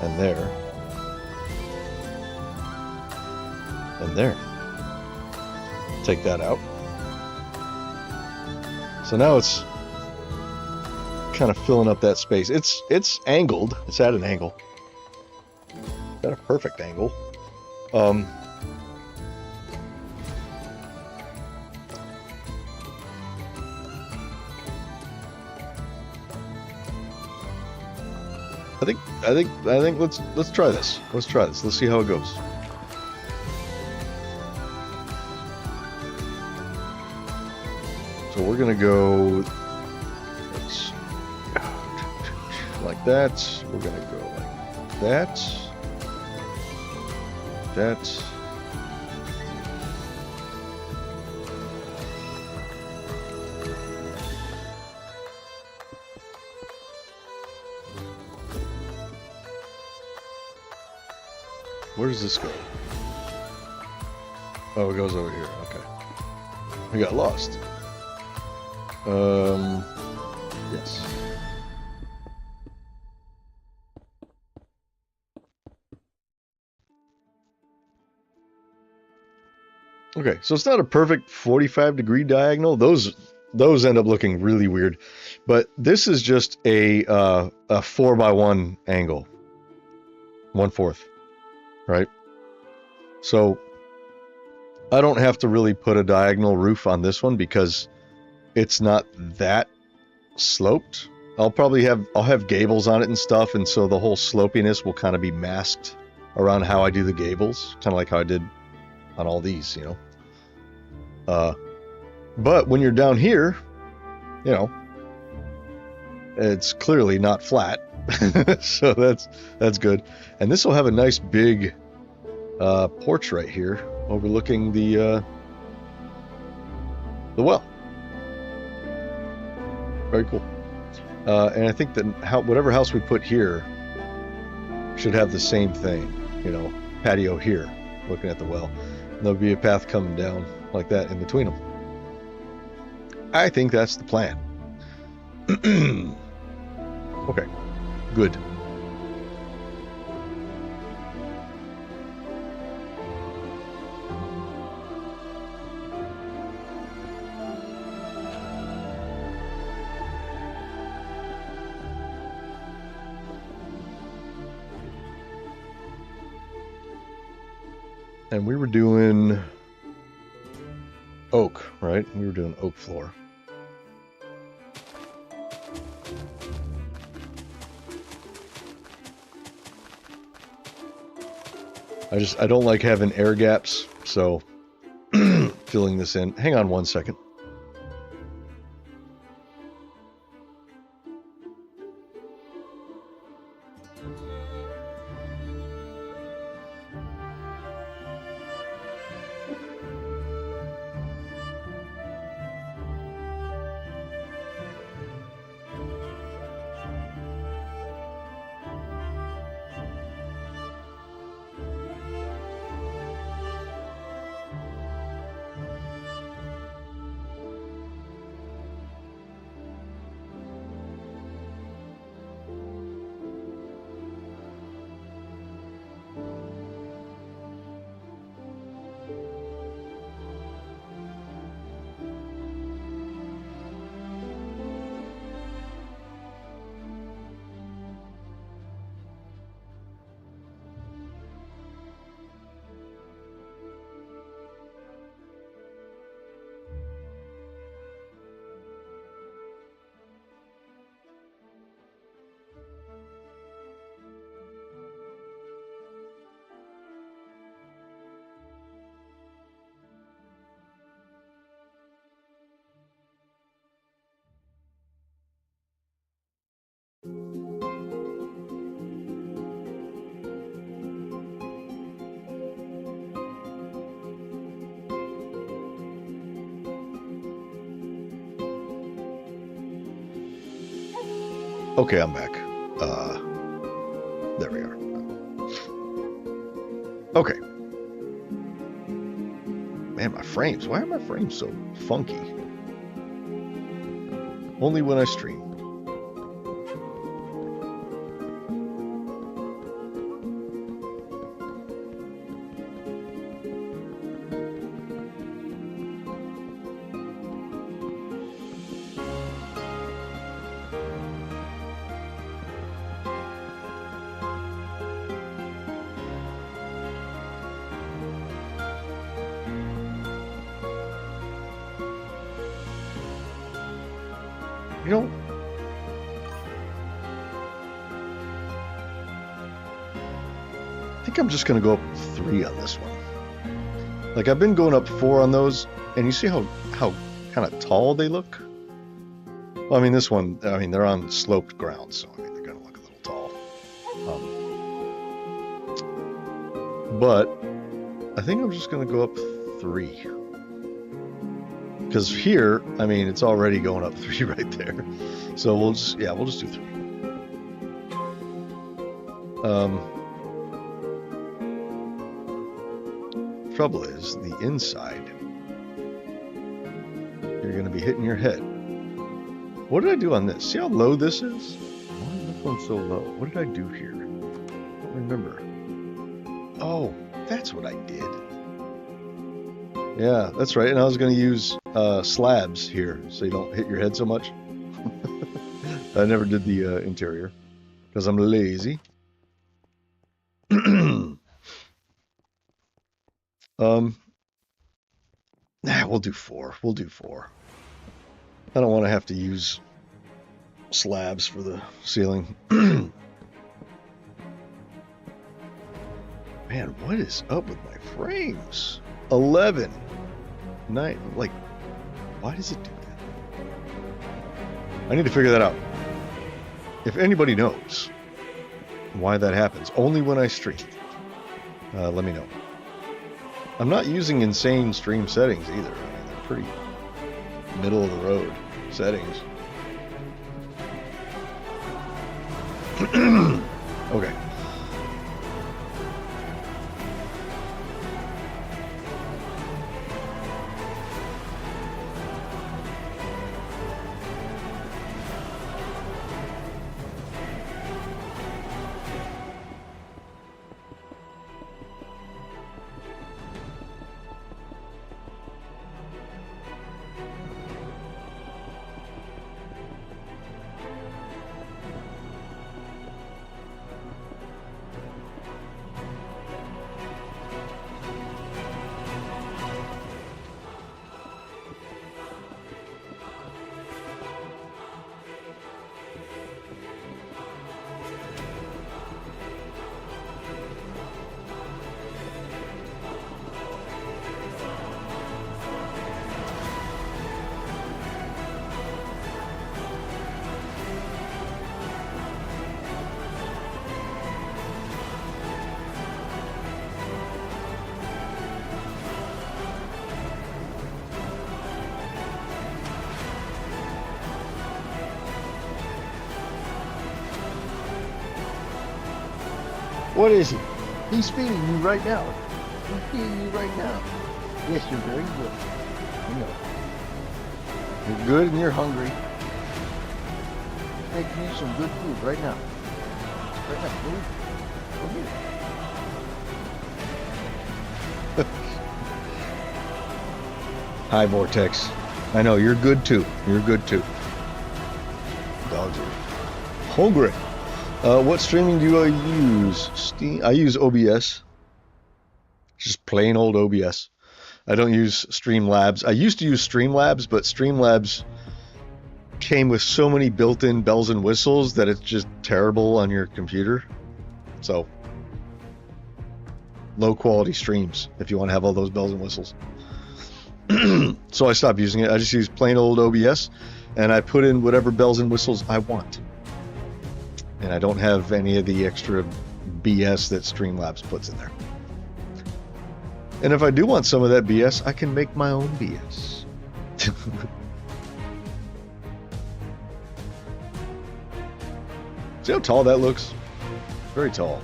and there and there? Take that out. So now it's kind of filling up that space. It's angled. It's at an angle. Got a perfect angle. I think let's try this. Let's try this. Let's see how it goes. So we're gonna go like that. We're gonna go like that. That. Where does this go? Oh, it goes over here. Okay. We got lost. Yes. Okay, so it's not a perfect 45-degree diagonal. Those end up looking really weird. But this is just a 4x1 angle. 1/4. Right? So I don't have to really put a diagonal roof on this one because it's not that sloped. I'll have gables on it and stuff, and so the whole slopiness will kind of be masked around how I do the gables, kind of like how I did on all these, you know. But when you're down here, you know, it's clearly not flat. So that's good. And this will have a nice big porch right here overlooking the well. Very cool. And I think that whatever house we put here should have the same thing, you know, patio here looking at the well. And there'll be a path coming down like that in between them. I think that's the plan. Okay, good. And we were doing oak, right? We were doing oak floor. I don't like having air gaps, so filling this in. Hang on one second. Okay, I'm back. There we are. Okay. Man, my frames. Why are my frames so funky? Only when I stream. You know, I think I'm just going to go up 3 on this one. Like, I've been going up 4 on those, and you see how kind of tall they look? Well, I mean, this one, I mean, they're on sloped ground, so I mean, they're going to look a little tall. But I think I'm just going to go up 3. Because here, I mean, it's already going up 3 right there. So we'll just do 3. Trouble is, the inside, you're going to be hitting your head. What did I do on this? See how low this is? Why is this one so low? What did I do here? I don't remember. Oh, that's what I did. Yeah, that's right. And I was going to use slabs here so you don't hit your head so much. I never did the interior because I'm lazy. We'll do 4. We'll do 4. I don't want to have to use slabs for the ceiling. Man, what is up with my frames? 11. 9. Like, why does it do that? I need to figure that out. If anybody knows why that happens, only when I stream, let me know. I'm not using insane stream settings either. I mean, they're pretty middle of the road settings. Okay. What is he? He's feeding you right now. He's feeding you right now. Yes, you're very good. I know. You're good and you're hungry. Making you some good food right now. Right now, food. Come here. Hi, Vortex. I know, you're good too. You're good too. Dogs are hungry. What streaming do I use? Steam. I use OBS. Just plain old OBS. I don't use Streamlabs. I used to use Streamlabs, but Streamlabs came with so many built-in bells and whistles that it's just terrible on your computer. So, low quality streams if you want to have all those bells and whistles. So I stopped using it. I just use plain old OBS, and I put in whatever bells and whistles I want. And I don't have any of the extra BS that Streamlabs puts in there. And if I do want some of that BS, I can make my own BS. See how tall that looks? Very tall.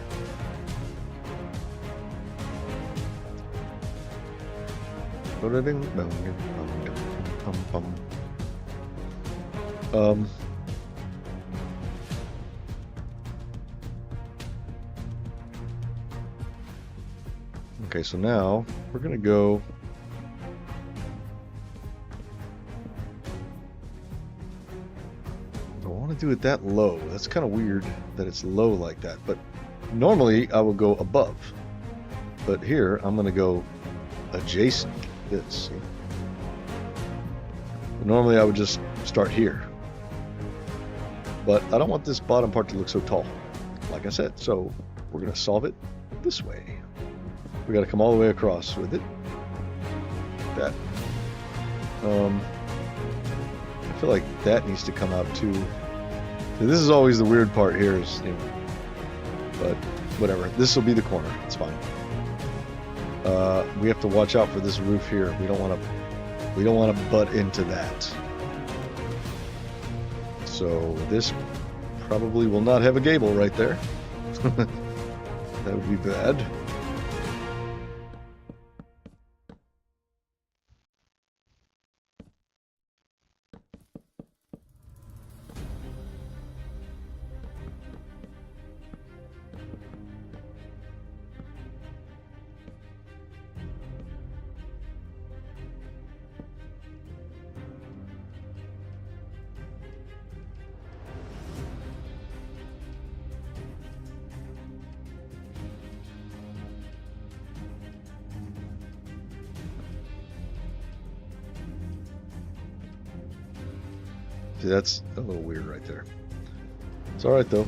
Okay, so now we're gonna go. I want to do it that low. That's kind of weird that it's low like that. But normally I would go above. But here I'm gonna go adjacent like this. See? Normally I would just start here. But I don't want this bottom part to look so tall, like I said. So we're gonna solve it this way. We got to come all the way across with it. That. I feel like that needs to come out too. So this is always the weird part here, is, you know, but whatever. This will be the corner. It's fine. We have to watch out for this roof here. We don't want to. We don't want to butt into that. So this probably will not have a gable right there. That would be bad. See, that's a little weird right there. It's alright though.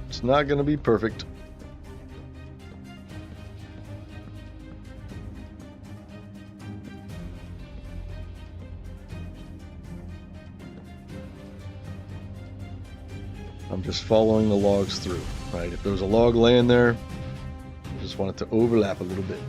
It's not going to be perfect. I'm just following the logs through, right? If there was a log laying there, I just want it to overlap a little bit.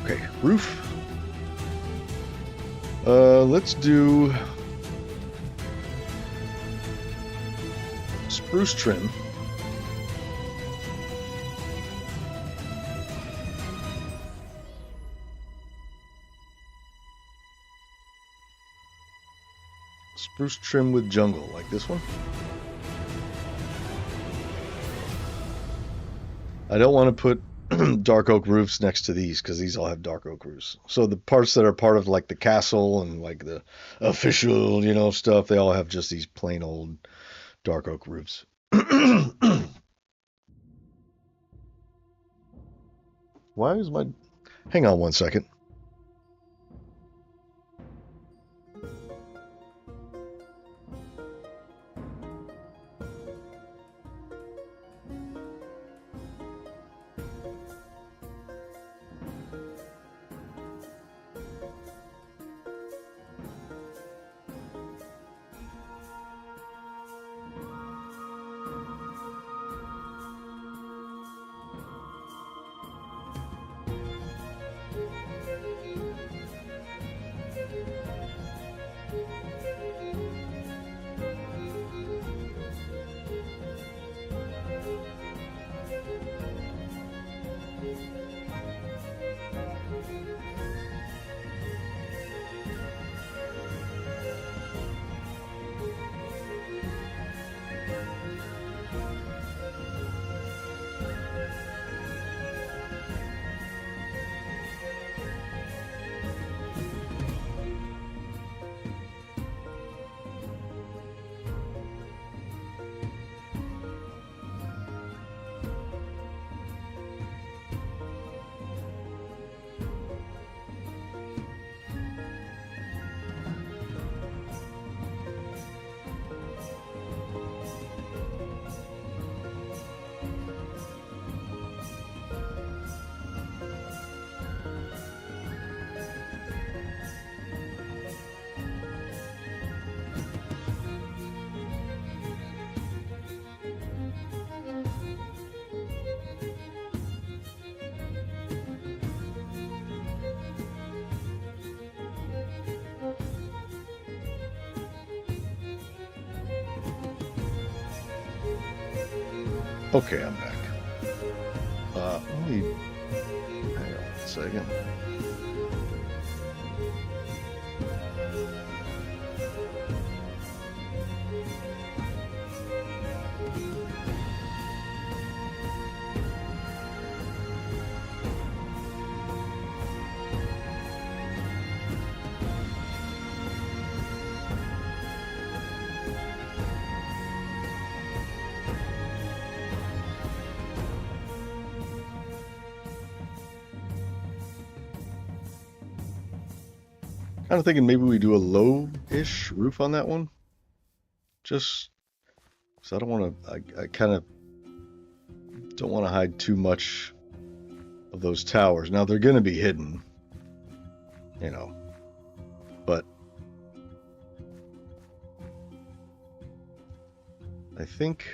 Okay, roof. Let's do spruce trim. Spruce trim with jungle, like this one. I don't want to put dark oak roofs next to these because these all have dark oak roofs. So the parts that are part of like the castle and like the official, you know, stuff, they all have just these plain old dark oak roofs. Why is my... Hang on one second. Okay, I'm back. Let me hang on a second. Kind of thinking maybe we do a low-ish roof on that one. Just so I don't want to, I kind of don't want to hide too much of those towers. Now they're going to be hidden, you know, but I think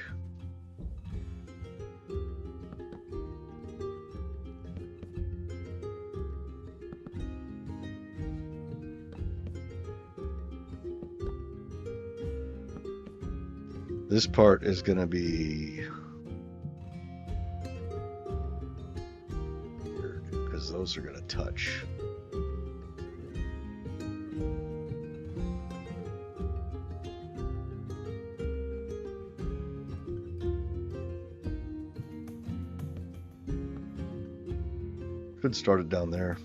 this part is going to be weird because those are going to touch. Could start it down there.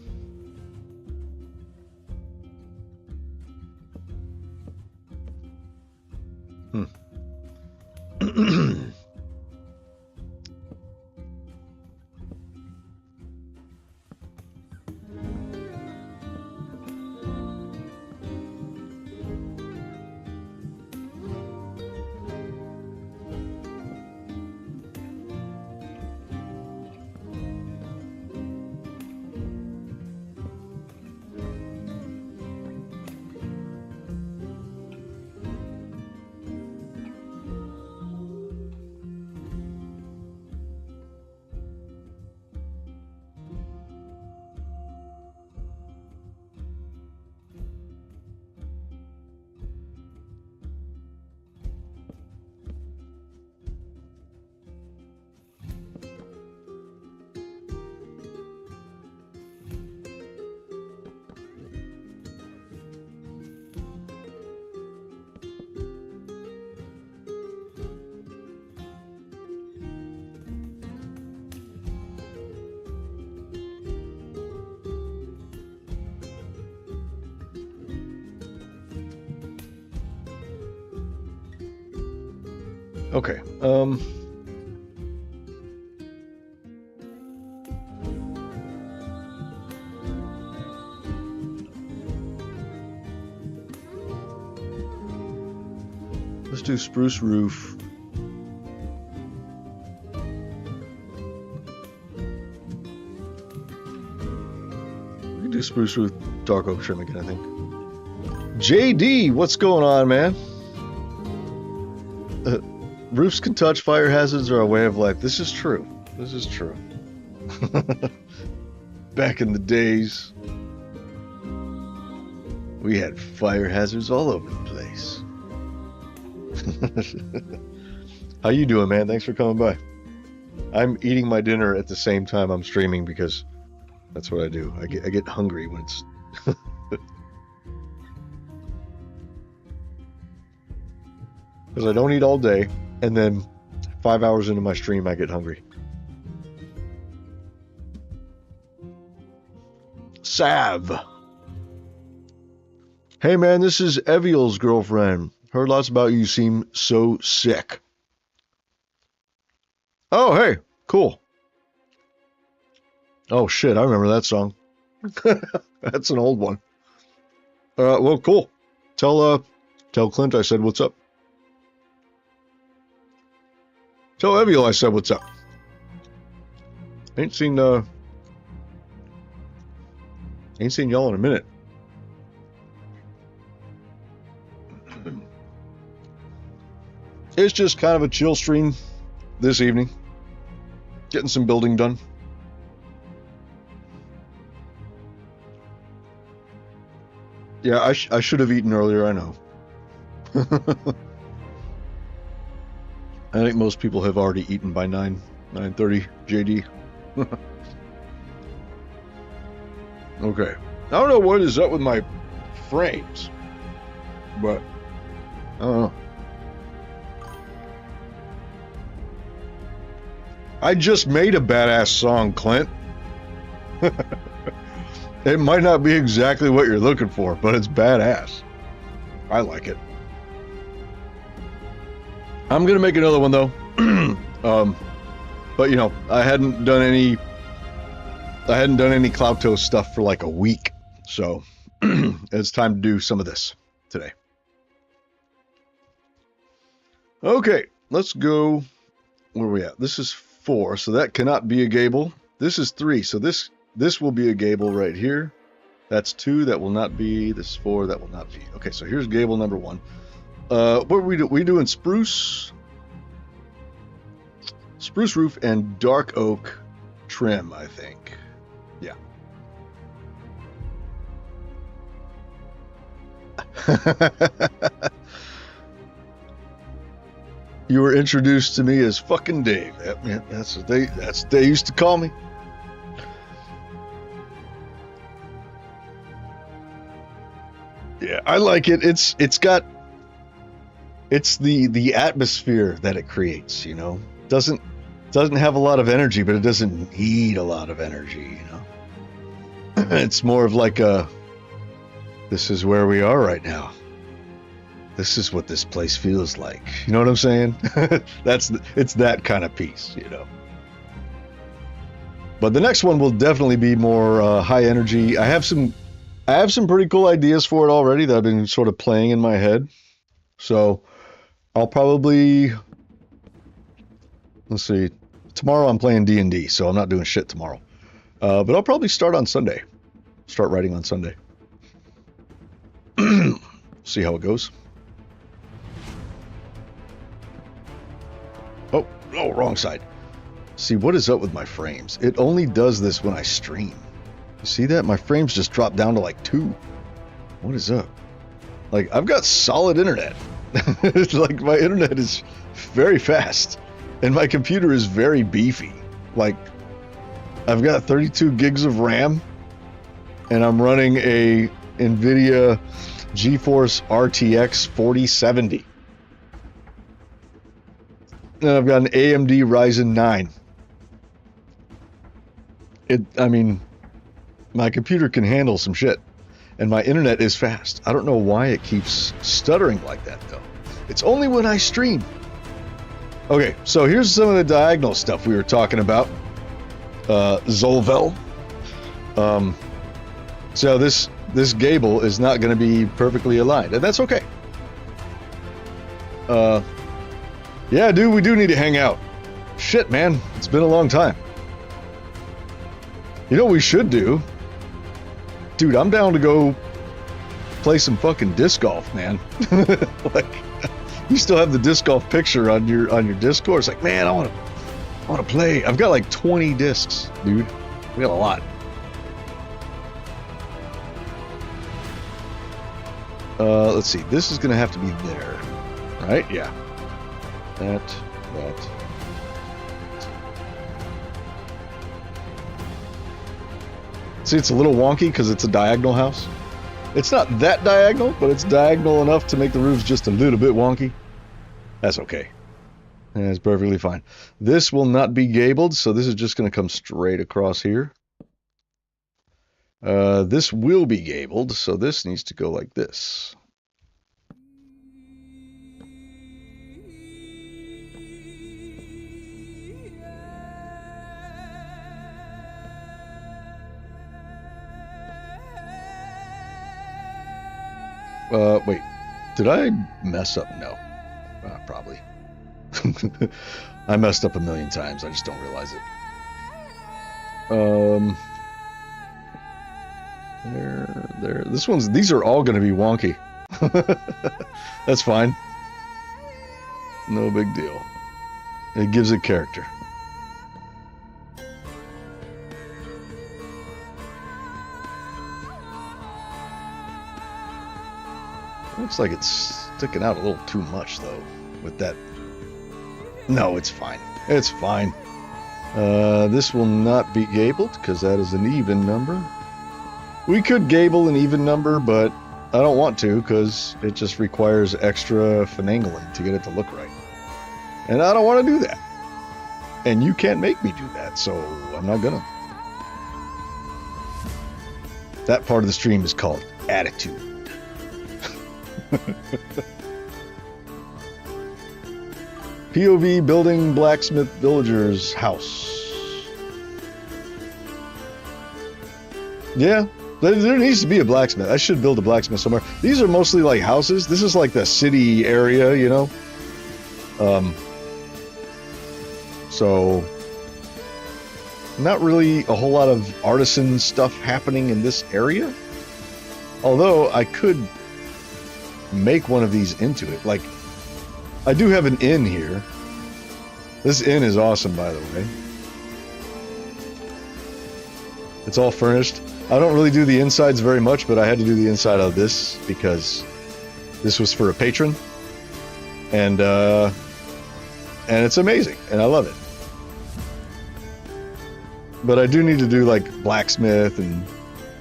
Okay. Let's do spruce roof. We can do spruce roof, dark oak trim again, I think. JD, what's going on, man? Roofs can touch, fire hazards are a way of life. This is true. This is true. Back in the days, we had fire hazards all over the place. How you doing, man? Thanks for coming by. I'm eating my dinner at the same time I'm streaming because that's what I do. I get hungry when it's because I don't eat all day, and then 5 hours into my stream I get hungry. Sav. Hey man, this is Eviel's girlfriend. Heard lots about you. Seem so sick. Oh, hey, cool. Oh shit, I remember that song. That's an old one. Well, cool. Tell Clint I said what's up. Tell Eviel I said what's up. Ain't seen y'all in a minute. It's just kind of a chill stream this evening. Getting some building done. Yeah, I should have eaten earlier, I know. I think most people have already eaten by 9:30 JD. Okay. I don't know what is up with my frames, but I don't know. I just made a badass song, Clint. It might not be exactly what you're looking for, but it's badass. I like it. I'm gonna make another one though. But you know, I hadn't done any Cloud Toast stuff for like a week, so it's time to do some of this today. Okay, let's go. Where are we at? This is 4, so that cannot be a gable. This is 3, so this will be a gable right here. That's 2, that will not be. This is 4, that will not be. Okay, so here's gable number 1. What are we doing? Spruce roof and dark oak trim, I think. Yeah. You were introduced to me as fucking Dave. That's what they used to call me. Yeah, I like it. It's the atmosphere that it creates, you know. Doesn't have a lot of energy, but it doesn't need a lot of energy, you know. It's more of like this is where we are right now. This is what this place feels like. You know what I'm saying? It's that kind of piece, you know. But the next one will definitely be more high energy. I have some pretty cool ideas for it already that I've been sort of playing in my head. So I'll probably, let's see, tomorrow I'm playing D&D, so I'm not doing shit tomorrow. But I'll probably start on Sunday. Start writing on Sunday. See how it goes. Oh, wrong side. See, what is up with my frames? It only does this when I stream. You see that? My frames just dropped down to like 2. What is up? Like, I've got solid internet. It's like, my internet is very fast. And my computer is very beefy. Like, I've got 32 gigs of RAM. And I'm running a NVIDIA GeForce RTX 4070. And I've got an AMD Ryzen 9. I mean, my computer can handle some shit. And my internet is fast. I don't know why it keeps stuttering like that, though. It's only when I stream. Okay, so here's some of the diagonal stuff we were talking about. Zolvel. So this gable is not going to be perfectly aligned, and that's okay. Yeah, dude, we do need to hang out. Shit, man, it's been a long time. You know what we should do? Dude, I'm down to go play some fucking disc golf, man. Like, you still have the disc golf picture on your Discord. It's like, man, I want to play. I've got like 20 discs, dude. We got a lot. Let's see. This is gonna have to be there, right? Yeah. That. See, it's a little wonky because it's a diagonal house. It's not that diagonal, but it's diagonal enough to make the roofs just a little bit wonky. That's okay. That's perfectly fine. This will not be gabled, so this is just going to come straight across here. This will be gabled, so this needs to go like this. Wait, did I mess up? No, probably. I messed up a million times. I just don't realize it. There. These are all going to be wonky. That's fine. No big deal. It gives it character. Looks like it's sticking out a little too much, though, with that No, it's fine. It's fine. This will not be gabled because that is an even number. We could gable an even number, but I don't want to because it just requires extra finagling to get it to look right. And I don't want to do that. And you can't make me do that, so I'm not gonna. That part of the stream is called attitude. POV building blacksmith villager's house. Yeah, there needs to be a blacksmith. I should build a blacksmith somewhere. These are mostly like houses. This is like the city area, you know. So not really a whole lot of artisan stuff happening in this area. Although I could make one of these into it. Like, I do have an inn here. This inn is awesome, by the way. It's all furnished. I don't really do the insides very much, but I had to do the inside of this because this was for a patron. And it's amazing, and I love it. But I do need to do like blacksmith and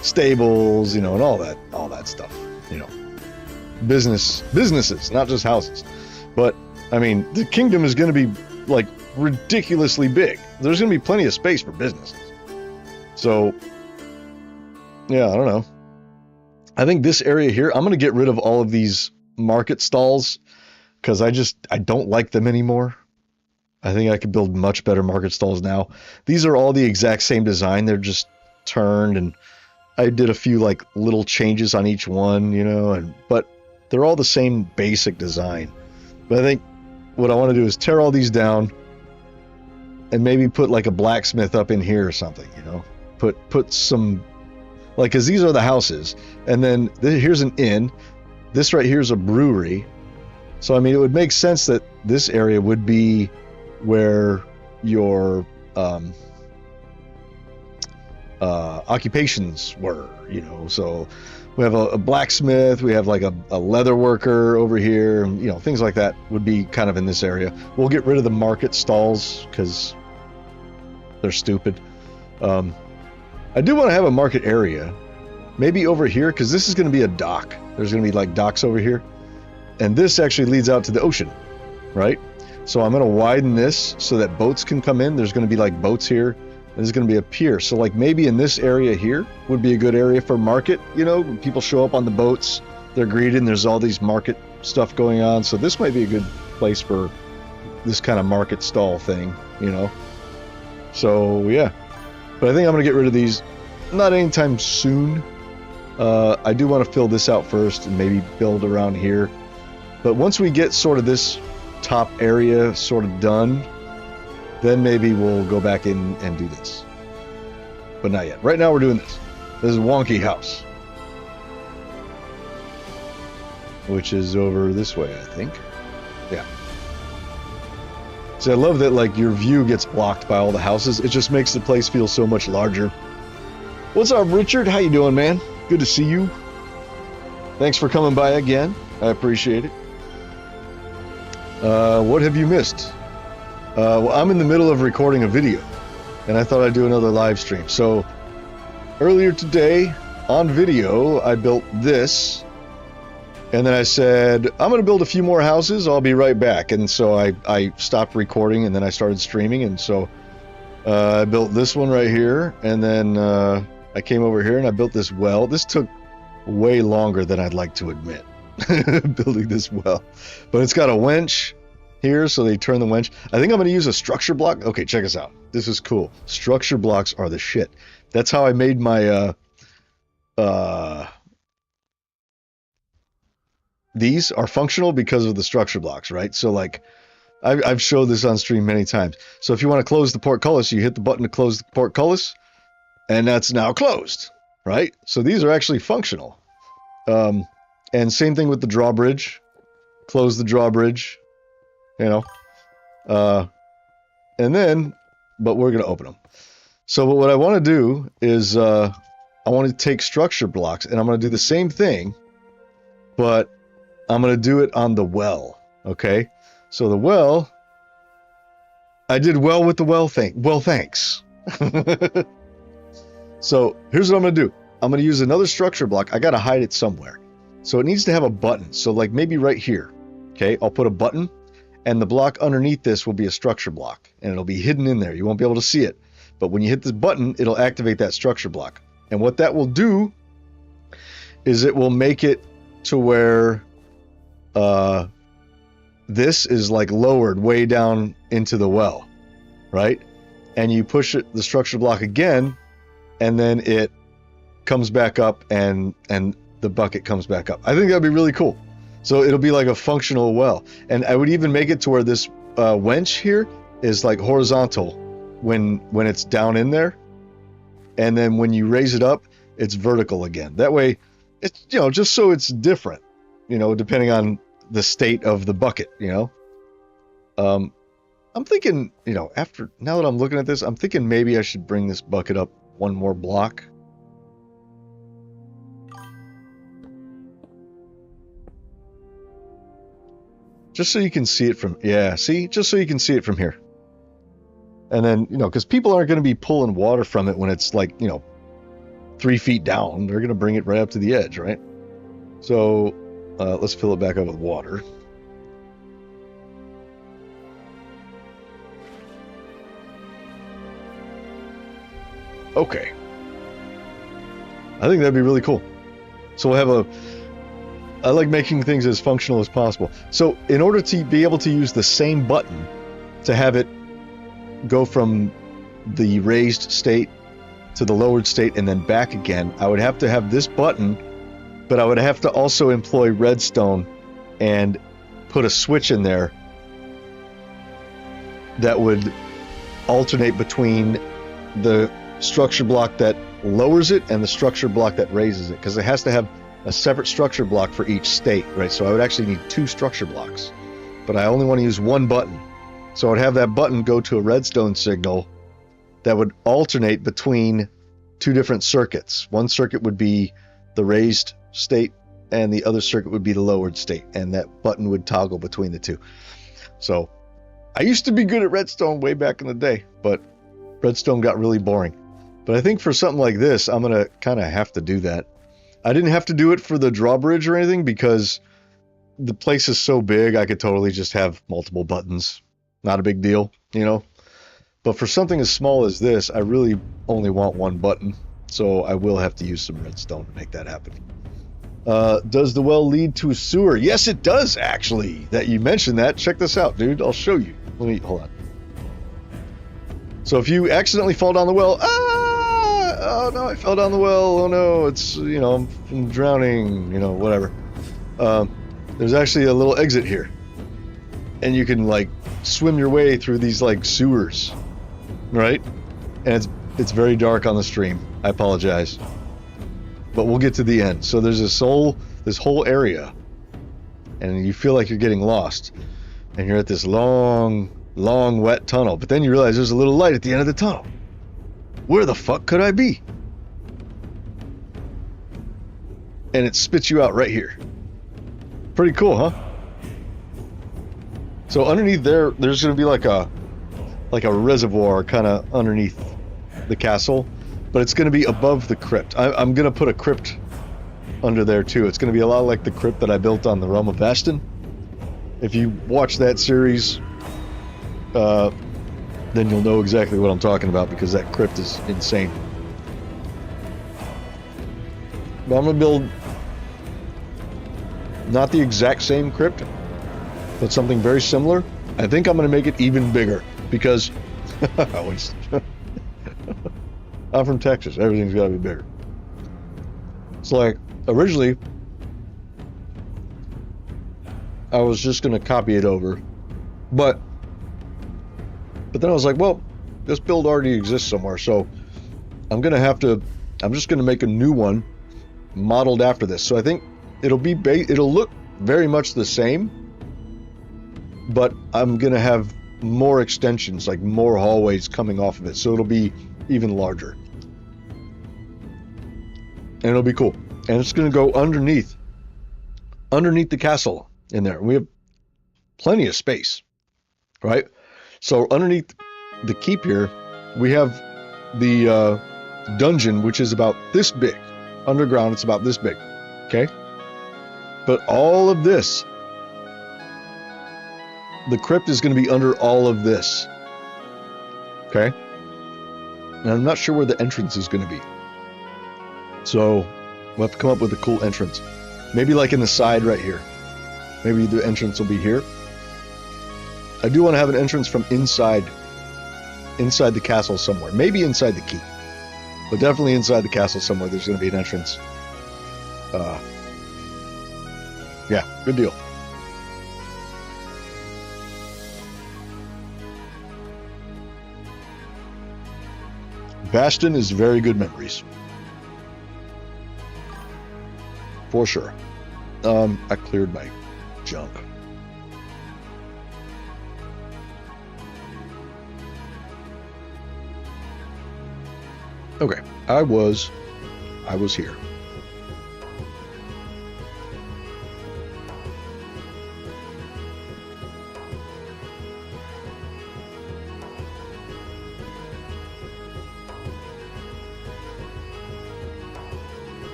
stables, you know, and all that stuff, you know. Businesses, not just houses. But I mean, the kingdom is going to be like ridiculously big. There's going to be plenty of space for businesses. So yeah, I don't know. I think this area here, I'm going to get rid of all of these market stalls because I don't like them anymore. I think I could build much better market stalls now. These are all the exact same design. They're just turned, and I did a few like little changes on each one, you know, but they're all the same basic design. But I think what I want to do is tear all these down and maybe put like a blacksmith up in here or something, you know, put some, like, cause these are the houses, and then here's an inn. This right here is a brewery. So, I mean, it would make sense that this area would be where your occupations were, you know. So we have a blacksmith, we have like a leather worker over here, and, you know, things like that would be kind of in this area. We'll get rid of the market stalls because they're stupid. I do want to have a market area, maybe over here, because this is going to be a dock. There's going to be like docks over here, and this actually leads out to the ocean, right? So I'm going to widen this so that boats can come in. There's going to be like boats here. There's going to be a pier. So like maybe in this area here would be a good area for market. You know, when people show up on the boats, they're greeted, and there's all these market stuff going on. So this might be a good place for this kind of market stall thing, you know. So yeah, but I think I'm going to get rid of these. Not anytime soon. I do want to fill this out first and maybe build around here. But once we get sort of this top area sort of done, then maybe we'll go back in and do this. But not yet. Right now we're doing this. This is Wonky House, which is over this way, I think. Yeah. So I love that, like, your view gets blocked by all the houses. It just makes the place feel so much larger. What's up, Richard? How you doing, man? Good to see you. Thanks for coming by again. I appreciate it. What have you missed? Well, I'm in the middle of recording a video, and I thought I'd do another live stream. So earlier today on video, I built this, and then I said, I'm going to build a few more houses. I'll be right back. And so I stopped recording, and then I started streaming. And so I built this one right here, and then I came over here and I built this well. This took way longer than I'd like to admit, building this well, but it's got a winch here, so they turn the winch. I think I'm going to use a structure block. Okay, check us out. This is cool. Structure blocks are the shit. That's how I made my these are functional because of the structure blocks, right? So like I've showed this on stream many times. So if you want to close the portcullis, you hit the button to close the portcullis, and that's now closed, right? So these are actually functional. And same thing with the drawbridge. Close the drawbridge, you know. And then, but we're going to open them. So what I want to do is I want to take structure blocks, and I'm going to do the same thing, but I'm going to do it on the well, okay? So the well I did well with the well thing. Well, thanks. So here's what I'm going to do. I'm going to use another structure block. I got to hide it somewhere. So it needs to have a button. So like maybe right here. Okay, I'll put a button, and the block underneath this will be a structure block, and it'll be hidden in there. You won't be able to see it. But when you hit this button, it'll activate that structure block. And what that will do is it will make it to where this is like lowered way down into the well, right? And you push it, the structure block again, and then it comes back up, and the bucket comes back up. I think that'd be really cool. So it'll be like a functional well. And I would even make it to where this wench here is like horizontal when it's down in there. And then when you raise it up, it's vertical again. That way, it's, you know, just so it's different, you know, depending on the state of the bucket, you know. I'm thinking, you know, now that I'm looking at this, I'm thinking maybe I should bring this bucket up one more block. Just so you can see it from, yeah, see? Just so you can see it from here. And then, you know, because people aren't going to be pulling water from it when it's like, you know, 3 feet down. They're going to bring it right up to the edge, right? So let's fill it back up with water. Okay. I think that'd be really cool. So we'll have I like making things as functional as possible. So in order to be able to use the same button to have it go from the raised state to the lowered state and then back again, I would have to have this button, but I would have to also employ redstone and put a switch in there that would alternate between the structure block that lowers it and the structure block that raises it, because it has to have a separate structure block for each state, right? So I would actually need 2 structure blocks, but I only want to use 1 button. So I would have that button go to a redstone signal that would alternate between 2 different circuits. One circuit would be the raised state, and the other circuit would be the lowered state, and that button would toggle between the 2. So I used to be good at redstone way back in the day, but redstone got really boring. But I think for something like this, I'm going to kind of have to do that. I didn't have to do it for the drawbridge or anything because the place is so big, I could totally just have multiple buttons. Not a big deal, you know? But for something as small as this, I really only want 1 button. So I will have to use some redstone to make that happen. Does the well lead to a sewer? Yes, it does, actually. That you mentioned that. Check this out, dude. I'll show you. Hold on. So if you accidentally fall down the well, oh no, I fell down the well. Oh no, it's, you know, I'm drowning, you know, whatever. There's actually a little exit here. And you can like swim your way through these like sewers, right? And it's very dark on the stream. I apologize. But we'll get to the end. So there's this whole area, and you feel like you're getting lost. And you're at this long, wet tunnel. But then you realize there's a little light at the end of the tunnel. Where the fuck could I be? And it spits you out right here. Pretty cool, huh? So underneath there's going to be like a reservoir kind of underneath the castle, but it's going to be above the crypt. I'm going to put a crypt under there too. It's going to be a lot like the crypt that I built on the Realm of Bastion. If you watch that series, then you'll know exactly what I'm talking about, because that crypt is insane. But I'm going to build not the exact same crypt, but something very similar. I think I'm going to make it even bigger, because I'm from Texas. Everything's got to be bigger. It's like, originally, I was just going to copy it over, but then I was like, well, this build already exists somewhere, so I'm just going to make a new one modeled after this. So I think it'll look very much the same, but I'm going to have more extensions, like more hallways coming off of it, so it'll be even larger. And it'll be cool. And it's going to go underneath the castle in there. We have plenty of space, right? So underneath the keep here, we have the dungeon, which is about this big. Underground, it's about this big. Okay? But all of this, the crypt is going to be under all of this. Okay? And I'm not sure where the entrance is going to be. So we'll have to come up with a cool entrance. Maybe like in the side right here. Maybe the entrance will be here. I do want to have an entrance from inside the castle somewhere. Maybe inside the keep. But definitely inside the castle somewhere there's going to be an entrance. Yeah, good deal. Bastion is very good memories. For sure. I cleared my junk. Okay, I was here.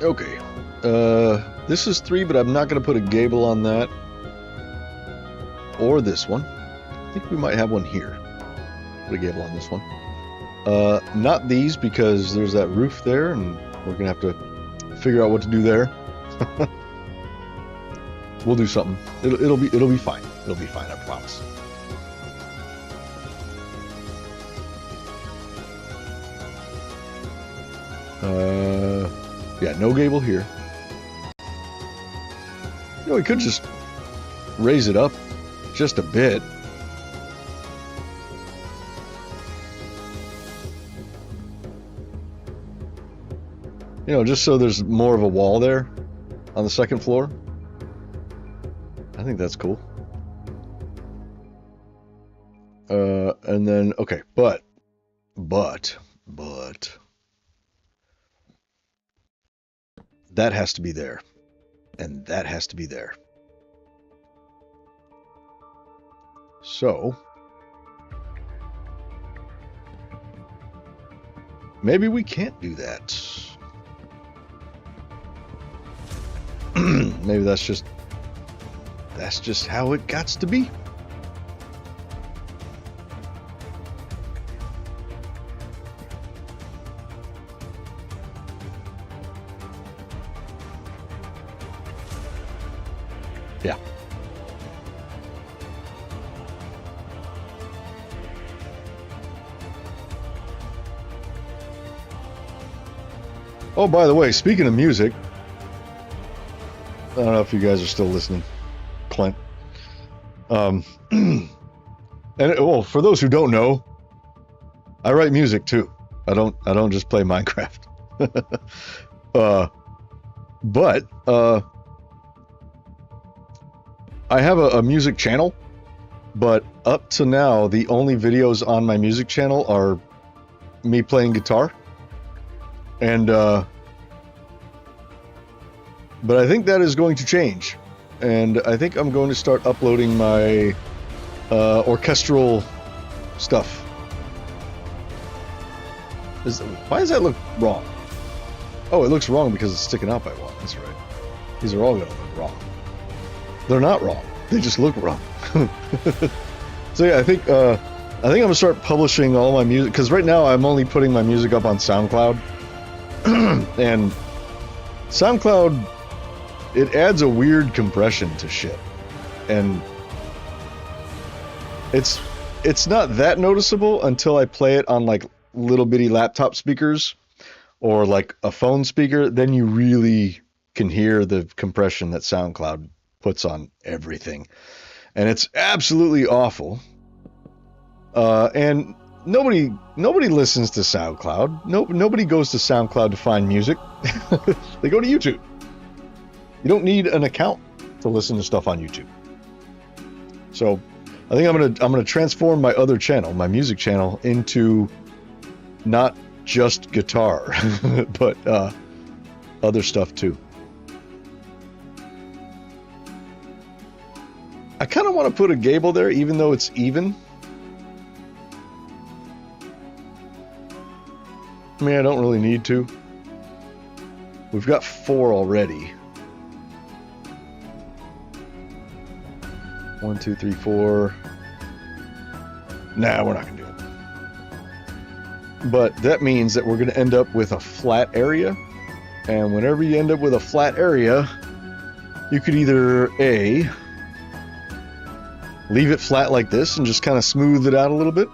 Okay, this is 3, but I'm not going to put a gable on that. Or this one. I think we might have one here. Put a gable on this one. Not these, because there's that roof there, and we're going to have to figure out what to do there. We'll do something. It'll be fine. It'll be fine, I promise. Yeah, no gable here. You know, we could just raise it up just a bit. You know, just so there's more of a wall there on the second floor. I think that's cool. And then, okay, but that has to be there, and that has to be there. So maybe we can't do that. Maybe that's just how it gots to be. Yeah. Oh, by the way, speaking of music, I don't know if you guys are still listening, Clint. And well, for those who don't know, I write music too. I don't just play Minecraft. But I have a music channel, but up to now, the only videos on my music channel are me playing guitar. And, but I think that is going to change. And I think I'm going to start uploading my orchestral stuff. Why does that look wrong? Oh, it looks wrong because it's sticking out by one. That's right. These are all going to look wrong. They're not wrong. They just look wrong. So yeah, I think I'm going to start publishing all my music, because right now I'm only putting my music up on SoundCloud. And SoundCloud, it adds a weird compression to shit. And it's not that noticeable until I play it on like little bitty laptop speakers or like a phone speaker. Then you really can hear the compression that SoundCloud puts on everything. And it's absolutely awful. And nobody listens to SoundCloud. Nobody goes to SoundCloud to find music. They go to YouTube. You don't need an account to listen to stuff on YouTube. So I think I'm gonna transform my other channel, my music channel, into not just guitar, but other stuff too. of want to put a gable there, even though it's even. I mean, I don't really need to. We've got 4 already. 1, 2, 3, 4. Nah, we're not going to do it. But that means that we're going to end up with a flat area. And whenever you end up with a flat area, you could either A, leave it flat like this and just kind of smooth it out a little bit,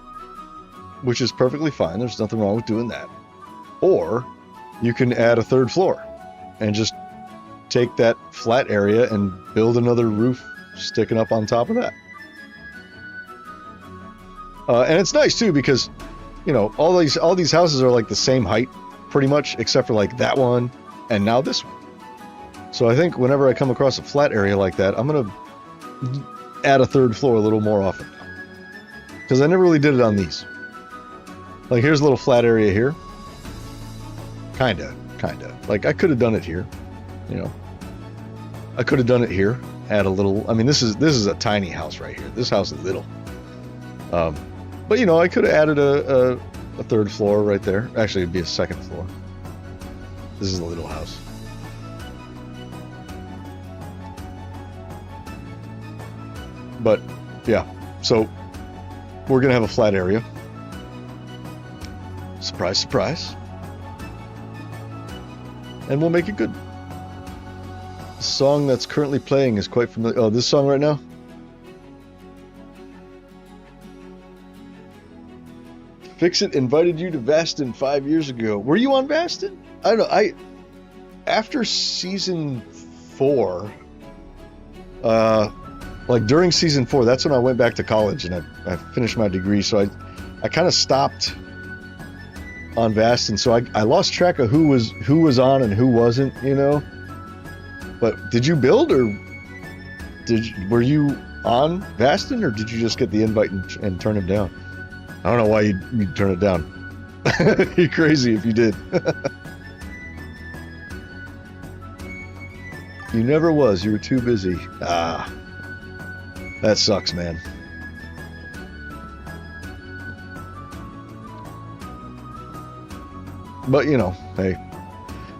which is perfectly fine. There's nothing wrong with doing that. Or you can add a 3rd floor and just take that flat area and build another roof sticking up on top of that. And it's nice too because, you know, all these houses are like the same height pretty much, except for like that one and now this one. So I think whenever I come across a flat area like that, I'm gonna add a 3rd floor a little more often, because I never really did it on these. Like here's a little flat area here. Kinda. Like I could have done it here, you know. I could have done it here. Add a little. I mean, this is a tiny house right here. This house is little. But you know, I could have added a 3rd floor right there. Actually, it'd be a 2nd floor. This is a little house. But yeah, so we're gonna have a flat area. Surprise, surprise. And we'll make it good. The song that's currently playing is quite familiar. Oh, this song right now? Fixit invited you to Vastin 5 years ago. Were you on Vastin? I don't know. After season 4, like during season 4, that's when I went back to college and I finished my degree. So I kind of stopped on Vastin, so I lost track of who was on and who wasn't, you know. But did you build, or were you on Vastin, or did you just get the invite and turn him down? I don't know why you'd turn it down. You're crazy if you did. You never was. You were too busy. Ah, that sucks, man. But, you know, hey,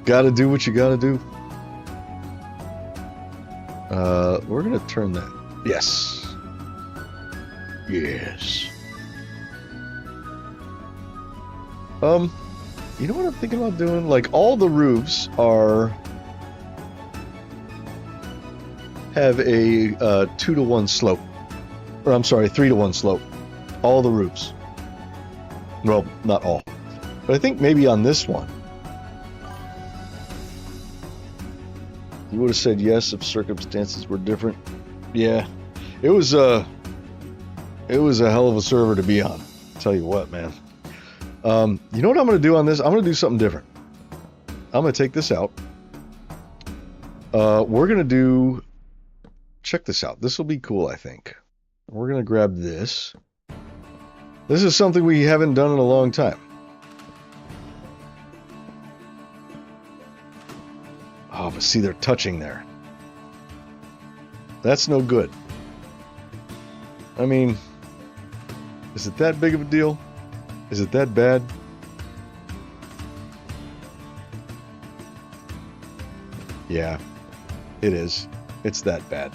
gotta do what you gotta do. We're gonna turn that. Yes. Yes. You know what I'm thinking about doing? Like, all the roofs have a 2-to-1 slope. Or, I'm sorry, 3-to-1 slope. All the roofs. Well, not all. But I think maybe on this one, you would have said yes if circumstances were different. Yeah, it was a hell of a server to be on. I'll tell you what, man. You know what I'm going to do on this? I'm going to do something different. I'm going to take this out. We're going to do. Check this out. This will be cool, I think. We're going to grab this. This is something we haven't done in a long time. Oh, but see, they're touching there. That's no good. I mean, is it that big of a deal? Is it that bad? Yeah, it is. It's that bad.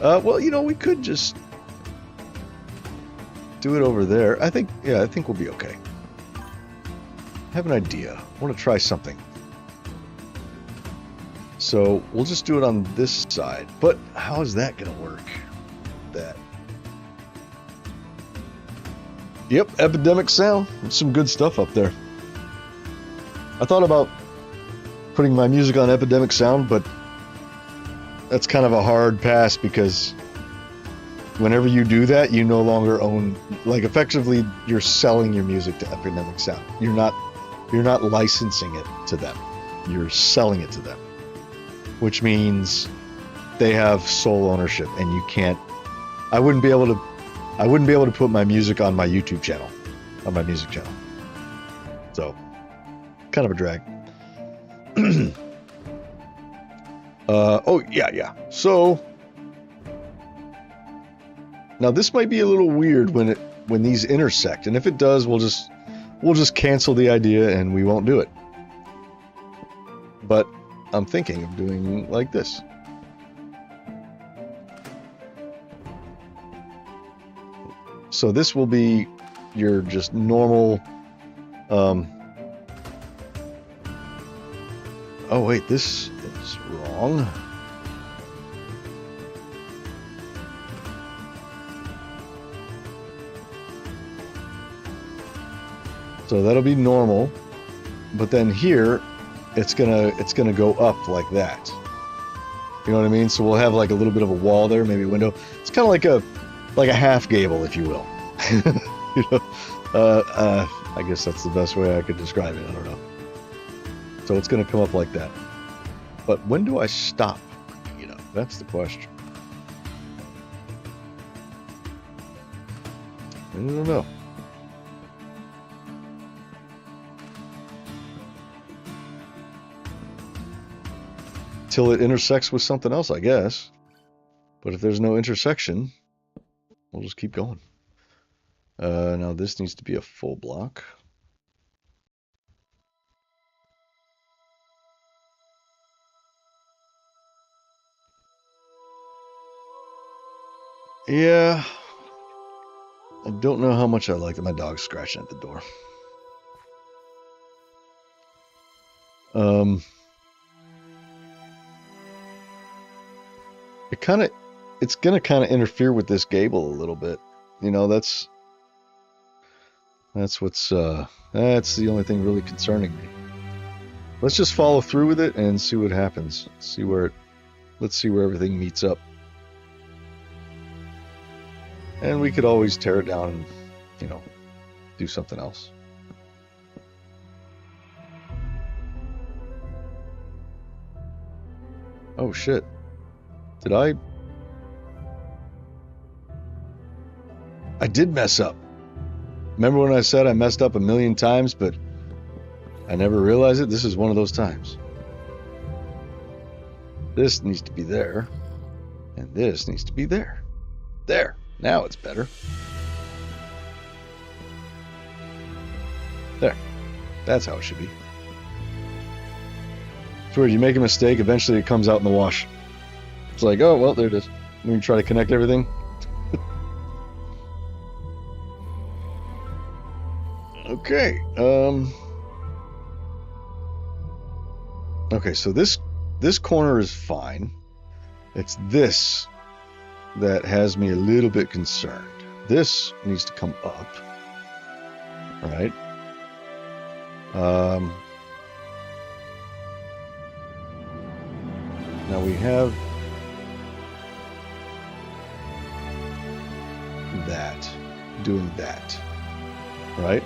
Well, you know, we could just do it over there. I think we'll be okay. I have an idea. I want to try something. So we'll just do it on this side. But how is that going to work? That. Yep, Epidemic Sound. There's some good stuff up there. I thought about putting my music on Epidemic Sound, but that's kind of a hard pass because whenever you do that, you no longer own, like, effectively you're selling your music to Epidemic Sound. You're not licensing it to them. You're selling it to them. Which means they have sole ownership, and you can't. I wouldn't be able to put my music on my YouTube channel, on my music channel. So, kind of a drag. Oh yeah. So, Now this might be a little weird when these intersect, and if it does, we'll just cancel the idea and we won't do it. But I'm thinking of doing like this. So this will be your just normal. Oh wait, this is wrong. So that'll be normal, but then here it's gonna go up like that. You know what I mean? So we'll have like a little bit of a wall there, maybe a window. It's kind of like a half gable, if you will. You know, I guess that's the best way I could describe it. I don't know. So it's gonna come up like that. But when do I stop? You know, that's the question. I don't know. Till it intersects with something else, I guess. But if there's no intersection, we'll just keep going. Now this needs to be a full block. Yeah. I don't know how much I like that my dog's scratching at the door. It's gonna kind of interfere with this gable a little bit. You know, that's what's that's the only thing really concerning me. Let's just follow through with it and see what happens. Let's see where everything meets up. And we could always tear it down and, you know, do something else. Oh shit. Did I did mess up. Remember when I said I messed up a million times, but I never realized it? This is one of those times. This needs to be there, and this needs to be there. There. Now it's better. There. That's how it should be. It's weird. You make a mistake, eventually it comes out in the wash. It's like, oh, well, there it is. When you try to connect everything. Okay. Okay, so this corner is fine. It's this that has me a little bit concerned. This needs to come up. All right. Now we have that, doing that, right?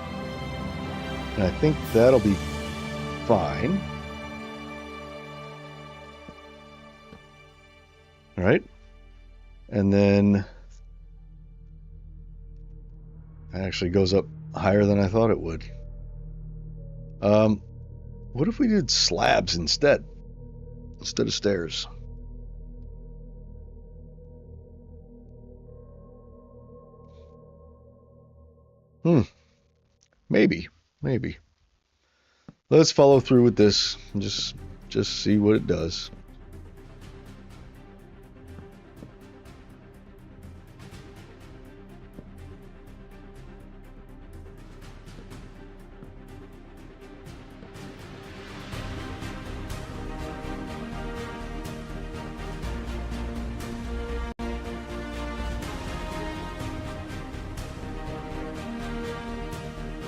And I think that'll be fine. All right. And then it actually goes up higher than I thought it would. What if we did slabs instead of stairs? Maybe. Let's follow through with this and just see what it does.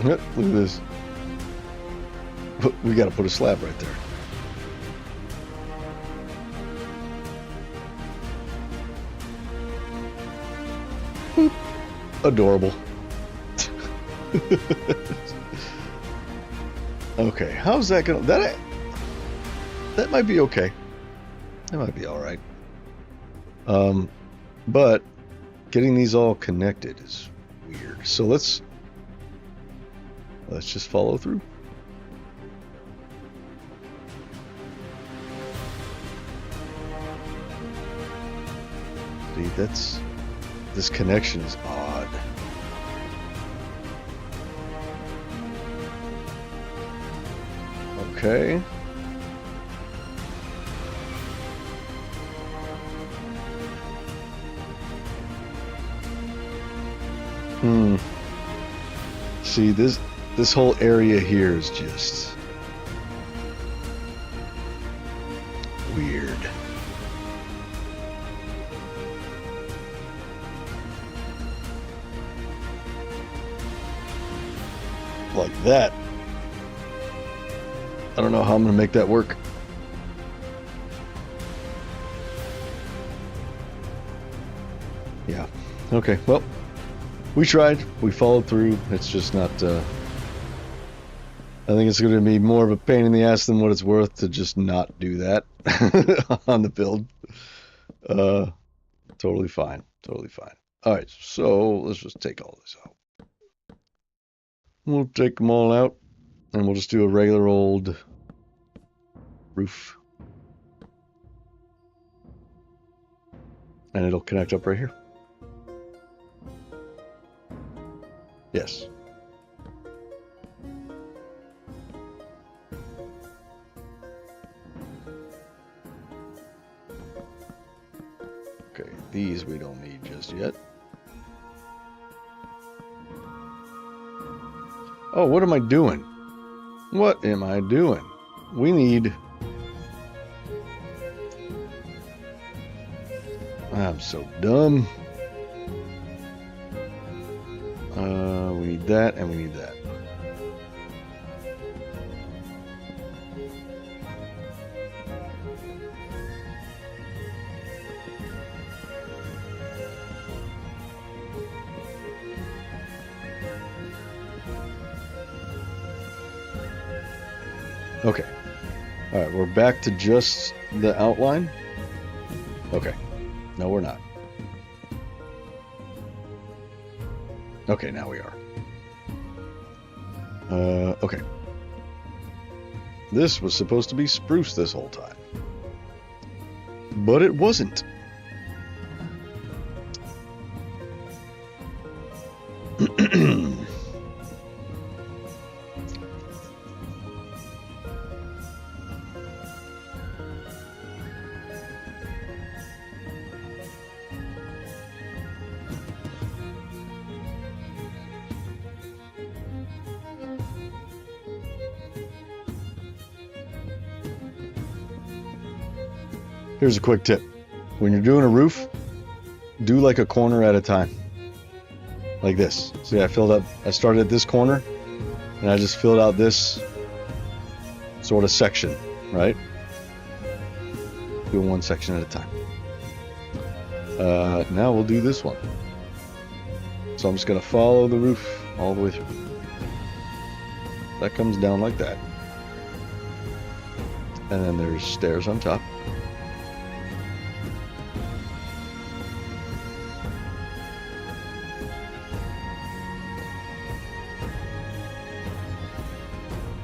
Look at this. We got to put a slab right there. Boop. Adorable. Okay, how's that gonna? That might be okay. That might be all right. But getting these all connected is weird. So let's just follow through. See, This connection is odd. Okay. See, this whole area here is just weird. Like that. I don't know how I'm going to make that work. Yeah. Okay, well, we tried. We followed through. It's just not... I think it's going to be more of a pain in the ass than what it's worth to just not do that on the build. Totally fine. Totally fine. All right, so let's just take all this out. We'll take them all out, and we'll just do a regular old roof. And it'll connect up right here. Yes. Okay, these we don't need just yet. Oh, what am I doing? What am I doing? We need... I'm so dumb. We need that, and we need that. Okay. All right, we're back to just the outline. Okay. No, we're not. Okay, now we are. Okay. This was supposed to be spruce this whole time. But it wasn't. Here's a quick tip. When you're doing a roof, do like a corner at a time. Like this. See, I started at this corner, and I just filled out this sort of section, right? Doing one section at a time. Now we'll do this one. So I'm just going to follow the roof all the way through. That comes down like that. And then there's stairs on top.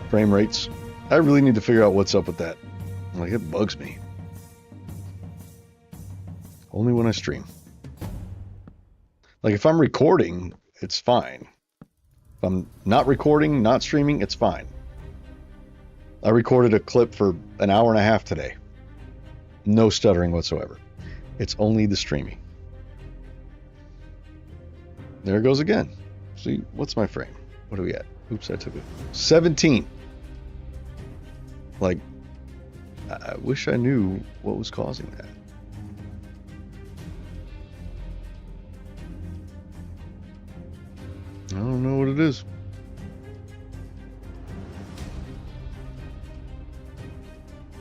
Frame rates. I really need to figure out what's up with that. Like, it bugs me. Only when I stream. Like, if I'm recording, it's fine. If I'm not recording, not streaming, it's fine. I recorded a clip for an hour and a half today. No stuttering whatsoever. It's only the streaming. There it goes again. See, what's my frame? What are we at? Oops, I took it. 17. Like, I wish I knew what was causing that. I don't know what it is.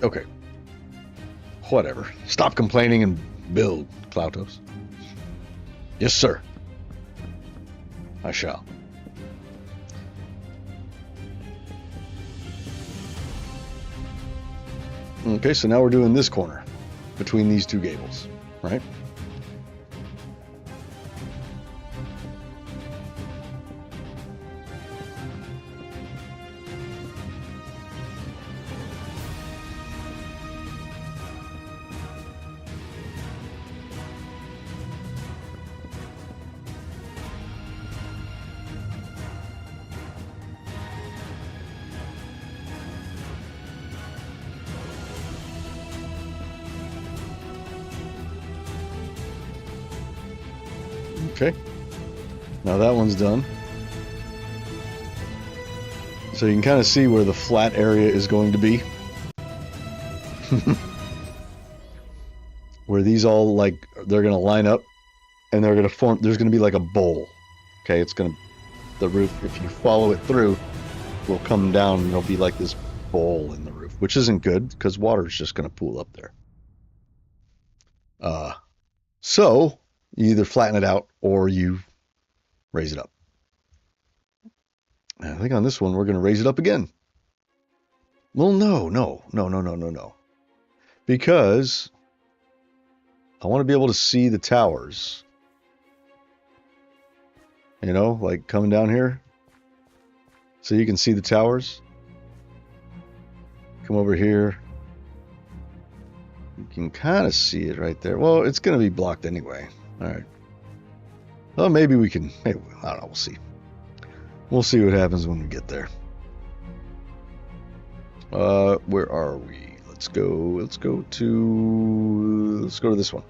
Okay. Whatever. Stop complaining and build, Cloutos. Yes, sir. I shall. Okay, so now we're doing this corner between these two gables, right? Okay. Now that one's done. So you can kind of see where the flat area is going to be. Where these all, like, they're going to line up and they're going to form, there's going to be like a bowl. Okay, it's going to, the roof, if you follow it through, will come down and there'll be like this bowl in the roof, which isn't good because water is just going to pool up there. So you either flatten it out or you raise it up. And I think on this one, we're going to raise it up again. Well, no. Because I want to be able to see the towers. You know, like coming down here. So you can see the towers. Come over here. You can kind of see it right there. Well, it's going to be blocked anyway. All right. Well, maybe we can. Maybe, I don't know. We'll see. We'll see what happens when we get there. Where are we? Let's go to this one.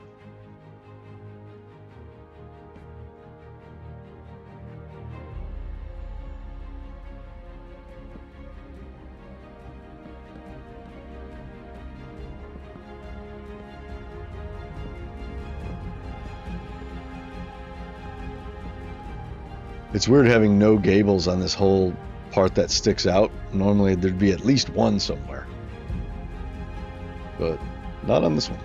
It's weird having no gables on this whole part that sticks out. Normally there'd be at least one somewhere, but not on this one.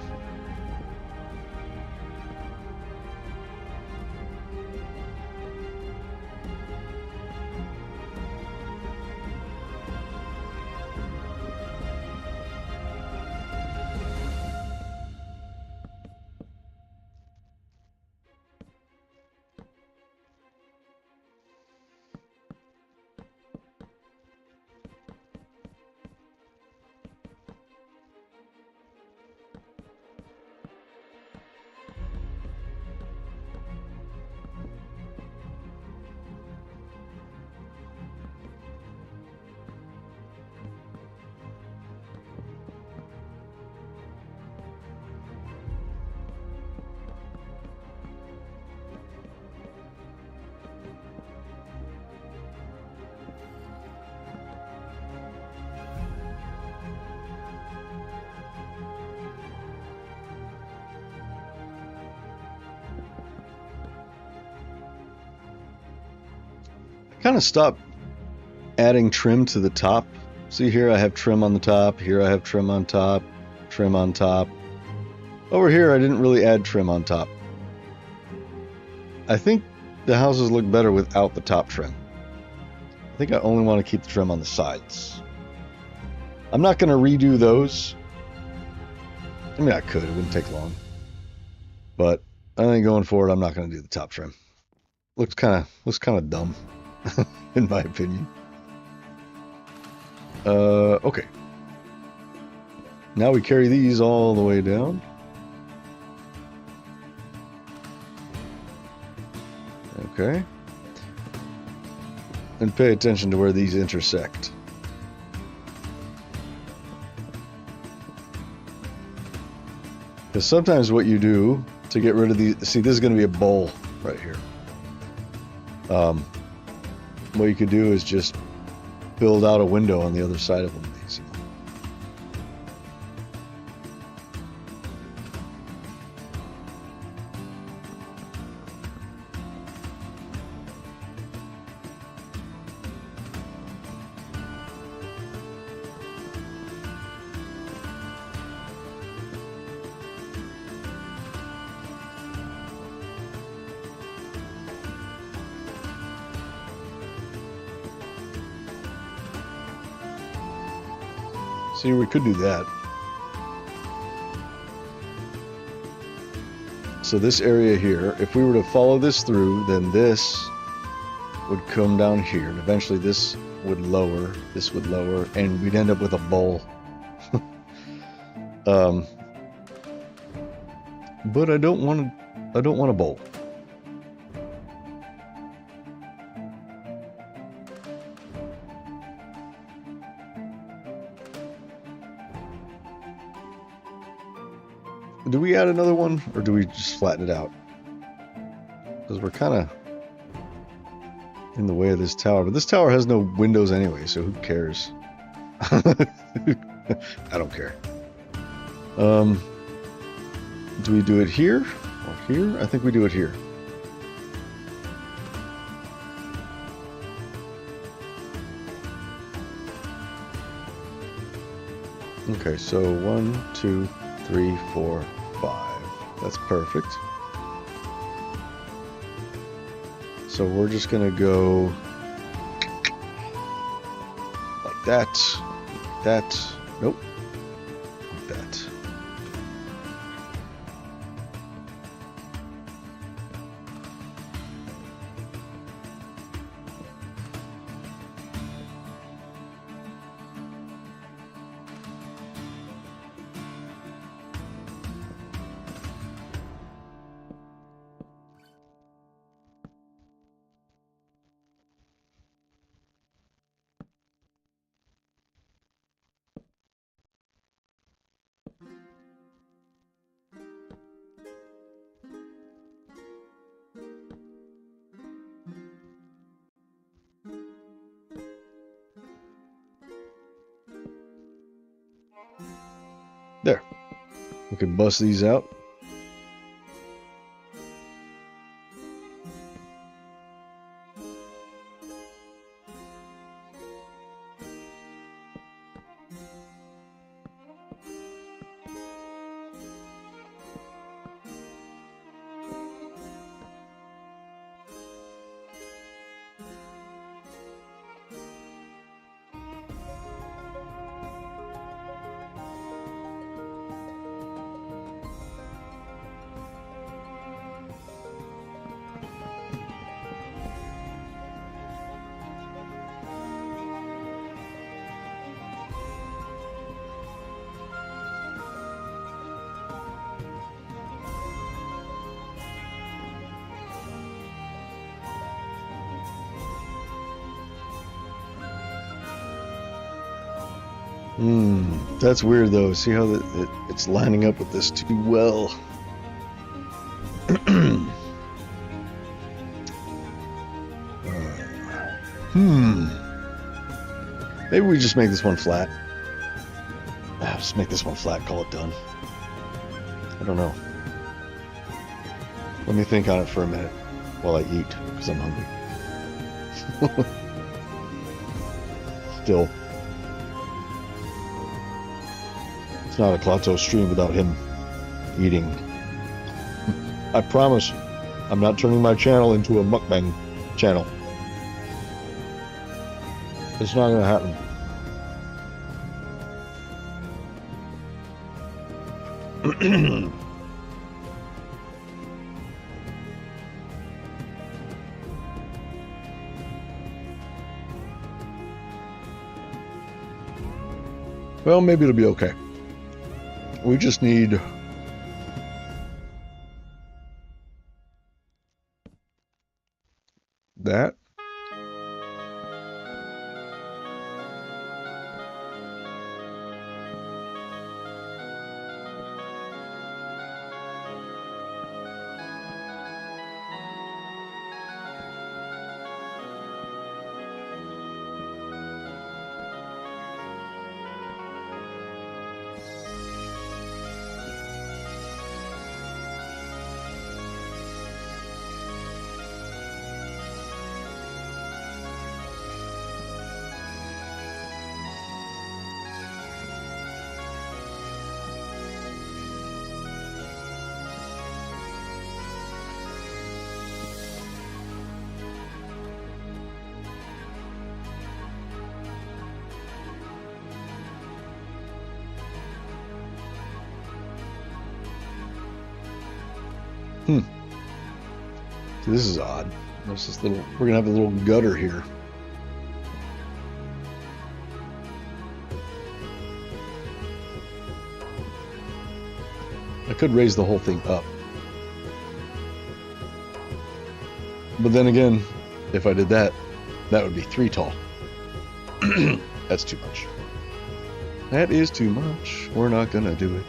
Kind of stop adding trim to the top. See here I have trim on the top, here I have trim on top, trim on top. Over here I didn't really add trim on top. I think the houses look better without the top trim. I think I only want to keep the trim on the sides. I'm not going to redo those. I mean, I could, it wouldn't take long. But I think going forward I'm not going to do the top trim. Looks kind of dumb. In my opinion. Okay. Now we carry these all the way down. Okay. And pay attention to where these intersect. Because sometimes what you do to get rid of these... See, this is going to be a bowl right here. What you could do is just build out a window on the other side of one of these. See, we could do that. So this area here, if we were to follow this through, then this would come down here, and eventually this would lower, and we'd end up with a bowl. But I don't want a bowl. Do we add another one, or do we just flatten it out? because we're kind of in the way of this tower. But this tower has no windows anyway, so who cares? I don't care. Do we do it here or here? I think we do it here. Okay, so 1, 2, 3, 4, 5. That's perfect. So we're just gonna go like that, like that. Nope, like that. There. We can bust these out. That's weird though. See how it's lining up with this too well. Maybe we just make this one flat. Just make this one flat, call it done. I don't know. Let me think on it for a minute while I eat, because I'm hungry. Still. It's not a Klato stream without him eating. I promise I'm not turning my channel into a mukbang channel. It's not gonna happen. Well, maybe it'll be okay. We just need that. See, this is odd. There's this little. We're gonna have a little gutter here. I could raise the whole thing up, but then again, if I did that, that would be 3 tall. That's too much. That is too much. We're not gonna do it.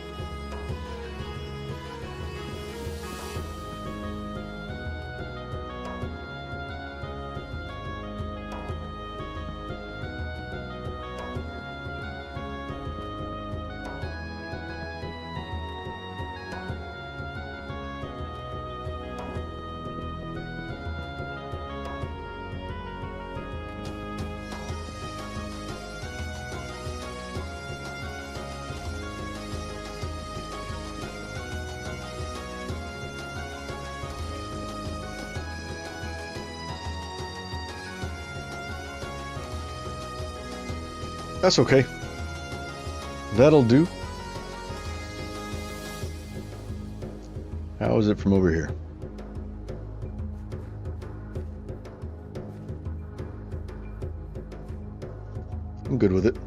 That's okay. That'll do. How is it from over here? I'm good with it.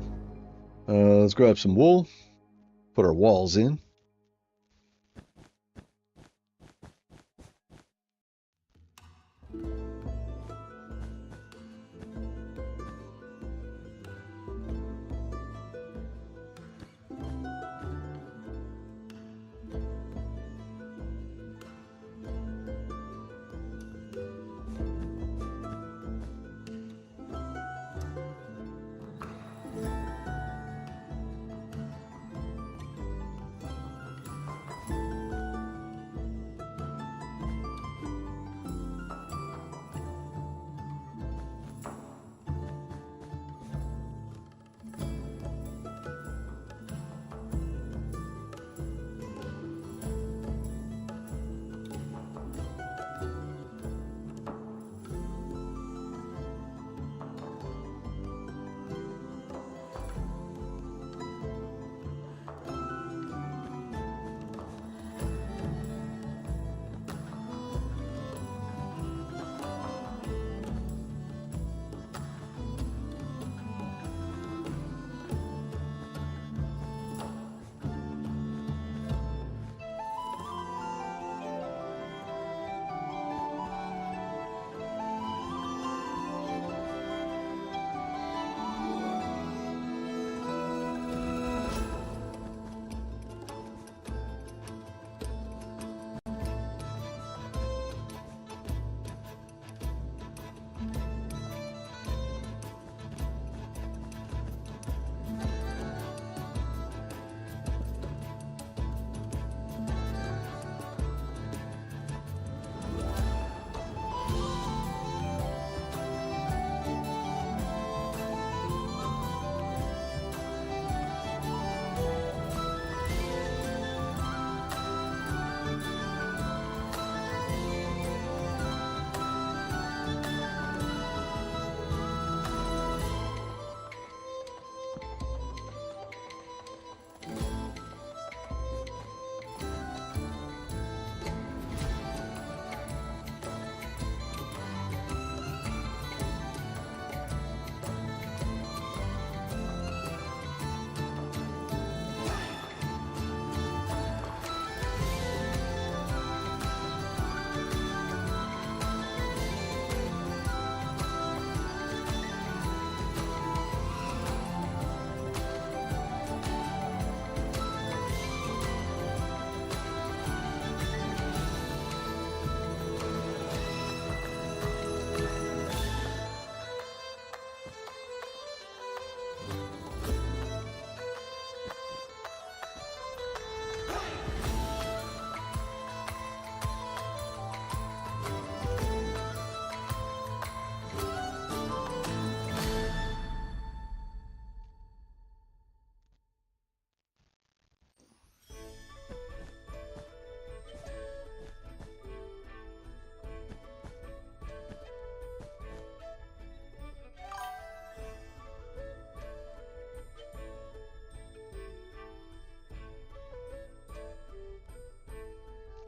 Let's grab some wool, put our walls in.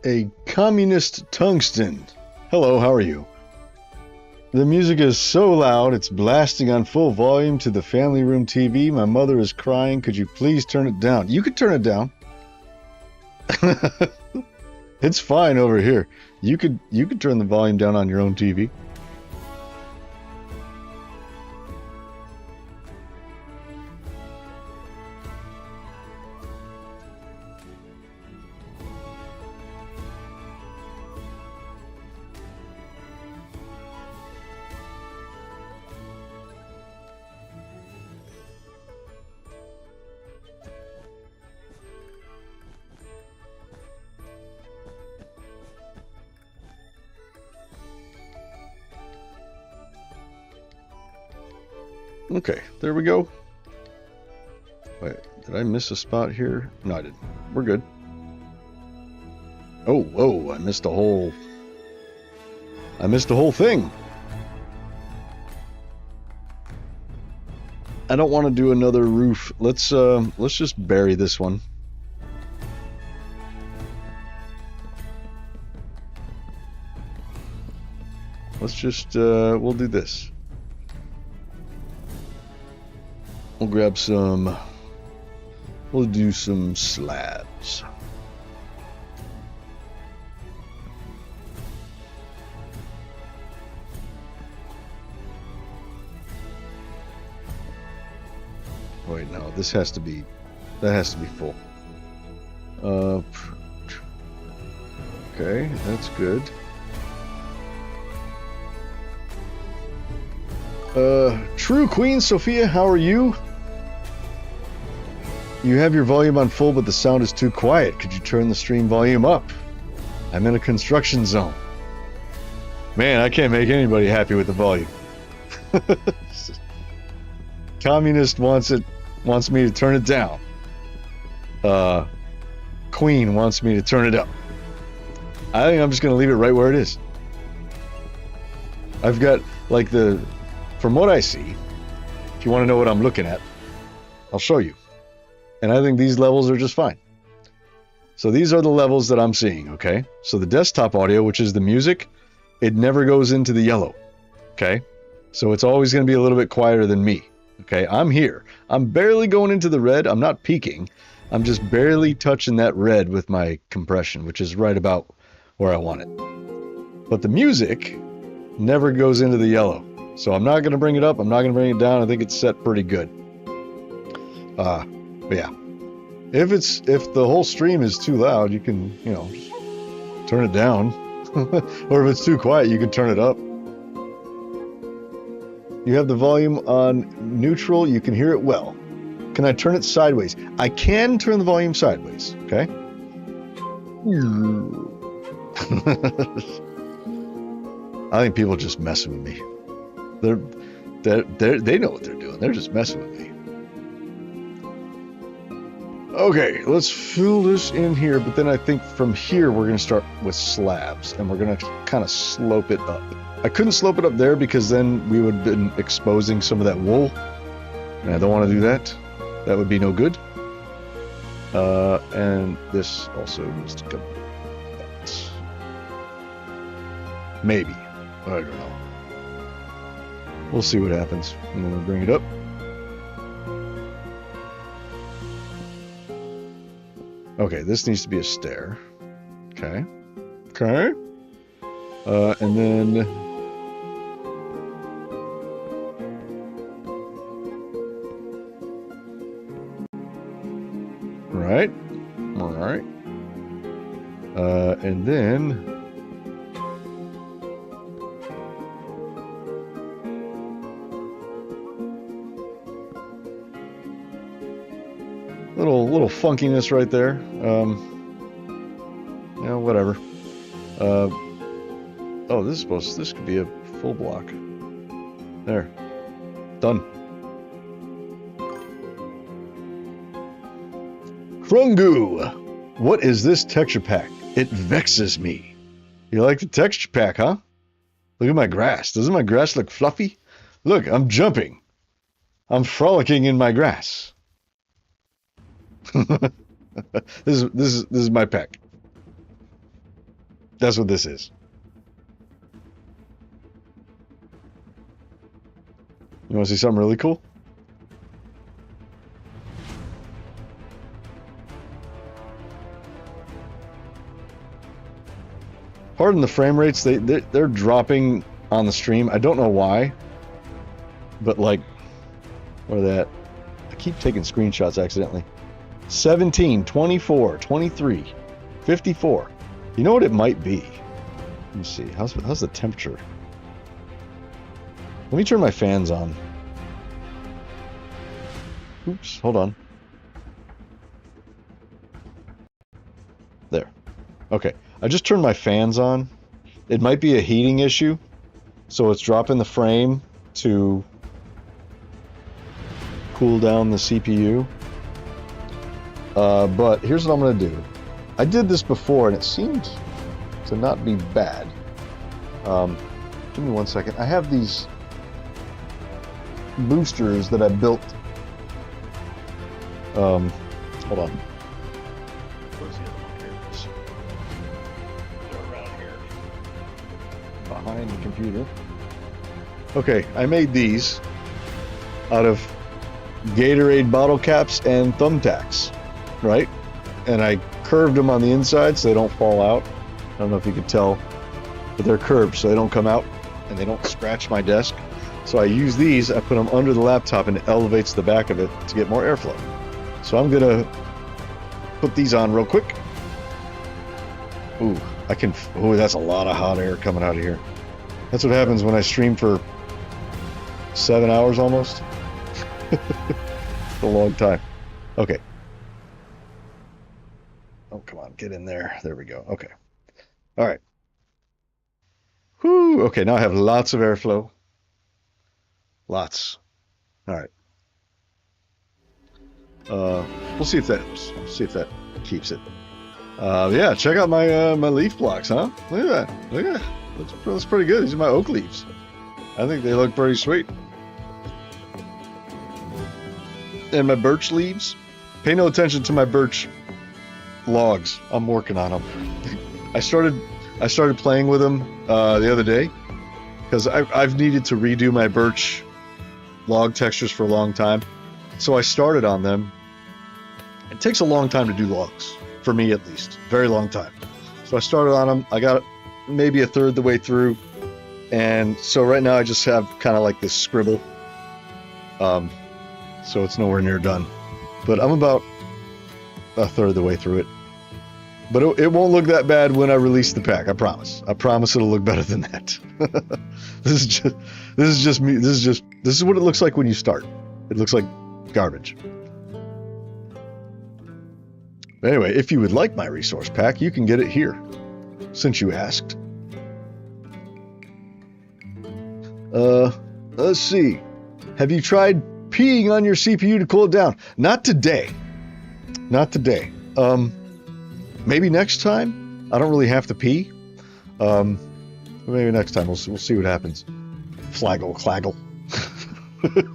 A communist tungsten. Hello, how are you? The music is so loud, it's blasting on full volume to the family room TV. My mother is crying. Could you please turn it down? You could turn it down. It's fine over here. You could turn the volume down on your own TV. Okay, there we go. Wait, did I miss a spot here? No, I didn't. We're good. Oh, whoa, I missed a whole thing. I don't want to do another roof. Let's just bury this one. Let's just we'll do this. We'll grab some. We'll do some slabs. Wait, no, this has to be, that has to be full. Okay, that's good. True Queen Sophia, how are you? You have your volume on full, but the sound is too quiet. Could you turn the stream volume up? I'm in a construction zone. Man, I can't make anybody happy with the volume. Communist wants me to turn it down. Queen wants me to turn it up. I think I'm just gonna leave it right where it is. I've got like from what I see, if you want to know what I'm looking at, I'll show you. And I think these levels are just fine. So these are the levels that I'm seeing, okay? So the desktop audio, which is the music, it never goes into the yellow, okay? So it's always going to be a little bit quieter than me, okay? I'm here. I'm barely going into the red. I'm not peaking. I'm just barely touching that red with my compression, which is right about where I want it. But the music never goes into the yellow. So I'm not going to bring it up. I'm not going to bring it down. I think it's set pretty good. But yeah, if the whole stream is too loud, you can, you know, just turn it down. Or if it's too quiet, you can turn it up. You have the volume on neutral. You can hear it well. Can I turn it sideways? I can turn the volume sideways. Okay. I think people are just messing with me. They know what they're doing. They're just messing with me. Okay, let's fill this in here, but then I think from here we're going to start with slabs, and we're going to kind of slope it up. I couldn't slope it up there because then we would have been exposing some of that wool, and I don't want to do that. That would be no good. And this also needs to come like that. Maybe. I don't know. We'll see what happens. I'm going to bring it up. Okay, this needs to be a stair. Okay. Okay. And then... Right. All right. And then... Little funkiness right there. Yeah, whatever. Oh, this could be a full block. There. Done. Krungu! What is this texture pack? It vexes me. You like the texture pack, huh? Look at my grass. Doesn't my grass look fluffy? Look, I'm jumping. I'm frolicking in my grass. This is my pack. That's what this is. You want to see something really cool? Pardon the frame rates. They're dropping on the stream. I don't know why, but like, what are that? I keep taking screenshots accidentally. 17, 24, 23, 54. You know what it might be? Let me see. How's the temperature? Let me turn my fans on. Oops, hold on. There. Okay. I just turned my fans on. It might be a heating issue. So it's dropping the frame to cool down the CPU. But here's what I'm going to do. I did this before and it seemed to not be bad. Give me 1 second. I have these boosters that I built Hold on. Where's the other one? Here it is. They're around here. Behind the computer. Okay, I made these out of Gatorade bottle caps and thumbtacks, right? And I curved them on the inside so they don't fall out. I don't know if you can tell, but they're curved so they don't come out and they don't scratch my desk. So I use these, I put them under the laptop and it elevates the back of it to get more airflow. So I'm gonna put these on real quick. Ooh, that's a lot of hot air coming out of here. That's what happens when I stream for 7 hours almost. A long time. Okay. Oh, come on, get in there. There we go. Okay. All right. Whew. Okay, now I have lots of airflow. Lots. All right. We'll see if that helps. See if that keeps it. Yeah, check out my my leaf blocks, huh? Look at that. Look at that. That's pretty good. These are my oak leaves. I think they look pretty sweet. And my birch leaves. Pay no attention to my birch logs. I'm working on them. I started playing with them the other day because I've needed to redo my birch log textures for a long time. So I started on them. It takes a long time to do logs, for me at least. Very long time. So I started on them. I got maybe a third the way through. And so right now I just have kind of like this scribble. So it's nowhere near done. But I'm about a third of the way through it. But it won't look that bad when I release the pack, I promise. I promise it'll look better than that. This is just me. This is what it looks like when you start. It looks like garbage. Anyway, if you would like my resource pack, you can get it here, since you asked. Let's see. Have you tried peeing on your CPU to cool it down? Not today. Not today. Maybe next time. I don't really have to pee. Maybe next time. We'll see what happens. Flaggle Claggle.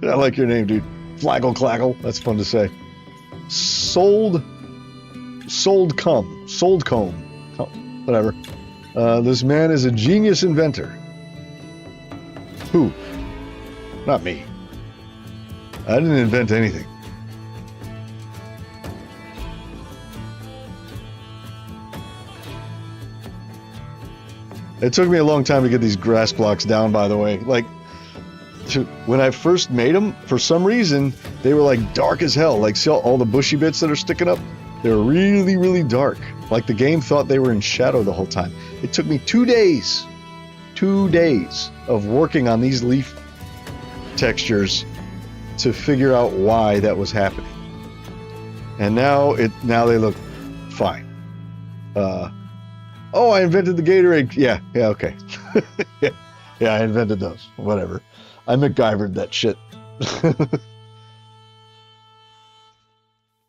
I like your name, dude. Flaggle Claggle. That's fun to say. Sold comb. Oh, whatever. This man is a genius inventor. Who? Not me. I didn't invent anything. It took me a long time to get these grass blocks down, by the way. Like, when I first made them, for some reason, they were like dark as hell. Like, see all the bushy bits that are sticking up? They were really, really dark. Like the game thought they were in shadow the whole time. It took me 2 days. 2 days of working on these leaf textures to figure out why that was happening. And now they look fine. Oh, I invented the Gatorade. Yeah, okay. yeah, I invented those. Whatever. I MacGyvered that shit.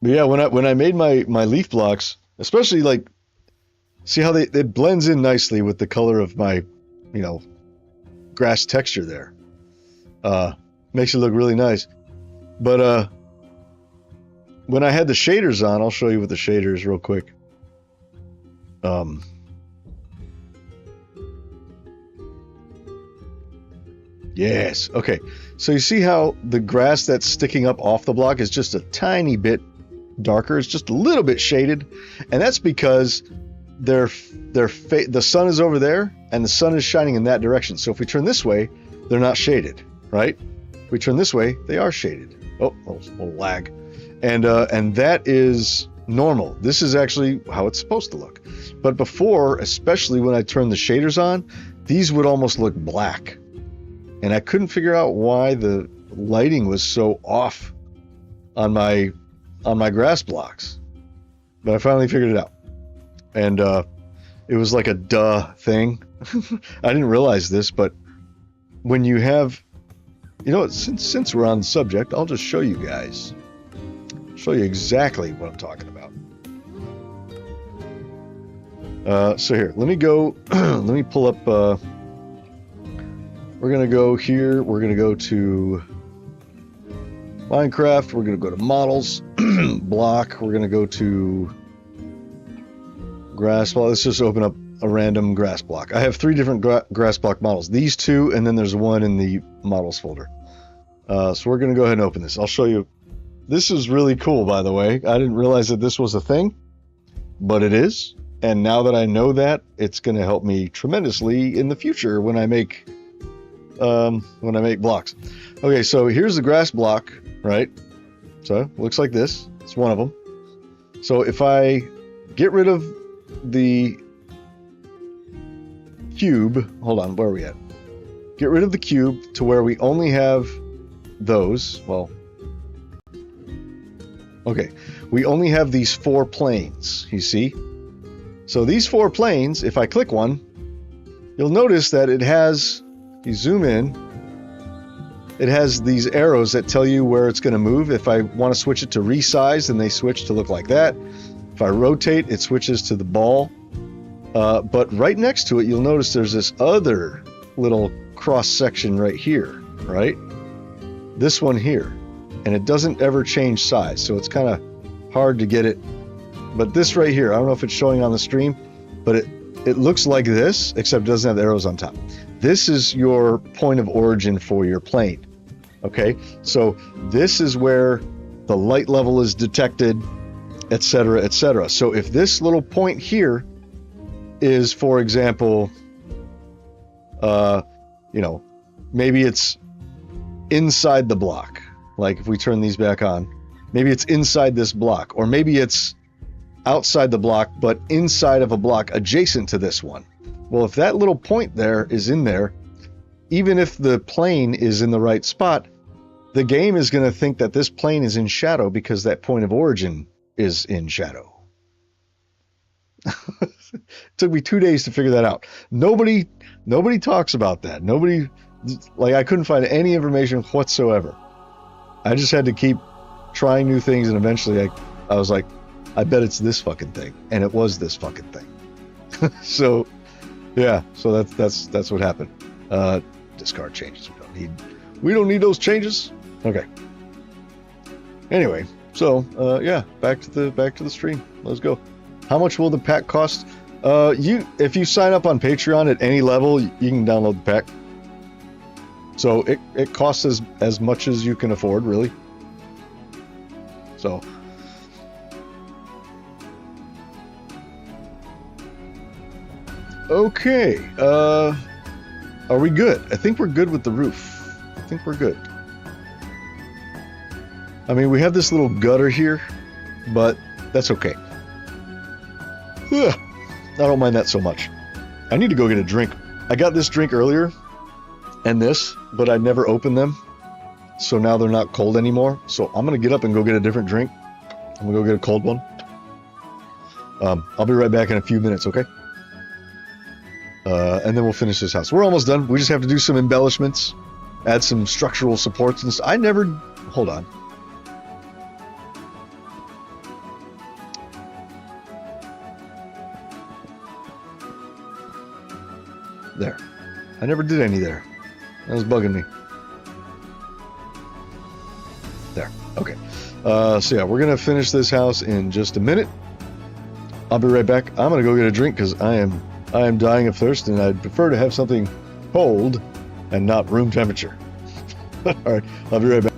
But yeah, when I made my leaf blocks, especially like, see how it blends in nicely with the color of my, grass texture there. Makes it look really nice. But when I had the shaders on, I'll show you with the shaders real quick. Yes. Okay. So you see how the grass that's sticking up off the block is just a tiny bit darker. It's just a little bit shaded, and that's because the sun is over there and the sun is shining in that direction. So if we turn this way, they're not shaded, right? If we turn this way, they are shaded. Oh, a little lag, and that is normal. This is actually how it's supposed to look. But before, especially when I turned the shaders on, these would almost look black. And I couldn't figure out why the lighting was so off on my grass blocks. But I finally figured it out. And it was like a duh thing. I didn't realize this, but when you have, since we're on the subject, I'll just show you guys. Show you exactly what I'm talking about. So here, let me go, let me pull up, we're going to go here. We're going to go to Minecraft, we're going to go to models, block, we're going to go to grass block. Let's just open up a random grass block. I have 3 different grass block models. These 2, and then there's one in the models folder. So we're going to go ahead and open this. I'll show you. This is really cool, by the way. I didn't realize that this was a thing, but it is. And now that I know that, it's going to help me tremendously in the future when I make blocks. Okay, so here's the grass block, right? So looks like this. It's one of them. So if I get rid of the cube, hold on, where are we at? Get rid of the cube to where we only have those. Well, okay, we only have these 4 planes, you see? So these 4 planes, if I click one, you'll notice that it has, if you zoom in, it has these arrows that tell you where it's going to move. If I want to switch it to resize, then they switch to look like that. If I rotate, it switches to the ball. But right next to it, you'll notice there's this other little cross section right here, right? This one here. And it doesn't ever change size, so it's kind of hard to get it. But this right here, I don't know if it's showing on the stream, but it looks like this, except it doesn't have the arrows on top. This is your point of origin for your plane. Okay, so this is where the light level is detected, etc., etc. So if this little point here is, for example, you know, maybe it's inside the block. Like if we turn these back on, maybe it's inside this block, or maybe it's outside the block, but inside of a block adjacent to this one. Well, if that little point there is in there, even if the plane is in the right spot, the game is going to think that this plane is in shadow because that point of origin is in shadow. It took me 2 days to figure that out. Nobody talks about that. Nobody, like, I couldn't find any information whatsoever. I just had to keep trying new things, and eventually I was like, I bet it's this fucking thing, and it was this fucking thing. So, yeah, so that's what happened. Discard changes. We don't need those changes. Okay. Anyway, so yeah, back to the stream. Let's go. How much will the pack cost? If you sign up on Patreon at any level, you can download the pack. So it costs as much as you can afford, really. So. Okay, are we good? I think we're good with the roof. I think we're good. I mean, we have this little gutter here, but that's okay. Ugh, I don't mind that so much. I need to go get a drink. I got this drink earlier, and this, but I never opened them, so now they're not cold anymore. So I'm gonna get up and go get a different drink. I'm gonna go get a cold one. I'll be right back in a few minutes, okay? And then we'll finish this house. We're almost done. We just have to do some embellishments, add some structural supports and stuff. Hold on. There. I never did any there. That was bugging me. There. Okay. So yeah, we're going to finish this house in just a minute. I'll be right back. I'm going to go get a drink because I am dying of thirst, and I'd prefer to have something cold and not room temperature. All right, I'll be right back.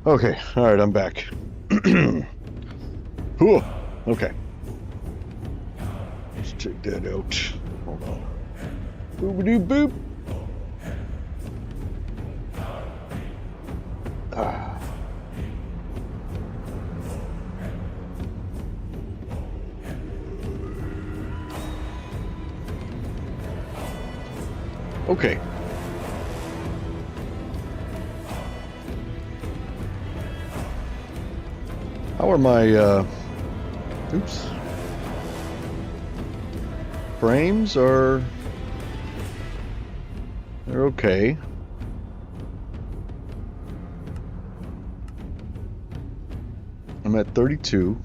Okay, alright, I'm back. Whew. Okay. Let's check that out. Hold on. Boop-a-doo boop. Ah. Okay. How are my, oops. Frames are... They're okay. I'm at 32.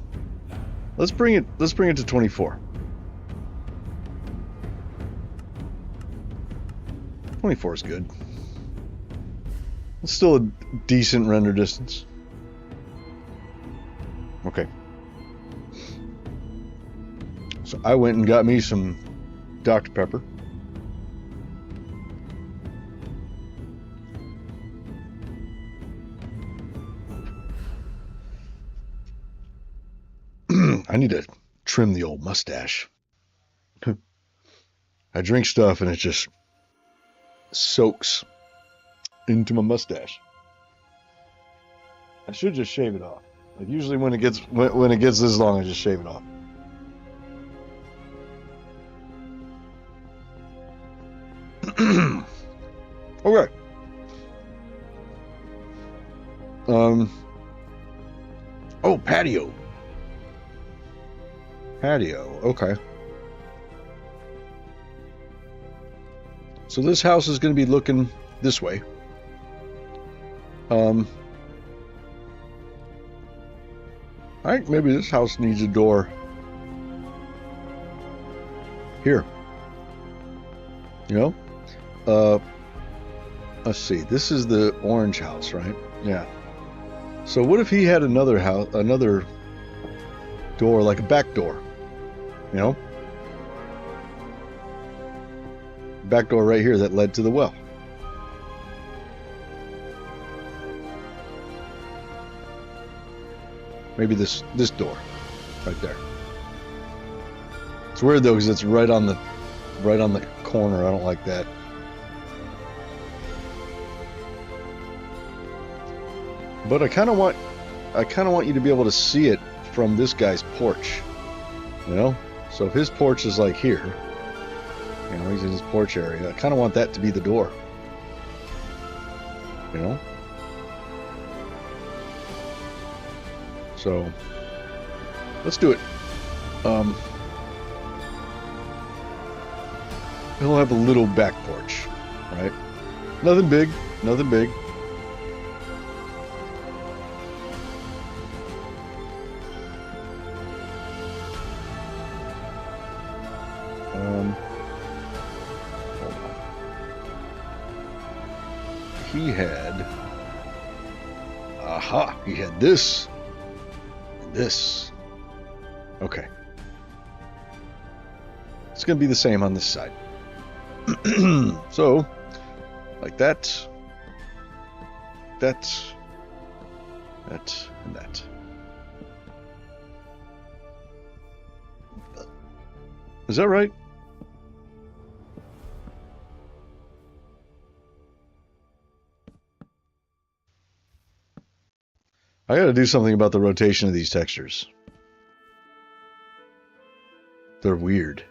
Let's bring it to 24. 24 is good. It's still a decent render distance. Okay. So I went and got me some Dr. Pepper. I need to trim the old mustache. I drink stuff and it just soaks into my mustache. I should just shave it off. Like usually when it gets this long, I just shave it off. Okay. Oh, patio. Patio. Okay. So this house is going to be looking this way. I think maybe this house needs a door here. You know? Let's see. This is the orange house, right? Yeah. So what if he had another house, another door, like a back door? You know? Back door right here that led to the well. Maybe this door right there. It's weird though because it's right on the corner. I don't like that. But I kind of want you to be able to see it from this guy's porch. You know? So if his porch is like here, you know, he's in his porch area, I kind of want that to be the door. You know? So let's do it. He'll have a little back porch, right? Nothing big, nothing big. Hold on. He had, he had this. This. Okay. It's going to be the same on this side. So, like that, that, and that. Is that right? I gotta do something about the rotation of these textures. They're weird.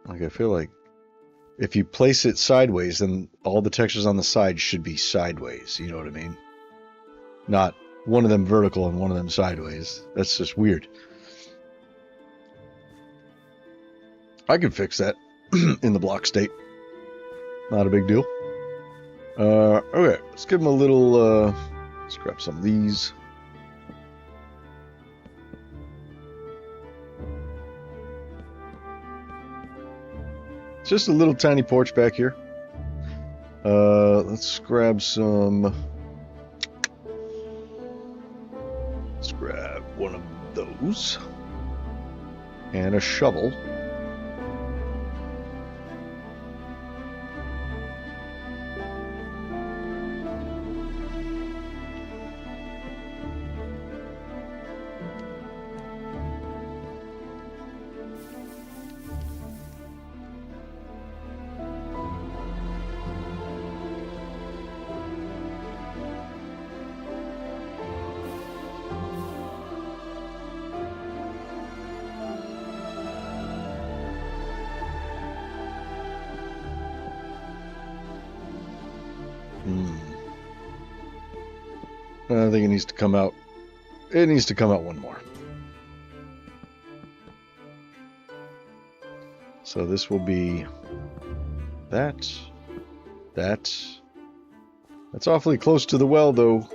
Like, I feel like if you place it sideways, then all the textures on the side should be sideways. You know what I mean? Not one of them vertical and one of them sideways. That's just weird. I can fix that in the block state. Not a big deal. Okay, let's give him a little, let's grab some of these. It's just a little tiny porch back here. Let's grab some, let's grab one of those. And a shovel. I think it needs to come out. It needs to come out one more. So this will be that. That's awfully close to the well, though.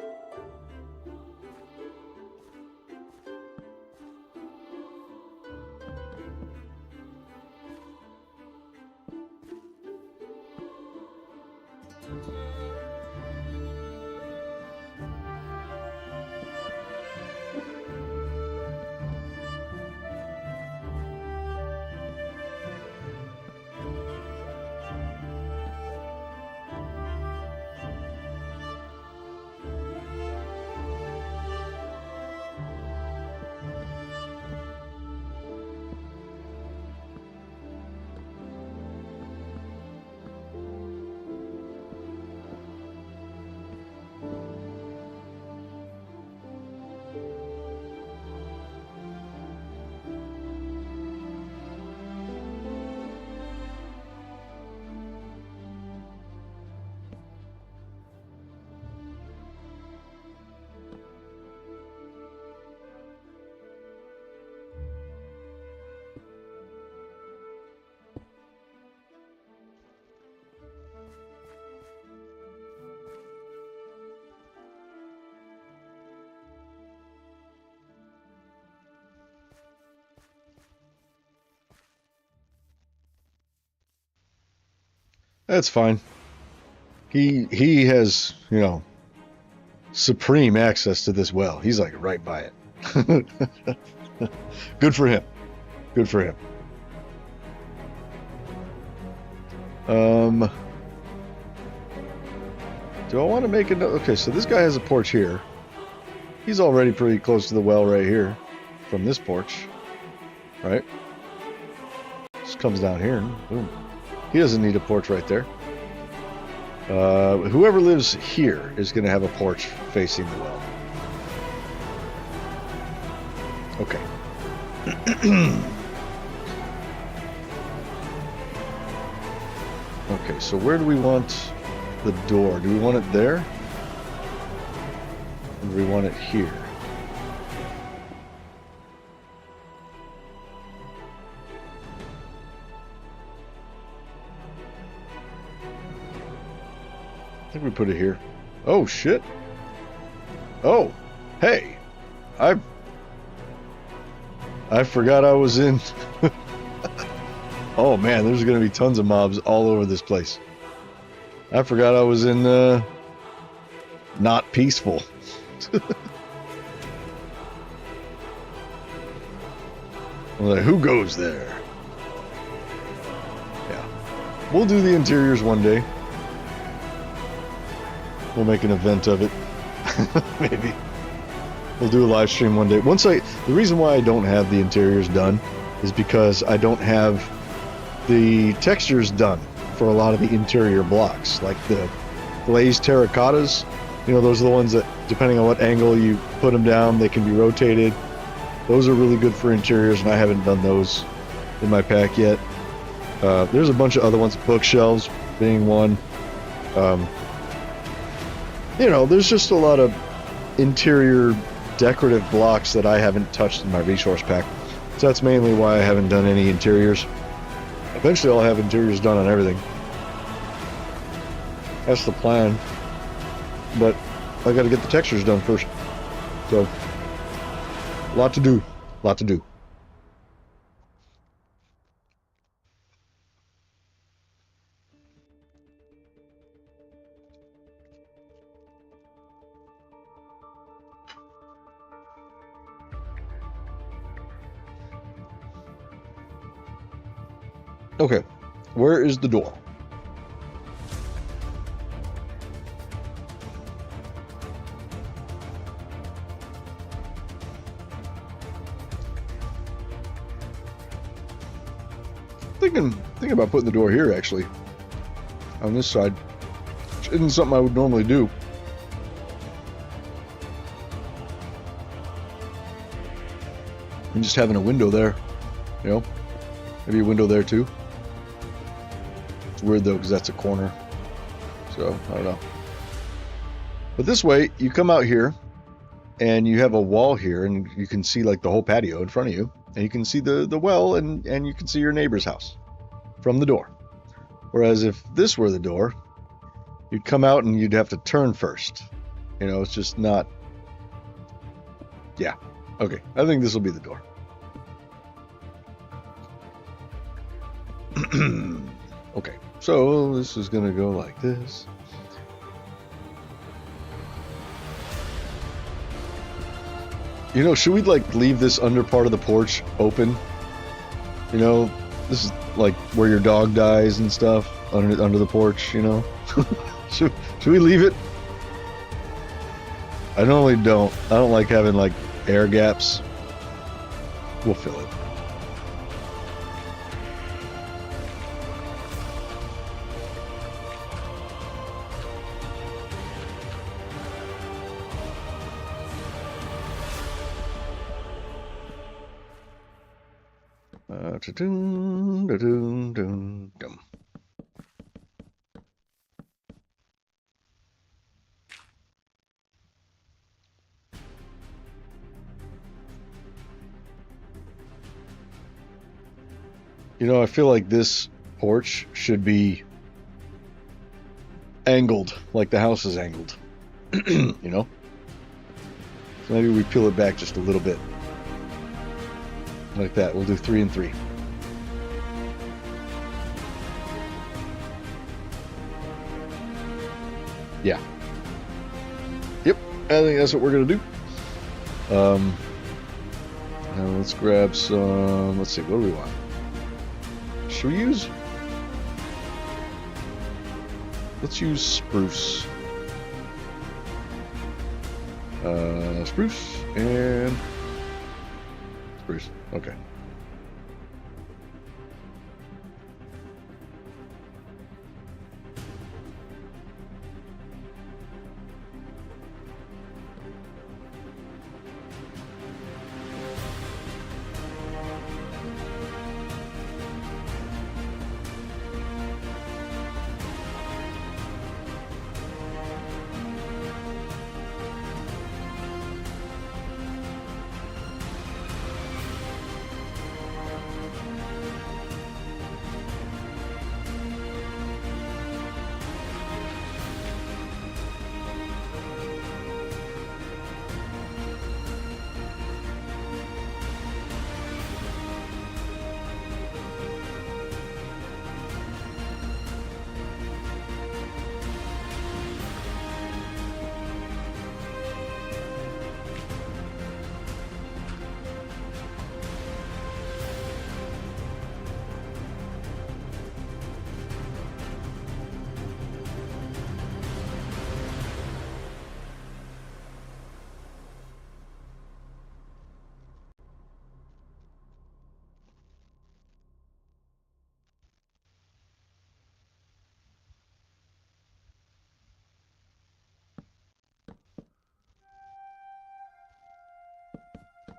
That's fine. He has, you know, supreme access to this well. He's like right by it. Good for him. Good for him. Do I want to make another? Okay, so this guy has a porch here. He's already pretty close to the well right here from this porch, right? Just comes down here and boom. He doesn't need a porch right there. Whoever lives here is going to have a porch facing the well. Okay. Okay, so where do we want the door? Do we want it there? Or do we want it here? I think we put it here. Oh, shit. Oh, hey. I forgot I was in... Oh, man, there's going to be tons of mobs all over this place. I forgot I was in, not peaceful. I'm like, who goes there? Yeah. We'll do the interiors one day. We'll make an event of it. Maybe. We'll do a live stream one day. The reason why I don't have the interiors done is because I don't have the textures done for a lot of the interior blocks. Like the glazed terracottas, you know, those are the ones that, depending on what angle you put them down, they can be rotated. Those are really good for interiors, and I haven't done those in my pack yet. There's a bunch of other ones, bookshelves being one. You know, there's just a lot of interior decorative blocks that I haven't touched in my resource pack. So that's mainly why I haven't done any interiors. Eventually I'll have interiors done on everything. That's the plan. But I gotta get the textures done first. So, lot to do. Lot to do. Okay, where is the door? Thinking about putting the door here, actually, on this side, which isn't something I would normally do. And just having a window there, you know, maybe a window there too. It's weird though, because that's a corner. So, I don't know. But this way, you come out here, and you have a wall here, and you can see like the whole patio in front of you, and you can see the well, and you can see your neighbor's house from the door. Whereas if this were the door, you'd come out and you'd have to turn first. You know, it's just not... Yeah. Okay, I think this will be the door. Okay, so this is gonna go like this. You know, should we like leave this under part of the porch open? You know, this is like where your dog dies and stuff under the porch, you know? should we leave it? I normally don't. I don't like having like air gaps. We'll fill it. You know, I feel like this porch should be angled, like the house is angled. You know? So maybe we peel it back just a little bit. Like that. We'll do 3 and 3. Yeah. Yep, I think that's what we're gonna do. Now let's grab some, let's see, what do we want? Should we use, let's use spruce. Spruce and spruce, okay.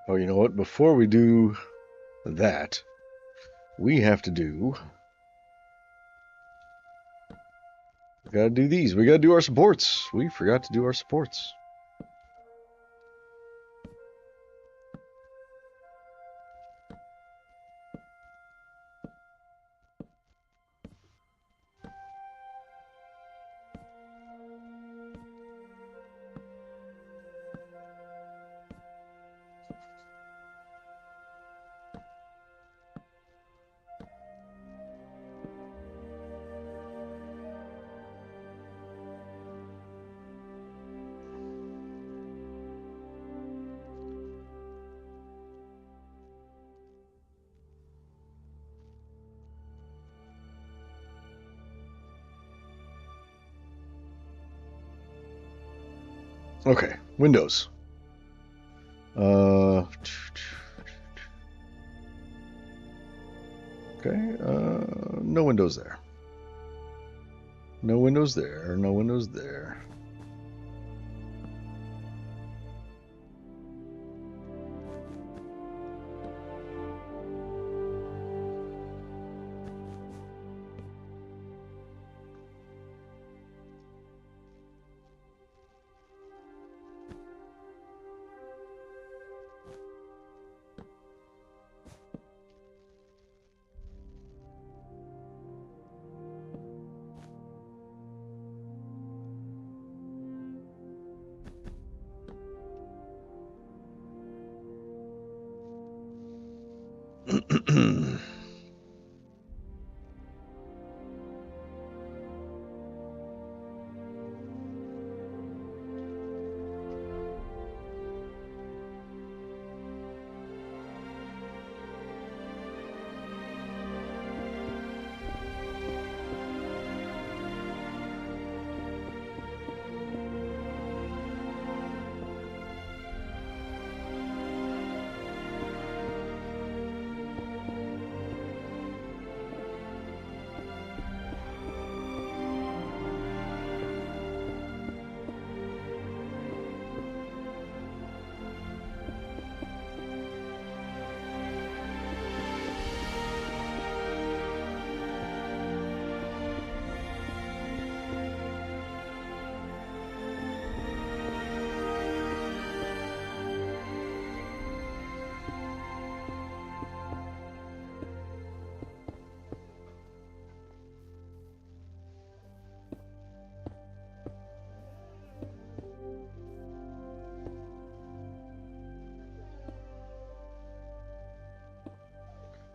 Oh, you know what? Before we do that, we have to do... We gotta do these. We gotta do our supports. We forgot to do our supports. Okay, windows. Okay, no windows there. No windows there, no windows there.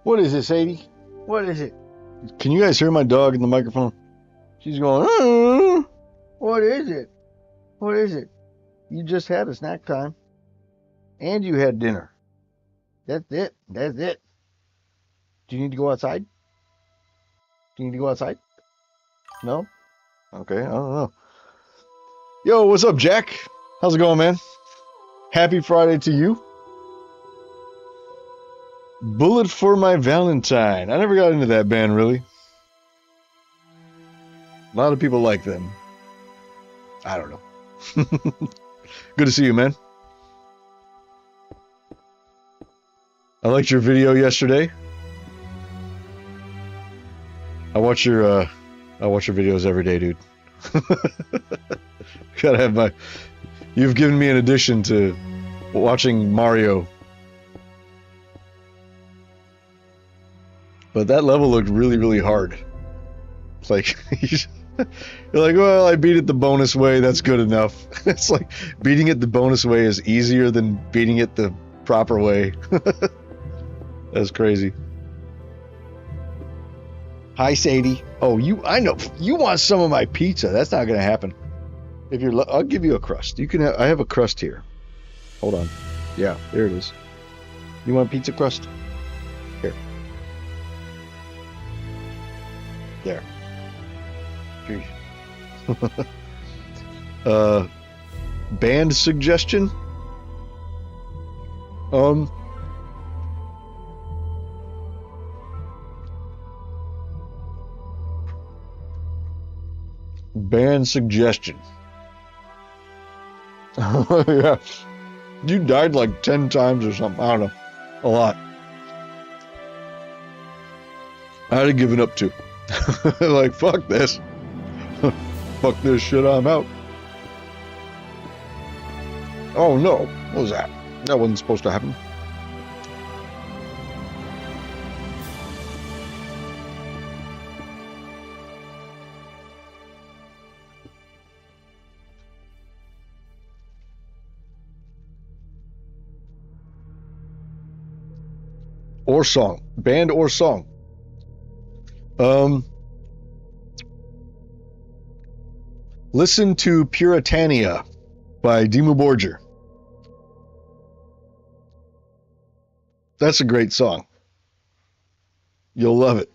What is it, Sadie? What is it? Can you guys hear my dog in the microphone? She's going, what is it? What is it? You just had a snack time. And you had dinner. That's it. That's it. Do you need to go outside? Do you need to go outside? No? Okay, I don't know. Yo, what's up, Jack? How's it going, man? Happy Friday to you. Bullet for My Valentine. I never got into that band, really. A lot of people like them. I don't know. Good to see you, man. I liked your video yesterday. I watch your videos every day, dude. Gotta have my... You've given me an addition to watching Mario. But that level looked really, really hard. It's like, you're like, well, I beat it the bonus way, that's good enough. It's like, beating it the bonus way is easier than beating it the proper way. That's crazy. Hi, Sadie. Oh, I know, you want some of my pizza. That's not gonna happen. If you're, I'll give you a crust. You can have, I have a crust here. Hold on. Yeah, there it is. You want pizza crust? Here. There. Jeez. Band suggestion? Band suggestion. Yeah. You died like 10 times or something. I don't know. A lot. I'd have given up too. Like, fuck this. Fuck this shit, I'm out. Oh no. What was that? That wasn't supposed to happen. Or song. Band or song. Listen to Puritania by Dimmu Borgir. That's a great song. You'll love it.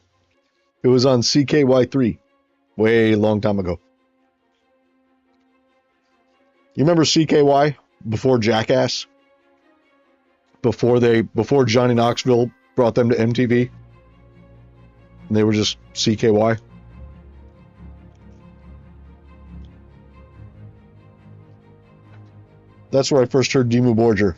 It was on CKY3 way long time ago. You remember CKY before Jackass? Before Johnny Knoxville brought them to MTV? And they were just CKY. That's where I first heard Dimmu Borgir.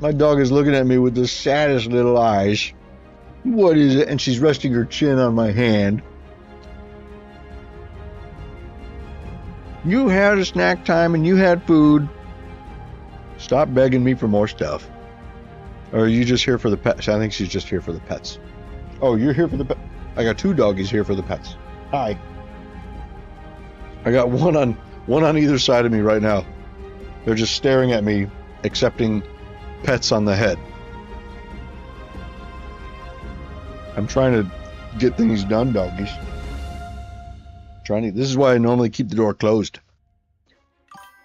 My dog is looking at me with the saddest little eyes. What is it? And she's resting her chin on my hand. You had a snack time and you had food. Stop begging me for more stuff. Or are you just here for the pets? I think she's just here for the pets. Oh, you're here for the pet. I got 2 doggies here for the pets. Hi. I got one on either side of me right now. They're just staring at me, accepting pets on the head. I'm trying to get things done, doggies. This is why I normally keep the door closed.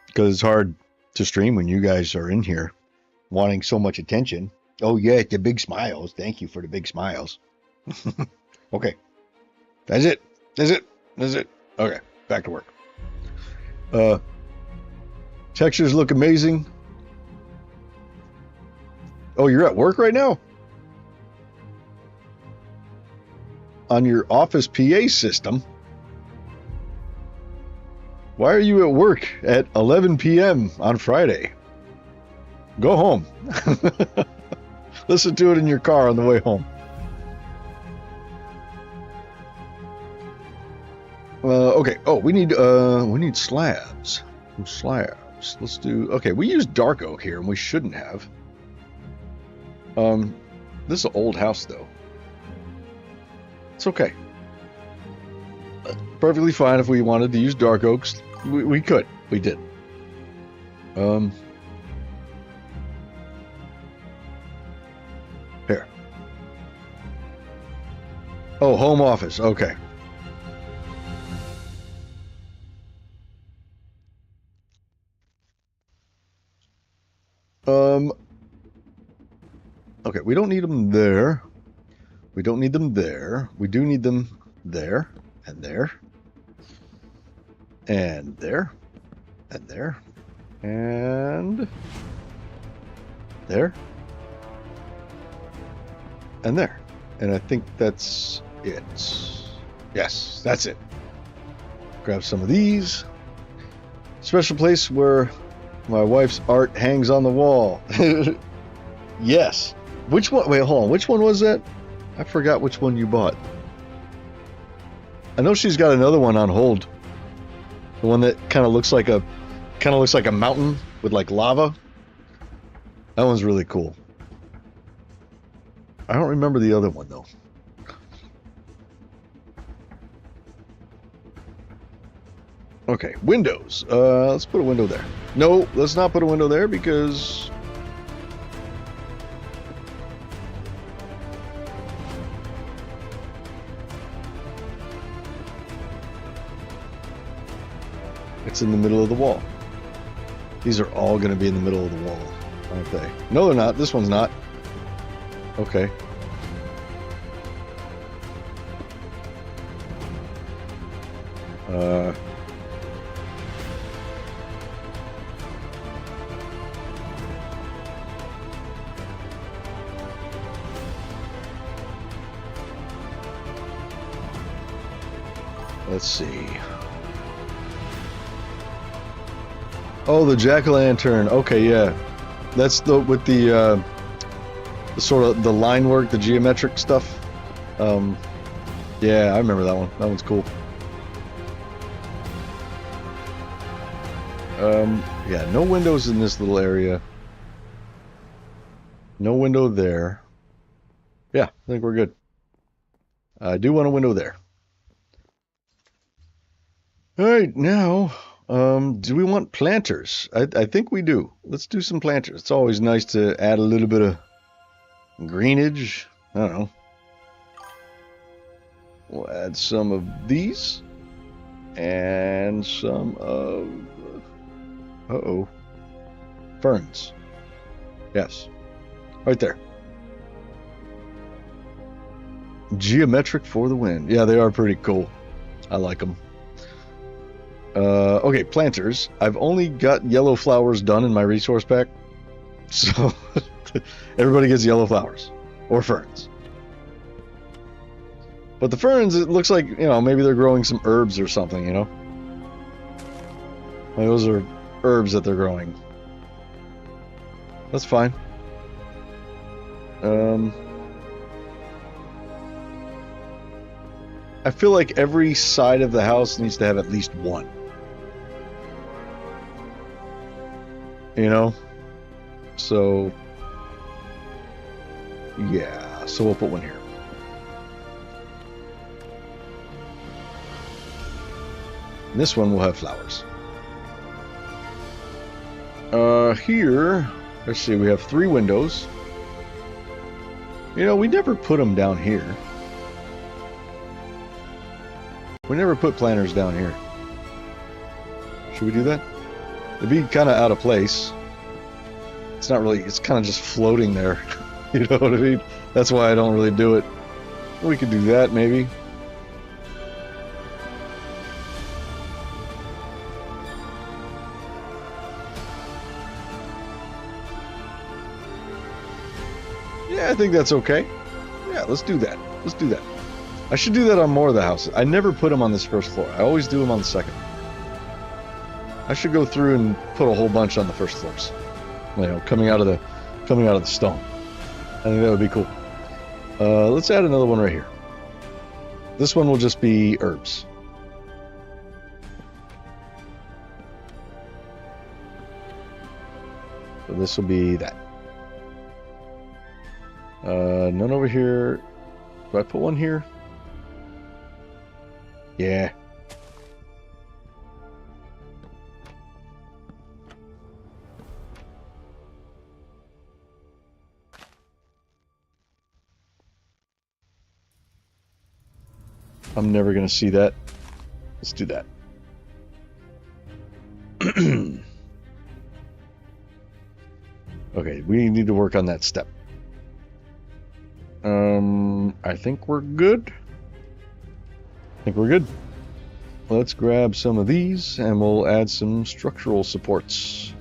Because it's hard to stream when you guys are in here wanting so much attention. Oh yeah, the big smiles. Thank you for the big smiles. Okay. That's it. Okay, back to work. Textures look amazing. Oh, you're at work right now? On your office PA system? Why are you at work at 11 p.m. on Friday? Go home. Listen to it in your car on the way home. Okay. Oh, we need slabs. Some slabs. Let's do. Okay, we use dark oak here, and we shouldn't have. This is an old house, though. It's okay. Perfectly fine if we wanted to use dark oaks. We could. We did. Here. Oh, home office. Okay. Okay, we don't need them there. We don't need them there. We do need them there, and there, and there, and there, and there, and there. And I think that's it. Yes, that's it. Grab some of these. Special place where my wife's art hangs on the wall. Yes. Which one? Wait, hold on. Which one was that? I forgot which one you bought. I know she's got another one on hold. The one that kind of looks like a mountain with like lava. That one's really cool. I don't remember the other one though. Okay, windows. Let's put a window there. No, let's not put a window there because it's in the middle of the wall. These are all going to be in the middle of the wall, aren't they? No, they're not. This one's not. Okay. Let's see. Oh, the jack-o'-lantern. Okay, yeah. That's the with the sort of the line work, the geometric stuff. Yeah, I remember that one. That one's cool. Yeah, no windows in this little area. No window there. Yeah, I think we're good. I do want a window there. All right, now, do we want planters? I think we do. Let's do some planters. It's always nice to add a little bit of greenage. I don't know. We'll add some of these. And some of... Uh-oh. Ferns. Yes. Right there. Geometric for the wind. Yeah, they are pretty cool. I like them. Okay, planters. I've only got yellow flowers done in my resource pack. So, everybody gets yellow flowers. Or ferns. But the ferns, it looks like, you know, maybe they're growing some herbs or something, you know? Like those are herbs that they're growing. That's fine. I feel like every side of the house needs to have at least one. You know? So Yeah, so we'll put one here. And this one will have flowers. Here, let's see, we have 3 windows. You know, we never put them down here. We never put planters down here. Should we do that? It'd be kind of out of place. It's not really, it's kind of just floating there. You know what I mean? That's why I don't really do it. We could do that, maybe. Yeah, I think that's okay. Yeah, let's do that. Let's do that. I should do that on more of the houses. I never put them on this first floor. I always do them on the second. I should go through and put a whole bunch on the first floors. You know, coming out of the stone. I think that would be cool. Let's add another one right here. This one will just be herbs. So this will be that. None over here. Do I put one here? Yeah. I'm never going to see that. Let's do that. Okay, we need to work on that step. I think we're good. Let's grab some of these and we'll add some structural supports.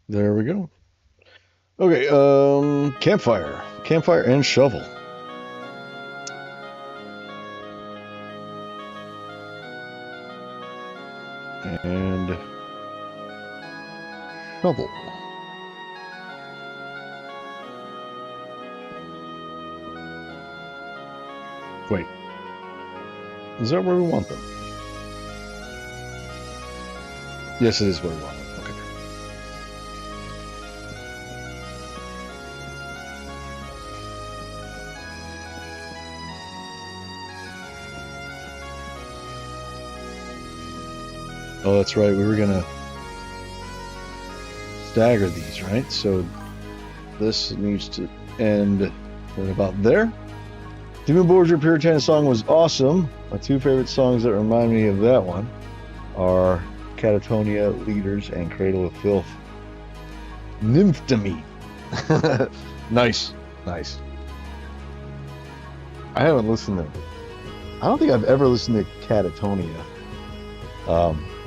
There we go. Okay, campfire. Campfire and shovel. And shovel. Wait. Is that where we want them? Yes, it is where we want them. Okay. Oh, that's right. We were going to stagger these, right? So this needs to end right about there. Demon Borgia Puritana song was awesome. My 2 favorite songs that remind me of that one are Catatonia, Leaders, and Cradle of Filth. Nymphtomy. Nice. Nice. I haven't listened to... I don't think I've ever listened to Catatonia.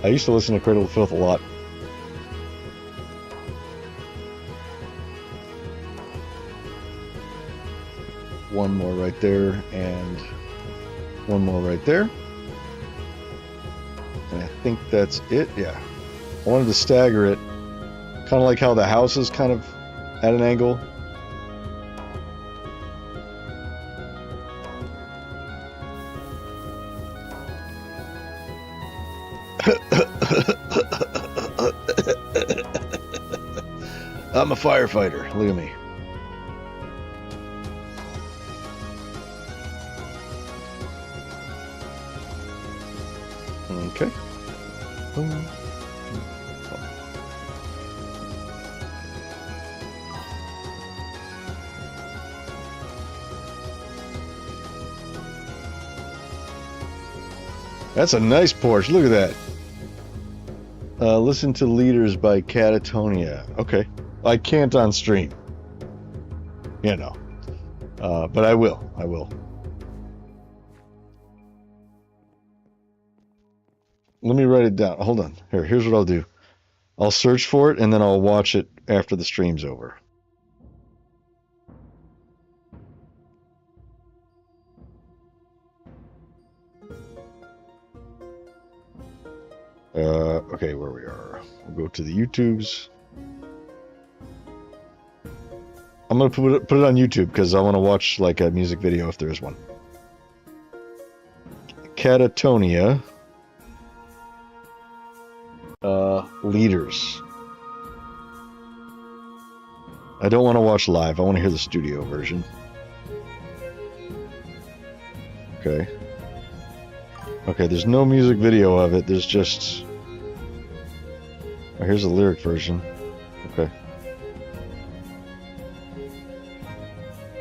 I used to listen to Cradle of Filth a lot. One more right there, and one more right there. Yeah. think that's it. Yeah. I wanted to stagger it. Kind of like how the house is kind of at an angle. I'm a firefighter. Look at me. Okay. That's a nice porch. Look at that. Listen to Leaders by Catatonia. Okay. I can't on stream. You know. But I will. I will. Let me write it down. Hold on. Here's what I'll do. I'll search for it and then I'll watch it after the stream's over. Okay, where we are. We'll go to the YouTubes. I'm gonna put it on YouTube because I want to watch like a music video if there is one. Catatonia. Leaders. I don't want to watch live. I want to hear the studio version. Okay. Okay, there's no music video of it. There's just... Oh, here's the lyric version. Okay.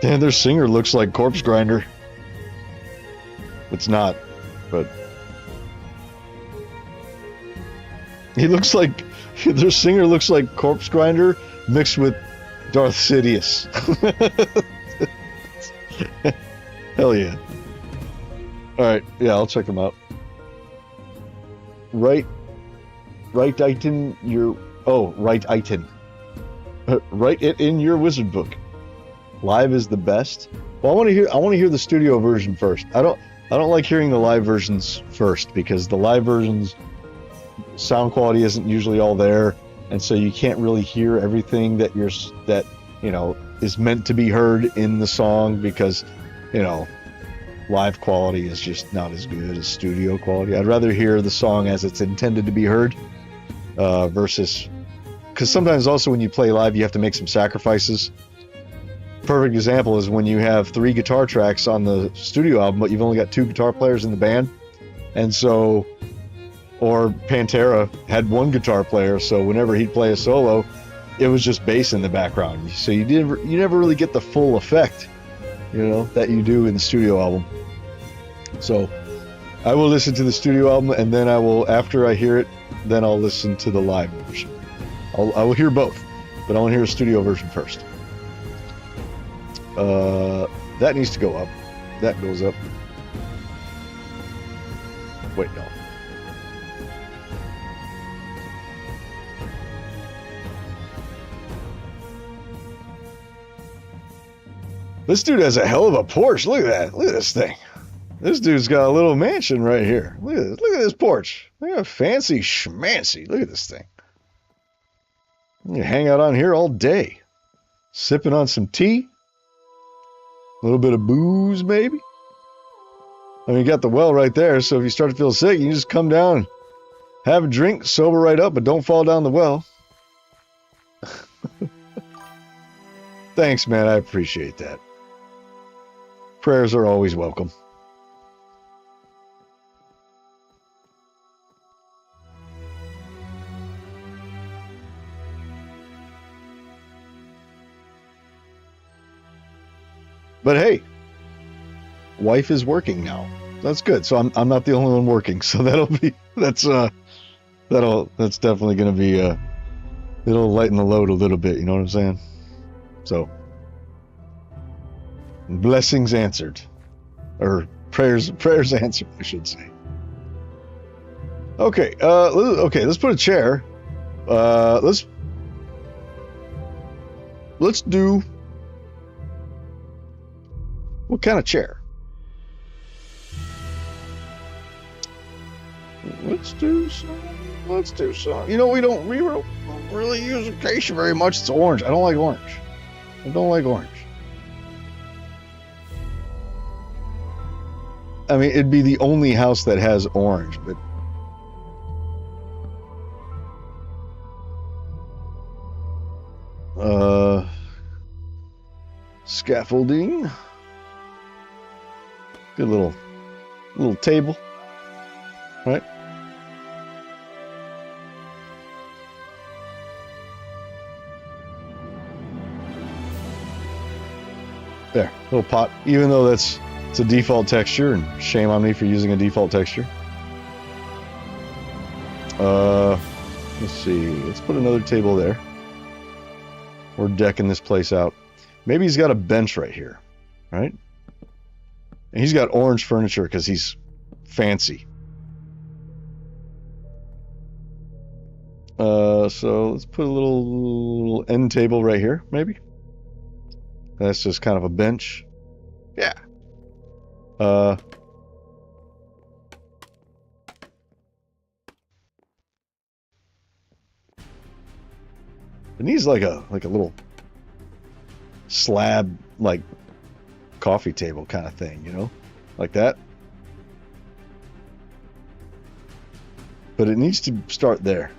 Damn, their singer looks like Corpse Grinder. It's not, but... He looks like... Their singer looks like Corpse Grinder mixed with Darth Sidious. Hell yeah. Alright, yeah, I'll check them out. Write item your... Oh, write item. Write it in your wizard book. Live is the best. Well, I want to hear the studio version first. I don't like hearing the live versions first because the live versions sound quality isn't usually all there, and so you can't really hear everything that is meant to be heard in the song because, live quality is just not as good as studio quality. I'd rather hear the song as it's intended to be heard versus... Because sometimes also when you play live, you have to make some sacrifices. Perfect example is when you have 3 guitar tracks on the studio album, but you've only got 2 guitar players in the band. And so... Or Pantera had 1 guitar player, so whenever he'd play a solo, it was just bass in the background. So you never really get the full effect, that you do in the studio album. So I will listen to the studio album, and then after I hear it, then I'll listen to the live version. I will hear both, but I want to hear a studio version first. That needs to go up. That goes up. Wait, no. This dude has a hell of a porch. Look at that. Look at this thing. This dude's got a little mansion right here. Look at this. Look at this porch. Look at fancy schmancy. Look at this thing. You can hang out on here all day. Sipping on some tea. A little bit of booze, maybe. I mean, you got the well right there, so if you start to feel sick, you can just come down, have a drink, sober right up, but don't fall down the well. Thanks, man. I appreciate that. Prayers are always welcome. But hey, wife is working now. That's good. So I'm not the only one working. So that's definitely going to be it'll lighten the load a little bit. You know what I'm saying? So blessings answered, or prayers answered, I should say. Okay. Let's put a chair. Let's do. What kind of chair? Let's do some. Let's do some. You know, we don't really use acacia very much. It's orange. I don't like orange. I don't like orange. I mean, it'd be the only house that has orange, but scaffolding. Good little table, right? There, little pot. Even though it's a default texture, and shame on me for using a default texture. Let's see. Let's put another table there. We're decking this place out. Maybe he's got a bench right here, right? And he's got orange furniture because he's fancy. So let's put a little end table right here, maybe. That's just kind of a bench. Yeah. It needs like a little slab, like coffee table kind of thing, you know, like that. But it needs to start there.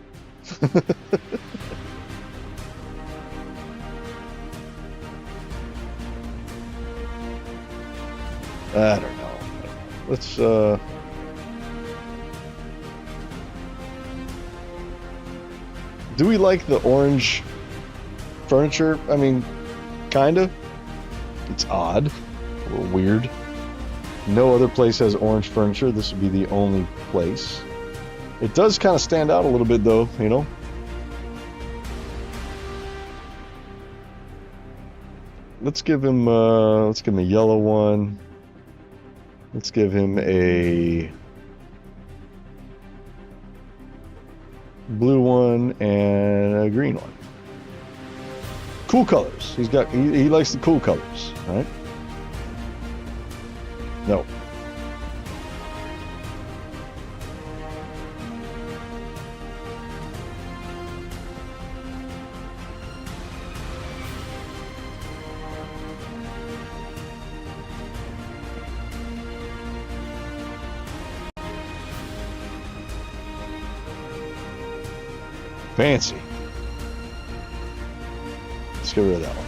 I don't know. Let's do we like the orange furniture? I mean, kinda. It's odd, a little weird. No other place has orange furniture. This would be the only place. It does kind of stand out a little bit, though, you know. Let's give him a yellow one. Let's give him a blue one and a green one. Cool colors. He likes the cool colors, right? No. Fancy. Let's get rid of that one.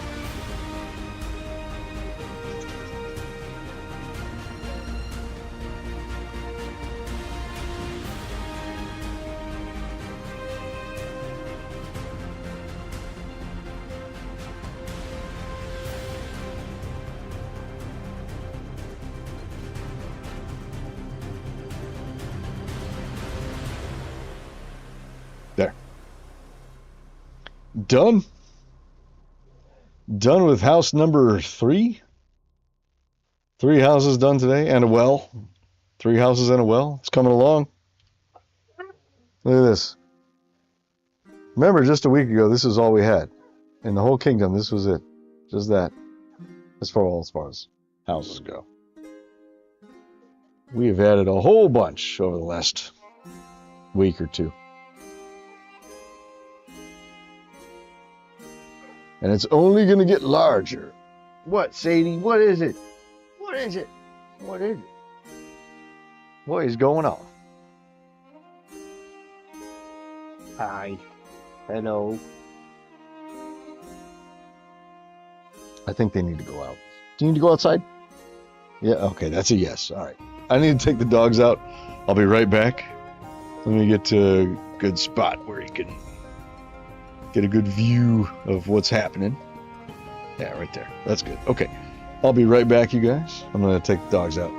There. Done. Done with house number 3. 3 houses done today and a well. 3 houses and a well. It's coming along. Look at this. Remember, just a week ago, this is all we had. In the whole kingdom, this was it. Just that. As far as houses go. We have added a whole bunch over the last week or two. And it's only going to get larger. What, Sadie? What is it? What is it? What is it? What is going on? Hi. Hello. I think they need to go out. Do you need to go outside? Yeah, okay, that's a yes. All right. I need to take the dogs out. I'll be right back. Let me get to a good spot where you can get a good view of what's happening. Yeah, right there. That's good. Okay. I'll be right back, you guys. I'm going to take the dogs out.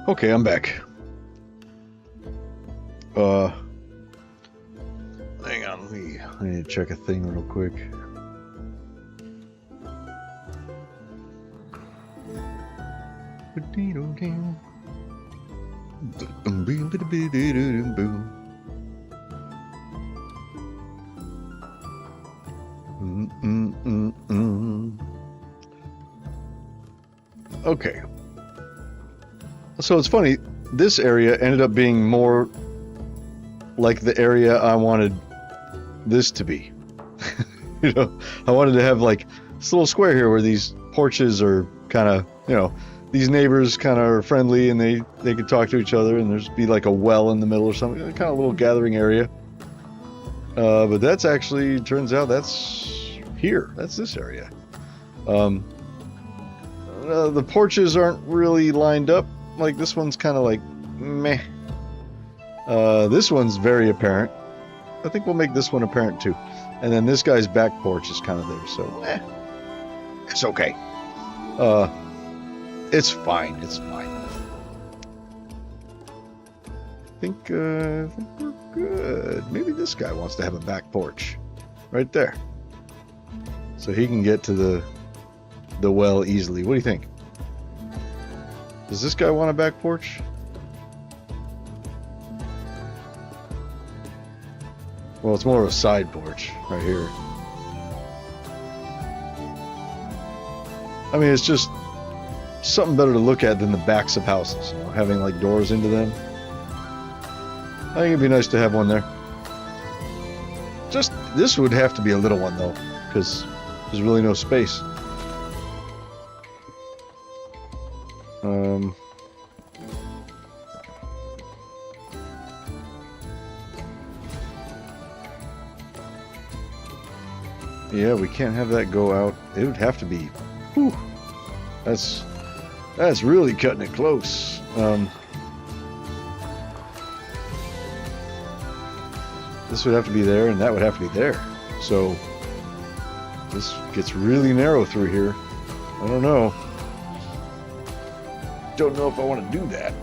Okay, I'm back. Hang on, I need to check a thing real quick. Okay. So it's funny, this area ended up being more like the area I wanted this to be. You know, I wanted to have like this little square here where these porches are kind of, you know, these neighbors kind of are friendly and they could talk to each other, and there's be like a well in the middle or something, kind of a little gathering area. But that's actually, turns out that's here. That's this area. The porches aren't really lined up. Like this one's kind of like meh. This one's very apparent. I think we'll make this one apparent too. And then this guy's back porch is kind of there, so it's okay. It's fine. It's fine. I think we're good. Maybe this guy wants to have a back porch, right there, so he can get to the well easily. What do you think? Does this guy want a back porch? Well, it's more of a side porch right here. I mean, it's just something better to look at than the backs of houses, you know, having like doors into them. I think it'd be nice to have one there. Just, this would have to be a little one though, because there's really no space. Yeah, we can't have that go out. It would have to be. Whew, that's really cutting it close. This would have to be there, and that would have to be there. So this gets really narrow through here. I don't know. Don't know if I want to do that.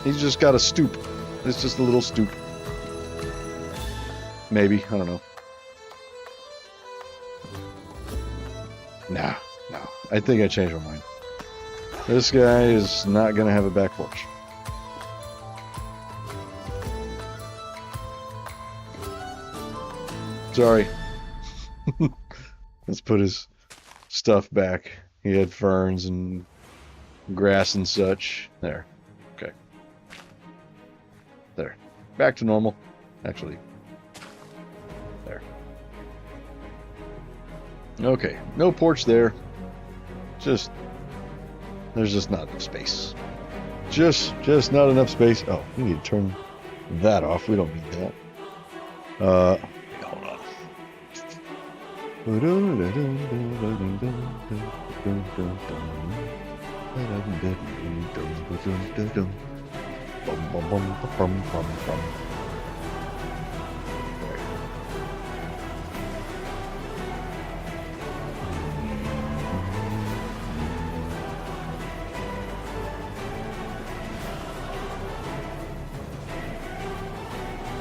He's just got a stoop. It's just a little stoop. Maybe, I don't know. No. I think I changed my mind. This guy is not gonna have a back porch. Sorry. Let's put his stuff back. He had ferns and grass and such. There. Okay. There. Back to normal. Actually. There. Okay. No porch there. There's just not enough space. Just not enough space. Oh, we need to turn that off. We don't need that. Hold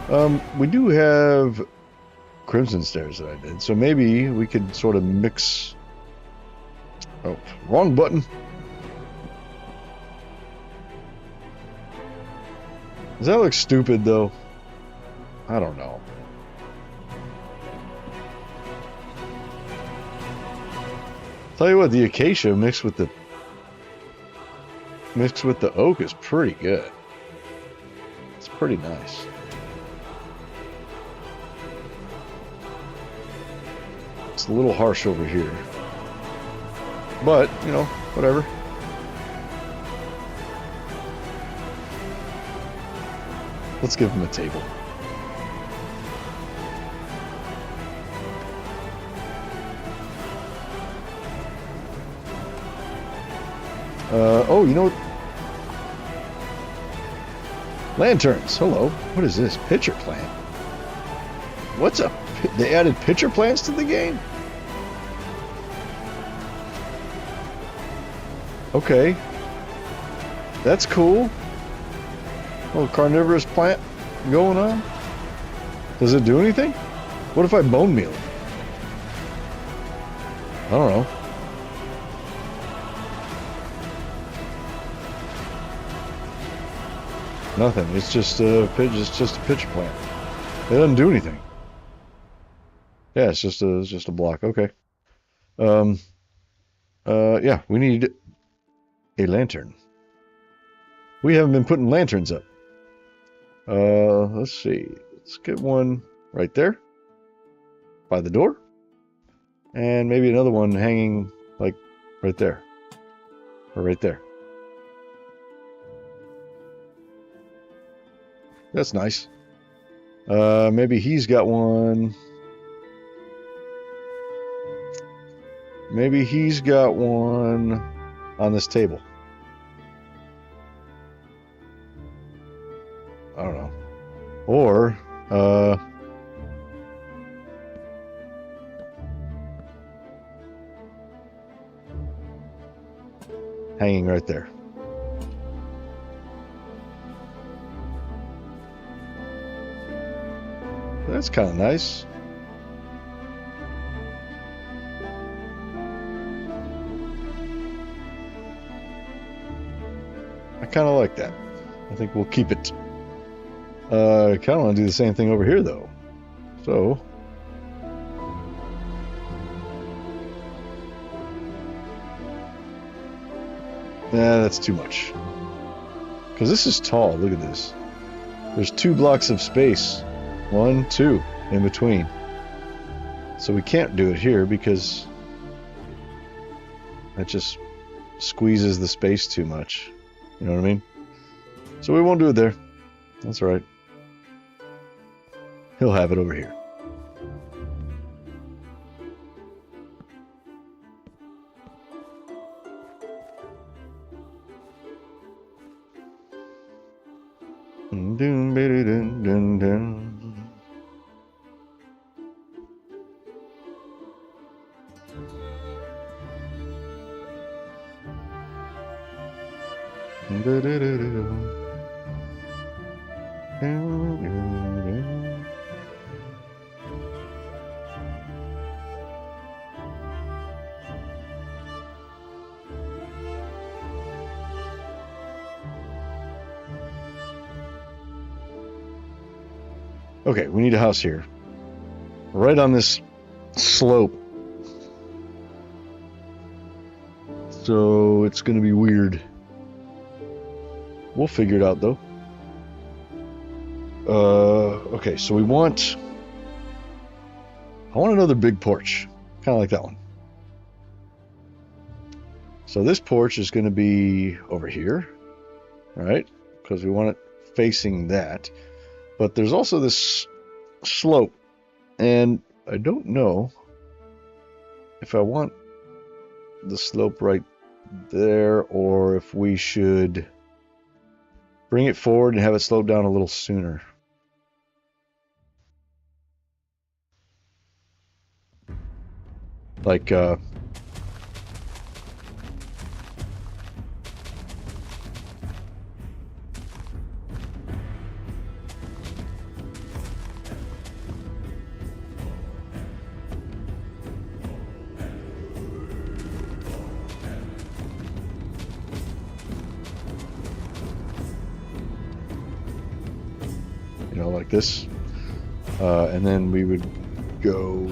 on. We do have crimson stairs that I did, so maybe we could sort of mix. Oh, wrong button. Does that look stupid though? I don't know. Tell you what, the acacia mixed with the oak is pretty good. It's pretty nice. It's a little harsh over here, but you know, whatever. Let's give him a table. Oh, you know what? Lanterns. Hello. What is this? Pitcher plant. What's up? They added pitcher plants to the game? Okay. That's cool. Little carnivorous plant going on. Does it do anything? What if I bone meal it? I don't know. Nothing. It's just a pitch. It's just a pitcher plant. It doesn't do anything. Yeah, it's just a block. Okay. Yeah, we need a lantern. We haven't been putting lanterns up. Let's see. Let's get one right there by the door. And maybe another one hanging like right there. Or right there. That's nice. Maybe he's got one. Maybe he's got one on this table. I don't know. Or, hanging right there. That's kind of nice. I kind of like that. I think we'll keep it. I kind of want to do the same thing over here, though. So, nah, that's too much. Because this is tall. Look at this. There's 2 blocks of space. 1, 2 in between. So we can't do it here because that just squeezes the space too much. You know what I mean? So we won't do it there. That's all right. He'll have it over here. Okay, we need a house here. Right on this slope. So it's going to be weird. We'll figure it out, though. Okay, so I want another big porch. Kind of like that one. So this porch is going to be over here. Right? Because we want it facing that. But there's also this slope. And I don't know if I want the slope right there or if we should bring it forward and have it slope down a little sooner. Like, you know, like this. And then we would go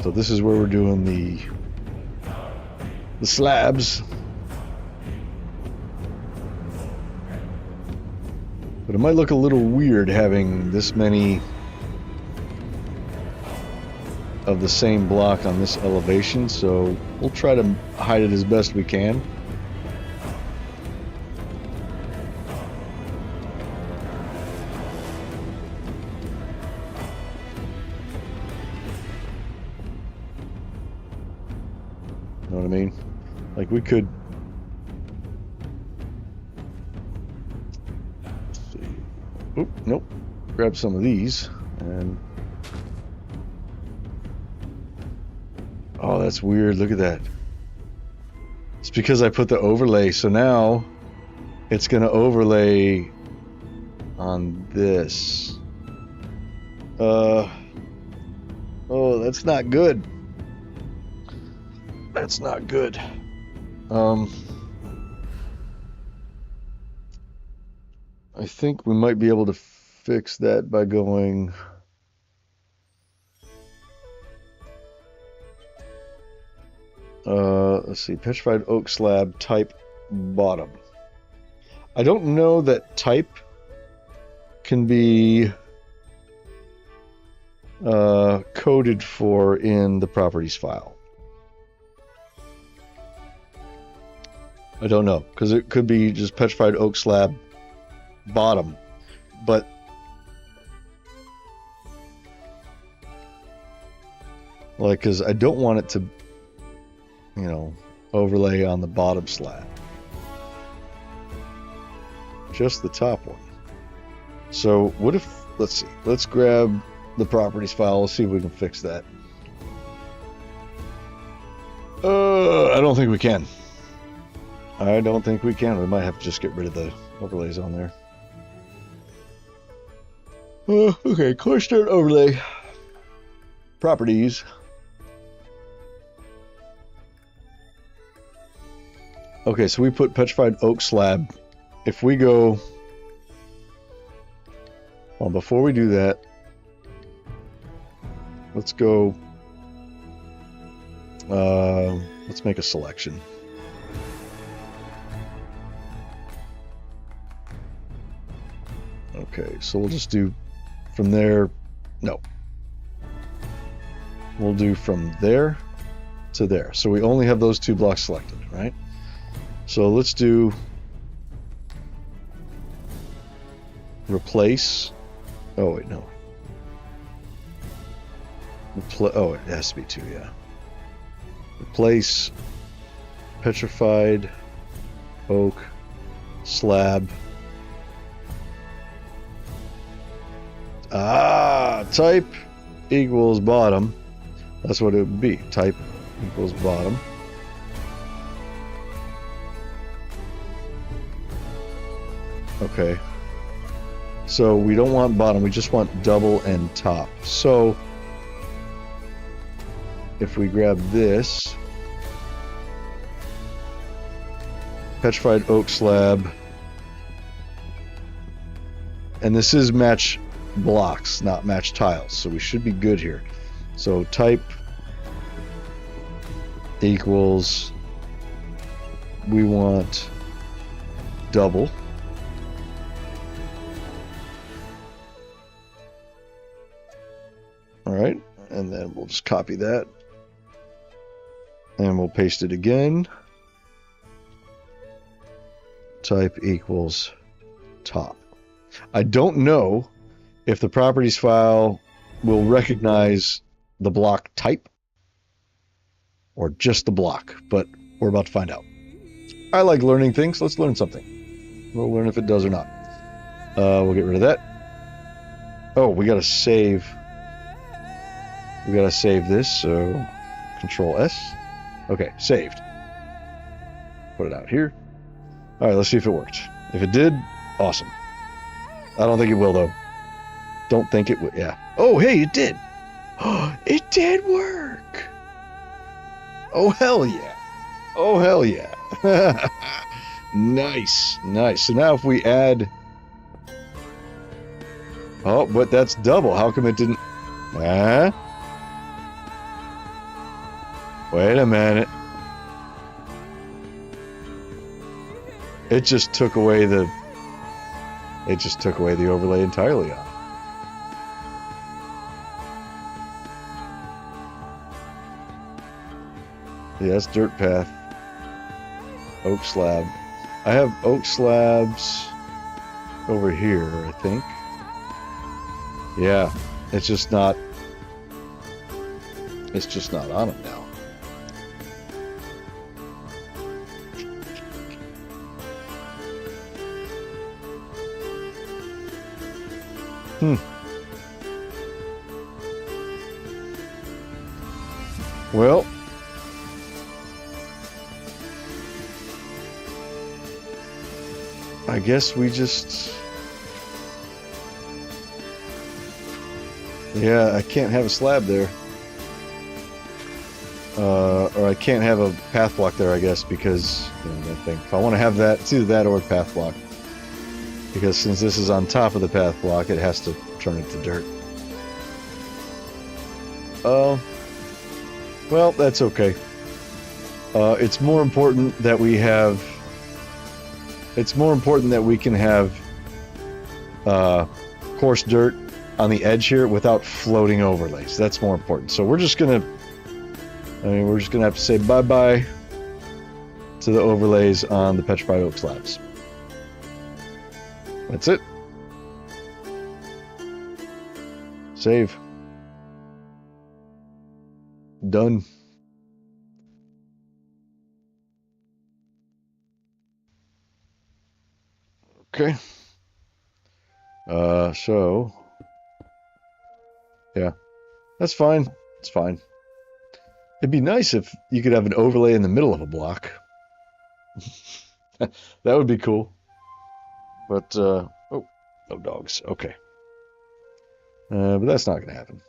so this is where we're doing the slabs. But it might look a little weird having this many of the same block on this elevation, so We'll try to hide it as best we can. Know what I mean? Like we could. Let's see. Oop, nope. Grab some of these and. Oh, that's weird. Look at that. It's because I put the overlay. So now it's going to overlay on this. Oh, that's not good. That's not good. I think we might be able to fix that by going. Let's see, petrified oak slab type bottom. I don't know that type can be coded for in the properties file. I don't know, because it could be just petrified oak slab bottom, but like, because I don't want it to, you know, overlay on the bottom slab, just the top one. So what if, let's see, let's grab the properties file. Let's see if we can fix that. I don't think we can. I don't think we can. We might have to just get rid of the overlays on there. Okay, clear start overlay. Properties. Okay, so we put petrified oak slab. If we go... Well, before we do that, let's go... let's make a selection. Okay, so we'll just do from there. No. We'll do from there to there. So we only have those two blocks selected, right? So let's do replace. Oh, wait, no. Oh, it has to be two, yeah. Replace petrified oak slab. Type equals bottom. That's what it would be. Type equals bottom. Okay. So we don't want bottom, we just want double and top. So if we grab this, petrified oak slab, and this is match blocks, not match tiles, so we should be good here. So type equals, we want double. All right, and then we'll just copy that and we'll paste it again. Type equals top. I don't know if the properties file will recognize the block type or just the block, but we're about to find out. I like learning things. Let's learn something. We'll learn if it does or not. We'll get rid of that. Oh, we got to save. We got to save this, so Control S. Okay, saved. Put it out here. All right, let's see if it worked. If it did, awesome. I don't think it will, though. Don't think it would. Yeah. Oh, hey, it did. It did work. Oh, hell yeah. Oh, hell yeah. Nice. Nice. So now if we add... Oh, but that's double. How come it didn't... Wait a minute. It just took away the... It just took away the overlay entirely on it. that's dirt path. Oak slab. I have oak slabs over here, I think. Yeah, it's just not on them now. Well, I guess we just... Yeah, I can't have a slab there. Or I can't have a path block there, I guess, because, you know, that thing. If I want to have that, it's either that or a path block. Because since this is on top of the path block, it has to turn it to dirt. Well, that's okay. It's more important that we have... It's more important that we can have coarse dirt on the edge here without floating overlays. That's more important. So we're just gonna... we're just gonna have to say bye-bye to the overlays on the petrified oak slabs. That's it. Save. Done. Okay. So... Yeah. That's fine. It's fine. It'd be nice if you could have an overlay in the middle of a block. That would be cool. But, oh, no dogs. Okay. But that's not going to happen.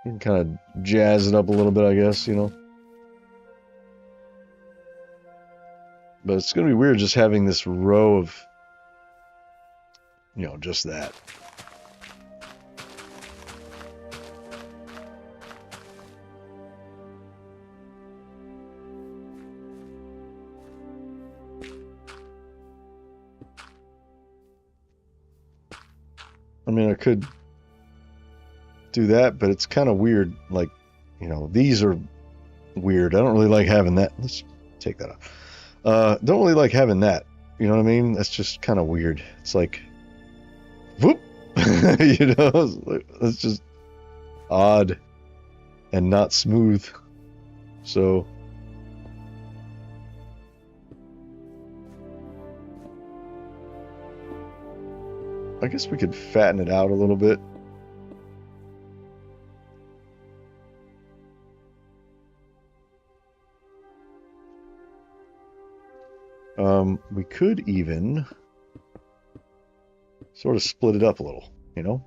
You can kind of jazz it up a little bit, I guess, you know. But it's going to be weird just having this row of, you know, just that. I mean, I could do that, but it's kind of weird. Like, you know, these are weird. I don't really like having that. Let's take that off. Don't really like having that. You know what I mean? That's just kind of weird. It's like, whoop, you know, it's just odd and not smooth. So, I guess we could fatten it out a little bit. We could even sort of split it up a little, you know?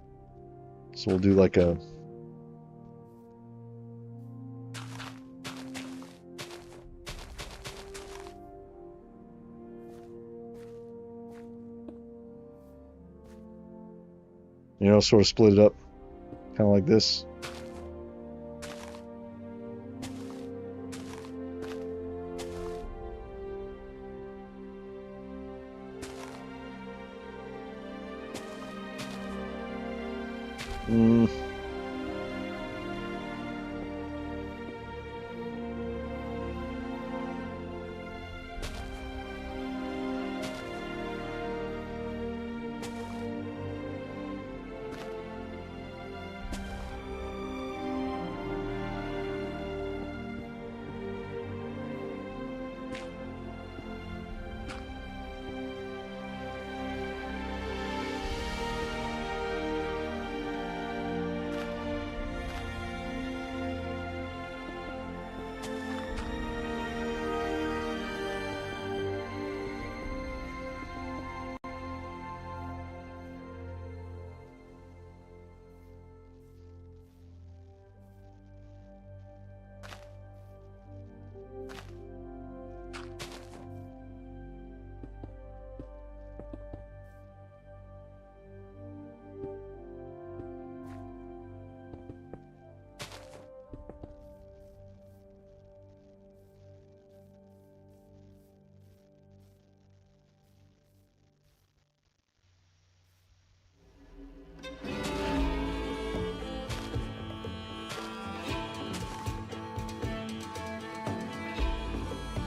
So we'll do like a... You know, sort of split it up, kind of like this.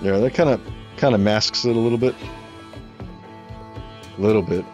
Yeah, that kind of masks it a little bit. A little bit.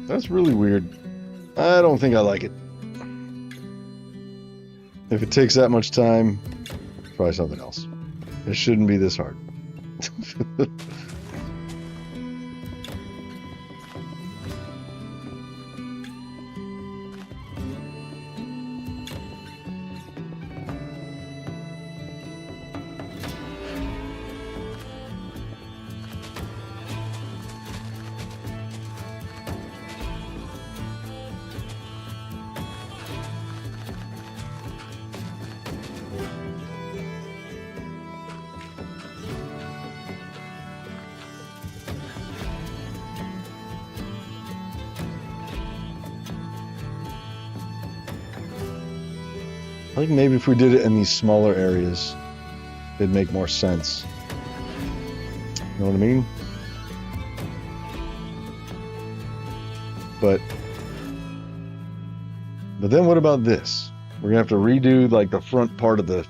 That's really weird. I don't think I like it. If it takes that much time, try something else. It shouldn't be this hard. I think maybe if we did it in these smaller areas, it'd make more sense. You know what I mean? But then what about this? We're gonna have to redo like the front part of the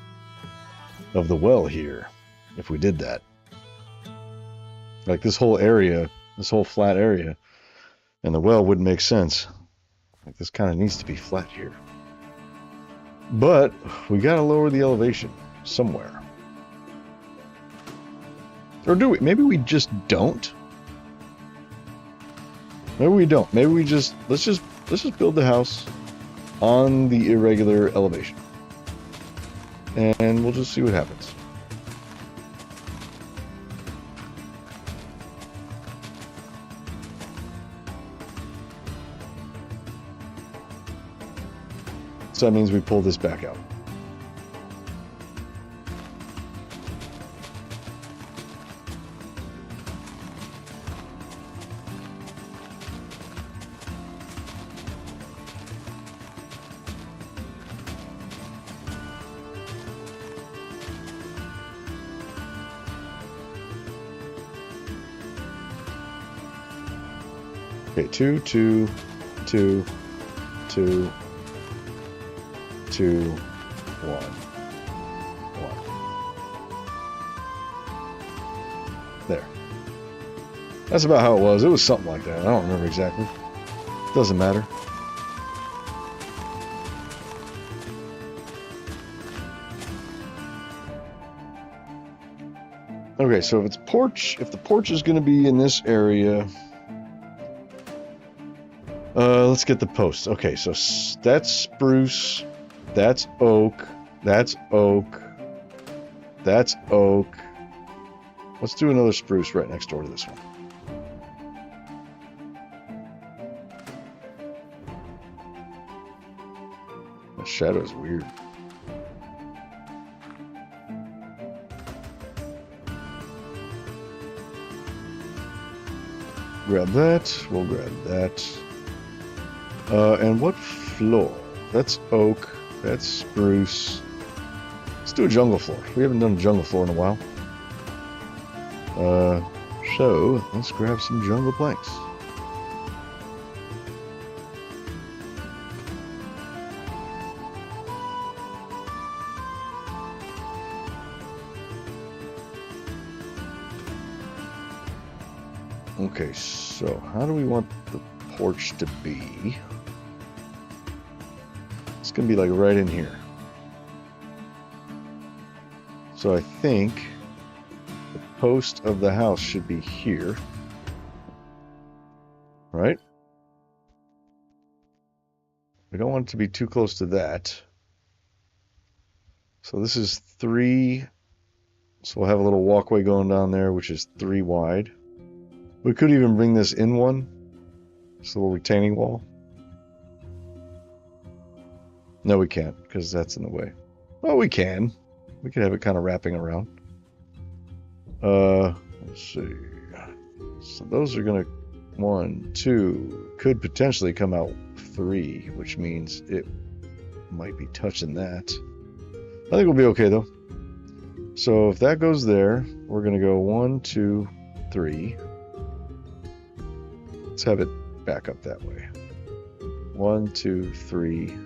well here if we did that. Like this whole area, this whole flat area, and the well wouldn't make sense. Like this kind of needs to be flat here. But we gotta lower the elevation somewhere. Or do we? Maybe we just don't. Maybe we don't. Maybe we just let's just build the house on the irregular elevation. And we'll just see what happens. So that means we pull this back out. Okay, 2, 2, 2, 2, 2, 1, 1. There. That's about how it was. It was something like that. I don't remember exactly. Doesn't matter. Okay, so if the porch is going to be in this area, let's get the posts. Okay, so that's spruce, that's oak, that's oak, that's oak. Let's do another spruce right next door to this one. The shadow is weird. Grab that, we'll grab that. And what floor? That's oak, that's spruce. Let's do a jungle floor. We haven't done a jungle floor in a while. So let's grab some jungle planks. Okay, so how do we want the porch to be? It's gonna be like right in here. So I think the post of the house should be here. Right? We don't want it to be too close to that. So this is 3. So we'll have a little walkway going down there, which is 3 wide. We could even bring this in one. This little retaining wall. No, we can't, because that's in the way. Well, we can. We could have it kind of wrapping around. Let's see. So those are going to 1, 2, could potentially come out 3, which means it might be touching that. I think we'll be okay though. So if that goes there, we're going to go 1, 2, 3. Let's have it back up that way. 1, 2, 3.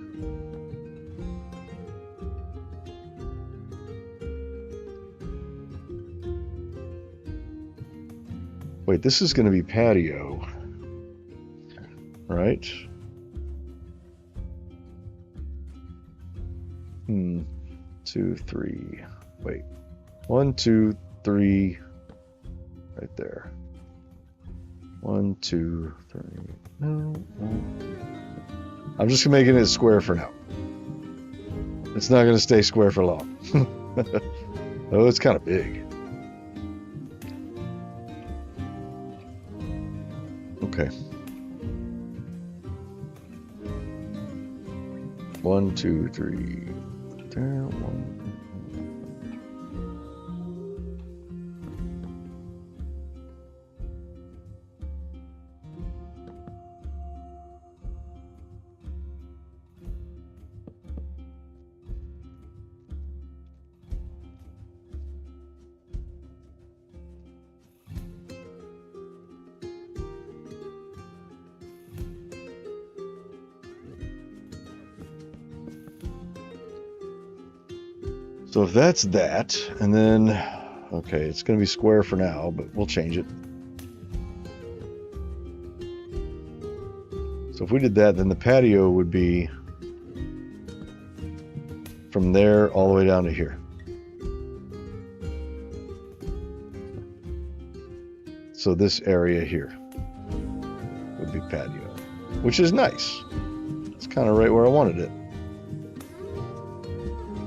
Wait, this is going to be patio, right? 2, 3. Wait, 1, 2, 3. Right there. 1, 2, 3. No. I'm just making it square for now. It's not going to stay square for long. Oh, it's kind of big. Okay. 1, 2, 3. There, 1. So if that's that, and then, okay, it's going to be square for now, but we'll change it. So if we did that, then the patio would be from there all the way down to here. So this area here would be patio, which is nice. It's kind of right where I wanted it.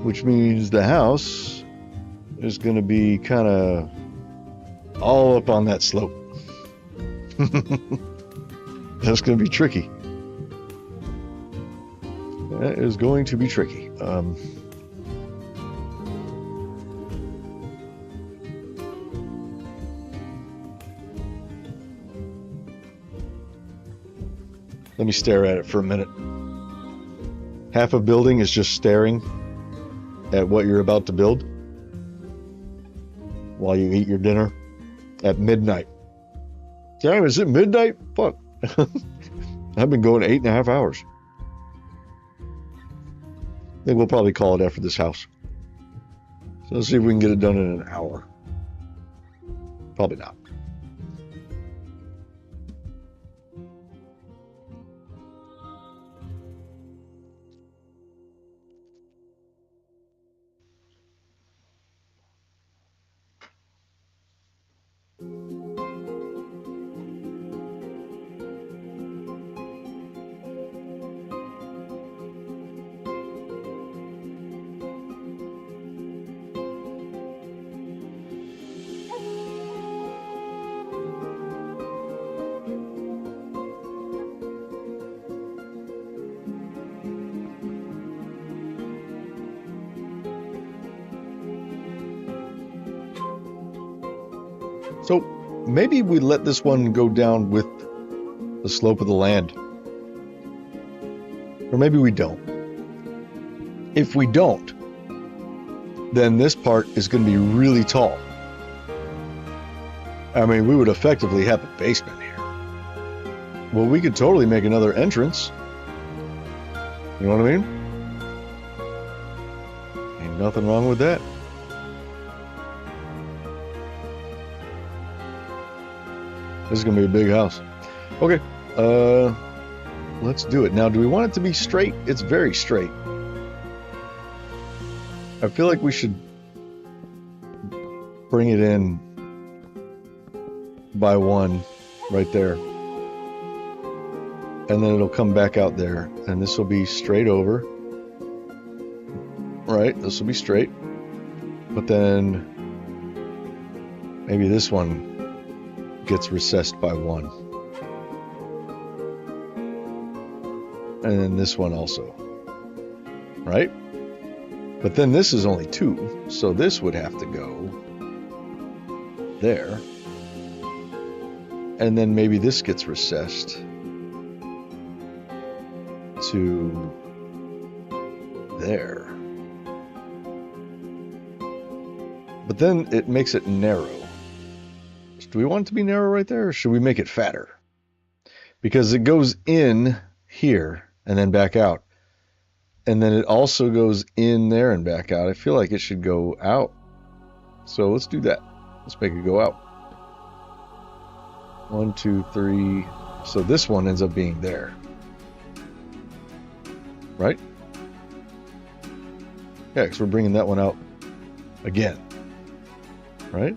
Which means the house is going to be kind of all up on that slope. That's going to be tricky. That is going to be tricky. Let me stare at it for a minute. Half a building is just staring at what you're about to build while you eat your dinner at midnight. Damn, is it midnight? Fuck. I've been going 8.5 hours. I think we'll probably call it after this house. So let's see if we can get it done in an hour. Probably not. So maybe we let this one go down with the slope of the land. Or maybe we don't. If we don't, then this part is going to be really tall. I mean, we would effectively have a basement here. Well, we could totally make another entrance. You know what I mean? Ain't nothing wrong with that. This is going to be a big house. Okay, let's do it. Now, do we want it to be straight? It's very straight. I feel like we should bring it in by 1 right there. And then it'll come back out there. And this will be straight over. Right? This will be straight. But then maybe this one gets recessed by 1. And then this one also. Right? But then this is only 2. So this would have to go there. And then maybe this gets recessed to there. But then it makes it narrow. Do we want it to be narrow right there, or should we make it fatter? Because it goes in here and then back out. And then it also goes in there and back out. I feel like it should go out. So let's do that. Let's make it go out. 1, 2, 3. So this one ends up being there. Right? Yeah, because we're bringing that one out again. Right?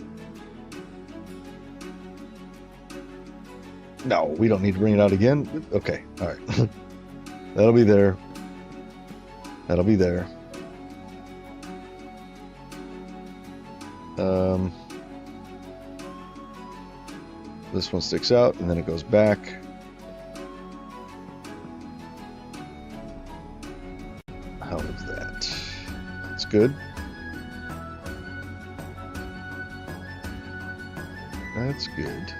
No, we don't need to bring it out again. Okay, all right. That'll be there. That'll be there. This one sticks out, and then it goes back. How is that? That's good. That's good.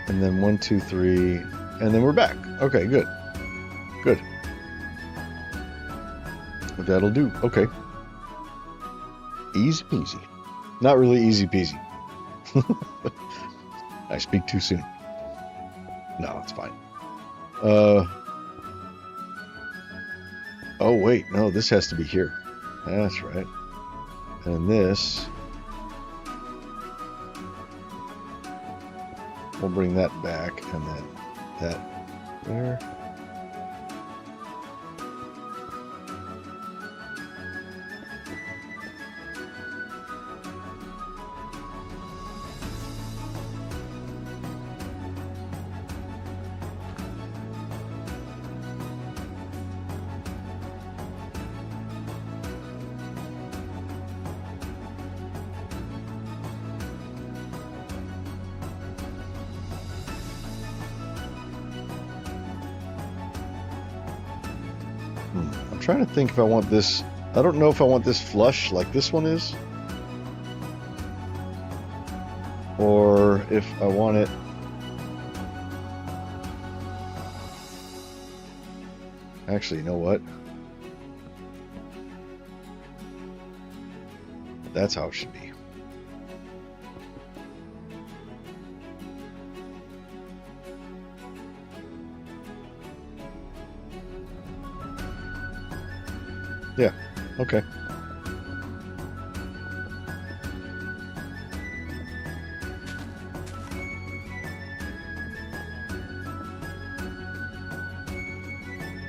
And then 1, 2, 3, and then we're back. Okay, good. Good. That'll do. Okay. Easy peasy. Not really easy peasy. I speak too soon. No, it's fine. Oh wait, no, this has to be here. That's right. And this, we'll bring that back, and then that there. I'm trying to think if I want this. I don't know if I want this flush like this one is, or if I want it actually, you know what? That's how it should be. Yeah, okay.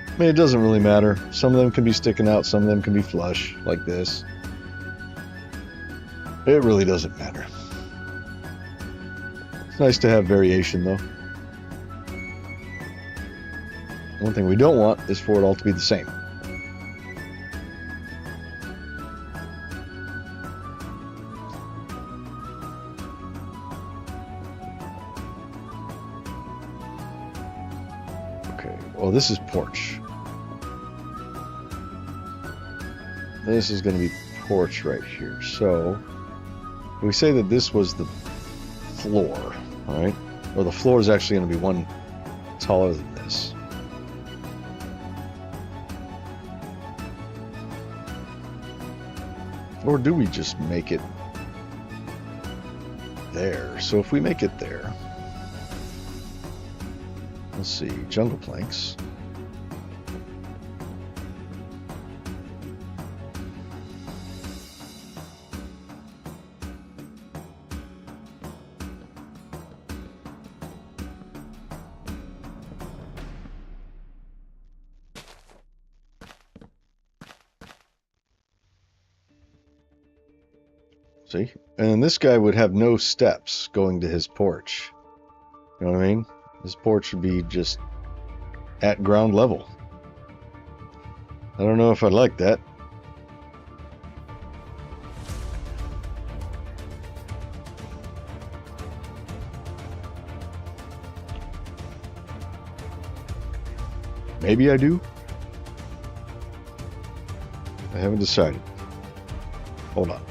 I mean, it doesn't really matter. Some of them can be sticking out, some of them can be flush, like this. It really doesn't matter. It's nice to have variation, though. One thing we don't want is for it all to be the same. Okay, well, this is porch. This is going to be porch right here. So we say that this was the floor, all right? Or the floor is actually going to be one taller than this. Or do we just make it there? So if we make it there, let's see, jungle planks. See? And this guy would have no steps going to his porch. You know what I mean? His porch would be just at ground level. I don't know if I like that. Maybe I do. I haven't decided. Hold on.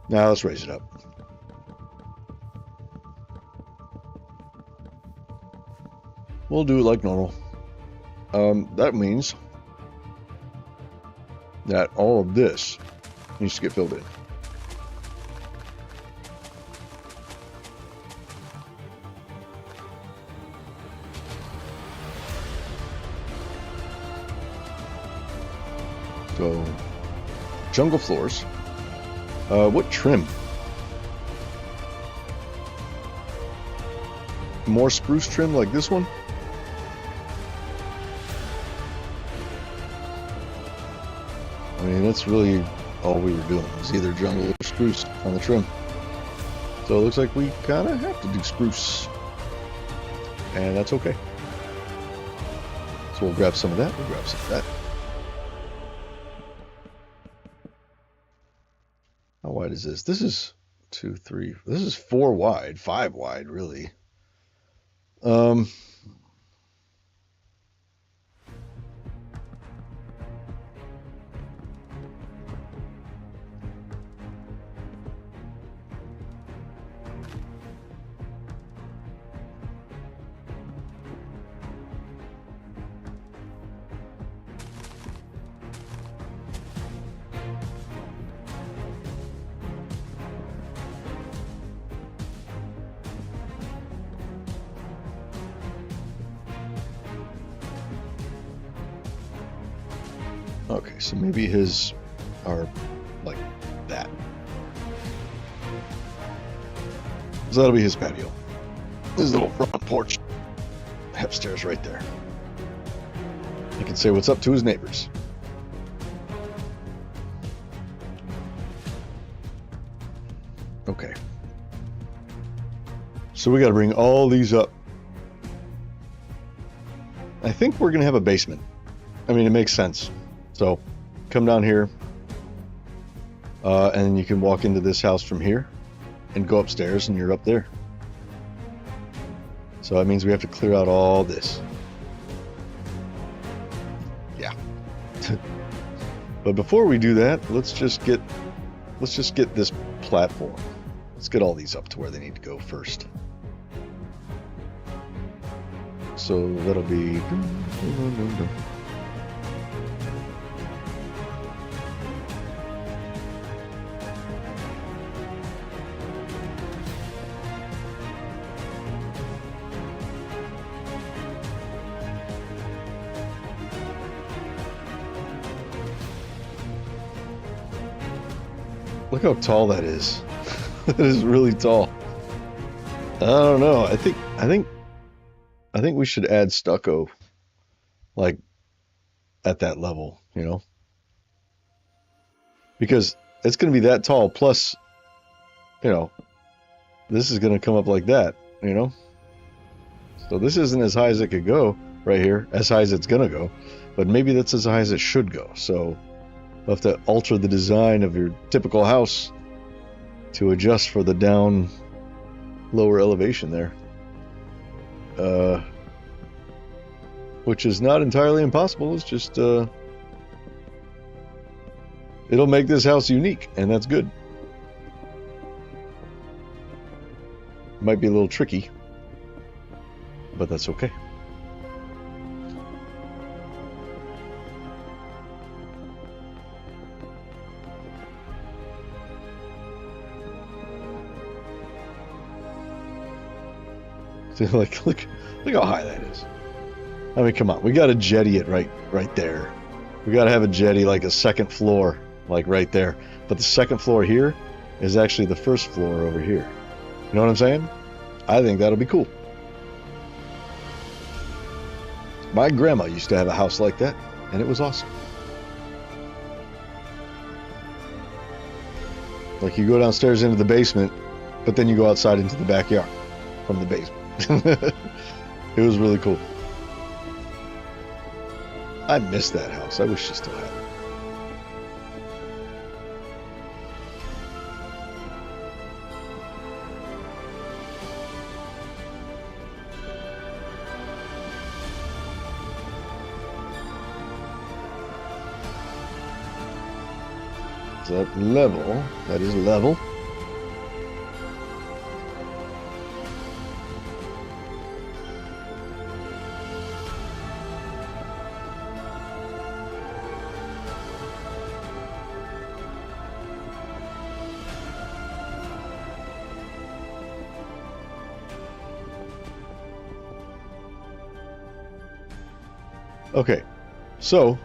Now let's raise it up. We'll do it like normal. That means that all of this needs to get filled in. So, jungle floors. What trim? More spruce trim like this one? I mean, that's really all we were doing, was either jungle or spruce on the trim. So it looks like we kind of have to do spruce. And that's okay. So we'll grab some of that, we'll grab some of that. How wide is this? This is 2, 3. This is 4 wide, 5 wide, really. Okay, so maybe his are like that. So that'll be his patio. His little front porch. Upstairs right there. He can say what's up to his neighbors. Okay. So we got to bring all these up. I think we're going to have a basement. I mean, it makes sense. So come down here, and you can walk into this house from here and go upstairs and you're up there. So that means we have to clear out all this. Yeah. But before we do that, let's just get this platform. Let's get all these up to where they need to go first. So that'll be look how tall that is. That is really tall. I don't know. I think we should add stucco, like at that level, you know, because it's going to be that tall. Plus, you know, this is going to come up like that, you know. So this isn't as high as it could go right here, as high as it's going to go, but maybe that's as high as it should go. So you'll have to alter the design of your typical house to adjust for the down lower elevation there. Which is not entirely impossible. It's just it'll make this house unique, and that's good. Might be a little tricky, but that's okay. So look how high that is. I mean, come on, we got to jetty it right there. We got to have a jetty like a second floor, like right there. But the second floor here is actually the first floor over here. You know what I'm saying? I think that'll be cool. My grandma used to have a house like that, and it was awesome. Like you go downstairs into the basement, but then you go outside into the backyard from the basement. It was really cool. I miss that house. I wish she still had it. Is that level? That is level. Okay, so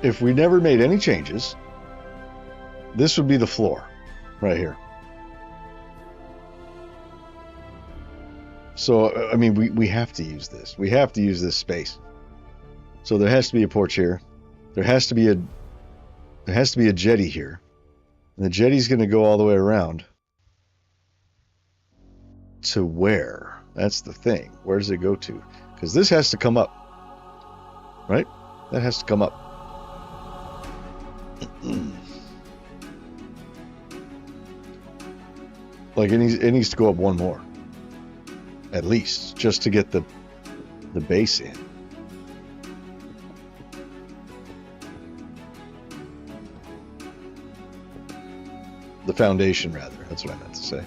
if we never made any changes, this would be the floor right here. So, I mean, we have to use this. We have to use this space. So there has to be a porch here. There has to be a jetty here. And the jetty's going to go all the way around to where? That's the thing. Where does it go to? Because this has to come up. Right? That has to come up. Like it needs to go up one more. At least. Just to get the base in. The foundation, rather. That's what I meant to say.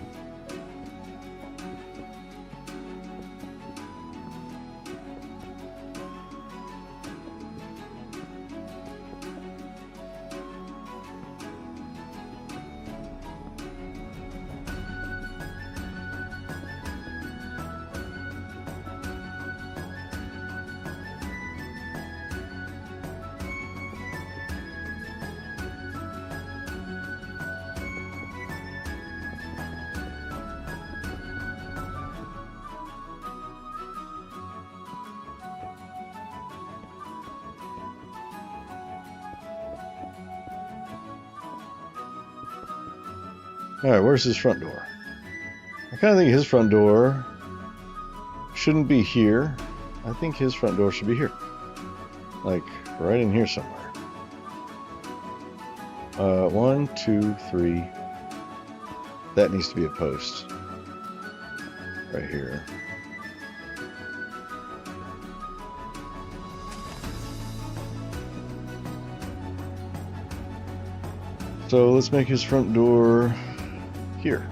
Alright, where's his front door? I kind of think his front door shouldn't be here. I think his front door should be here. Like, right in here somewhere. 1, 2, 3. That needs to be a post. Right here. So let's make his front door here.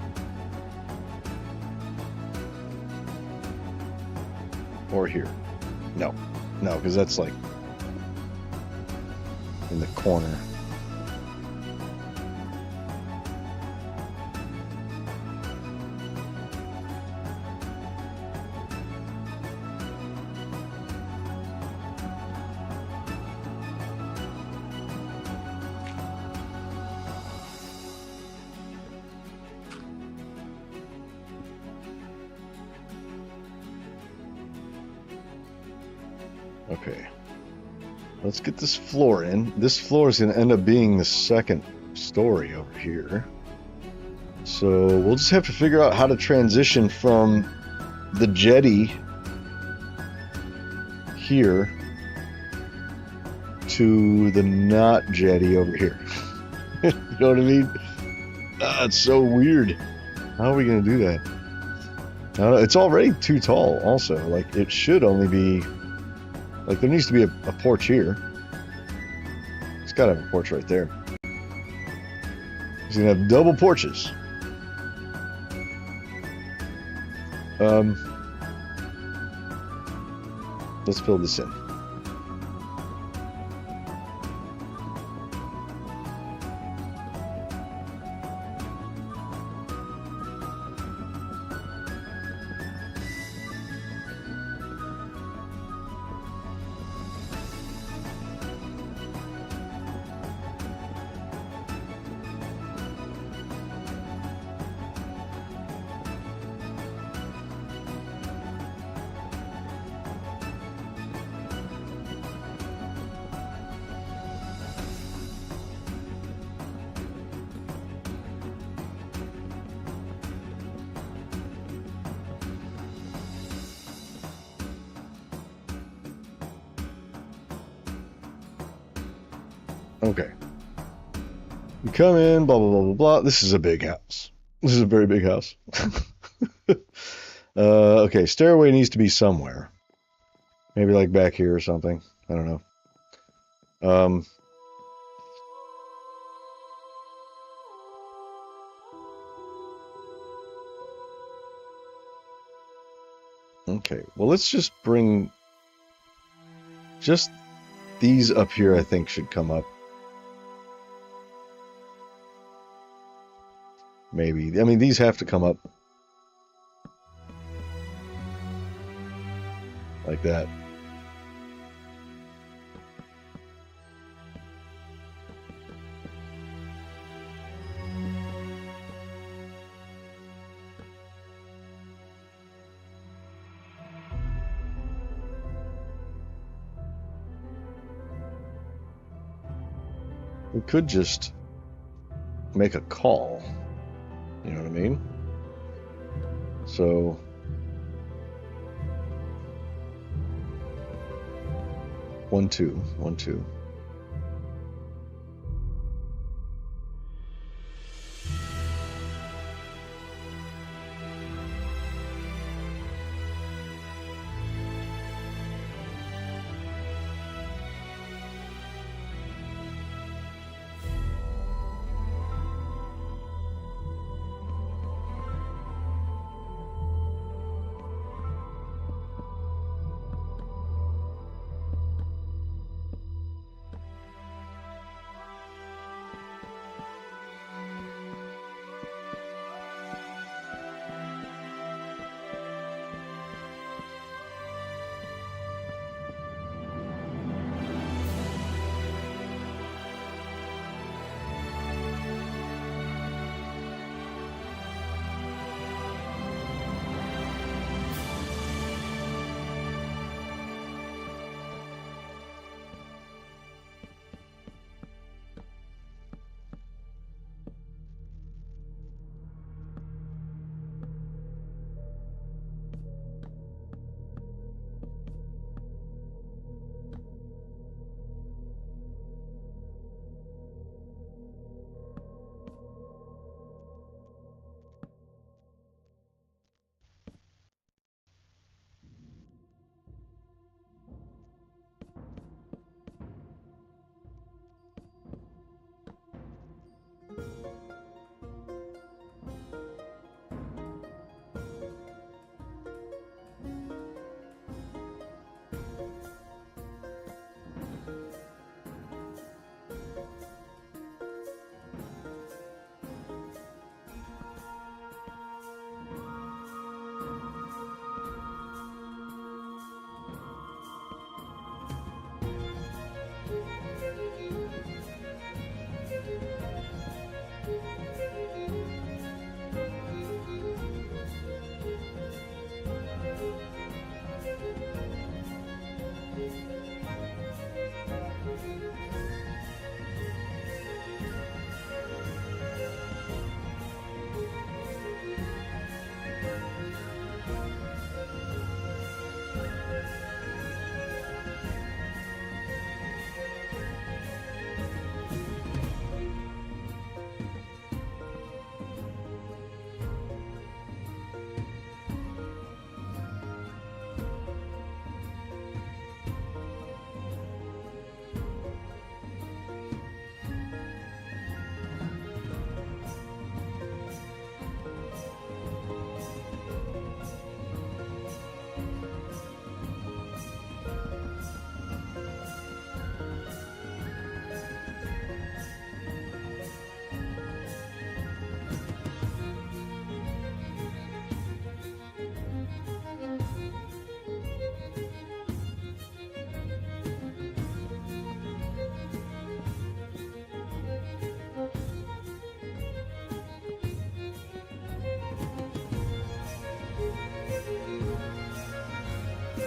Or here. No, because that's like in the corner. Okay, let's get this floor in. This floor is going to end up being the second story over here. So we'll just have to figure out how to transition from the jetty here to the not jetty over here. You know what I mean? It's so weird. How are we going to do that? I don't know. It's already too tall also. Like, it should only be... Like, there needs to be a porch here. It's got to have a porch right there. He's going to have double porches. Let's fill this in. Okay. You come in, blah, blah, blah, blah, blah. This is a big house. This is a very big house. Okay, stairway needs to be somewhere. Maybe like back here or something. I don't know. Okay, well, let's just bring... Just these up here, I think, should come up. Maybe. I mean, these have to come up. Like that. We could just make a call. You know what I mean? So... 1, 2, 1, 2.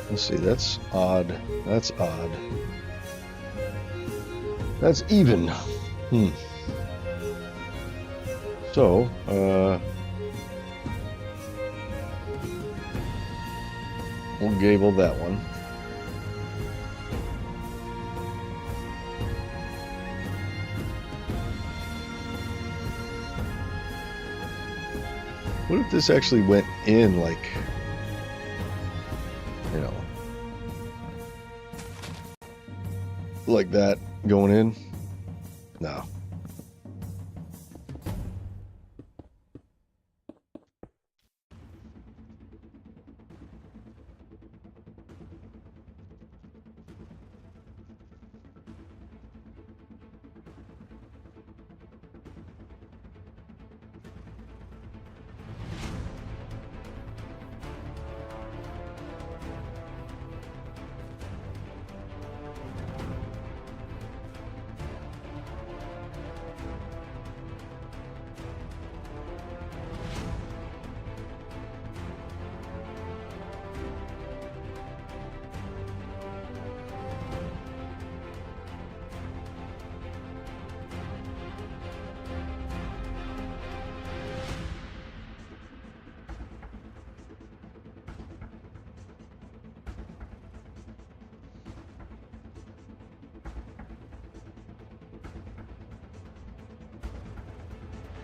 Let's see, that's odd. That's odd. That's even. So, we'll gable that one. What if this actually went in, like, you know, like that, going in? No.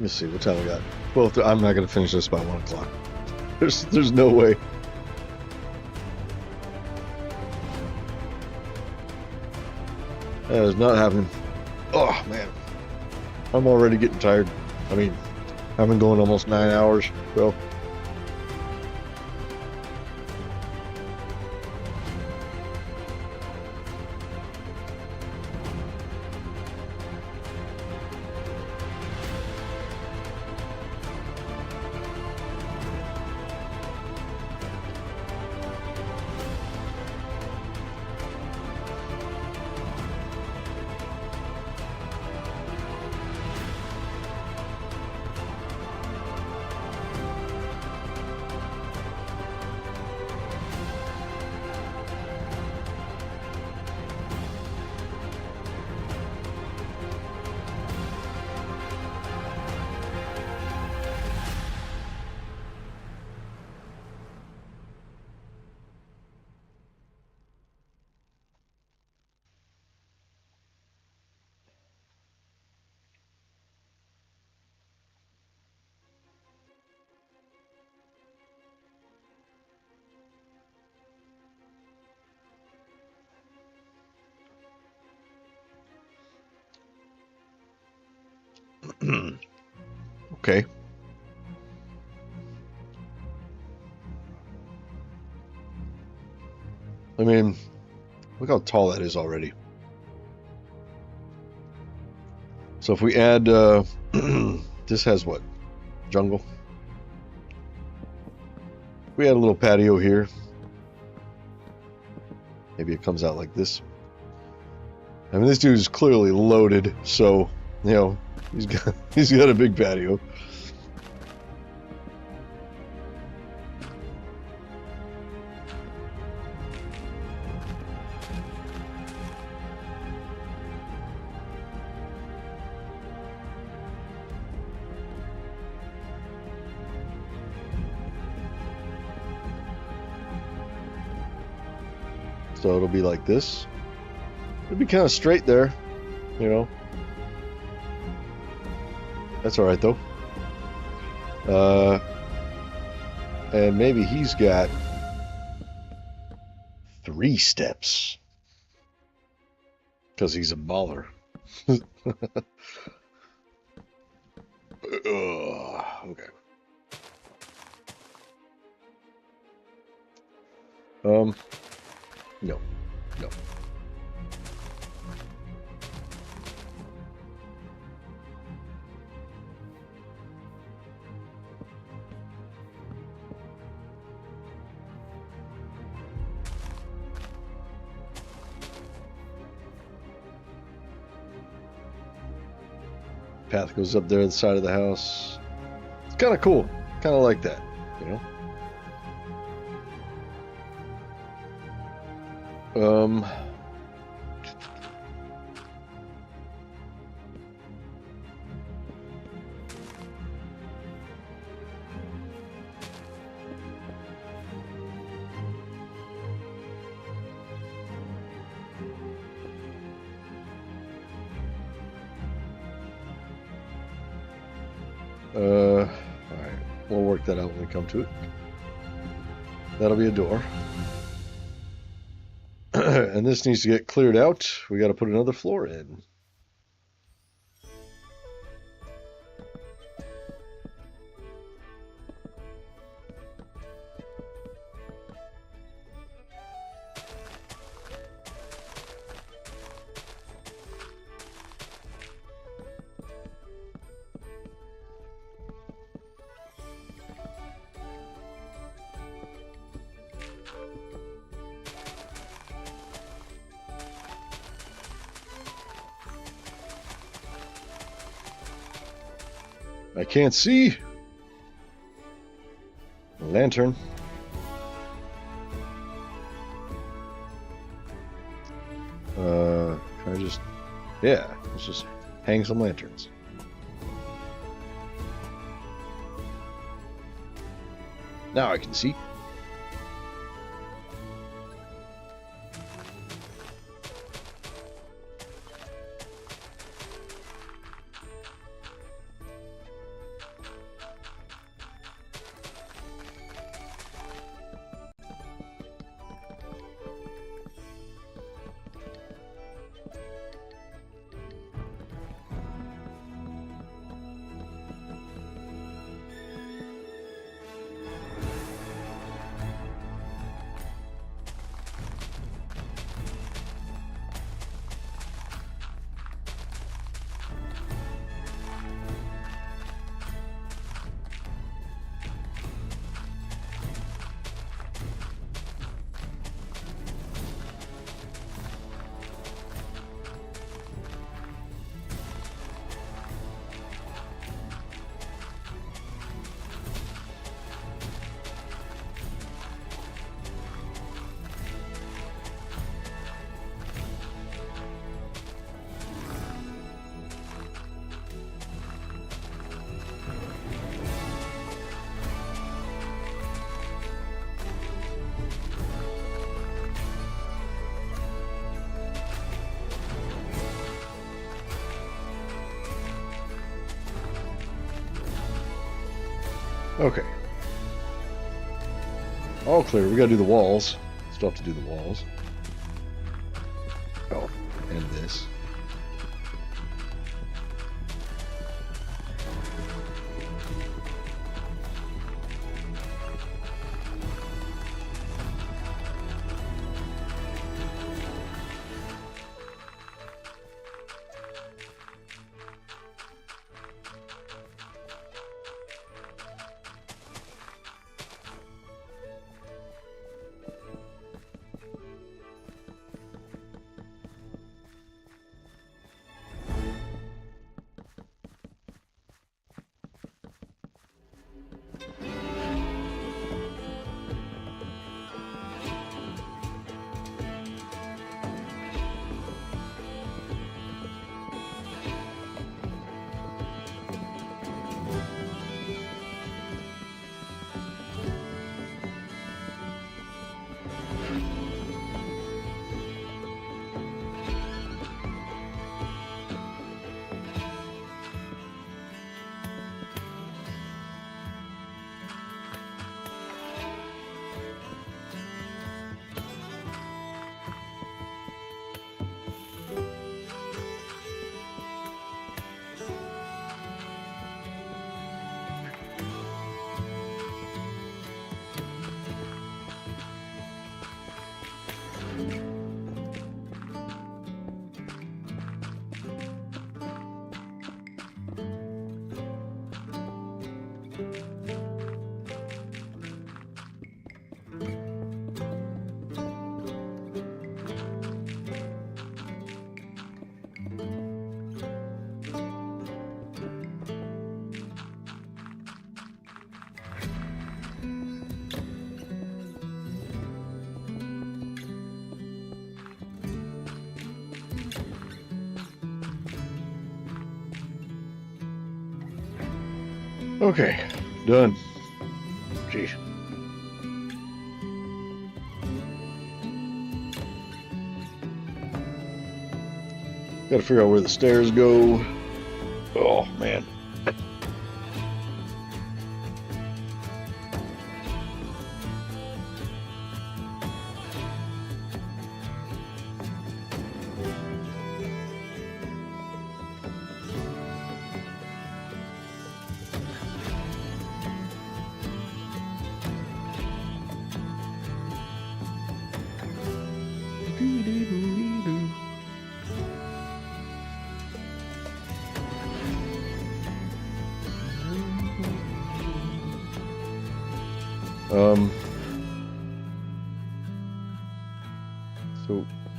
Let's see, what time we got? Well, I'm not going to finish this by 1 o'clock. There's no way. That is not happening. Oh, man. I'm already getting tired. I mean, I've been going almost 9 hours, so. Okay. I mean, look how tall that is already. So if we add, this has what? Jungle? If we add a little patio here, maybe it comes out like this. I mean, this dude is clearly loaded, so, you know, he's got a big patio. So it'll be like this. It'll be kind of straight there, you know. That's all right though. And maybe he's got 3 steps because he's a baller. Okay. No. Path goes up there at the side of the house. It's kind of cool. Kind of like that, you know? All right. We'll work that out when we come to it. That'll be a door. And this needs to get cleared out. We got to put another floor in. I can't see. Lantern. Can I just... Yeah, let's just hang some lanterns. Now I can see. Okay. All clear. We gotta do the walls. Still have to do the walls. Oh, and this. Okay, done. Jeez. Gotta figure out where the stairs go. Oh, man. So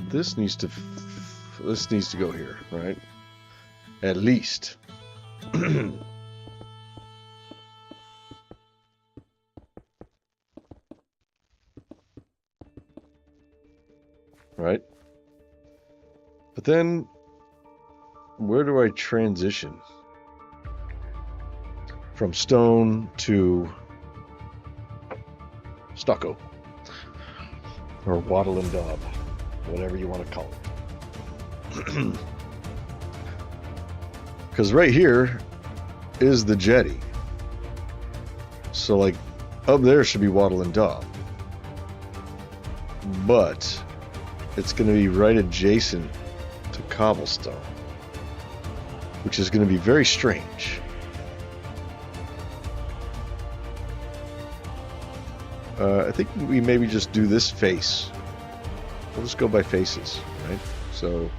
this needs to go here, right? At least. Right? But then where do I transition from stone to stucco or wattle and daub, whatever you want to call it? Because right here is the jetty, so like up there should be wattle and daub, but it's going to be right adjacent to cobblestone, which is going to be very strange. I think we maybe just do this face. We'll just go by faces, right? So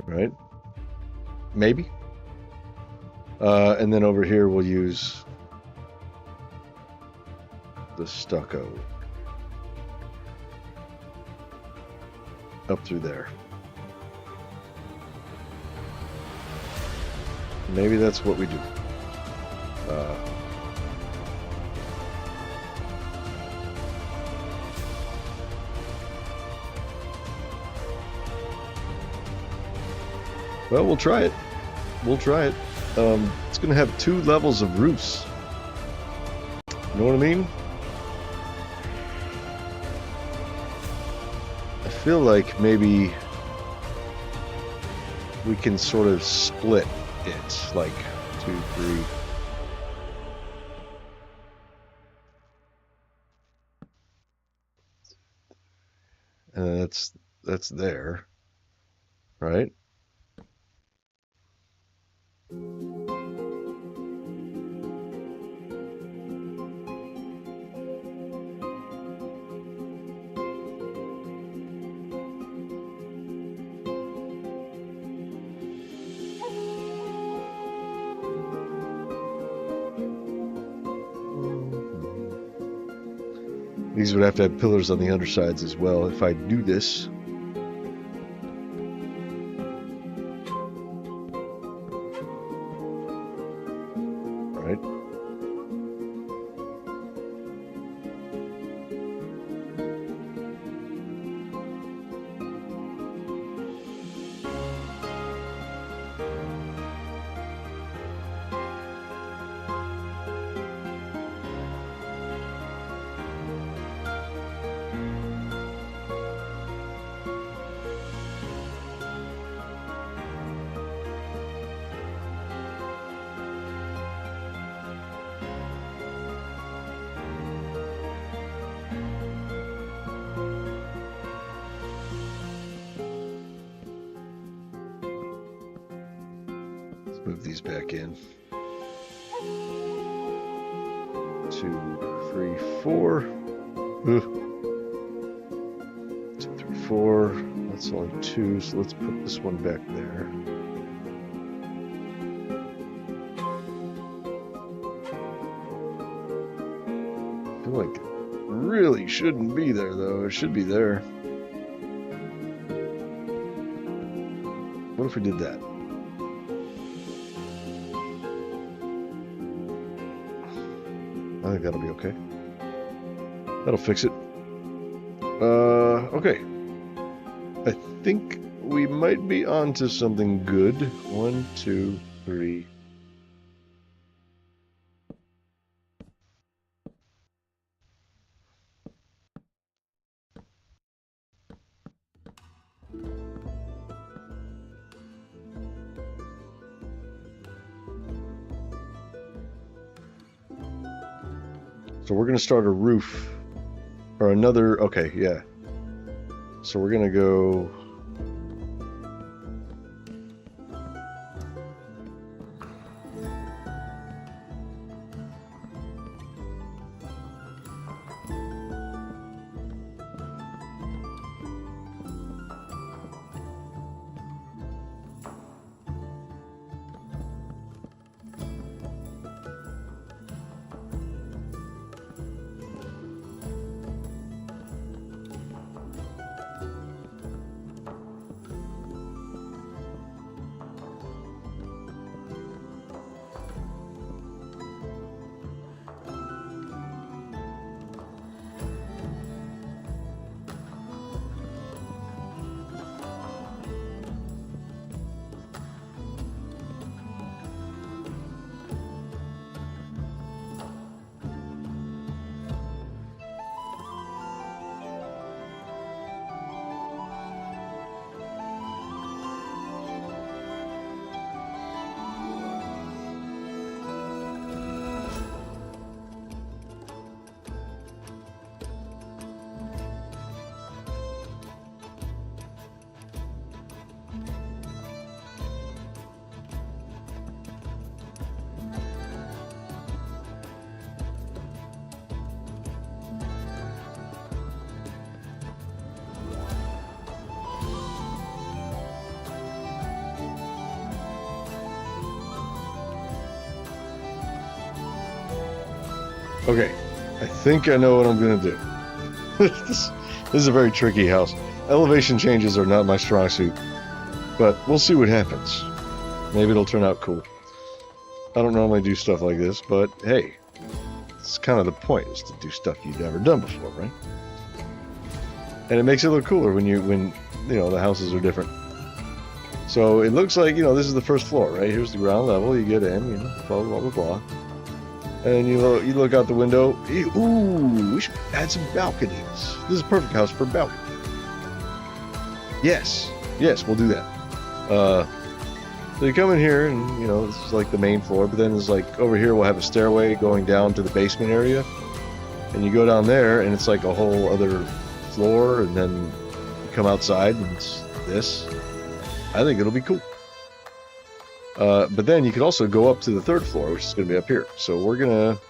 right? Maybe. And then over here we'll use the stucco up through there. Maybe that's what we do. Well, we'll try it. We'll try it. It's going to have 2 levels of roofs. You know what I mean? I feel like maybe we can sort of split it, like 2, 3. And that's there, right? These would have to have pillars on the undersides as well if I do this. Right? Move these back in. 2, 3, 4. 2, 3, 4. That's only 2, so let's put this one back there. I feel like it really shouldn't be there, though. It should be there. What if we did that? I think that'll be okay. That'll fix it. Okay. I think we might be onto something good. 1, 2, 3. So we're going to start a roof or another. Okay, yeah. So we're going to go. Okay, I think I know what I'm gonna do. this is a very tricky house. Elevation changes are not my strong suit, but we'll see what happens. Maybe it'll turn out cool. I don't normally do stuff like this, but hey, it's kind of the point, is to do stuff you've never done before, right? And it makes it look cooler when you know the houses are different. So it looks like, you know, this is the first floor, right? Here's the ground level. You get in, you know, blah blah blah blah. And you look out the window. Ooh, we should add some balconies. This is a perfect house for balcony. Yes, we'll do that. So you come in here, and you know this is like the main floor. But then it's like over here we'll have a stairway going down to the basement area, and you go down there, and it's like a whole other floor. And then you come outside, and it's this. I think it'll be cool. But then you could also go up to the third floor, which is going to be up here. So we're going to,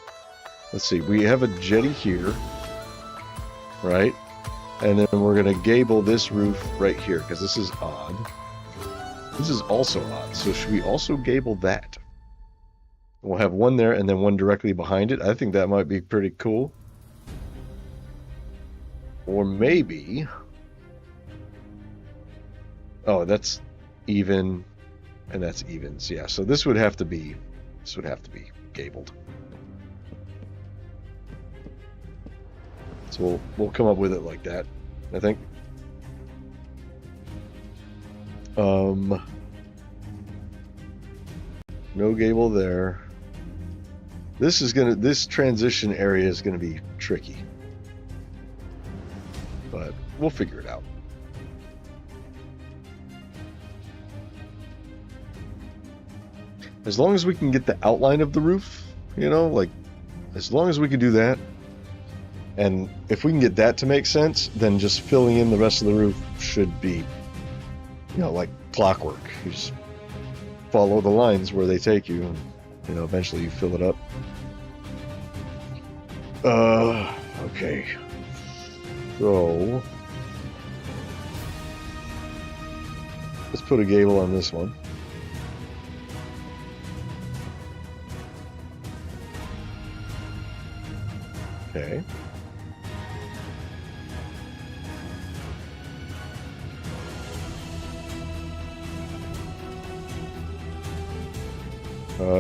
let's see, we have a jetty here, right? And then we're going to gable this roof right here, because this is odd. This is also odd. So should we also gable that? We'll have one there and then one directly behind it. I think that might be pretty cool. Or maybe... Oh, that's even... And that's evens, yeah. So this would have to be gabled. So we'll come up with it like that, I think. No gable there. This transition area is gonna be tricky, but we'll figure it out. As long as we can get the outline of the roof, you know, like, as long as we can do that, and if we can get that to make sense, then just filling in the rest of the roof should be, you know, like clockwork. You just follow the lines where they take you, and, you know, eventually you fill it up. Okay. So, let's put a gable on this one. Okay.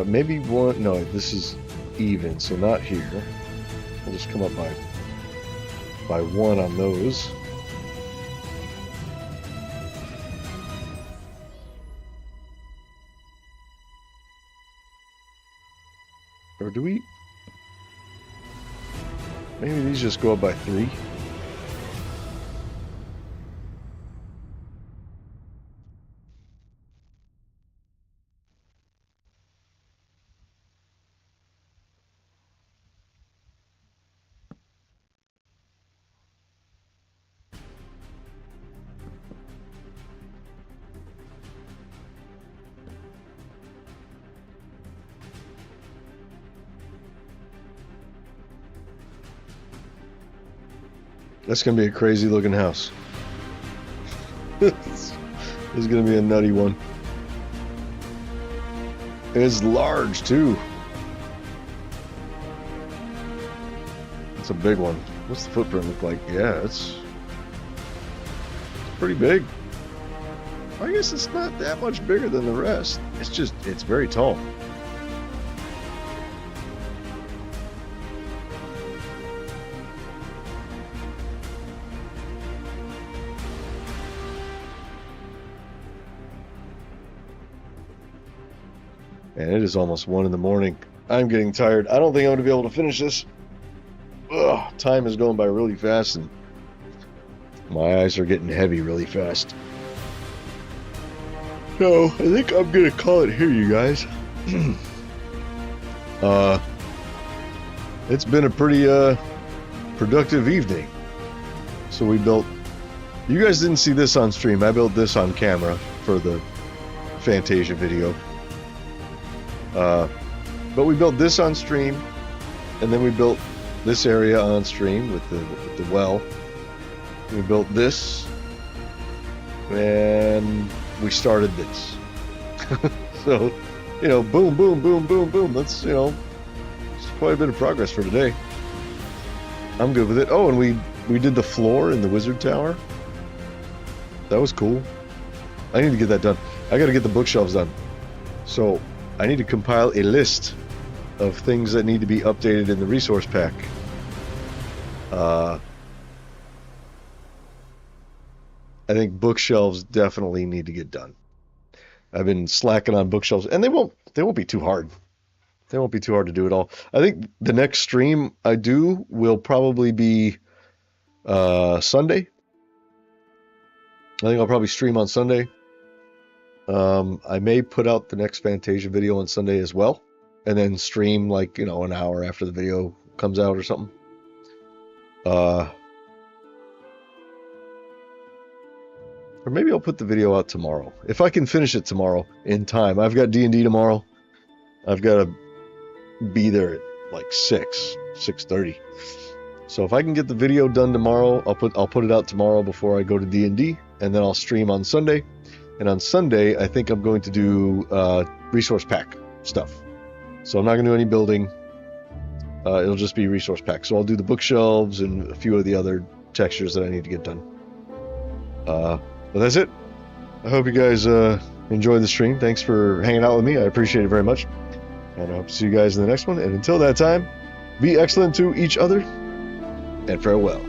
Maybe one, no, this is even, so not here. We'll just come up by one on those. Or do we? Maybe these just go up by 3. That's going to be a crazy looking house. This is going to be a nutty one. It's large too. It's a big one. What's the footprint look like? Yeah, it's pretty big. I guess it's not that much bigger than the rest. It's very tall. And it is almost 1 in the morning. I'm getting tired. I don't think I'm going to be able to finish this. Ugh, time is going by really fast, and my eyes are getting heavy really fast. So, I think I'm going to call it here, you guys. It's been a pretty productive evening. So we built... You guys didn't see this on stream. I built this on camera for the Fantasia video. But we built this on stream, and then we built this area on stream with the well. We built this, and we started this. So, you know, boom, boom, boom, boom, boom. Let's, you know, quite a bit of progress for today. I'm good with it. Oh, and we did the floor in the wizard tower. That was cool. I need to get that done. I got to get the bookshelves done. So I need to compile a list of things that need to be updated in the resource pack. I think bookshelves definitely need to get done. I've been slacking on bookshelves, and they won't be too hard. They won't be too hard to do at all. I think the next stream I do will probably be Sunday. I think I'll probably stream on Sunday. I may put out the next Fantasia video on Sunday as well, and then stream like, you know, an hour after the video comes out or something. Or maybe I'll put the video out tomorrow. If I can finish it tomorrow in time. I've got D&D tomorrow. I've got to be there at like 6:30. So if I can get the video done tomorrow, I'll put it out tomorrow before I go to D&D, and then I'll stream on Sunday. And on Sunday, I think I'm going to do resource pack stuff. So I'm not going to do any building. It'll just be resource pack. So I'll do the bookshelves and a few of the other textures that I need to get done. But that's it. I hope you guys enjoyed the stream. Thanks for hanging out with me. I appreciate it very much. And I hope to see you guys in the next one. And until that time, be excellent to each other, and farewell.